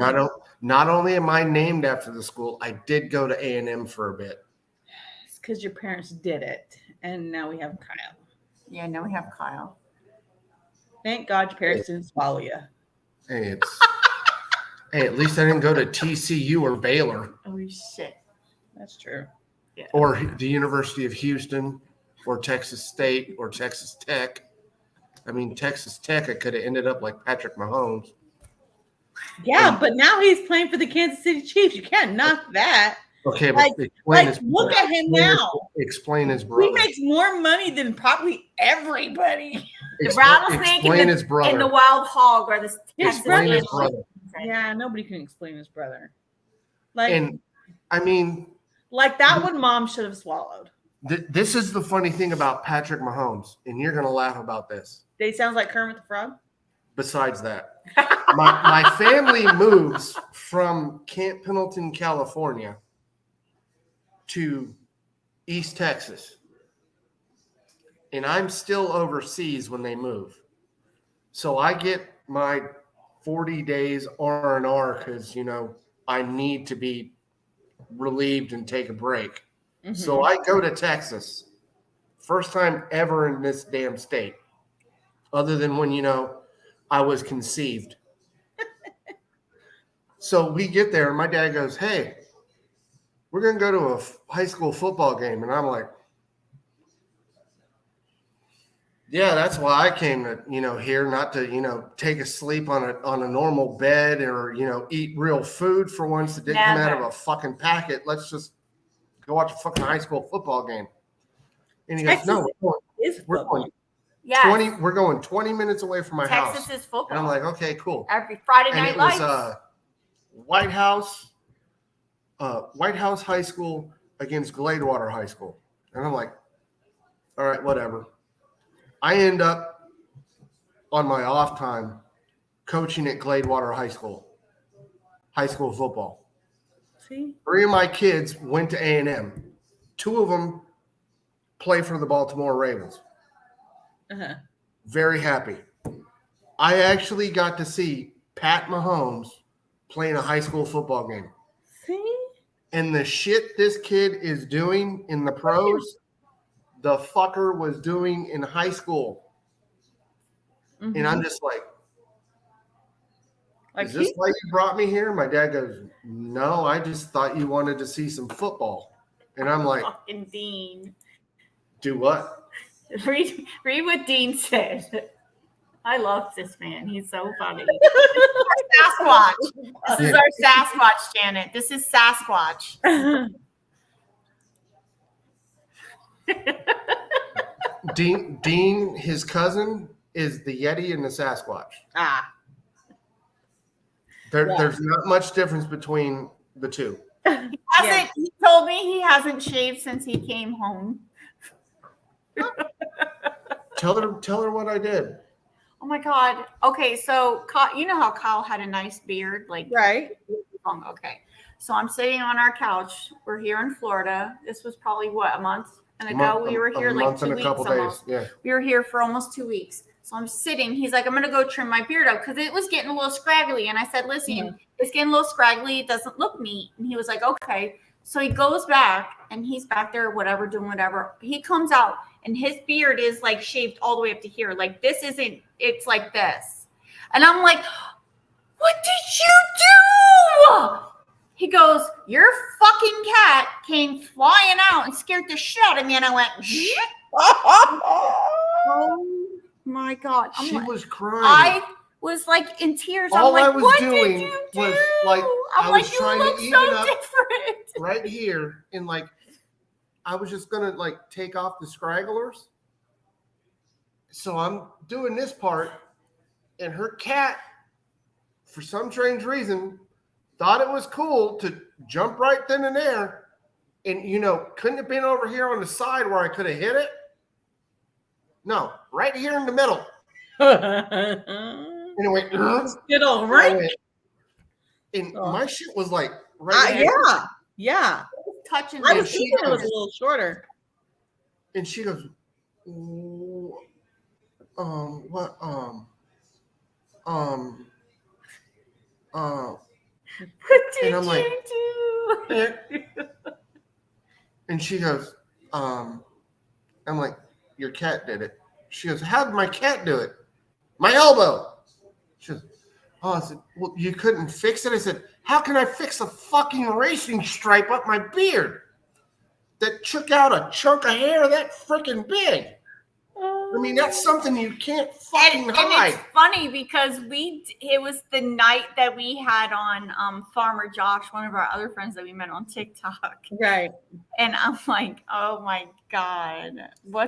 Not only am I named after the school, I did go to A&M for a bit. It's because your parents did it, and now we have Kyle. Yeah, now we have Kyle. Thank God your parents didn't swallow you. Hey, hey, at least I didn't go to TCU or Baylor. Oh shit. That's true. Yeah. Or the University of Houston, or Texas State, or Texas Tech. I mean, Texas Tech, I could have ended up like Patrick Mahomes. Yeah, but now he's playing for the Kansas City Chiefs. You can't knock that. Okay, but look at him now. Explain his brother. He makes more money than probably everybody. The rattlesnake and the wild hog are the Explain his brother. Yeah, nobody can explain his brother. And I mean, like that one, Mom should have swallowed. This is the funny thing about Patrick Mahomes, and you're going to laugh about this. They sounds like Kermit the Frog. Besides that, my family moves from Camp Pendleton, California to East Texas. And I'm still overseas when they move. So I get my 40 days R&R because, I need to be relieved and take a break. Mm-hmm. So I go to Texas. First time ever in this damn state. Other than when, I was conceived. So we get there and my dad goes, hey, we're going to go to a high school football game. And I'm like, yeah, that's why I came to, here, not to, take a sleep on a normal bed or, eat real food for once that didn't come out of a fucking packet. Let's just go watch a fucking high school football game. And he goes, no, we're going Yes. 20. We're going 20 minutes away from my house. Texas is football. And I'm like, okay, cool. Every Friday And night it lights. was White House High School against Gladewater High School. And I'm like, all right, whatever. I end up on my off time coaching at Gladewater high school football. See? 3 of my kids went to A&M. 2 of them play for the Baltimore Ravens. Uh-huh. Very happy. I actually got to see Pat Mahomes playing a high school football game. See? And the shit this kid is doing in the pros, the fucker was doing in high school. Mm-hmm. And I'm just like, is this why you brought me here? My dad goes, no, I just thought you wanted to see some football. And I'm like, Fucking Dean. do what? Read what Dean said. I love this man. He's so funny. Sasquatch. This is our Sasquatch, Janet. This is Sasquatch. Dean, his cousin, is the Yeti and the Sasquatch. Ah. There's not much difference between the two. He told me he hasn't shaved since he came home. Tell her what I did. Oh my God. Okay, so you know how Kyle had a nice beard, like right? Okay, so I'm sitting on our couch. We're here in Florida. This was probably a month ago. We were here like 2 weeks almost. Yeah. We were here for almost 2 weeks. So I'm sitting. He's like, I'm gonna go trim my beard up because it was getting a little scraggly. And I said, listen, it's getting a little scraggly. It doesn't look neat. And he was like, okay. So he goes back and he's back there, whatever, doing whatever. He comes out and his beard is like shaved all the way up to here. Like this isn't. It's like this. And I'm like, what did you do? He goes, your fucking cat came flying out and scared the shit out of me. And I went, oh my God. She was crying. I was like in tears. All I'm like, I was what doing did you do? was like, I'm I like, was you trying look to even so up different. right here. And like, I was just going to like take off the scragglers. So I'm doing this part. And her cat, for some strange reason, thought it was cool to jump right then and there. And, couldn't have been over here on the side where I could have hit it. No, right here in the middle. Anyway, right. And my shit was like right here. Yeah. Touching. I was thinking it was a little shorter. And she goes, what did I'm like, you do? And she goes, I'm like, your cat did it. She goes, how did my cat do it? My elbow. She goes, I said, well, you couldn't fix it? I said, how can I fix a fucking racing stripe up my beard that took out a chunk of hair that freaking big? I mean, that's something you can't fucking hide. And it's funny because it was the night that we had on Farmer Josh, one of our other friends that we met on TikTok. Right. And I'm like, oh my God.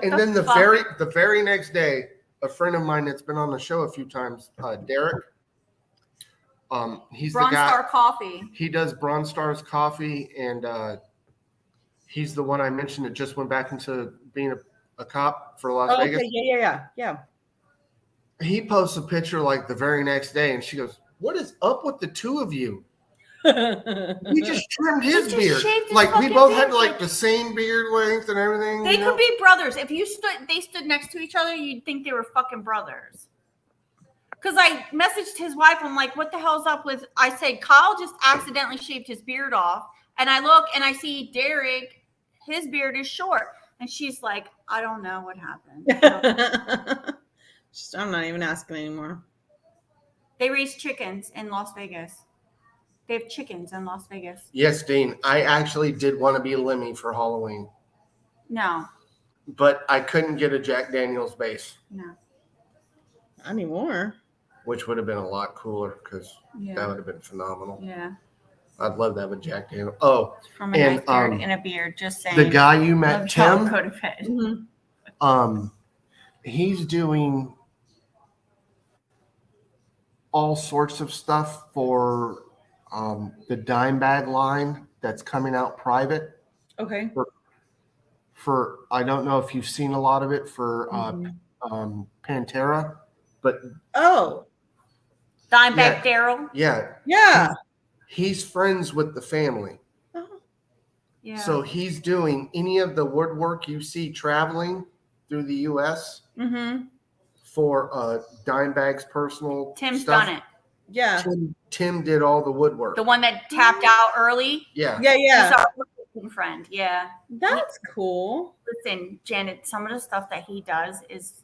And then the very next day, a friend of mine that's been on the show a few times, Derek. He's Bronze the guy. Star Coffee. He does Bronze Stars Coffee, and He's the one I mentioned that just went back into being a cop for Las Oh, Vegas. okay, yeah. He posts a picture like the very next day, and she goes, "What is up with the two of you?" He just trimmed his just beard. shaved his Like we fucking both beard. had like the same beard length and everything. They you know? could be brothers. If they stood next to each other, you'd think they were fucking brothers. Because I messaged his wife. I'm like, what the hell's up with? I said, Kyle just accidentally shaved his beard off. And I look and I see Derek, his beard is short. And she's like, I don't know what happened. I'm not even asking anymore. They raise chickens in Las Vegas. They have chickens in Las Vegas. Yes, Dean. I actually did want to be Lemmy for Halloween, No. but I couldn't get a Jack Daniels base, No. Not anymore. which would have been a lot cooler because Yeah. that would have been phenomenal. Yeah. I'd love to have a Jack Daniels. Oh, From a nice beard and a beard, just saying. the guy you met, Love Tim. Coat of head. He's doing all sorts of stuff for the dime bag line that's coming out private. Okay. For I don't know if you've seen a lot of it for Pantera, but Dimebag Daryl. yeah, he's friends with the family. Yeah. So he's doing any of the woodwork you see traveling through the U.S. For Dimebag's personal Tim's stuff. done it. Yeah. Tim did all the woodwork. The one that tapped out early. Yeah. He's our working friend. Yeah. That's cool. Listen, Janet, some of the stuff that he does it's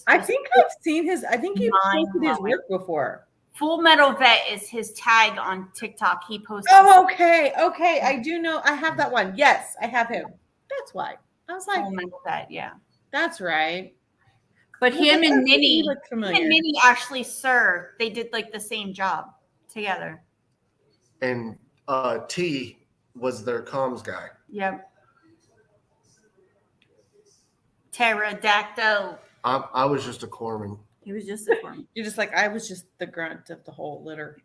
I think I've seen his. I think you've posted his mind-blowing. work before. Full Metal Vet is his tag on TikTok. He posted. Oh, okay. I do know. I have that one. Yes, I have him. That's why. I was like, Full Metal Vet. Yeah. that's right. But Yeah, him that and does Minnie, look familiar. him and Minnie actually served. They did like the same job together. And T was their comms guy. Yep. Pterodactyl. I was just a corpsman. He was just a corn. You're just like, I was just the grunt of the whole litter.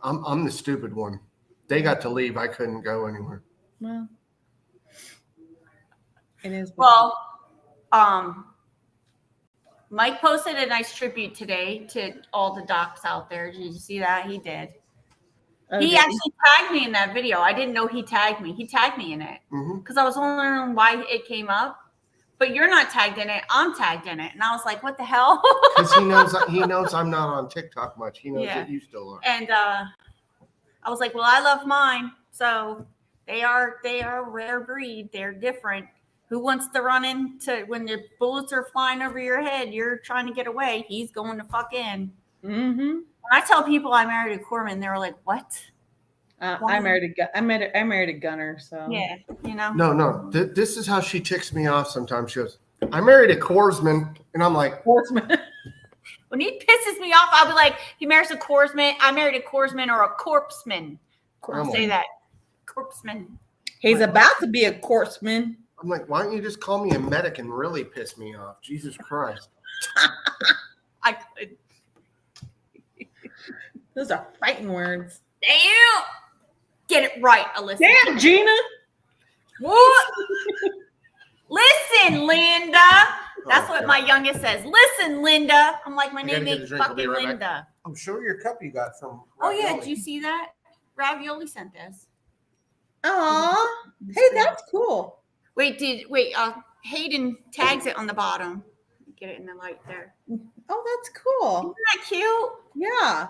I'm the stupid one. They got to leave. I couldn't go anywhere. Well, it is. Well, Mike posted a nice tribute today to all the docs out there. Did you see that? He did. He actually tagged me in that video. I didn't know he tagged me. He tagged me in it because I was wondering why it came up. But you're not tagged in it. I'm tagged in it, and I was like, "What the hell?" Because he knows I'm not on TikTok much. He knows that you still are. And I was like, "Well, I love mine, so they are a rare breed. They're different. Who wants to run into when the bullets are flying over your head? You're trying to get away. He's going to fuck in." When I tell people I married a corpsman, they're like, "What?" I married a gunner. So yeah, you know. No. This is how she ticks me off sometimes. She goes, I married a corpsman. And I'm like, corpsman. When he pisses me off, I'll be like, he marries a corpsman. I married a corpsman or a corpsman. I'll say that. Corpsman. He's about to be a corpsman. I'm like, why don't you just call me a medic and really piss me off? Jesus Christ. I could. Those are fighting words. Damn. Get it right, Alyssa. Damn, Gina. What? Listen, Linda. That's what my youngest says. Listen, Linda. I'm like, my name ain't fucking Linda. I'm sure your cup you got from Oh, yeah. Ravioli. Did you see that? Ravioli sent this. Aw. Hey, that's cool. Wait, Hayden tags it on the bottom. Get it in the light there. Oh, that's cool. Isn't that cute? Yeah.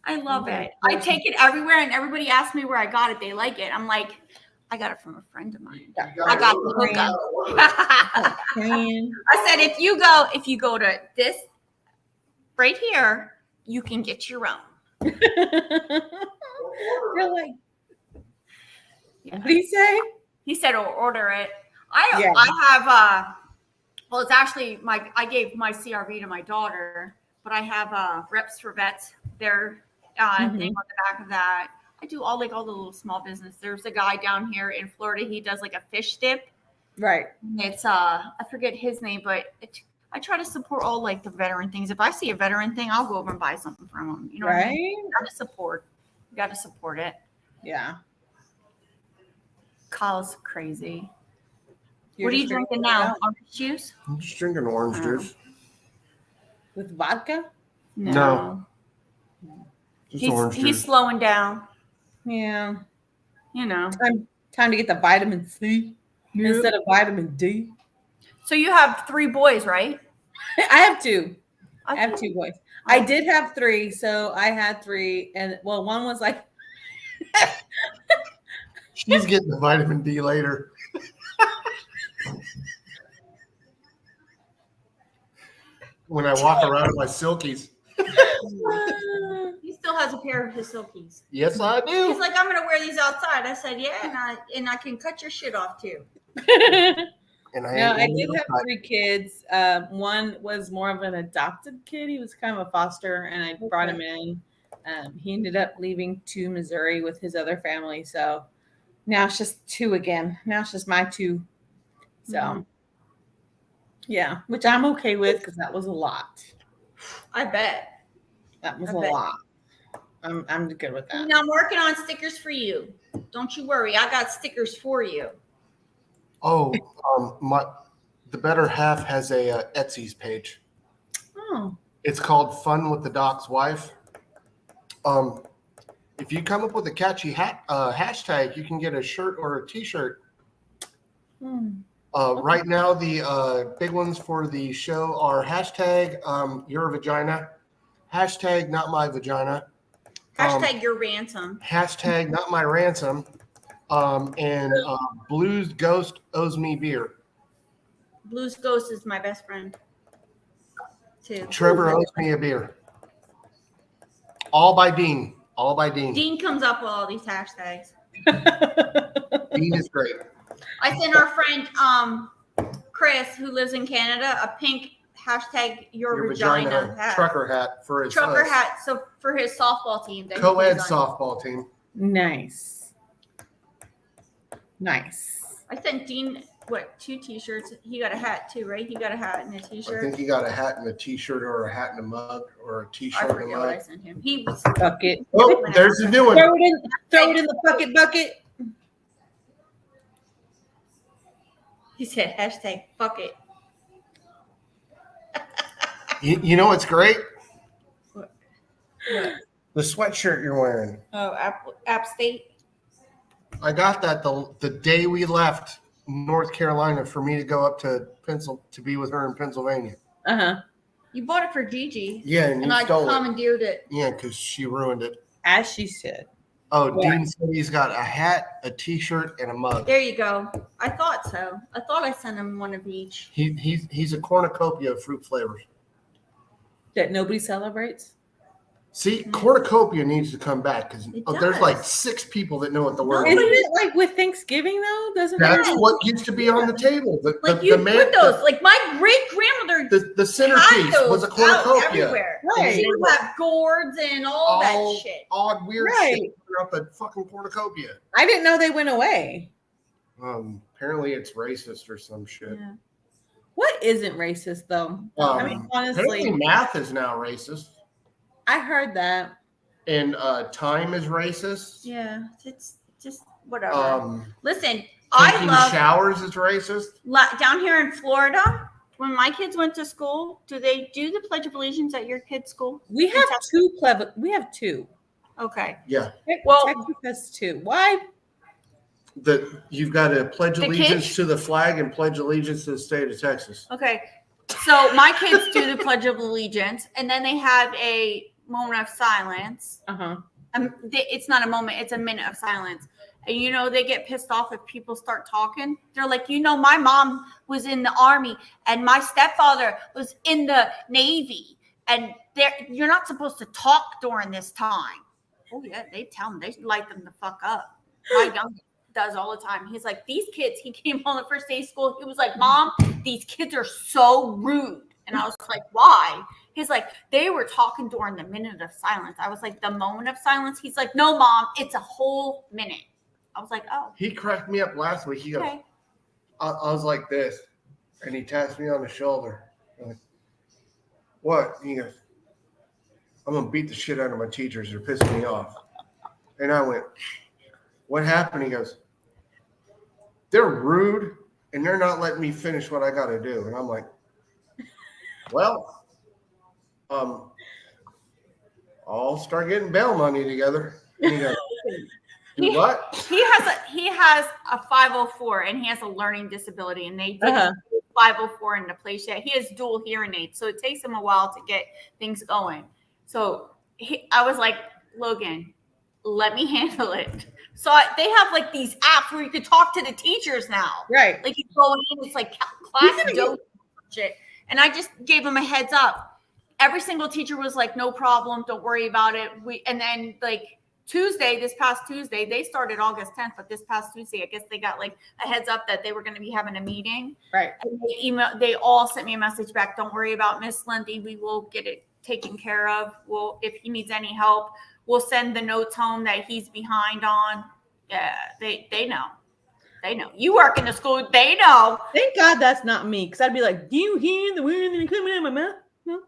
I love it. I take it everywhere, and everybody asks me where I got it. They like it. I'm like, I got it from a friend of mine. I got the hookup. I said, if you go to this right here, you can get your own. You're like, what did he say? He said, order it. I have well, it's actually I gave my CRV to my daughter, but I have Reps for Vets. Their thing on the back of that. I do all the little small business. There's a guy down here in Florida. He does like a fish dip. Right. It's I forget his name, but I try to support all like the veteran things. If I see a veteran thing, I'll go over and buy something from them. You know what I mean? You gotta support it. Yeah. Kyle's crazy. You're What are you just drinking figuring it now? out. Orange juice? I'm just drinking orange juice. With vodka? No. Just orange He's juice. slowing down. Yeah. You know. Time to get the vitamin C instead of vitamin D. So you have 3 boys, right? I have 2. I have Okay. 2 boys. I did have 3, so I had 3, and well, one was like She's getting the vitamin D later. When I walk around in my silkies. He still has a pair of his silkies. Yes, I do. He's like, I'm gonna wear these outside. I said, yeah, and I can cut your shit off too. And I did have 3 kids. One was more of an adopted kid. He was kind of a foster, and I brought him in. He ended up leaving to Missouri with his other family. So now it's just 2 again. Now it's just my 2. So yeah, which I'm okay with because that was a lot. I bet. That was I a bet. lot. I'm good with that. Now I'm working on stickers for you. Don't you worry. I got stickers for you. Oh, the better half has a Etsy's page. Oh. It's called Fun with the Doc's Wife. If you come up with a catchy hashtag, you can get a shirt or a T-shirt. Right now, the big ones for the show are hashtag your vagina, hashtag not my vagina, Hashtag your ransom. hashtag not my ransom, and Blues Ghost owes me beer. Blues Ghost is my best friend too. Trevor owes me a beer. All by Dean. All by Dean. Dean comes up with all these hashtags. Dean is great. I sent our friend Chris, who lives in Canada, a pink hashtag your vagina hat. Trucker hat for his Trucker hat. So for his softball team. that he co-ed plays on. softball team. Nice. I sent Dean 2 T-shirts. He got a hat too, right? He got a hat and a I T-shirt. think he got a hat and a T-shirt, or a hat and a mug, or a I T-shirt and a forget what I mug. sent him. He was bucket. Oh, there's the new one. Throw it in the bucket. He said hashtag fuck it. You know what's great? What? The sweatshirt you're wearing. Oh, App State. I got that the day we left North Carolina for me to go up to to be with her in Pennsylvania. You bought it for Gigi. Yeah, and I you stole it. commandeered it. Yeah, because she ruined it. As she said. Oh, Yeah. Dean said he's got a hat, a T-shirt, and a mug. There you go. I thought so. I thought I sent him one of each. He's a cornucopia of fruit flavors. That nobody celebrates? See, cornucopia needs to come back because there's does. like 6 people that know what the word Isn't is. it like with Thanksgiving though? Doesn't That's it? what used to be on the table. Like you put those. Like my great grandmother the centerpiece had was a those cornucopia. out everywhere. Right. She would have gourds and all that shit. Odd, weird Right. shit up a fucking cornucopia. I didn't know they went away. Apparently it's racist or some shit. What isn't racist though? I mean, honestly, apparently math is now racist, I heard that. and time is racist. Yeah, it's just whatever. Listen, Taking I love showers is racist. down here in Florida. When my kids went to school, do they do the Pledge of Allegiance at your kids' school? We have two We have 2. Okay. Yeah, Well, Texas has 2. Why? you've got to pledge The allegiance kids- to the flag and pledge allegiance to the state of Texas. Okay. So my kids do the Pledge of Allegiance, and then they have a moment of silence. It's not a moment; it's a minute of silence. And they get pissed off if people start talking. They're like, my mom was in the Army, and my stepfather was in the Navy, and you're not supposed to talk during this time. Oh yeah, they tell them, they light them the fuck up. My youngest does all the time. He's like, these kids. He came home the first day of school. He was like, Mom, these kids are so rude. And I was like, why? He's like, they were talking during the minute of silence. I was like, the moment of silence? He's like, no, Mom, it's a whole minute. I was like, oh. He cracked me up last week. He goes, Okay. I was like this, and he tapped me on the shoulder. I'm like, what? He goes, I'm gonna beat the shit out of my teachers. They're pissing me off. And I went, what happened? He goes, they're rude and they're not letting me finish what I got to do. And I'm like, well, I'll start getting bail money together. And he goes, do what? He has a 504 and he has a learning disability, and they did 504 into place yet. He has dual hearing aids, so it takes him a while to get things going. So I was like, Logan, let me handle it. So they have like these apps where you could talk to the teachers now. Right. Like you go in, it's like class shit. And I just gave him a heads up. Every single teacher was like, no problem, don't worry about it. And then like this past Tuesday, they started August 10th, but this past Tuesday, I guess they got like a heads up that they were going to be having a meeting. Right. And they all sent me a message back. Don't worry about Miss Lindy. We will get it taken care of. If he needs any help, we'll send the notes home that he's behind on. Yeah, they know. They know. You work in the school, they know. Thank God that's not me, because I'd be like, do you hear the wind coming out of my mouth? No.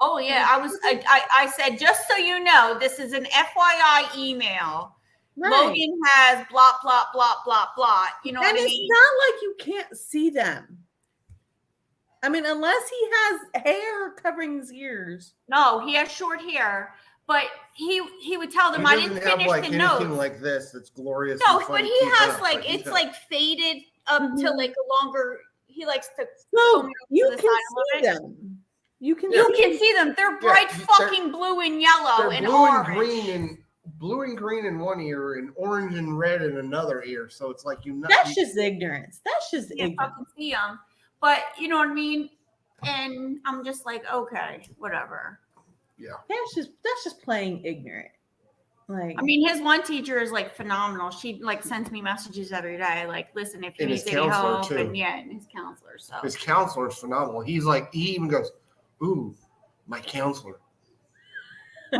Oh yeah, I said, just so you know, this is an FYI email. Right. Logan has blah blah blah blah blah. You know and what I it's mean? not like you can't see them. I mean, unless he has hair covering his ears. No, he has short hair, but he would tell them I didn't finish like the notes. Like this, that's glorious. No, but he has like it's like faded up to like a longer. He likes to. So you can see them. You can see them. They're bright fucking blue and yellow and blue orange. And green and blue and green in one ear and orange and red in another ear. So it's like That's just ignorance. That's just ignorance. Fucking see them, but you know what I mean. And I'm just like, okay, whatever. Yeah. That's just playing ignorant. Like, I mean, his one teacher is like phenomenal. She like sends me messages every day. Like, listen, if you need any help, and and his counselor. So his counselor is phenomenal. He's like, he even goes, "Ooh, my counselor."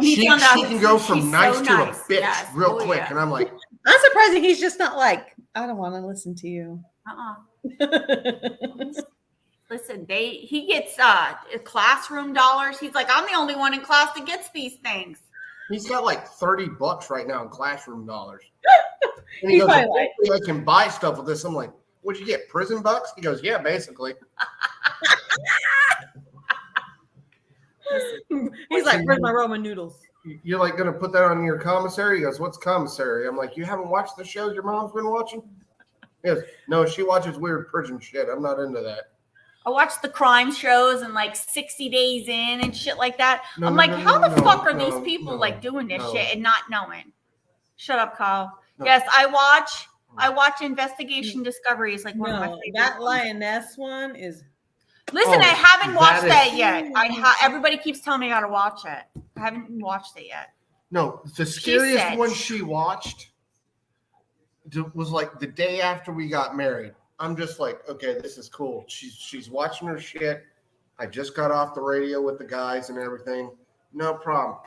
She can go from nice to a bitch real quick, and I'm like, I'm surprised he's just not like, I don't want to listen to you. Listen, he gets classroom dollars. He's like, I'm the only one in class that gets these things. He's got like $30 right now in classroom dollars. And He's he goes, like, I can buy stuff with this. I'm like, what'd you get? Prison bucks? He goes, yeah, basically. He's like, where's my Roman noodles? You're like going to put that on your commissary? He goes, what's commissary? I'm like, you haven't watched the shows your mom's been watching? He goes, no, she watches weird prison shit. I'm not into that. I watch the crime shows and like 60 Days In and shit like that. I'm like, how the fuck are these people like doing this shit and not knowing? Shut up, Kyle. No. Yes, I watch Investigation Discovery. Is like one of my favorite. That lioness one is. Listen, I haven't watched that yet. Everybody keeps telling me I gotta watch it. I haven't watched it yet. No, the scariest one she watched was like the day after we got married. I'm just like, okay, this is cool. She's watching her shit. I just got off the radio with the guys and everything. No problem.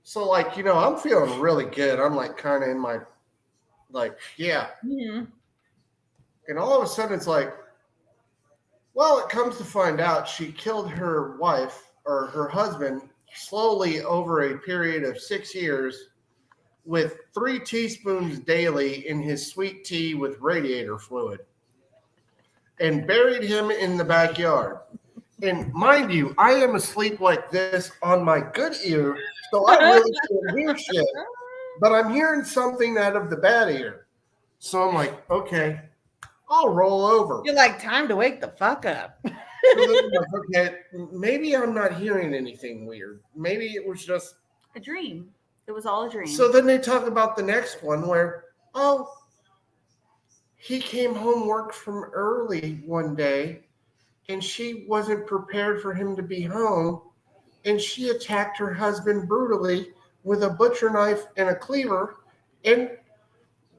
So like, I'm feeling really good. I'm like kind of in my, like, yeah. Mm-hmm. And all of a sudden it's like, well, it comes to find out she killed her wife or her husband slowly over a period of 6 years with 3 teaspoons daily in his sweet tea with radiator fluid and buried him in the backyard. And mind you, I am asleep like this on my good ear, so I really can't hear shit. But I'm hearing something out of the bad ear. So I'm like, okay, I'll roll over. You're like, time to wake the fuck up. Okay, maybe I'm not hearing anything weird. Maybe it was just a dream. It was all a dream. So then they talk about the next one where, he came home, worked from early one day, and she wasn't prepared for him to be home, and she attacked her husband brutally with a butcher knife and a cleaver and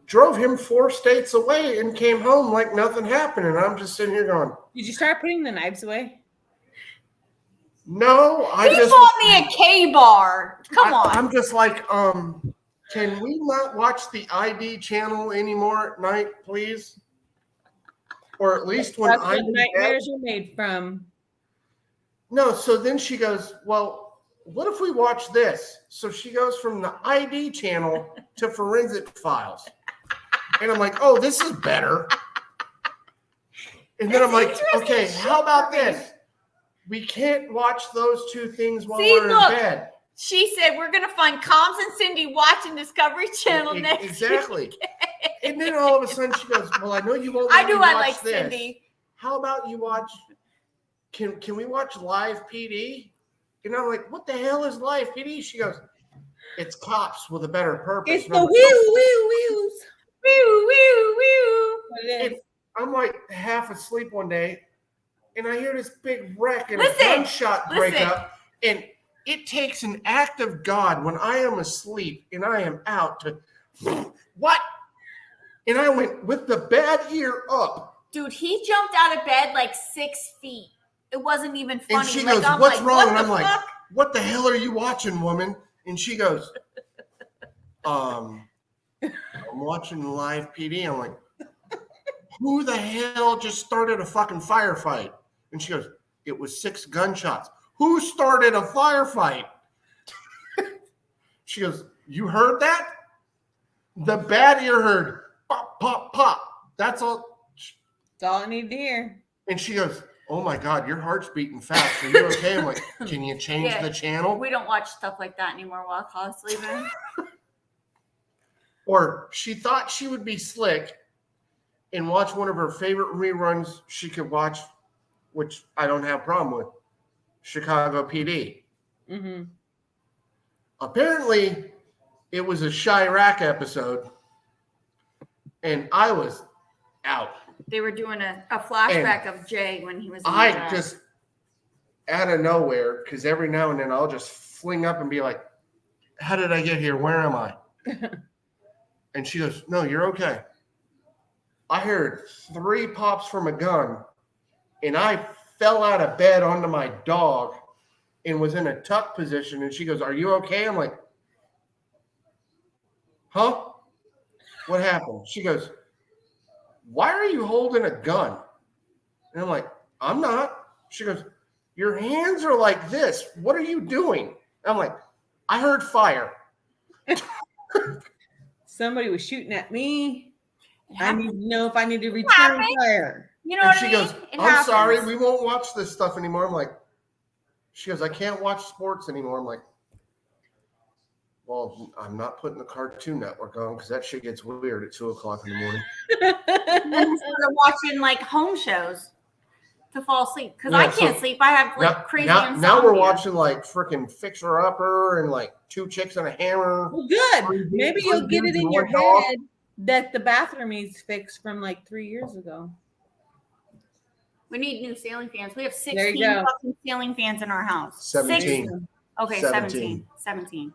drove him 4 states away and came home like nothing happened. And I'm just sitting here going, did you start putting the knives away? No, he bought me a K-bar. Come on. I'm just like, can we not watch the ID channel anymore at night, please? Or at least when That's what nightmares are made from. No, so then she goes, well, what if we watch this? So she goes from the ID channel to Forensic Files. And I'm like, oh, this is better. And then I'm like, okay, how about this? We can't watch those two things while we're in bed. She said we're gonna find Coms and Cindy watching Discovery Channel next. Exactly. And then all of a sudden she goes, well, I know you won't. I watch like this. Cindy. How about you watch? Can we watch Live PD? And I'm like, what the hell is Live PD? She goes, it's cops with a better purpose. It's the wheels. Woo, woo, woo. And I'm like half asleep one day, and I hear this big wreck and Listen, a gunshot break up. And it takes an act of God when I am asleep and I am out to what? And I went with the bad ear up. Dude, he jumped out of bed like 6 feet. It wasn't even funny. And she like, goes, I'm what's like, wrong? What And I'm the like, fuck? what the hell are you watching, woman? And she goes, I'm watching Live PD. I'm like, who the hell just started a fucking firefight? And she goes, it was 6 gunshots. Who started a firefight? She goes, you heard that? The bad ear heard pop, pop, pop. That's all. That's all I need to hear. And she goes, oh my God, your heart's beating fast. Are you okay? I'm like, can you change the channel? We don't watch stuff like that anymore while Kyle's sleeping. Or she thought she would be slick and watch one of her favorite reruns she could watch, which I don't have a problem with, Chicago PD. Mm-hmm. Apparently, it was a Chirac episode, and I was out. They were doing a flashback of Jay when he was in I just, out of nowhere, because every now and then I'll just fling up and be like, how did I get here? Where am I? And she goes, no, you're okay. I heard 3 pops from a gun, and I fell out of bed onto my dog and was in a tuck position. And she goes, are you okay? I'm like, huh? What happened? She goes, why are you holding a gun? And I'm like, I'm not. She goes, your hands are like this. What are you doing? I'm like, I heard fire. Somebody was shooting at me. I need to know if I need to return fire. You know And what she I mean? goes, It I'm happens. sorry, we won't watch this stuff anymore. I'm like, she goes, I can't watch sports anymore. I'm like, well, I'm not putting the Cartoon Network on because that shit gets weird at 2:00 in the morning. I'm watching like home shows to fall asleep because I can't sleep. I have like crazy insomnia. Now we're watching like freaking Fixer Upper and like 2 Chicks and a Hammer. Well, good. Maybe you'll get it in your head that the bathroom needs fixed from like 3 years ago. We need new ceiling fans. We have There you 16 go. fucking ceiling fans in our house. 17. 16. Okay, 17. 17.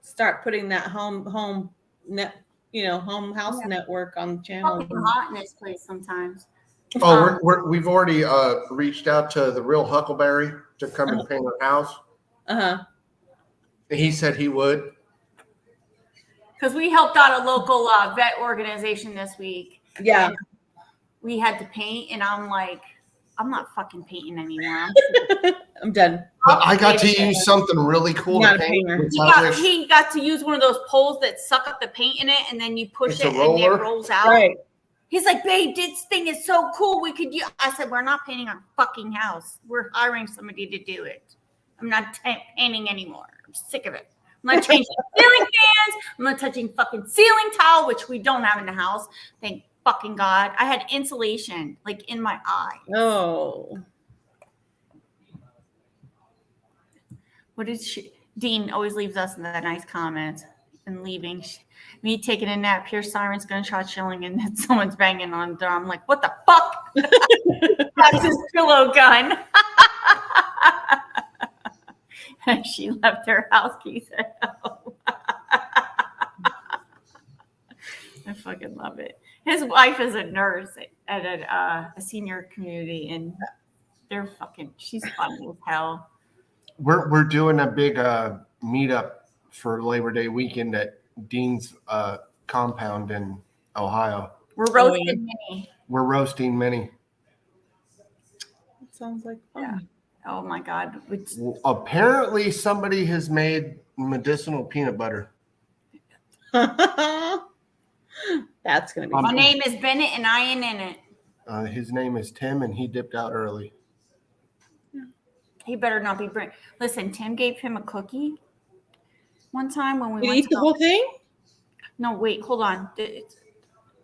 Start putting that home house network on the channel. Fucking hot in this place sometimes. Oh, we've already reached out to the real Huckleberry to come and paint our house. Uh-huh. He said he would. Because we helped out a local vet organization this week. Yeah. And we had to paint, and I'm like, I'm not fucking painting anymore. I'm done. I got to use something really cool Not to a paint. painter. He got to use one of those poles that suck up the paint in it, and then you push It's it a and roller? it rolls out. Right. He's like, babe, this thing is so cool. We could use. I said, we're not painting our fucking house. We're hiring somebody to do it. I'm not painting anymore. I'm sick of it. I'm not changing ceiling fans. I'm not touching fucking ceiling tile, which we don't have in the house. Thank fucking God. I had insulation like in my eye. Oh. What is she? Dean always leaves us in the nice comments and leaving. Me taking a nap, hear sirens, gunshot chilling, and then someone's banging on the door. I'm like, what the fuck? That's his pillow gun. And she left her house keys at home. I fucking love it. His wife is a nurse at a senior community, and she's fun as hell. We're doing a big meetup for Labor Day weekend at Dean's compound in Ohio. We're roasting Minnie. We're roasting Minnie. Sounds like fun. Yeah. Oh my God. Well, apparently somebody has made medicinal peanut butter. That's gonna be. My name is Bennett, and I ain't in it. His name is Tim, and he dipped out early. He better not be. Listen, Tim gave him a cookie one time when we Did he went eat the whole thing? No, wait, hold on.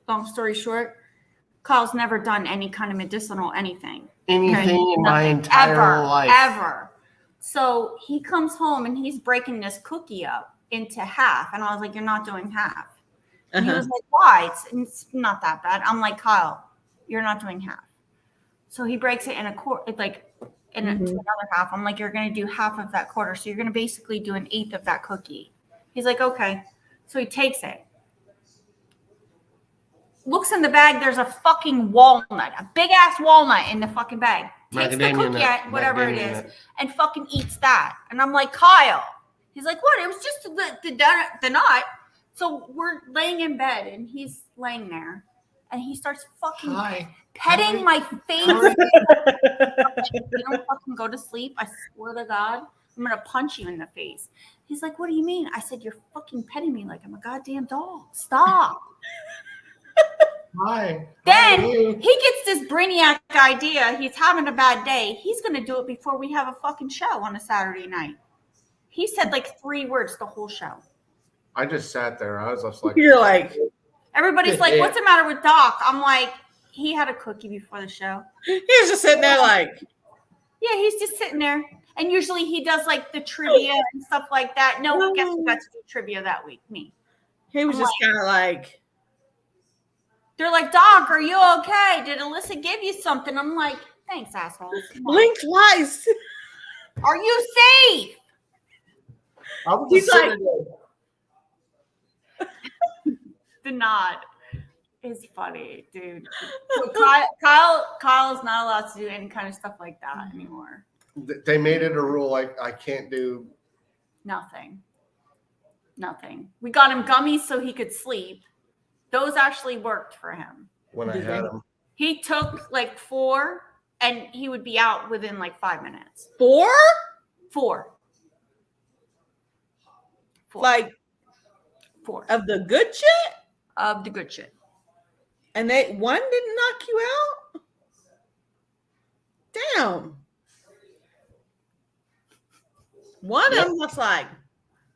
Long story short, Kyle's never done any kind of medicinal anything. Anything in my entire life. Ever. So he comes home and he's breaking this cookie up into half. And I was like, you're not doing half. And he was like, why? It's not that bad. I'm like, Kyle, you're not doing half. So he breaks it in a quarter, into another half. I'm like, you're going to do half of that quarter. So you're going to basically do an eighth of that cookie. He's like, okay. So he takes it. Looks in the bag. There's a fucking walnut, a big ass walnut in the fucking bag. Takes the cookie, whatever it is, and fucking eats that. And I'm like, Kyle. He's like, what? It was just the nut. So we're laying in bed, and he's laying there, and he starts fucking petting my face. You don't fucking go to sleep. I swear to God, I'm gonna punch you in the face. He's like, what do you mean? I said, you're fucking petting me like I'm a goddamn dog. Stop. Hi. Then he gets this brainiac idea. He's having a bad day. He's going to do it before we have a fucking show on a Saturday night. He said like 3 words the whole show. I just sat there. I was just like, you're like, everybody's like, what's the matter with Doc? I'm like, he had a cookie before the show. He's just sitting there like, yeah, he's just sitting there. And usually he does like the trivia and stuff like that. No, guess who got to do trivia that week? Me. He was just kind of like. They're like, Doc, are you okay? Did Alyssa give you something? I'm like, thanks, assholes. Blink twice. Are you safe? He's like, the nod is funny, dude. So Kyle's not allowed to do any kind of stuff like that anymore. They made it a rule I can't do Nothing. We got him gummies so he could sleep. Those actually worked for him. When I had them. He took like 4 and he would be out within like 5 minutes. 4? 4. Like 4. Of the good shit? Of the good shit. And one didn't knock you out? Damn. One of them was like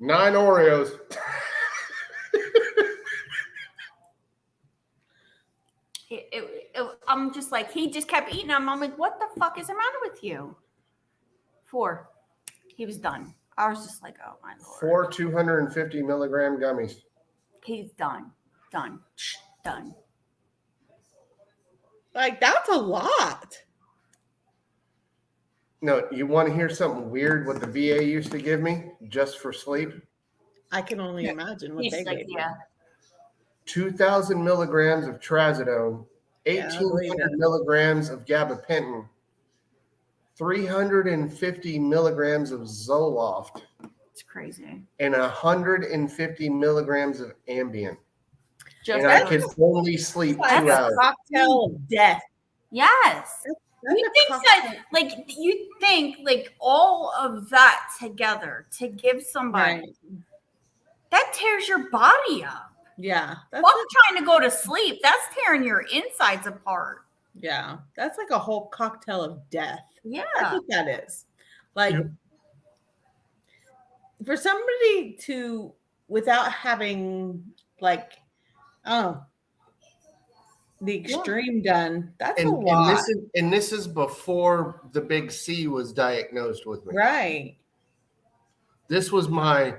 9 Oreos. I'm just like, he just kept eating them. I'm like, what the fuck is the matter with you? 4. He was done. I was just like, oh my Lord. 4 250 milligram gummies. He's done. Like, that's a lot. No, you want to hear something weird what the VA used to give me just for sleep? I can only imagine what they gave you. 2,000 milligrams of trazodone, 1,800 milligrams of gabapentin, 350 milligrams of Zoloft. It's crazy. And 150 milligrams of Ambien. And I could only sleep 2 hours. That's a cocktail of death. Yes. You think like all of that together to give somebody that tears your body up. Yeah. Fuck trying to go to sleep. That's tearing your insides apart. Yeah. That's like a whole cocktail of death. Yeah. That's what that is. Like for somebody to, without having like, the extreme done, that's a lot. This is before the big C was diagnosed with me. Right. This was my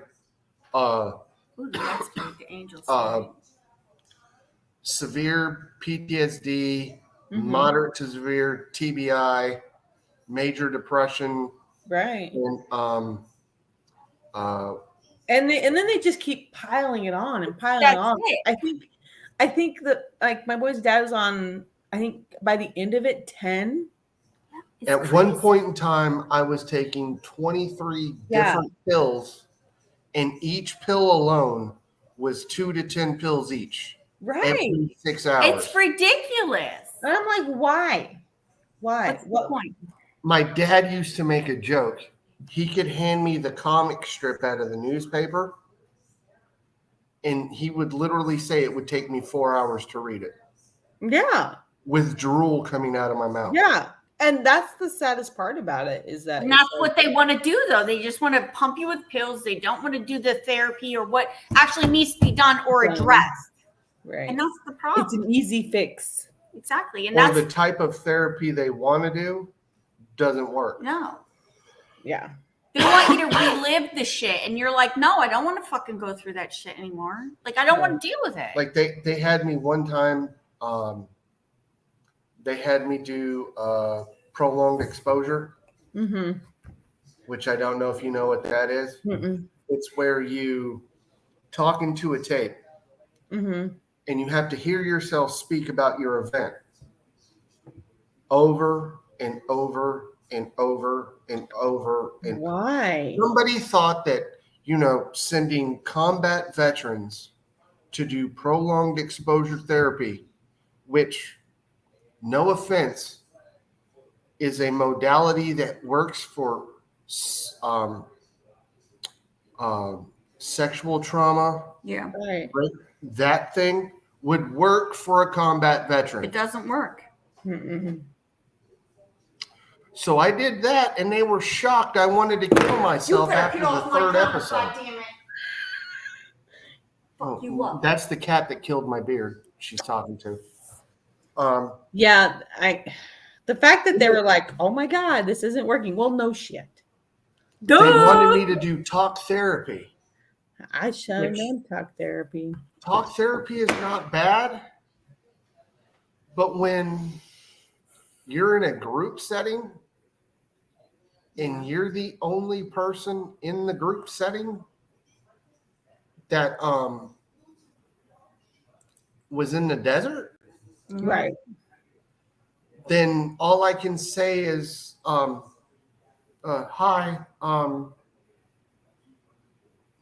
severe PTSD, moderate to severe TBI, major depression. Right. And then they just keep piling it on and piling it on. I think that like my boy's dad was on, I think by the end of it, 10. At one point in time, I was taking 23 different pills, and each pill alone was 2 to 10 pills each. Right. Every 6 hours. It's ridiculous. And I'm like, why? What's the point? My dad used to make a joke. He could hand me the comic strip out of the newspaper, and he would literally say it would take me 4 hours to read it Yeah. with drool coming out of my mouth. Yeah. And that's the saddest part about it is that. And that's what they want to do, though. They just want to pump you with pills. They don't want to do the therapy or what actually needs to be done or addressed. Right. And that's the problem. It's an easy fix. Exactly. And Or that's the type of therapy they want to do doesn't work. no. Yeah. They want you to relive the shit, and you're like, no, I don't want to fucking go through that shit anymore. Like, I don't want to deal with it. Like they had me one time. They had me do prolonged exposure, which I don't know if you know what that is. It's where you talk into a tape, and you have to hear yourself speak about your event over and over and over and over and why? Somebody thought that, sending combat veterans to do prolonged exposure therapy, which, no offense, is a modality that works for sexual trauma. Yeah. Right. That thing would work for a combat veteran. It doesn't work. So I did that, and they were shocked. I wanted to kill myself after the third episode. Oh, that's the cat that killed my beard. She's talking to. Yeah, the fact that they were like, "Oh my God, this isn't working." Well, no shit. They wanted me to do talk therapy. I should have known talk therapy. Talk therapy is not bad, but when you're in a group setting and you're the only person in the group setting that was in the desert, right? Then all I can say is, hi.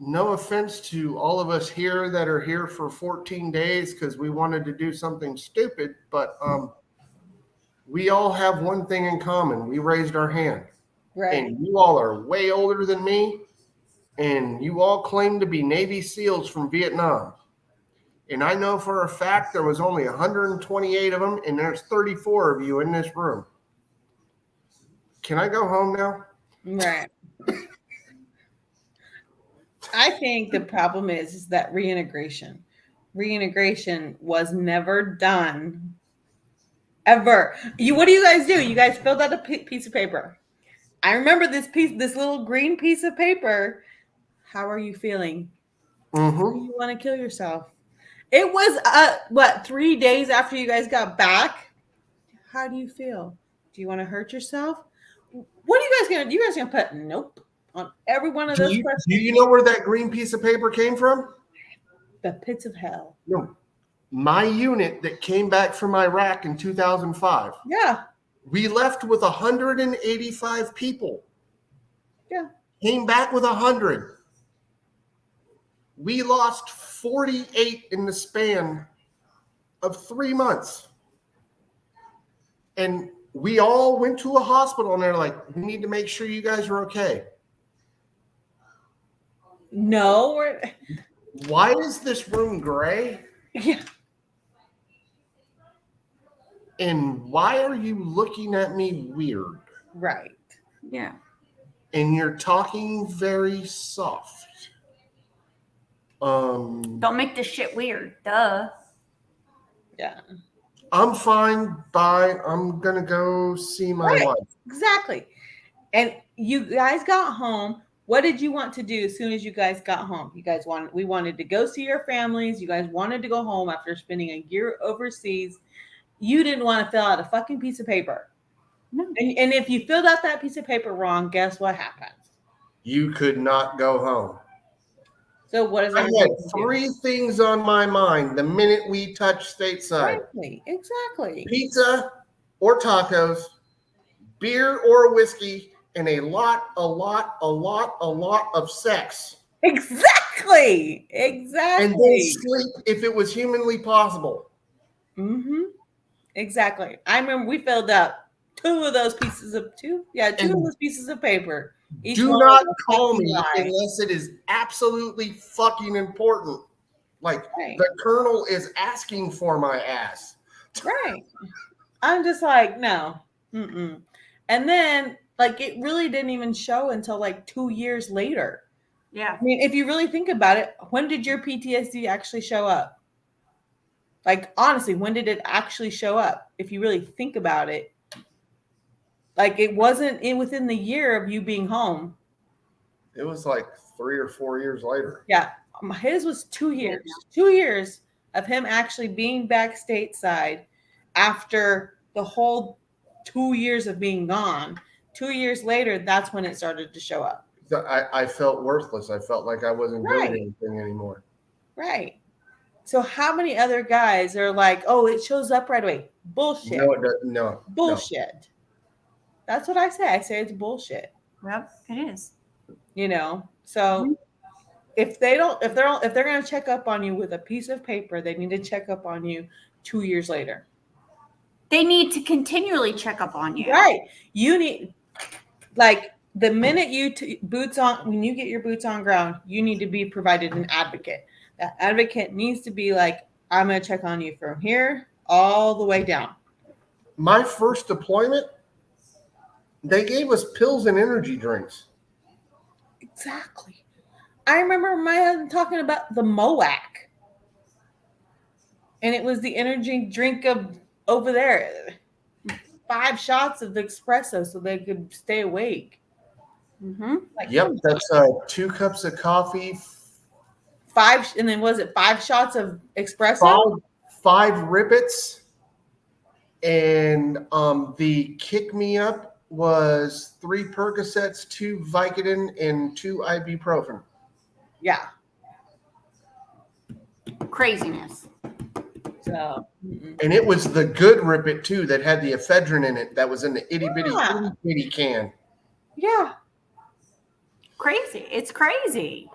No offense to all of us here that are here for 14 days because we wanted to do something stupid, but we all have one thing in common. We raised our hand. Right. And you all are way older than me, and you all claim to be Navy SEALs from Vietnam. And I know for a fact there was only 128 of them, and there's 34 of you in this room. Can I go home now? Right. I think the problem is that reintegration. Reintegration was never done ever. What do you guys do? You guys filled out a piece of paper. I remember this little green piece of paper. How are you feeling? You want to kill yourself? It was 3 days after you guys got back. How do you feel? Do you want to hurt yourself? What are you guys gonna do? You guys gonna put nope on every one of those questions? Do you know where that green piece of paper came from? The pits of hell. No. My unit that came back from Iraq in 2005. Yeah. We left with 185 people. Yeah. Came back with 100. We lost 48 in the span of 3 months. And we all went to a hospital and they're like, we need to make sure you guys are okay. No. Why is this room gray? Yeah. And why are you looking at me weird? Right. Yeah. And you're talking very soft. Don't make this shit weird. Duh. Yeah. I'm fine. Bye. I'm gonna go see my wife. Exactly. And you guys got home. What did you want to do as soon as you guys got home? We wanted to go see your families. You guys wanted to go home after spending a year overseas. You didn't want to fill out a fucking piece of paper. No. And if you filled out that piece of paper wrong, guess what happens? You could not go home. So what is I that? had 3 things on my mind the minute we touched stateside. Exactly. Pizza or tacos, beer or whiskey, and a lot of sex. Exactly. And then sleep if it was humanly possible. Exactly. I remember we filled up 2 of those pieces of those pieces of paper. Do not call me unless it is absolutely fucking important. Like the colonel is asking for my ass. Right. I'm just like, no. Mm-mm. And then, like, it really didn't even show until like 2 years later. Yeah. I mean, if you really think about it, when did your PTSD actually show up? Like, honestly, when did it actually show up? If you really think about it, like, it wasn't within the year of you being home. It was like 3 or 4 years later. Yeah. His was 2 years. 2 years of him actually being back stateside after the whole 2 years of being gone. 2 years later, that's when it started to show up. I felt worthless. I felt like I wasn't doing anything anymore. Right. So how many other guys are like, oh, it shows up right away? Bullshit. No, it doesn't. No. Bullshit. That's what I say. I say it's bullshit. Yep, it is. You know, so if they're going to check up on you with a piece of paper, they need to check up on you 2 years later. They need to continually check up on you. Right. You need, like, the minute you when you get your boots on ground, you need to be provided an advocate. That advocate needs to be like, I'm going to check on you from here all the way down. My first deployment, they gave us pills and energy drinks. Exactly. I remember my husband talking about the MOAC. And it was the energy drink of over there. 5 shots of the espresso so they could stay awake. Mm-hmm. Like, Yep, that's 2 cups of coffee. 5, and then was it 5 shots of espresso? 5 ribbits. And the kick me up was 3 Percocets, 2 Vicodin, and 2 ibuprofen. Yeah. Craziness. So, and it was the good ribbit too that had the ephedrine in it that was in the itty bitty can. Yeah. Crazy. It's crazy.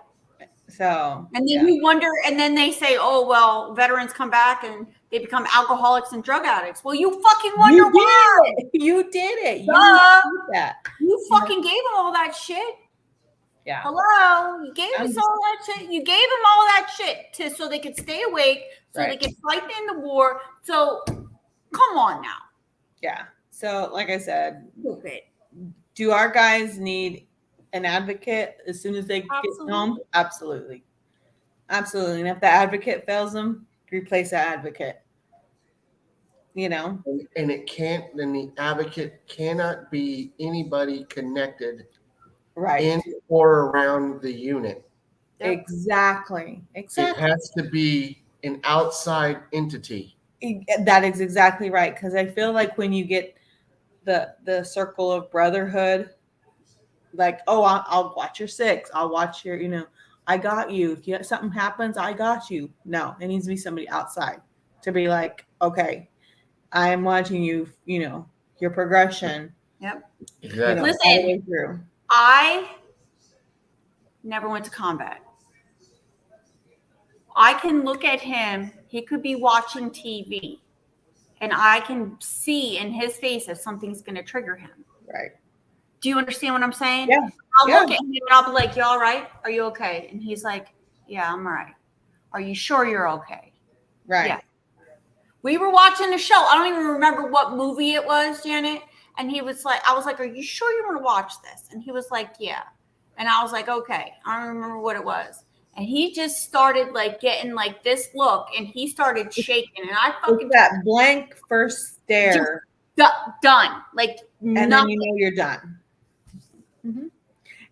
So, and then you wonder, and then they say, oh, well, veterans come back and they become alcoholics and drug addicts. Well, you fucking wonder why. You did it. You did that. You fucking gave them all that shit. Yeah. Hello. You gave us all that shit. You gave them all that shit so they could stay awake, so they could fight in the war. So come on now. Yeah. So, like I said, do our guys need an advocate as soon as they get home? Absolutely. Absolutely. And if the advocate fails them, replace that advocate. You know? And it can't, and the advocate cannot be anybody connected in or around the unit. Exactly. Exactly. It has to be an outside entity. That is exactly right. Because I feel like when you get the circle of brotherhood, like, oh, I'll watch your 6. I'll watch your, you know, I got you. If something happens, I got you. No, it needs to be somebody outside to be like, okay, I am watching you, you know, your progression. Yep. Exactly. You know, Listen, all the way through. I never went to combat. I can look at him. He could be watching TV, and I can see in his face if something's going to trigger him. Right. Do you understand what I'm saying? Yeah. I'll look at him and I'll be like, "You all right? Are you okay?" And he's like, "Yeah, I'm all right." Are you sure you're okay? Right. Yeah. We were watching the show. I don't even remember what movie it was, Janet. And he was like, I was like, "Are you sure you want to watch this?" And he was like, "Yeah." And I was like, "Okay." I don't remember what it was. And he just started like getting like this look, and he started shaking. And I fucking that blank first stare. Done. Like, and nothing. then you know you're done. Mm-hmm.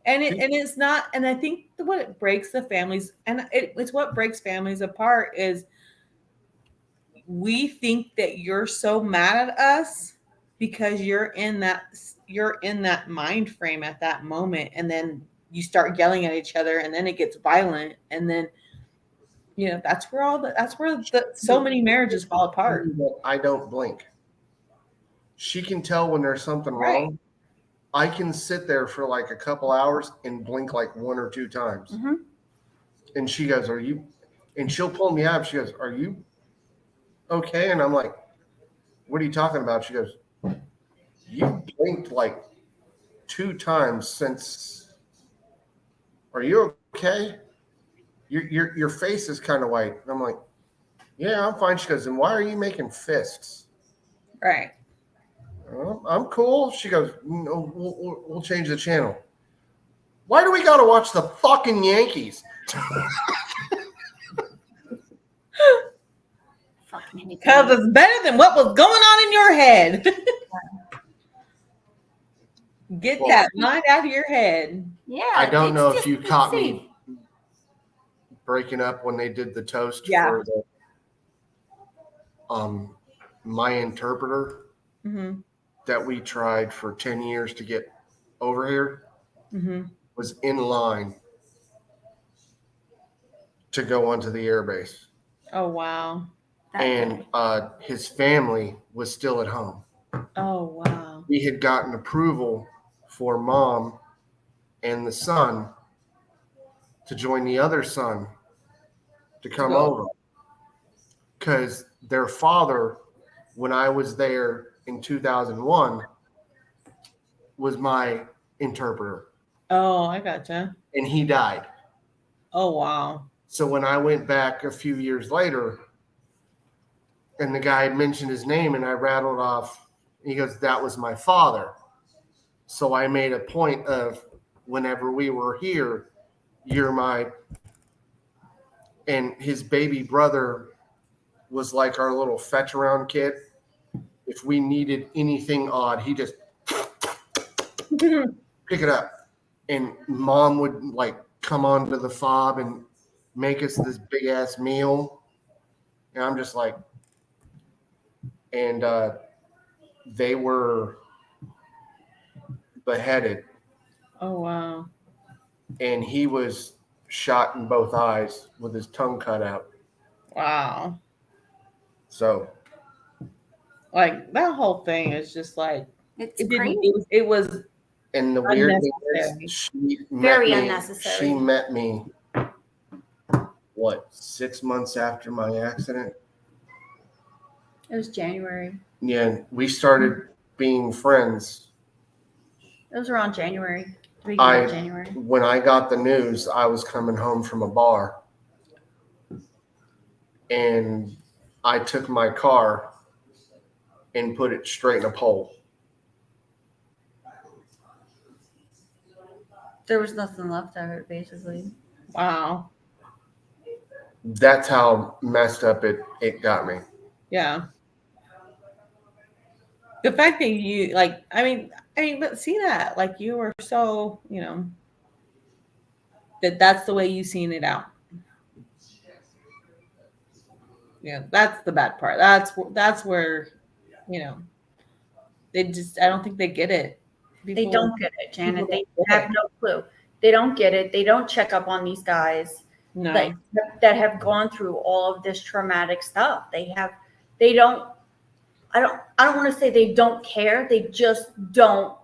And it's not. And I think what it breaks the families, and it's what breaks families apart is we think that you're so mad at us because you're in that mind frame at that moment, and then you start yelling at each other, and then it gets violent, and then you know that's where so many marriages fall apart. I don't blink. She can tell when there's something wrong. I can sit there for like a couple hours and blink like 1 or 2 times. Mm-hmm. And she goes, "Are you?" And she'll pull me out. She goes, "Are you okay?" And I'm like, "What are you talking about?" She goes, "You blinked like 2 times since. Are you okay? your face is kind of white. I'm like, yeah, I'm fine. She goes, then why are you making fists? Right. I'm cool. She goes, no, we'll change the channel. Why do we got to watch the fucking Yankees? Because it's better than what was going on in your head. Get that mind out of your head. Yeah. I don't know if you caught me breaking up when they did the toast for the my interpreter that we tried for 10 years to get over here was in line to go onto the airbase. Oh, wow. And his family was still at home. Oh, wow. We had gotten approval for mom and the son to join the other son to come over. Because their father, when I was there in 2001, was my interpreter. Oh, I gotcha. And he died. Oh, wow. So when I went back a few years later, and the guy had mentioned his name, and I rattled off, he goes, that was my father. So I made a point of, whenever we were here, you're my, and his baby brother was like our little fetch around kid. If we needed anything odd, he just pick it up. And mom would like come onto the fob and make us this big ass meal. And I'm just like, and they were beheaded. Oh, wow. And he was shot in both eyes with his tongue cut out. Wow. So, like, that whole thing is just like, it's crazy. It was and the weird thing is, she met me, what, 6 months after my accident? It was January. Yeah, we started being friends. It was around January. Beginning of January. When I got the news, I was coming home from a bar. And I took my car and put it straight in a pole. There was nothing left of it, basically. Wow. That's how messed up it got me. Yeah. The fact that you like, I mean, but see that, like, you were so, you know, that's the way you seen it out. Yeah, that's the bad part. That's where, you know, they just, I don't think they get it. They don't get it, Janet. They have no clue. They don't get it. They don't check up on these guys that have gone through all of this traumatic stuff. They don't, I don't want to say they don't care. They just don't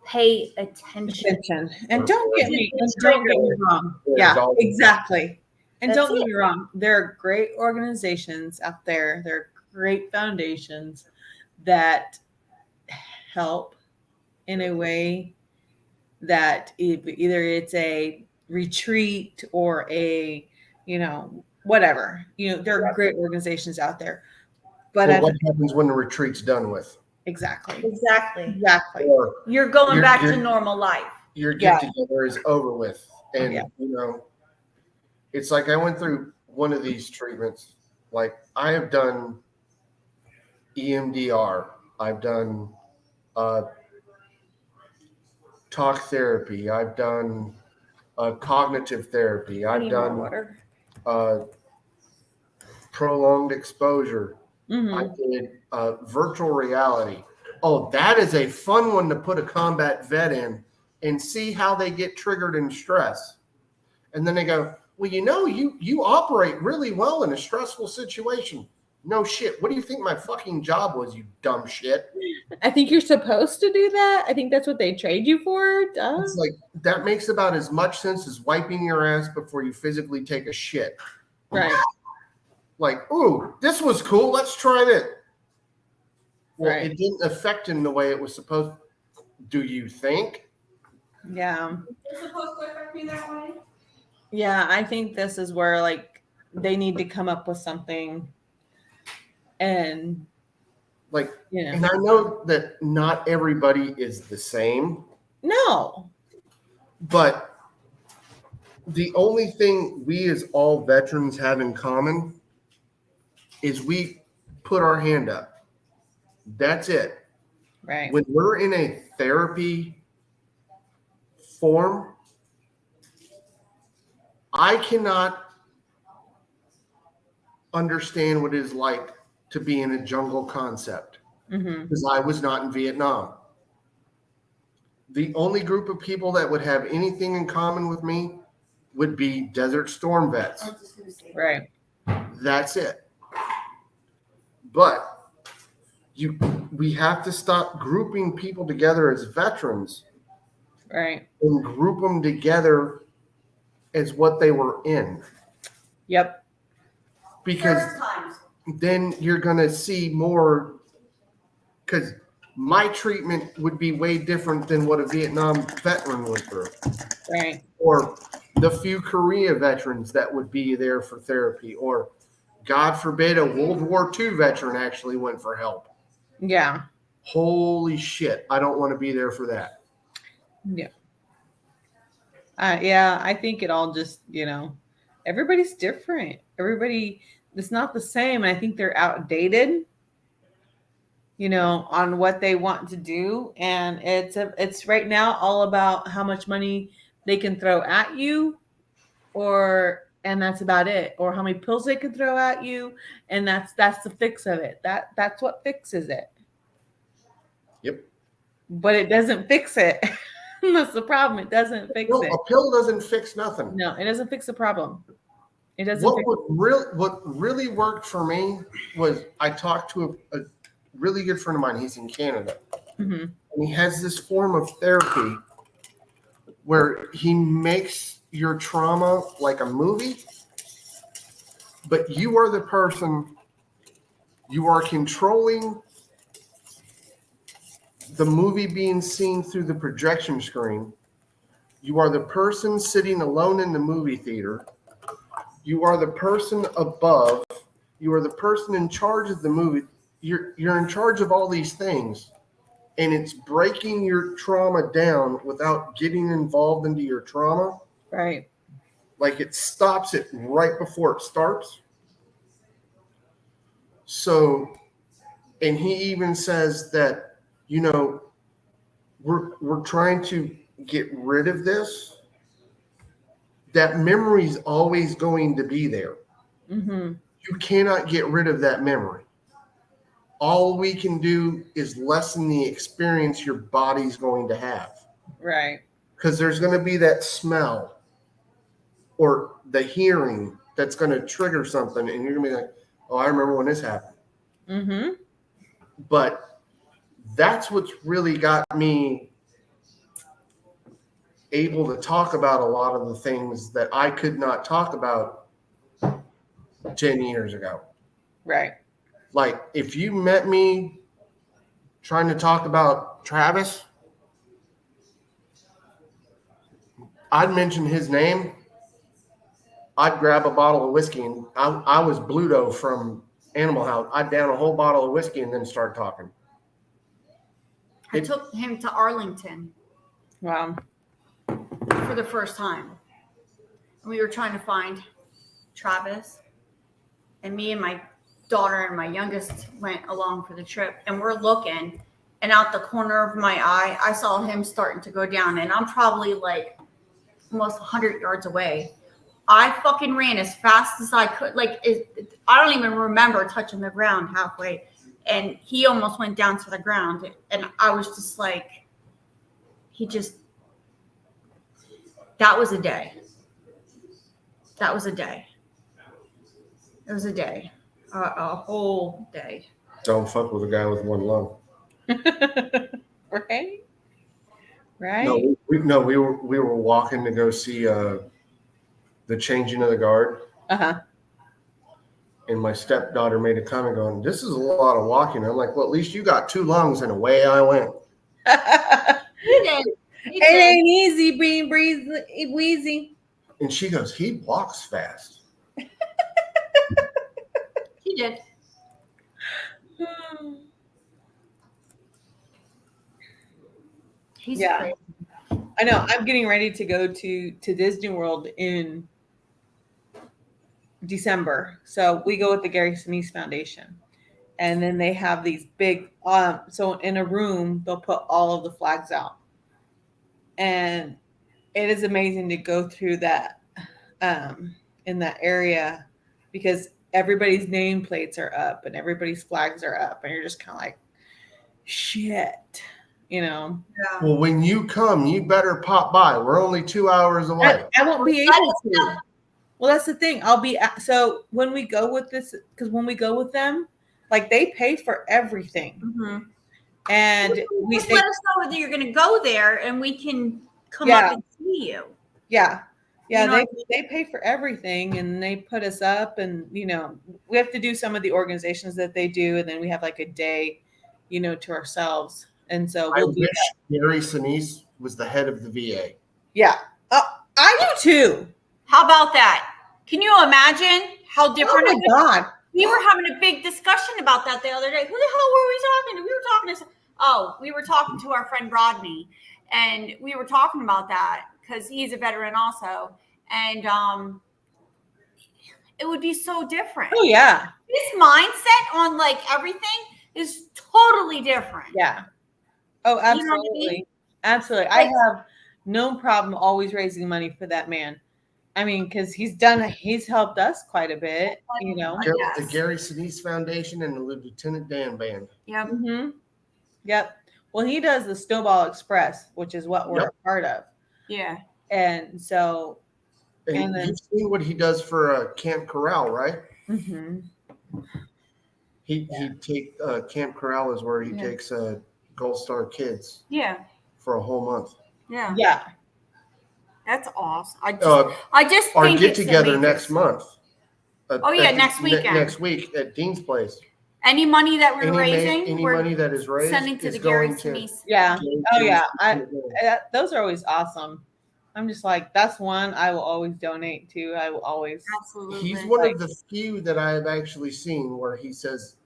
pay attention. And don't get me wrong. Yeah, exactly. And don't get me wrong. There are great organizations out there. There are great foundations that help in a way that either it's a retreat or a, you know, whatever. You know, there are great organizations out there. But what happens when the retreat's done with? Exactly. Or You're going back to normal life. Your get together is over with. And you know, it's like I went through one of these treatments. Like, I have done EMDR. I've done talk therapy. I've done cognitive therapy. I've done prolonged exposure. I did virtual reality. Oh, that is a fun one to put a combat vet in and see how they get triggered in stress. And then they go, well, you know, you operate really well in a stressful situation. No shit. What do you think my fucking job was, you dumb shit? I think you're supposed to do that. I think that's what they trade you for. Duh. It's like, that makes about as much sense as wiping your ass before you physically take a shit. Right. Like, ooh, this was cool. Let's try this. Well, Right. It didn't affect him the way it was supposed to. Do you think? Yeah. It's supposed to affect me that way? Yeah, I think this is where like they need to come up with something, and Like, Yeah. and I know that not everybody is the same, no, but the only thing we as all veterans have in common is we put our hand up. That's it. right? When we're in a therapy form, I cannot understand what it is like to be in a jungle concept Mm-hmm. because I was not in Vietnam. The only group of people that would have anything in common with me would be Desert Storm vets. Right. That's it. But we have to stop grouping people together as veterans Right. and group them together as what they were in. Yep. Because then you're going to see more, because my treatment would be way different than what a Vietnam veteran went through. Right. Or the few Korea veterans that would be there for therapy, or God forbid a World War II veteran actually went for help. Yeah. Holy shit. I don't want to be there for that. Yeah. Yeah, I think it all just, everybody's different. Everybody is not the same. And I think they're outdated, on what they want to do. And it's right now all about how much money they can throw at you, and that's about it. Or how many pills they can throw at you. And that's the fix of it. That's what fixes it. Yep. But it doesn't fix it. That's the problem. It doesn't fix it. A pill doesn't fix nothing. No, it doesn't fix the problem. It doesn't. What really worked for me was I talked to a really good friend of mine. He's in Canada. Mm-hmm. And he has this form of therapy where he makes your trauma like a movie, but you are the person, you are controlling the movie being seen through the projection screen. You are the person sitting alone in the movie theater. You are the person above. You are the person in charge of the movie. You're in charge of all these things, and it's breaking your trauma down without getting involved into your trauma. Right. Like it stops it right before it starts. So, and he even says that, we're trying to get rid of this. That memory's always going to be there. Mm-hmm. You cannot get rid of that memory. All we can do is lessen the experience your body's going to have. Right. Because there's going to be that smell or the hearing that's going to trigger something, and you're going to be like, oh, I remember when this happened. Mm-hmm. But that's what's really got me able to talk about a lot of the things that I could not talk about 10 years ago. Right. Like, if you met me trying to talk about Travis, I'd mention his name. I'd grab a bottle of whiskey, and I was Bluto from Animal House. I'd down a whole bottle of whiskey and then start talking. I took him to Arlington. Wow. For the first time. And we were trying to find Travis. And me and my daughter and my youngest went along for the trip. And we're looking. And out the corner of my eye, I saw him starting to go down. And I'm probably like almost 100 yards away. I fucking ran as fast as I could. I don't even remember touching the ground halfway. And he almost went down to the ground. And I was just like, that was a day. That was a day. It was a day. A whole day. Don't fuck with a guy with one lung. Right? Right. No, we were walking to go see the changing of the guard. Uh-huh. And my stepdaughter made a comment going, this is a lot of walking. I'm like, well, at least you got two lungs, and away I went. He did. It ain't easy being wheezy. And she goes, he walks fast. He did. He's Yeah. crazy. I know. I'm getting ready to go to Disney World in December. So we go with the Gary Sinise Foundation. And then they have these big so in a room they'll put all of the flags out. And it is amazing to go through that in that area because everybody's nameplates are up and everybody's flags are up and you're just kind of like, shit, you know. Yeah. Well, when you come, you better pop by. We're only 2 hours away. I won't be able to. Well, that's the thing. I'll be so when we go with this, because when we go with them, like they pay for everything, and just let us know whether you're going to go there, and we can come up and see you. Yeah, You know they pay for everything, and they put us up, and you know we have to do some of the organizations that they do, and then we have like a day, you know, to ourselves, and so I we'll do wish that. Gary Sinise was the head of the VA. Yeah, I do too. How about that? Can you imagine how different? Oh my God. We were having a big discussion about that the other day. Who the hell were we talking to? We were talking to our friend Rodney, and we were talking about that because he's a veteran also, and it would be so different. Oh yeah, his mindset on like everything is totally different. Yeah. Oh, absolutely. You know what I mean? Absolutely. I have no problem always raising money for that man. I mean, because he's helped us quite a bit, you know. The Gary Sinise Foundation and the Lieutenant Dan Band. Yep. Mm-hmm. Yep. Well, he does the Snowball Express, which is what we're a part of. Yeah. And so, And then you've seen what he does for Camp Corral, right? mm-hmm. He take Camp Corral is where he Yeah. takes Gold Star kids Yeah. for a whole month. Yeah. Yeah. That's awesome. I just our think get it's together amazing. next month. Oh, yeah, next weekend. Next week at Dean's place. Any money that we're raising, any we're money that is raised sending to is the Gary going to Sinise. Yeah. Gary Oh yeah. Sinise. Those are always awesome. I'm just like, that's one I will always donate to. I will always. Absolutely. He's one of the few that I have actually seen where he says,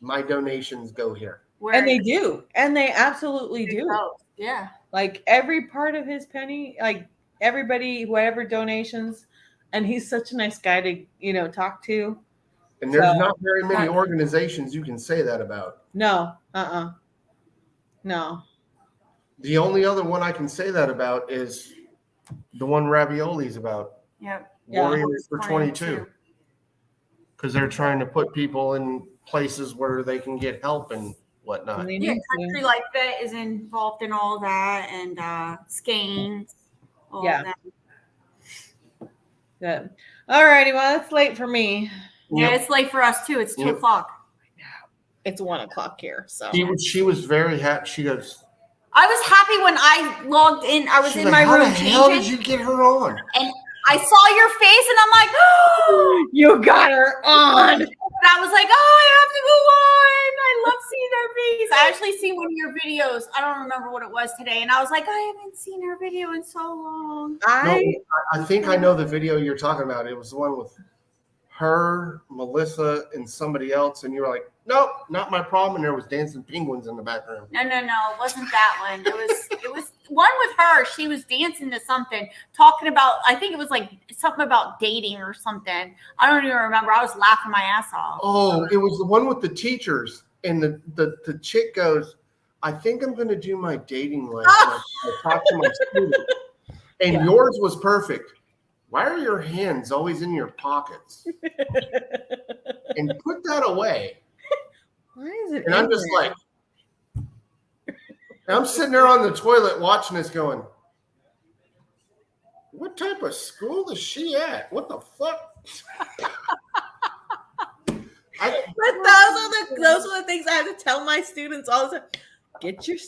"My donations go here." And they do. And they absolutely do. Yeah. Like every part of his penny, like everybody, whoever donations, and he's such a nice guy to, you know, talk to. And there's So- not very many organizations you can say that about. No. No. The only other one I can say that about is the one Ravioli's about. Yep. Warriors for 22. Because they're trying to put people in places where they can get help and whatnot. Yeah, Country Life Vet is involved in all that, and Skeins. All Yeah. of that. Good. All righty. Well, it's late for me. Yeah, it's late for us too. It's 2:00. It's 1:00 here. So She was very happy. She goes, I was happy when I logged in. I was she's in like, my how room the hell did changing, you get her on? and I saw your face, and I'm like, oh, you got her on. And I was like, oh, I have to go on. I love seeing her face. I actually seen one of your videos. I don't remember what it was today, and I was like, I haven't seen her video in so long. No, I think I know the video you're talking about. It was the one with her, Melissa, and somebody else, and you were like, nope, not my problem. And there was dancing penguins in the background. No, it wasn't that one. It was one with her. She was dancing to something, talking about, I think it was like something about dating or something. I don't even remember. I was laughing my ass off. Oh, it was the one with the teachers, and the chick goes, I think I'm going to do my dating life. I talked to my student, and yours was perfect. Why are your hands always in your pockets? And put that away. Why is it? And I'm just like, I'm sitting there on the toilet watching this going, what type of school is she at? What the fuck? But those are the things I have to tell my students all the time. Get your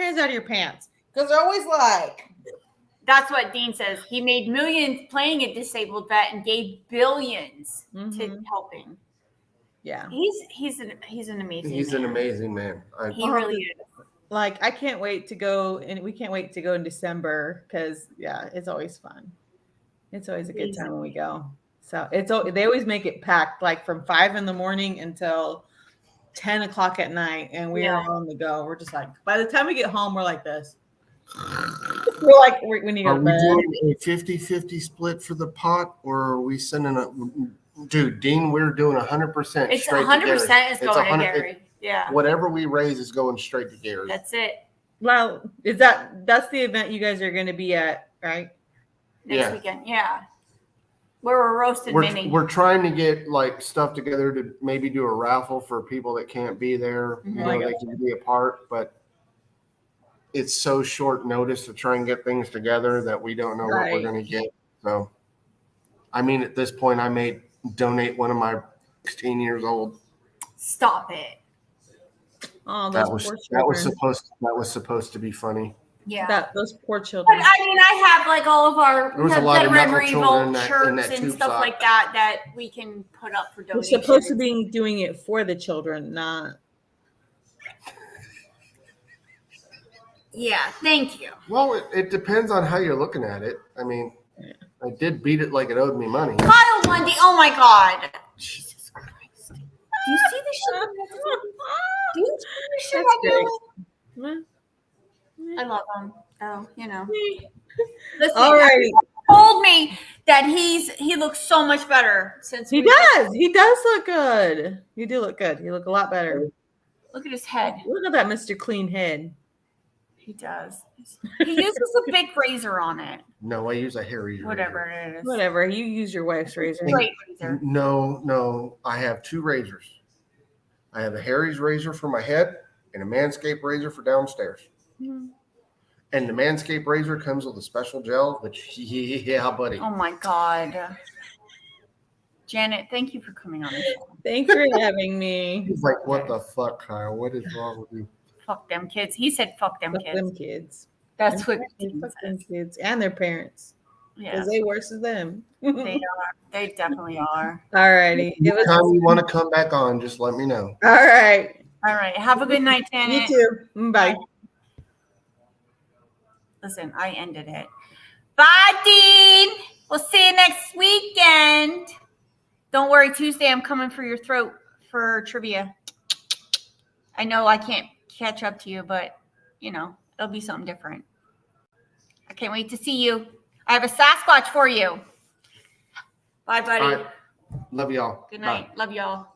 hands out of your pants. Because they're always like, That's what Dean says. He made millions playing a disabled vet and gave billions to helping. Yeah. He's an amazing He's man. an amazing man. He really is. Like, I can't wait to go, and we can't wait to go in December because, yeah, it's always fun. It's always a good time when we go. So they always make it packed, like from 5 in the morning until 10 o'clock at night, and we're on the go. We're just like, by the time we get home, we're like this. We're like, we need to go Are to we bed. doing a 50-50 split for the pot, or are we sending a dude, Dean? We're doing 100%. It's straight 100% to Gary. is It's going to 100 Gary. Yeah. Whatever we raise is going straight to Gary. That's it. Well, that's the event you guys are going to be at, right? Next weekend. Yeah. Where we're roasting Minnie. We're trying to get like stuff together to maybe do a raffle for people that can't be there. You know, they can be a part, but it's so short notice to try and get things together that we don't know what we're going to get. So, I mean, at this point, I may donate one of my 16 years old. Stop it. Oh, that those was supposed to be funny. Yeah. Those poor children. But I mean, I have like all of our There was a lot of Veteran knuckle children Revolt in shirts that and tube stuff sock. like that we can put up for We're donations. supposed to be doing it for the children, not. Yeah, thank you. Well, it depends on how you're looking at it. I mean, I did beat it like it owed me money. Kyle Lundy, oh my God. Jesus Christ. Do you see the shit? Do you see the shit I'm doing? I love him. Oh, you know. Listen, All right. everyone told me that he looks so much better since He does. He does look good. You do look good. You look a lot better. Look at his head. Look at that Mr. Clean head. He does. He uses a big razor on it. No, I use a hair razor. Whatever it is. Whatever. You use your wife's razor. Great razor. No. I have two razors. I have a Harry's razor for my head and a Manscaped razor for downstairs. Mhm. And the Manscaped razor comes with a special gel, which, yeah, buddy. Oh my God. Janet, thank you for coming on the show. Thanks for having me. He's like, what the fuck, Kyle? What is wrong with you? Fuck them kids. He said fuck them Fuck kids. them kids. That's what Fuck them kids and their parents. Yeah. Because they worse than them. They are. They definitely are. All righty. Anytime you want to come back on, just let me know. All right. All right. Have a good night, Janet. You too. Bye. Listen, I ended it. Bye, Dean. We'll see you next weekend. Don't worry, Tuesday I'm coming for your throat for trivia. I know I can't catch up to you, but, you know, it'll be something different. I can't wait to see you. I have a Sasquatch for you. Bye, buddy. All right. Love y'all. Good night. Bye. Love y'all.